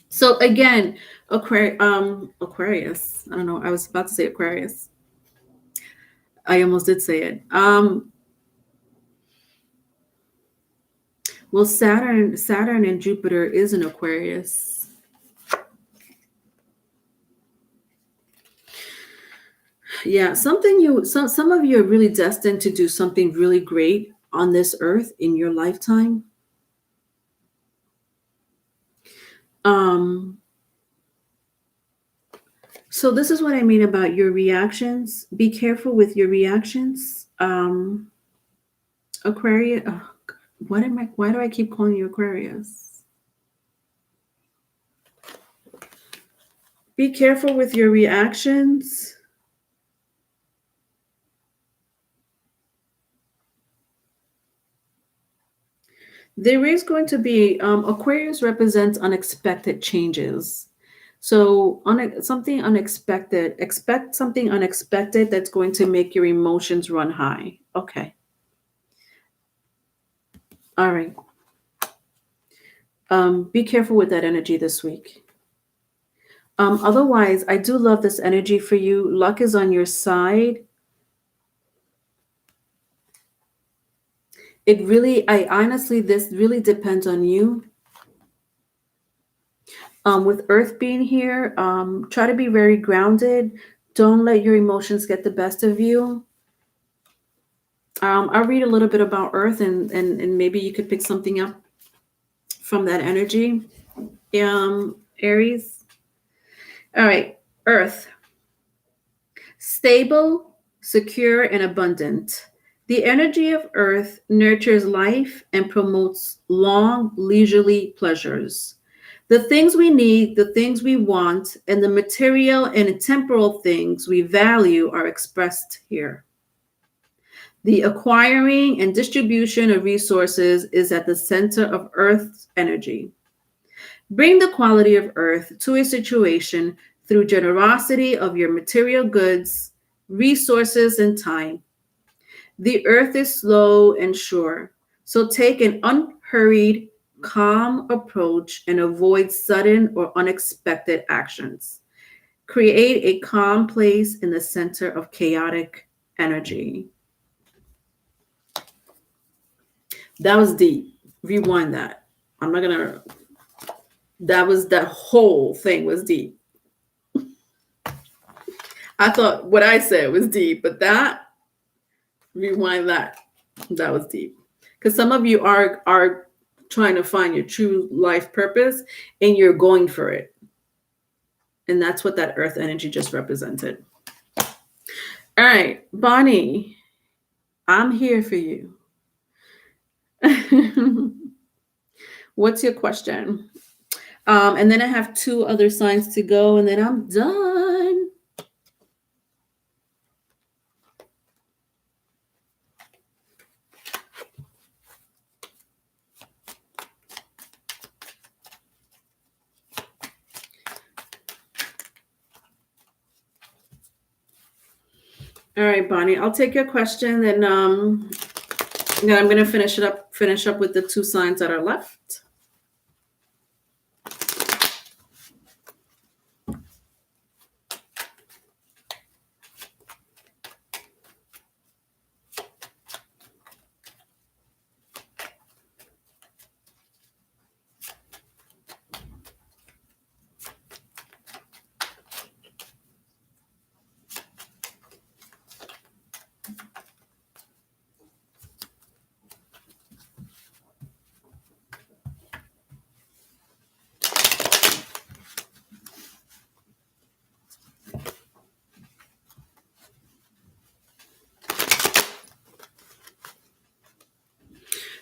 So again, Aquarius. I don't know. I was about to say Aquarius. I almost did say it. Well, Saturn and Jupiter is in Aquarius. Yeah, some of you are really destined to do something really great on this earth in your lifetime. So this is what I mean about your reactions. Be careful with your reactions. Aquarius. Oh, why do I keep calling you Aquarius? Be careful with your reactions. There is going to be, Aquarius represents unexpected changes. So something unexpected, expect something unexpected that's going to make your emotions run high. Okay. All right. Be careful with that energy this week. Otherwise, I do love this energy for you. Luck is on your side. This really depends on you. With Earth being here, try to be very grounded. Don't let your emotions get the best of you. I'll read a little bit about Earth and maybe you could pick something up from that energy. Aries. All right, Earth. Stable, secure, and abundant. The energy of Earth nurtures life and promotes long, leisurely pleasures. The things we need, the things we want, and the material and temporal things we value are expressed here. The acquiring and distribution of resources is at the center of Earth's energy. Bring the quality of Earth to a situation through generosity of your material goods, resources, and time. The Earth is slow and sure, so take an unhurried, calm approach and avoid sudden or unexpected actions. Create a calm place in the center of chaotic energy. That was deep. Rewind that. That whole thing was deep. I thought what I said was deep, but that, rewind that. That was deep. Because some of you are trying to find your true life purpose and you're going for it. And that's what that earth energy just represented. All right, Bonnie, I'm here for you. What's your question? And then I have 2 other signs to go, and then I'm done. All right, Bonnie, I'll take your question, and then I'm going to finish up with the 2 signs that are left.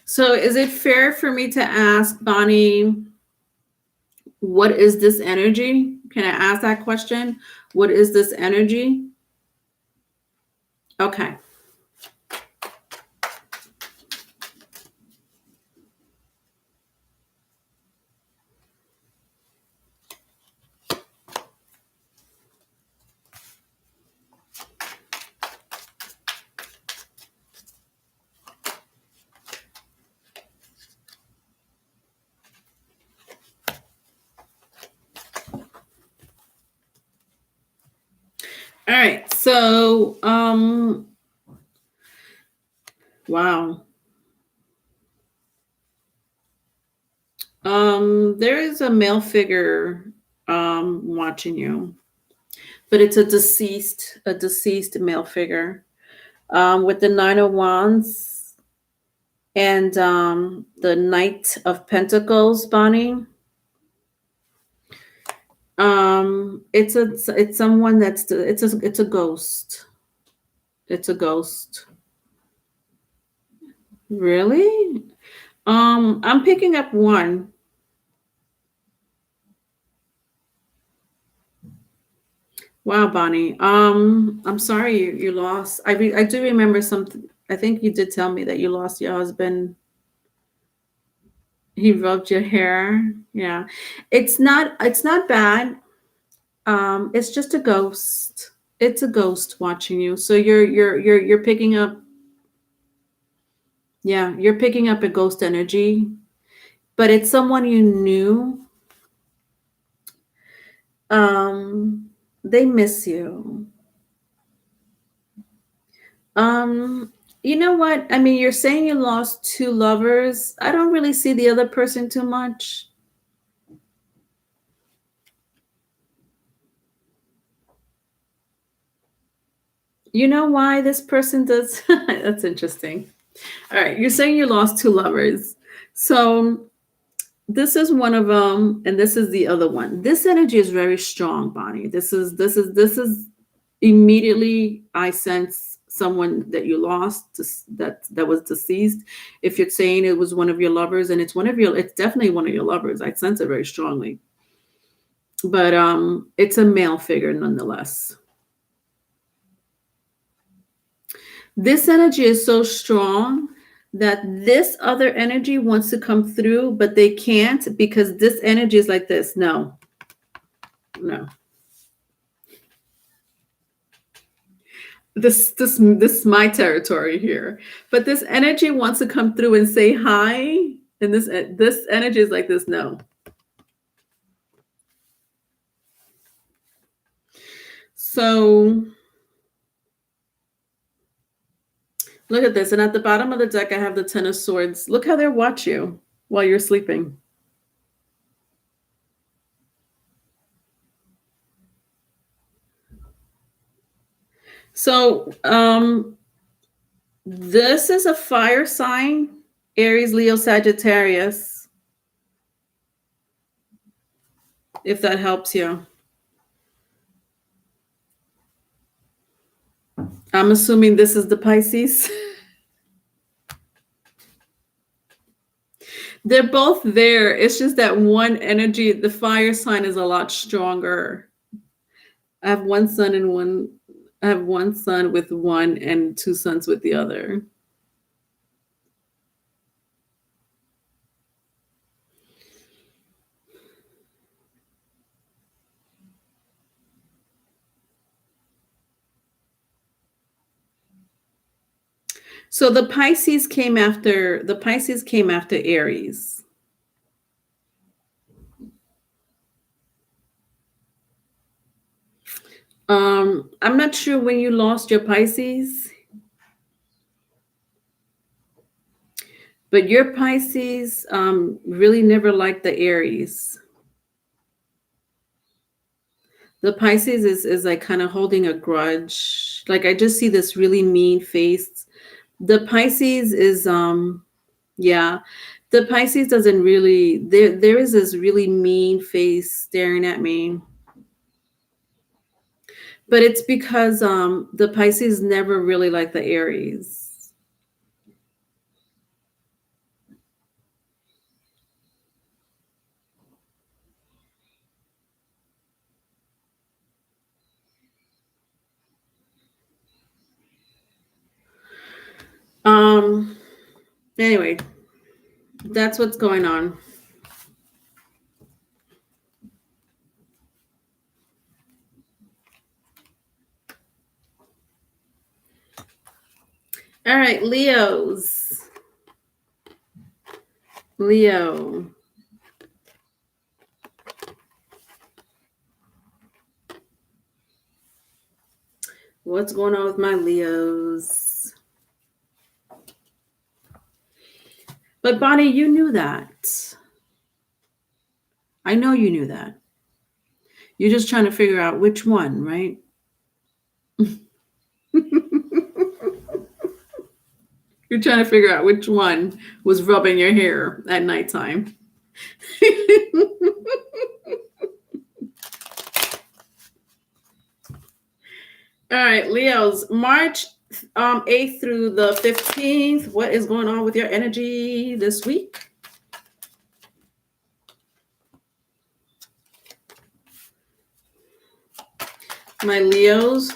So is it fair for me to ask, Bonnie, what is this energy? Can I ask that question? What is this energy? Okay. All right. So, wow. There is a male figure watching you, but it's a deceased male figure with the 9 of Wands and the Knight of Pentacles, Bonnie. It's someone it's a ghost. It's a ghost. Really? I'm picking up 1. Wow, Bonnie. I'm sorry you lost. I do remember something. I think you did tell me that you lost your husband. He rubbed your hair. Yeah. It's not bad. It's just a ghost. It's a ghost watching you. So you're picking up, yeah, you're picking up a ghost energy, but it's someone you knew. They miss you. You know what? I mean, you're saying you lost 2 lovers. I don't really see the other person too much. You know why this person does? That's interesting. All right, you're saying you lost 2 lovers. So this is one of them, and this is the other one. This energy is very strong, Bonnie. This is immediately I sense someone that you lost, that was deceased. If you're saying it was one of your lovers, and it's definitely one of your lovers. I sense it very strongly. But it's a male figure nonetheless. This energy is so strong that this other energy wants to come through, but they can't because this energy is like this. No. This is my territory here. But this energy wants to come through and say hi. And this energy is like this. No. So look at this. And at the bottom of the deck, I have the 10 of Swords. Look how they watch you while you're sleeping. So this is a fire sign, Aries, Leo, Sagittarius, if that helps you. I'm assuming this is the Pisces. They're both there. It's just that one energy, the fire sign is a lot stronger. I have one sun with one and two suns with the other. So the Pisces came after Aries. I'm not sure when you lost your Pisces, but your Pisces really never liked the Aries. The Pisces is like kind of holding a grudge. Like I just see this really mean face. The Pisces is yeah. The Pisces doesn't really there is this really mean face staring at me. But it's because the Pisces never really liked the Aries. Anyway, that's what's going on. All right, Leos. Leo. What's going on with my Leos? But Bonnie, you knew that. I know you knew that. You're just trying to figure out which one, right? You're trying to figure out which one was rubbing your hair at nighttime. All right, Leos, March 8th through the 15th. What is going on with your energy this week? My Leos.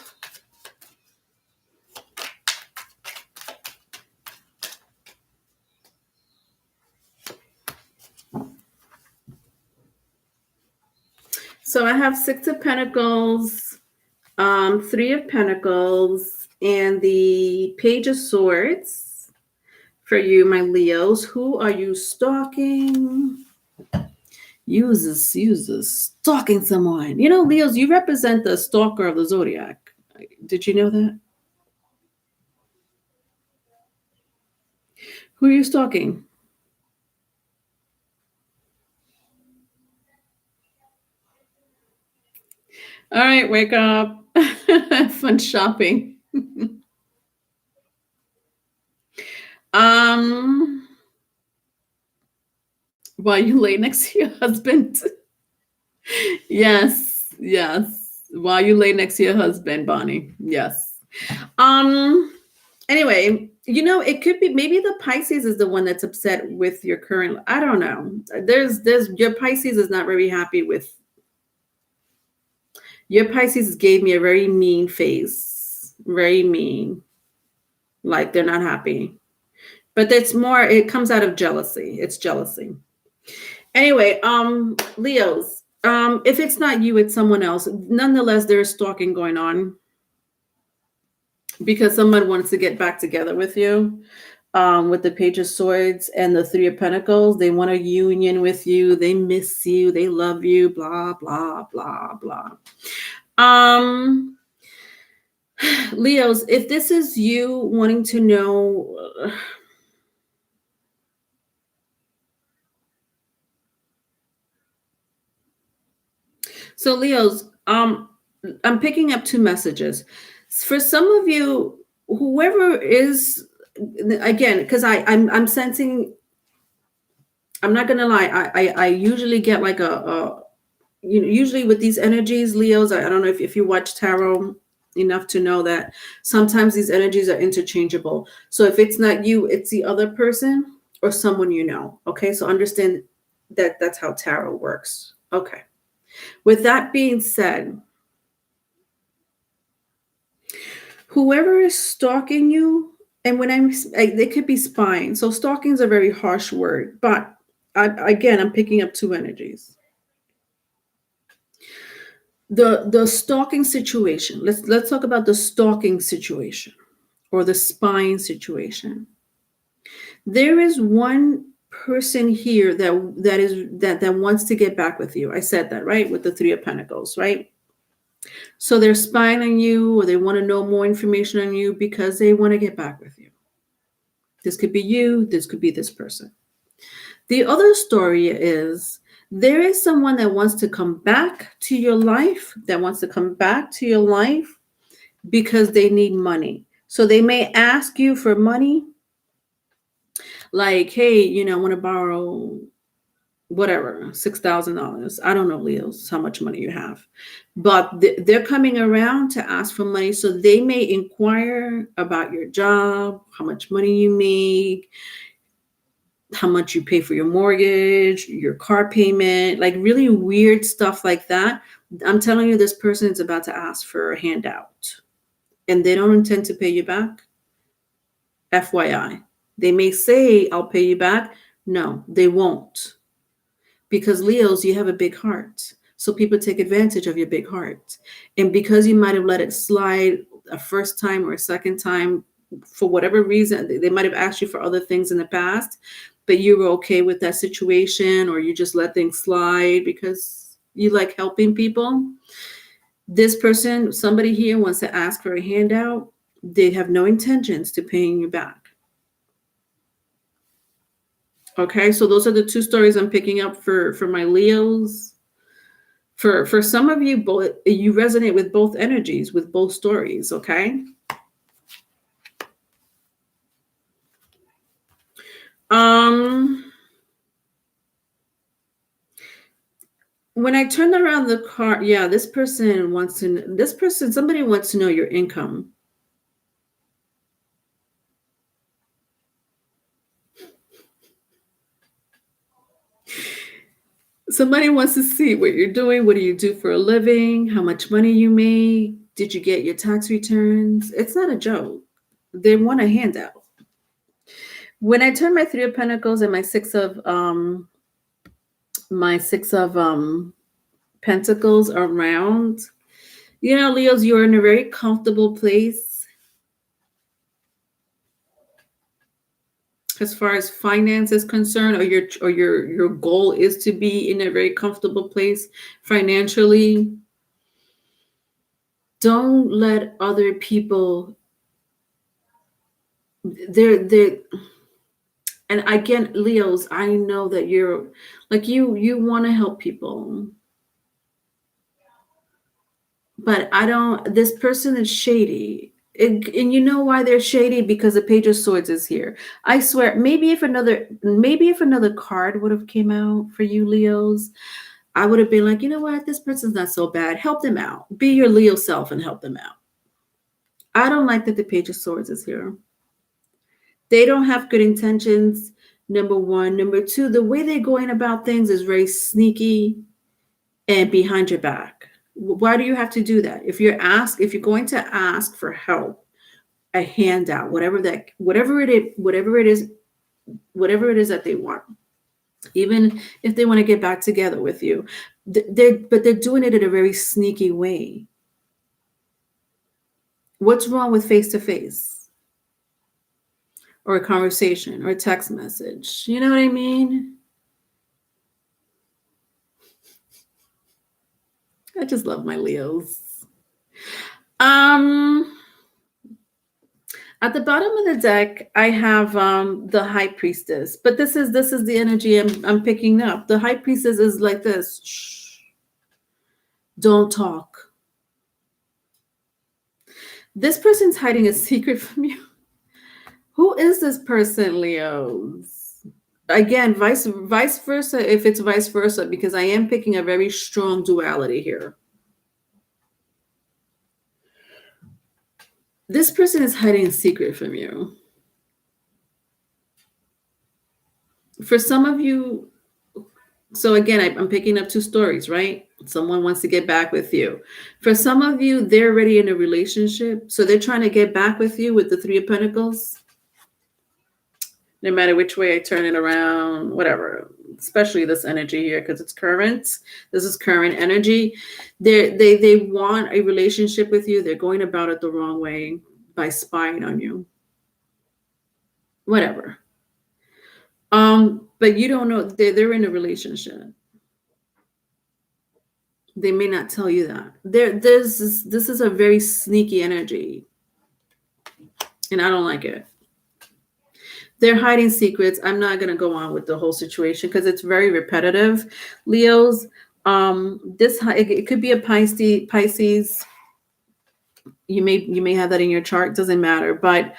So I have Six of Pentacles, Three of Pentacles, and the Page of Swords for you, my Leos. Who are you stalking? Uses stalking someone. You know, Leos, you represent the stalker of the zodiac. Did you know that? Who are you stalking? All right, wake up. Fun shopping. While you lay next to your husband. Yes. While you lay next to your husband, Bonnie. Yes. Anyway, you know, it could be maybe the Pisces is the one that's upset with your current. I don't know. There's your Pisces is not very happy with. Your Pisces gave me a very mean face. Very mean. Like they're not happy. But it's more, it comes out of jealousy. It's jealousy. Anyway, Leos, if it's not you, it's someone else. Nonetheless, there's stalking going on because someone wants to get back together with you. With the Page of Swords and the Three of Pentacles, they want a union with you. They miss you. They love you. Blah blah blah blah. Leos, if this is you wanting to know. So Leos, I'm picking up two messages. For some of you, whoever is, again, because I'm sensing, I'm not gonna lie, I usually get like usually with these energies, Leos, I don't know if you watch tarot enough to know that sometimes these energies are interchangeable. So if it's not you, it's the other person or someone you know. Okay, so understand that that's how tarot works. Okay. With that being said, whoever is stalking you, and when they could be spying. So stalking is a very harsh word, but I'm picking up two energies. The stalking situation. Let's talk about the stalking situation or the spying situation. There is one person here that wants to get back with you. I said that, right? With the Three of Pentacles, right? So they're spying on you, or they want to know more information on you because they want to get back with you. This could be you, this could be this person. The other story is there is someone that wants to come back to your life, because they need money. So they may ask you for money, like, hey, I want to borrow whatever, $6,000. I don't know, Leos, how much money you have. But they're coming around to ask for money. So they may inquire about your job, how much money you make, how much you pay for your mortgage, your car payment, like really weird stuff like that. I'm telling you, this person is about to ask for a handout and they don't intend to pay you back. FYI. They may say, I'll pay you back. No, they won't. Because Leos, you have a big heart. So people take advantage of your big heart. And because you might have let it slide a first time or a second time, for whatever reason, they might have asked you for other things in the past, but you were okay with that situation, or you just let things slide because you like helping people. This person, somebody here wants to ask for a handout. They have no intentions to paying you back. Okay, so those are the two stories I'm picking up for my Leos. For some of you, both you resonate with both energies, with both stories. Okay. When I turn around the card, yeah, somebody wants to know your income. Somebody wants to see what you're doing. What do you do for a living? How much money you make? Did you get your tax returns? It's not a joke. They want a handout. When I turn my Three of Pentacles and my Six of Pentacles around, Leos, you're in a very comfortable place as far as finance is concerned, or your goal is to be in a very comfortable place financially. Don't let other people, and again, Leos, I know that you're like, you want to help people, but this person is shady. And you know why they're shady? Because the Page of Swords is here. I swear, maybe if another card would have came out for you, Leos, I would have been like, you know what? This person's not so bad. Help them out. Be your Leo self and help them out. I don't like that the Page of Swords is here. They don't have good intentions, number one. Number two, the way they're going about things is very sneaky and behind your back. Why do you have to do that? If you're going to ask for help, a handout, whatever it is that they want, even if they want to get back together with you, they're doing it in a very sneaky way. What's wrong with face-to-face or a conversation or a text message? You know what I mean? I just love my Leos. At the bottom of the deck, I have the High Priestess, but this is the energy I'm picking up. The High Priestess is like this. Shh. Don't talk. This person's hiding a secret from you. Who is this person, Leos? Again, vice versa, if it's vice versa, because I am picking a very strong duality here. This person is hiding a secret from you. For some of you, so again, I'm picking up two stories, right? Someone wants to get back with you. For some of you, they're already in a relationship, so they're trying to get back with you with the Three of Pentacles. No matter which way I turn it around, whatever, especially this energy here, because it's current. This is current energy. They want a relationship with you. They're going about it the wrong way by spying on you. Whatever. But you don't know they're in a relationship. They may not tell you that. This is a very sneaky energy, and I don't like it. They're hiding secrets. I'm not going to go on with the whole situation because it's very repetitive. Leos, it could be a Pisces. You may have that in your chart. Doesn't matter, but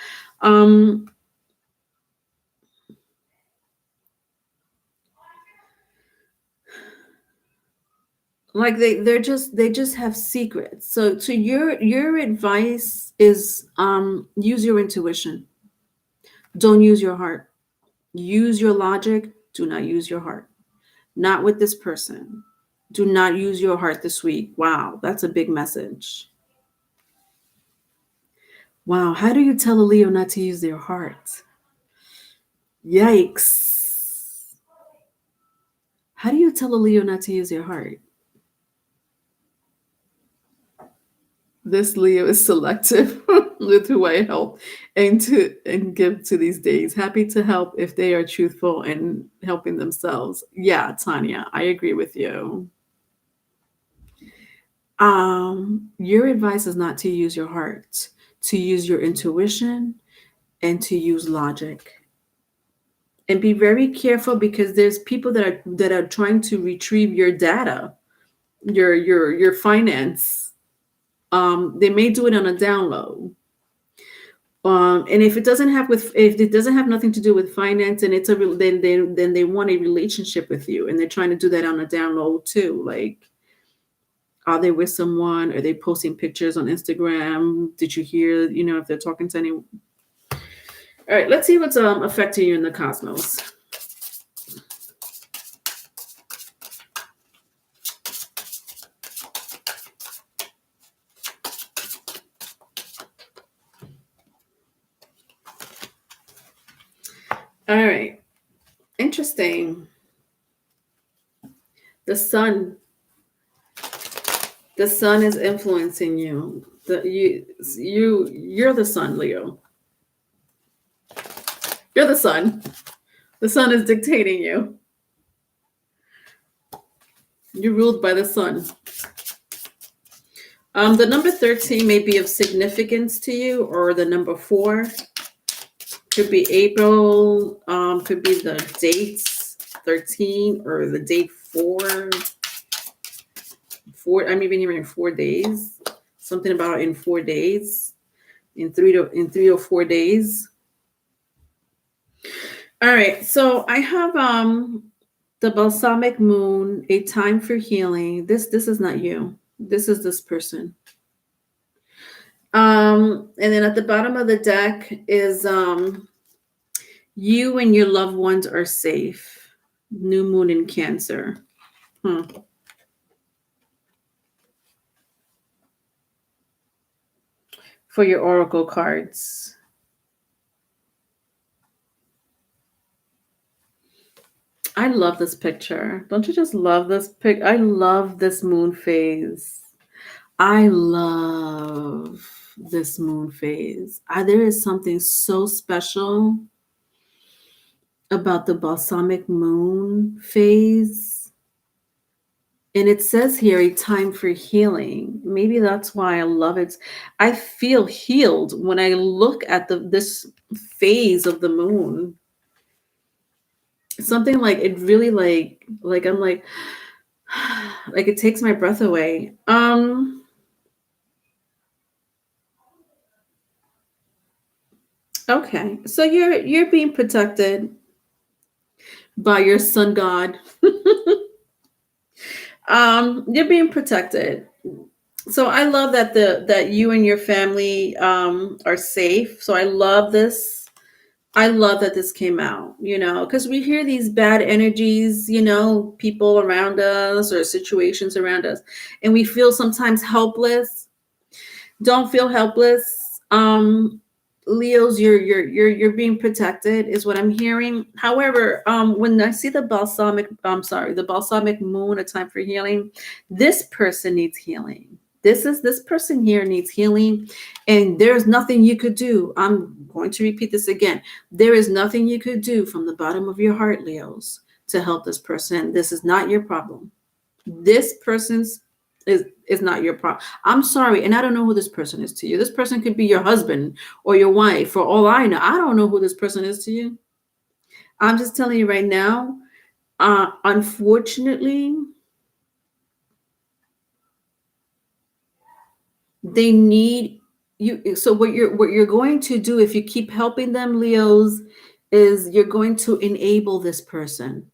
like they just have secrets. So to your advice is use your intuition. Don't use your heart. Use your logic. Do not use your heart. Not with this person. Do not use your heart this week. Wow, that's a big message. Wow, how do you tell a Leo not to use their heart? Yikes. How do you tell a Leo not to use their heart? This Leo is selective with who I help and give to these days. Happy to help if they are truthful and helping themselves. Yeah, Tanya, I agree with you. Your advice is not to use your heart, to use your intuition and to use logic. And be very careful because there's people that are trying to retrieve your data, your finance. They may do it on a download. And if it doesn't have nothing to do with finance, and then they want a relationship with you, and they're trying to do that on a download too. Like, are they with someone? Are they posting pictures on Instagram? Did you hear? If they're talking to anyone. All right, let's see what's affecting you in the cosmos. All right. Interesting. The sun is influencing you. You're the sun, Leo. You're the sun. The sun is dictating you. You're ruled by the sun. The number 13 may be of significance to you, or the number 4. Could be April, could be the dates 13 or the date 4. I'm even hearing 4 days. Something about in 4 days, in 3 or 4 days. All right, so I have the balsamic moon, a time for healing. This is not you. This is this person. And then at the bottom of the deck is you and your loved ones are safe. New moon in Cancer. For your oracle cards. I love this picture. Don't you just love this pic? I love this moon phase. I love this moon phase. There is something so special about the balsamic moon phase. And it says here a time for healing. Maybe that's why I love it. I feel healed when I look at this phase of the moon. Something like it really like I'm like it takes my breath away. Okay, so you're being protected by your sun god. You're being protected. So I love that that you and your family are safe. So I love this. I love that this came out, because we hear these bad energies, people around us or situations around us, and we feel sometimes helpless. Don't feel helpless. Leos, you're being protected, is what I'm hearing. However, when I see the balsamic moon, a time for healing, this person needs healing. This person here needs healing, and there's nothing you could do. I'm going to repeat this again. There is nothing you could do from the bottom of your heart, Leos, to help this person. This is not your problem. This person's is not your problem. I'm sorry, and I don't know who this person is to you. This person could be your husband or your wife, for all I know. I don't know who this person is to you. I'm just telling you right now. Unfortunately, they need you. So what you're going to do if you keep helping them, Leos, is you're going to enable this person.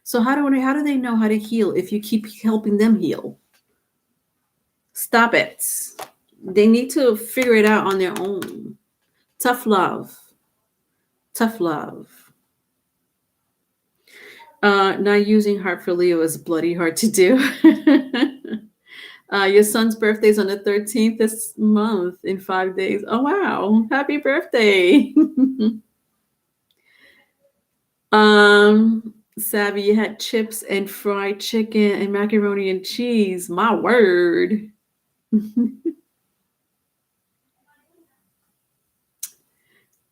So how do they know how to heal if you keep helping them heal? Stop it. They need to figure it out on their own. Tough love. Tough love. Not using heart for Leo is bloody hard to do. Your son's birthday is on the 13th this month in 5 days. Oh, wow. Happy birthday. Savvy, you had chips and fried chicken and macaroni and cheese. My word.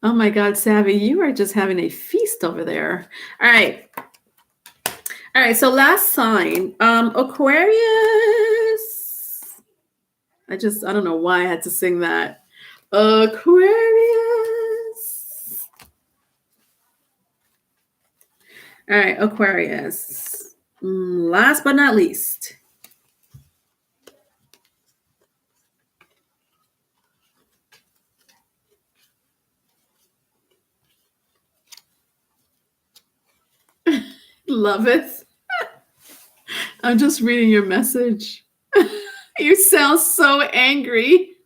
Oh my God, Savvy, you are just having a feast over there. All right. All right, so last sign, Aquarius. I don't know why I had to sing that. Aquarius. All right, Aquarius. Last but not least. Love it. I'm just reading your message. You sound so angry.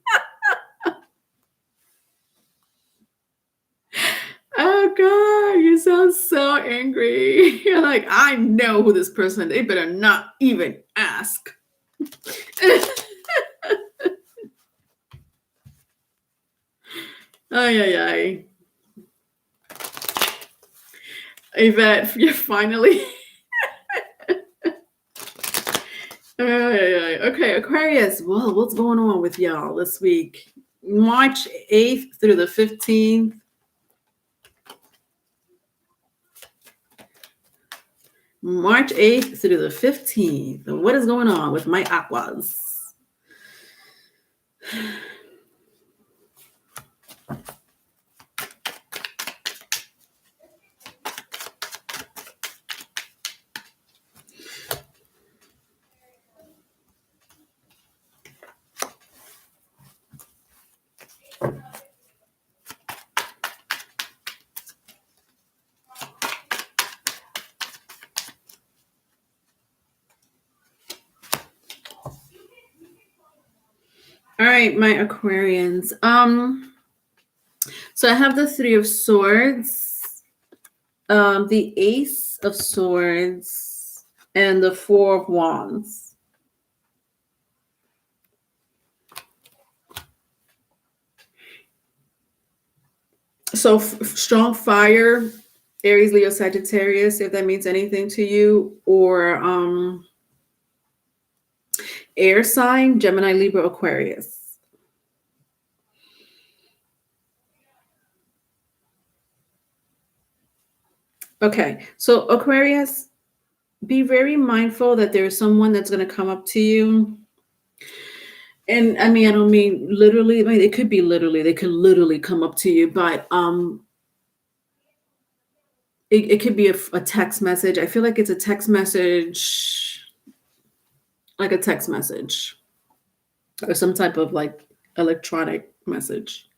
Oh God, you sound so angry. You're like, I know who this person is. They better not even ask. Ay. Yvette, you're finally. Okay, Aquarius. Well, what's going on with y'all this week? March 8th through the 15th. March 8th through the 15th. What is going on with my aquas? All right, my Aquarians. So I have the Three of Swords, the Ace of Swords, and the Four of Wands. So strong fire, Aries, Leo, Sagittarius, if that means anything to you, or air sign, Gemini, Libra, Aquarius. Okay, so Aquarius, be very mindful that there's someone that's going to come up to you. And I mean, I don't mean literally. I mean, it could be literally. They could literally come up to you, but it could be a text message. I feel like it's a text message, like a text message, or some type of like electronic message.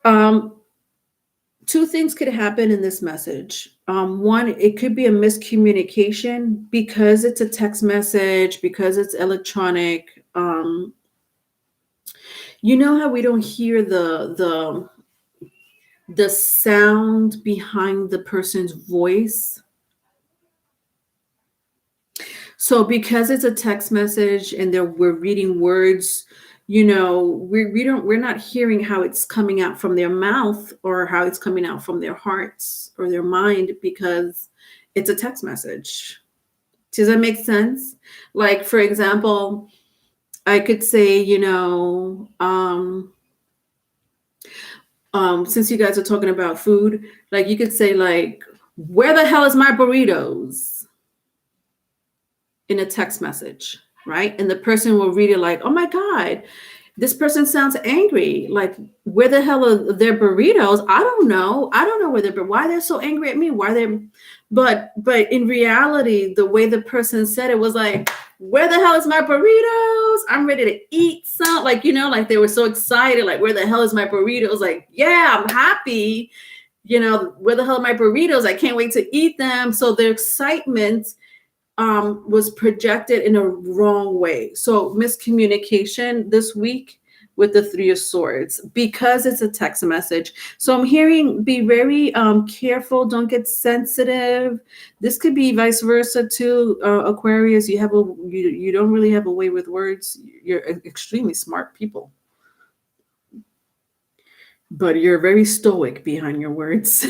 Um, Two things could happen in this message. One, it could be a miscommunication because it's a text message, because it's electronic. You know how we don't hear the sound behind the person's voice. So because it's a text message and we're reading words, we're not hearing how it's coming out from their mouth or how it's coming out from their hearts or their mind because it's a text message. Does that make sense? Like, for example, I could say, since you guys are talking about food, like you could say like, where the hell is my burritos? In a text message, right? And the person will read it like, oh my God, this person sounds angry. Like, where the hell are their burritos? I don't know. I don't know why they're so angry at me. But in reality, the way the person said it was like, where the hell is my burritos? I'm ready to eat some. Like, like they were so excited. Like, where the hell is my burritos? Like, yeah, I'm happy. Where the hell are my burritos? I can't wait to eat them. So their excitement was projected in a wrong way. So miscommunication this week with the Three of Swords because it's a text message. So I'm hearing be very careful. Don't get sensitive. This could be vice versa too. Aquarius, you don't really have a way with words. You're extremely smart people, but you're very stoic behind your words.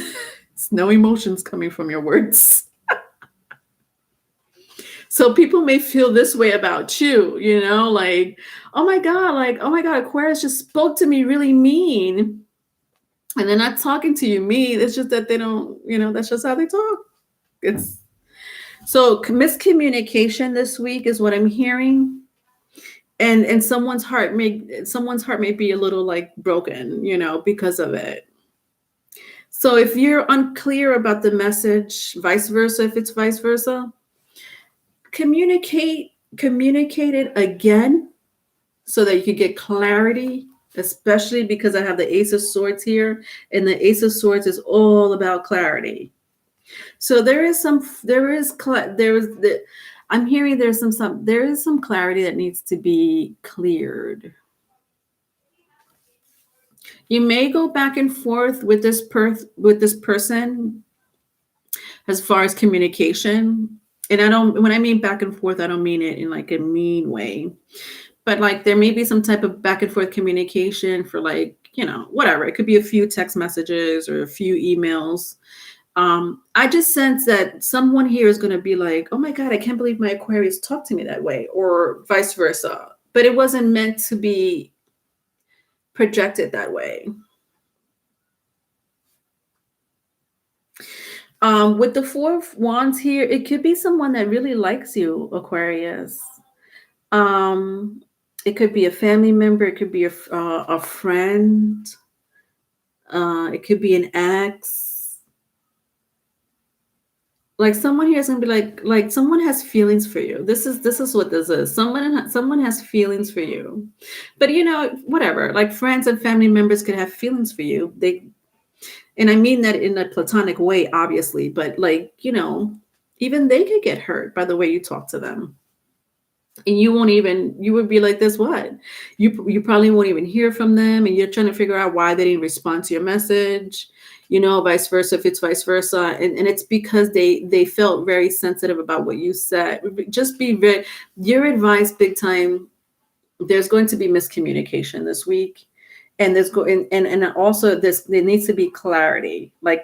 It's no emotions coming from your words. So people may feel this way about you, like, oh my God, Aquarius just spoke to me really mean. And they're not talking to you mean. It's just that they don't, that's just how they talk. It's so miscommunication this week is what I'm hearing. And someone's heart may be a little like broken, because of it. So if you're unclear about the message, vice versa, if it's vice versa, communicate it again so that you could get clarity, especially because I have the Ace of Swords here, and the Ace of Swords is all about clarity. So there is some clarity that needs to be cleared. You may go back and forth with this person as far as communication. And when I mean back and forth, I don't mean it in like a mean way, but like there may be some type of back and forth communication for like, whatever. It could be a few text messages or a few emails. I just sense that someone here is going to be like, oh my God, I can't believe my Aquarius talked to me that way, or vice versa. But it wasn't meant to be projected that way. With the Four of Wands here, it could be someone that really likes you, Aquarius. It could be a family member. It could be a friend. It could be an ex. Like someone here is gonna be like someone has feelings for you. This is what this is. Someone has feelings for you, but whatever. Like friends and family members could have feelings for you. And I mean that in a platonic way, obviously, but like, even they could get hurt by the way you talk to them. And you would be like, this what? You probably won't even hear from them, and you're trying to figure out why they didn't respond to your message, vice versa, if it's vice versa. And it's because they felt very sensitive about what you said. Just be your advice, big time. There's going to be miscommunication this week. And and also there needs to be clarity, with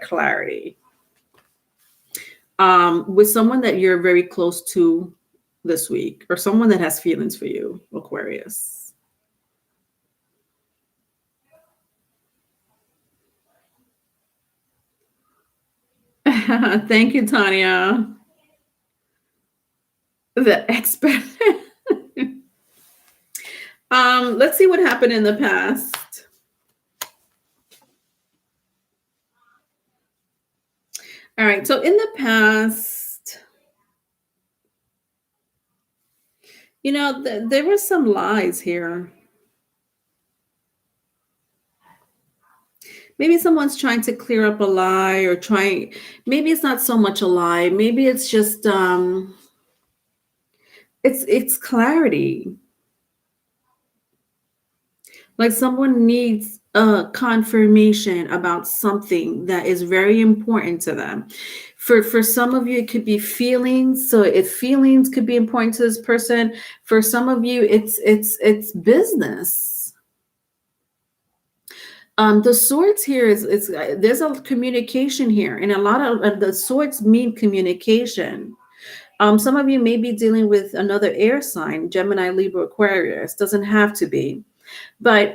someone that you're very close to this week, or someone that has feelings for you, Aquarius. Thank you, Tanya. The expert. Let's see what happened in the past. All right, so in the past, there were some lies here. Maybe someone's trying to clear up a lie, or trying, maybe it's not so much a lie. Maybe it's just it's clarity. Like someone needs a confirmation about something that is very important to them. For some of you, it could be feelings. So if feelings could be important to this person, for some of you, it's business. The swords here is there's a communication here, and a lot of the swords mean communication. Some of you may be dealing with another air sign, Gemini, Libra, Aquarius. Doesn't have to be, but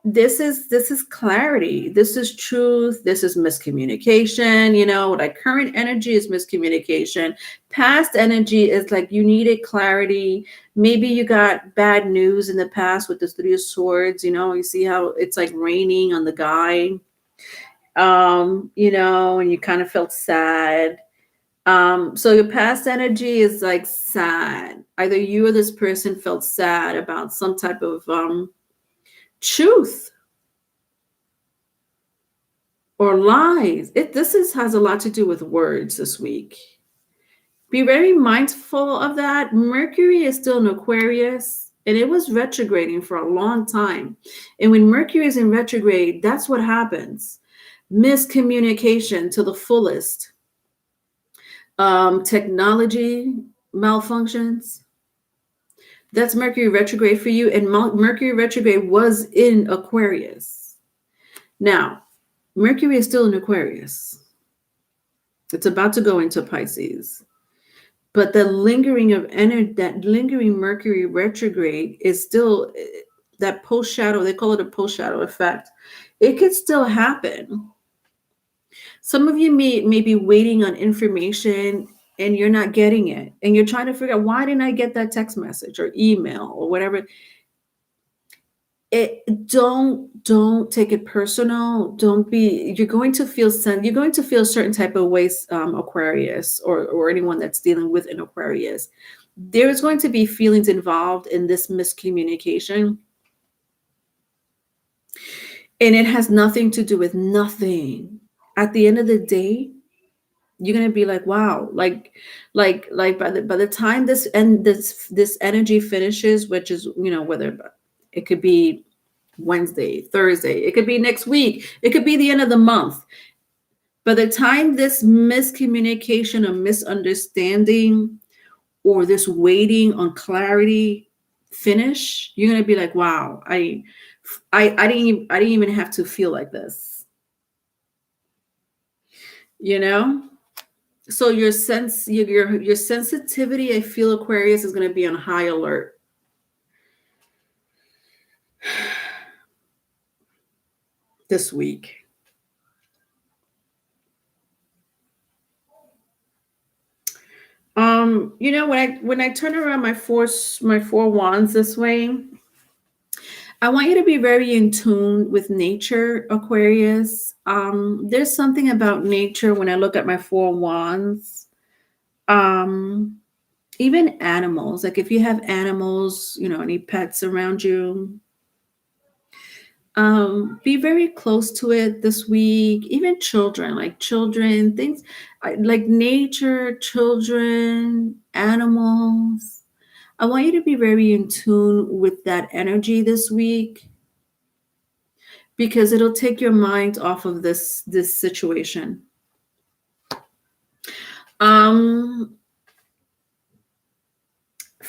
this is clarity. This is truth. This is miscommunication. Like current energy is miscommunication. Past energy is like you needed clarity. Maybe you got bad news in the past with the Three of Swords. You see how it's like raining on the guy. And you kind of felt sad. So your past energy is like sad. Either you or this person felt sad about some type of truth or lies. Has a lot to do with words this week. Be very mindful of that. Mercury is still in Aquarius, and it was retrograding for a long time. And when Mercury is in retrograde, that's what happens. Miscommunication to the fullest. Technology malfunctions. That's Mercury retrograde for you. And Mercury retrograde was in Aquarius. Now, Mercury is still in Aquarius. It's about to go into Pisces. But the lingering of energy, that lingering Mercury retrograde is still that post shadow. They call it a post shadow effect. It could still happen. Some of you may be waiting on information and you're not getting it. And you're trying to figure out, why didn't I get that text message or email or whatever? Don't take it personal. You're going to feel a certain type of ways, Aquarius, or anyone that's dealing with an Aquarius. There's going to be feelings involved in this miscommunication. And it has nothing to do with nothing. At the end of the day, you're gonna be like, wow, like by the time this energy finishes, which is whether it could be Wednesday, Thursday, it could be next week, it could be the end of the month. By the time this miscommunication or misunderstanding or this waiting on clarity finish, you're gonna be like, wow, I didn't even have to feel like this. So your sensitivity, I feel, Aquarius, is going to be on high alert. This week. When I turn around my four wands this way, I want you to be very in tune with nature, Aquarius. There's something about nature when I look at my four wands. Even animals, like if you have animals, any pets around you, be very close to it this week. Even children, things like nature, children, animals. I want you to be very in tune with that energy this week, because it'll take your mind off of this situation. For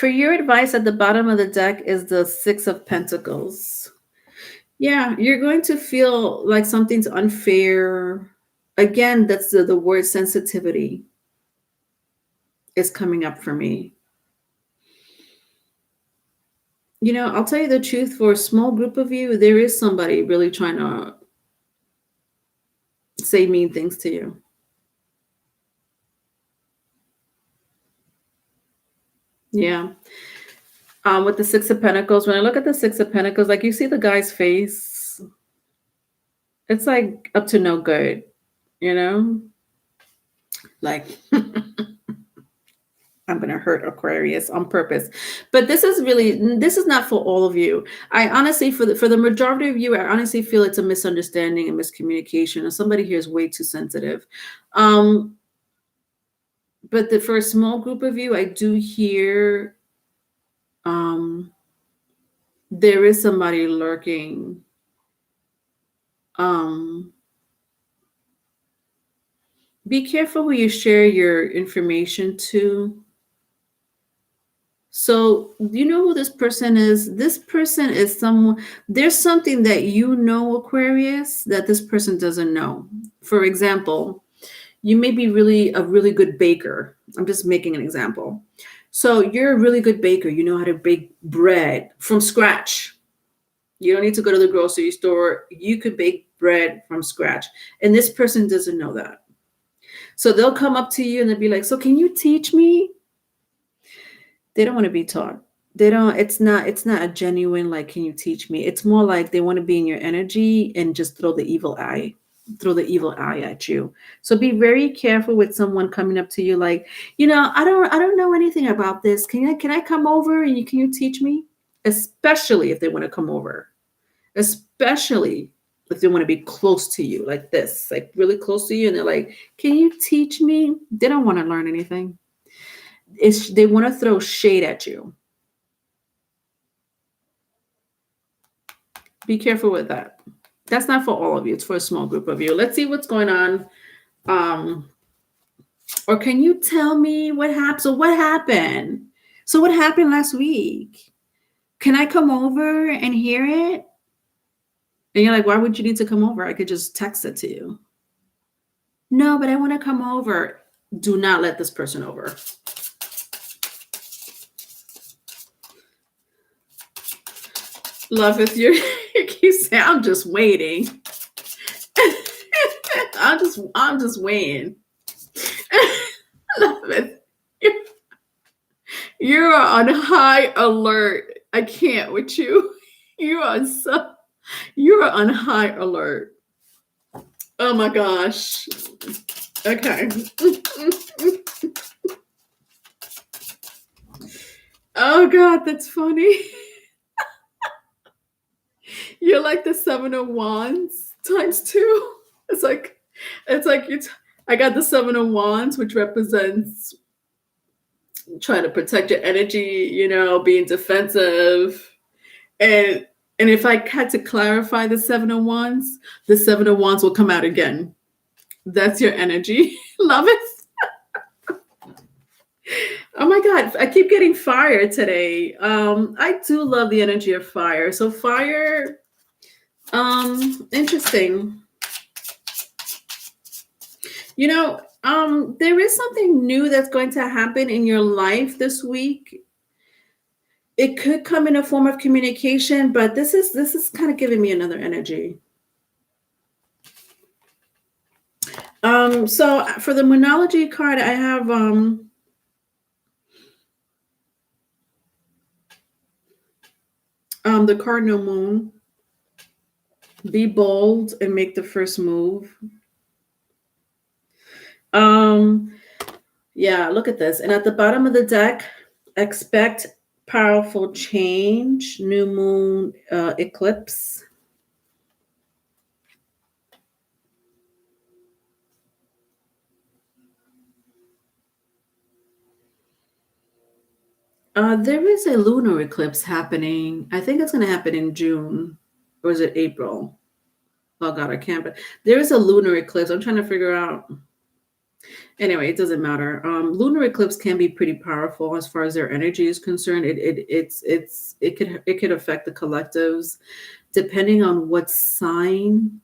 your advice, at the bottom of the deck is the Six of Pentacles. Yeah, you're going to feel like something's unfair. Again, that's the word sensitivity is coming up for me. I'll tell you the truth, for a small group of you, there is somebody really trying to say mean things to you. Yeah. With the Six of Pentacles, when I look at the Six of Pentacles, like you see the guy's face, it's like up to no good, like I'm going to hurt Aquarius on purpose. But this is not for all of you. I honestly, for the majority of you, I honestly feel it's a misunderstanding and miscommunication, or somebody here is way too sensitive. But for a small group of you, I do hear there is somebody lurking. Be careful who you share your information to. So, you know who this person is? This person is someone, there's something that you know, Aquarius, that this person doesn't know. For example, you may be a really good baker. I'm just making an example. So you're a really good baker. You know how to bake bread from scratch. You don't need to go to the grocery store. You could bake bread from scratch. And this person doesn't know that. So they'll come up to you and they'll be like, so can you teach me? They don't want to be taught. It's not a genuine, like, can you teach me? It's more like they want to be in your energy and just throw the evil eye at you. So be very careful with someone coming up to you like, I don't know anything about this. Can I come over and can you teach me? Especially if they want to come over. Especially if they want to be close to you like this, like really close to you, and they're like, can you teach me? They don't want to learn anything. They want to throw shade at you. Be careful with that. That's not for all of you. It's for a small group of you. Let's see what's going on. Or can you tell me what happened? So what happened? So what happened last week? Can I come over and hear it? And you're like, why would you need to come over? I could just text it to you. No, but I want to come over. Do not let this person over. Love, if you keep saying, I'm just waiting. I'm just waiting. Love it. You're on high alert. I can't with you. You're on high alert. Oh my gosh. Okay. Oh God, that's funny. You're like the 7 of Wands times 2. It's like I got the 7 of Wands, which represents trying to protect your energy, being defensive. And if I had to clarify the 7 of Wands will come out again. That's your energy. Love it. Oh my God, I keep getting fire today. I do love the energy of fire. So fire, interesting. There is something new that's going to happen in your life this week. It could come in a form of communication, but this is kind of giving me another energy. So for the Moonology card, I have the cardinal moon. Be bold and make the first move. Yeah, look at this. And at the bottom of the deck, expect powerful change, new moon, eclipse. There is a lunar eclipse happening. I think it's going to happen in June, or is it April? Oh God, I can't. But there is a lunar eclipse. I'm trying to figure out. Anyway, it doesn't matter. Lunar eclipse can be pretty powerful as far as their energy is concerned. It could affect the collectives, depending on what sign.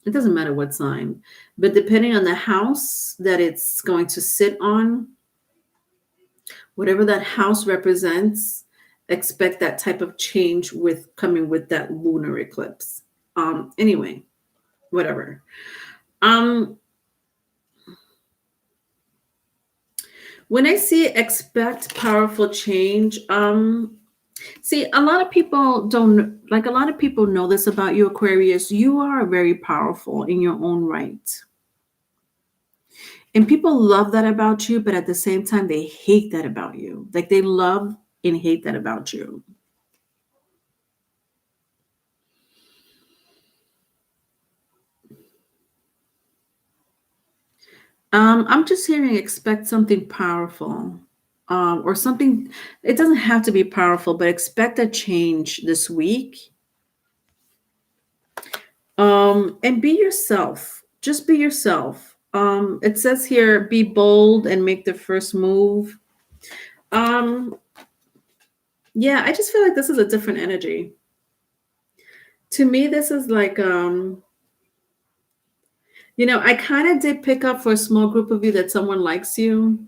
It doesn't matter what sign, but depending on the house that it's going to sit on, whatever that house represents, expect that type of change coming with that lunar eclipse. Anyway, whatever. When I see expect powerful change, see, a lot of people know this about you, Aquarius. You are very powerful in your own right. And people love that about you, but at the same time, they hate that about you. Like they love and hate that about you. I'm just hearing expect something powerful. Or something, it doesn't have to be powerful, but expect a change this week. And be yourself. Just be yourself. It says here, be bold and make the first move. Yeah, I just feel like this is a different energy. To me, this is like, I kind of did pick up for a small group of you that someone likes you.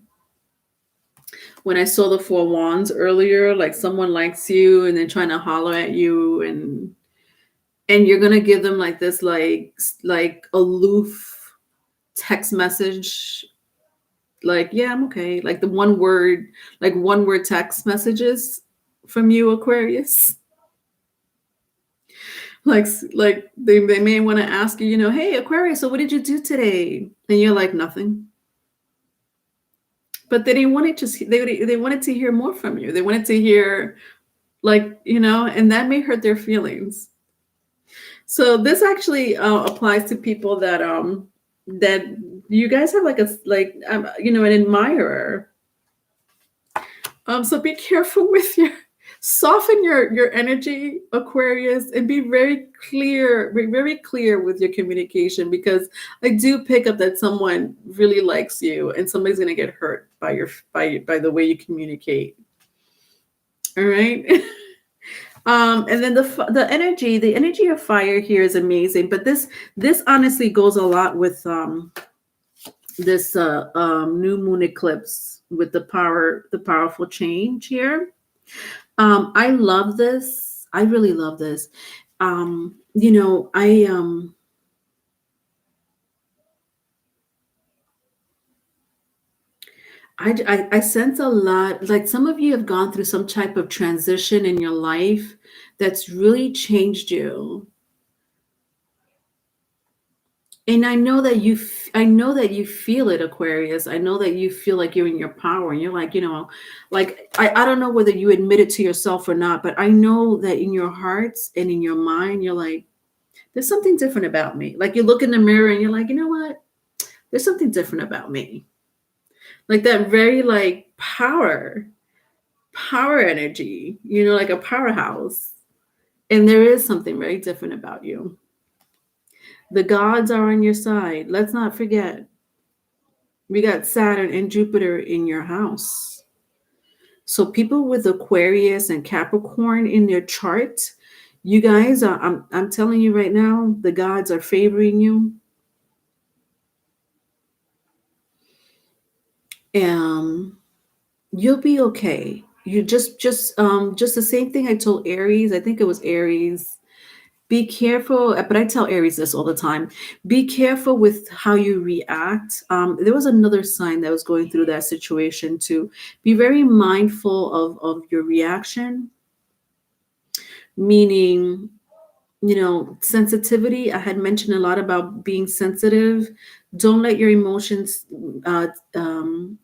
When I saw the Four Wands earlier, like someone likes you and they're trying to holler at you, and you're gonna give them like this like aloof text message, like, yeah, I'm okay, like the one word text messages from you, Aquarius. Like they may want to ask you, hey, Aquarius, so what did you do today? And you're like, nothing. But they didn't want it, just they wanted to hear more from you. They wanted to hear, and that may hurt their feelings. So this actually applies to people that you guys have an admirer. So be careful with soften your energy, Aquarius, and be very clear with your communication, because I do pick up that someone really likes you and somebody's going to get hurt by the way you communicate. All right. And then the energy of fire here is amazing, but this honestly goes a lot with this new moon eclipse, with the powerful change here. I love this. I really love this. I sense a lot, like some of you have gone through some type of transition in your life that's really changed you. And I know that you feel it, Aquarius. I know that you feel like you're in your power, and you're like, I don't know whether you admit it to yourself or not, but I know that in your hearts and in your mind, you're like, there's something different about me. Like you look in the mirror and you're like, you know what? There's something different about me. Like that very like power energy, like a powerhouse. And there is something very different about you. The gods are on your side. Let's not forget. We got Saturn and Jupiter in your house. So people with Aquarius and Capricorn in their chart, you guys are, I'm telling you right now, the gods are favoring you. You'll be okay. You just the same thing I told Aries. I think it was Aries. Be careful, but I tell Aries this all the time. Be careful with how you react. There was another sign that was going through that situation too. Be very mindful of your reaction, meaning, sensitivity. I had mentioned a lot about being sensitive. Don't let your emotions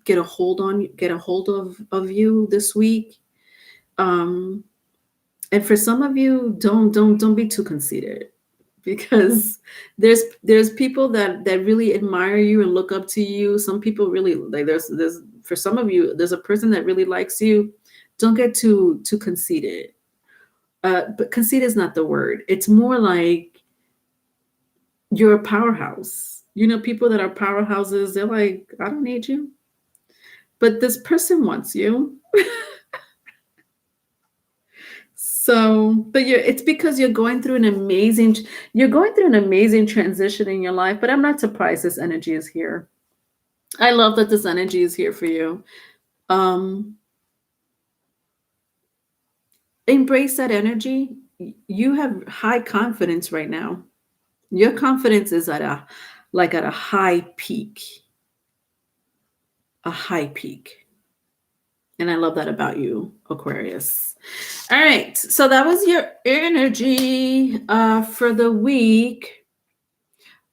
get a hold of you this week. And for some of you, don't be too conceited, because there's people that really admire you and look up to you. Some people really like, there's for some of you, there's a person that really likes you. Don't get too conceited. But conceit is not the word. It's more like you're a powerhouse. People that are powerhouses, they're like, I don't need you. But this person wants you. So, but it's because you're going through an amazing transition in your life. But I'm not surprised this energy is here. I love that this energy is here for you. Embrace that energy. You have high confidence right now. Your confidence is at a high peak. A high peak. And I love that about you, Aquarius. All right. So that was your energy for the week.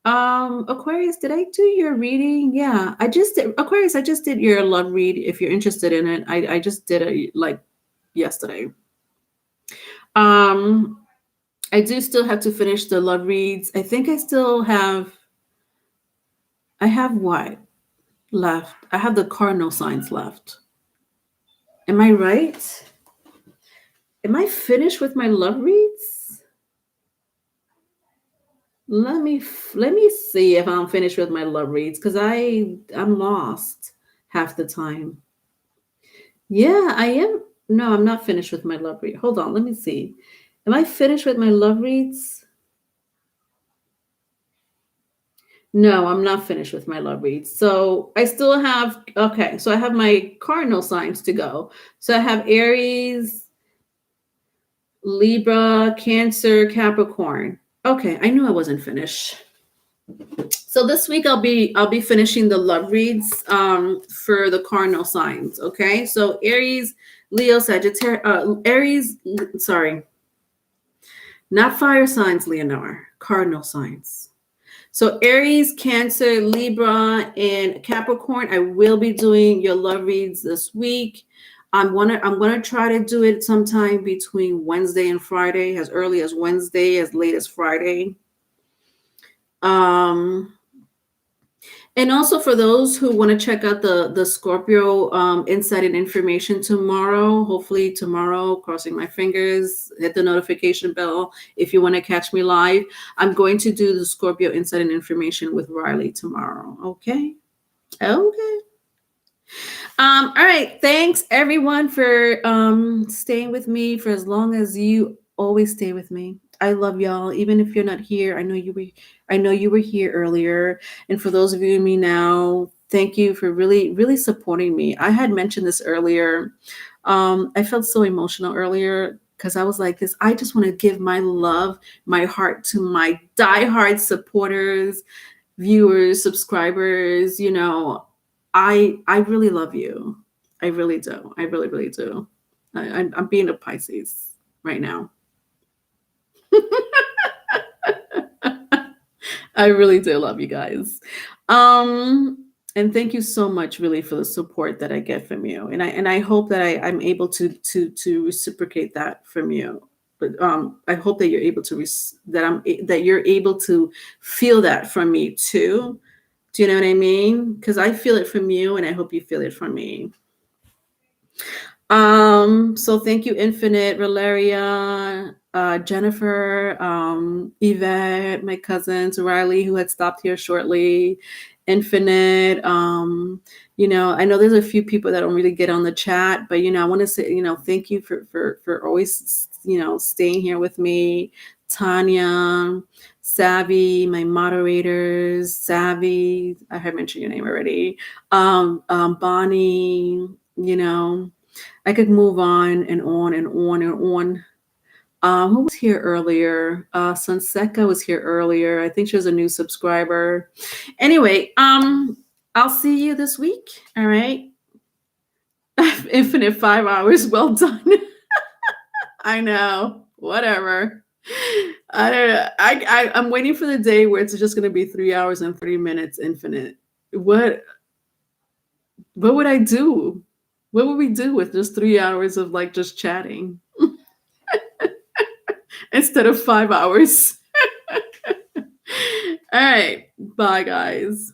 Aquarius, did I do your reading? Yeah, I just did. Aquarius, I just did your love read. If you're interested in it, I just did it like yesterday. I do still have to finish the love reads. I think I have what left? I have the cardinal signs left. Am I right? Am I finished with my love reads? Let me see if I'm finished with my love reads, because I'm lost half the time. Yeah, I am. No, I'm not finished with my love read. Hold on, let me see. Am I finished with my love reads? No, I'm not finished with my love reads. So I still have, okay, so I have my cardinal signs to go. So I have Aries, Libra, Cancer, Capricorn. Okay, I knew I wasn't finished. So this week I'll be finishing the love reads for the cardinal signs. Okay, so Aries, Leo, Sagittarius, Aries. Sorry, not fire signs, Leonore. Cardinal signs. So Aries, Cancer, Libra, and Capricorn. I will be doing your love reads this week. I'm gonna try to do it sometime between Wednesday and Friday, as early as Wednesday, as late as Friday. And also for those who want to check out the Scorpio insight and information tomorrow, hopefully tomorrow, crossing my fingers, hit the notification bell if you want to catch me live. I'm going to do the Scorpio insight and information with Riley tomorrow. Okay. Okay. All right. Thanks everyone for staying with me for as long as you always stay with me. I love y'all. Even if you're not here, I know you were here earlier. And for those of you and me now, thank you for really, really supporting me. I had mentioned this earlier. I felt so emotional earlier because I was like this. I just want to give my love, my heart to my diehard supporters, viewers, subscribers. I really love you. I really do. I really, really do. I'm being a Pisces right now. I really do love you guys. And thank you so much really for the support that I get from you. And I hope that I'm able to reciprocate that from you. But I hope that you're able to that you're able to feel that from me too. Do you know what I mean? Because I feel it from you, and I hope you feel it from me. So thank you, Infinite, Valeria, Jennifer, Yvette, my cousins, Riley, who had stopped here shortly, Infinite. I know there's a few people that don't really get on the chat, but I want to say, thank you for always, staying here with me. Tanya, Savvy, my moderators, Savvy, I have mentioned your name already. Bonnie, I could move on and on and on and on. Who was here earlier? Sunseca was here earlier. I think she was a new subscriber. Anyway, I'll see you this week. All right. Infinite 5 hours. Well done. I know. Whatever. I don't know. I'm waiting for the day where it's just going to be 3 hours and 30 minutes infinite. What would I do? What would we do with just 3 hours of like just chatting instead of 5 hours? All right. Bye, guys.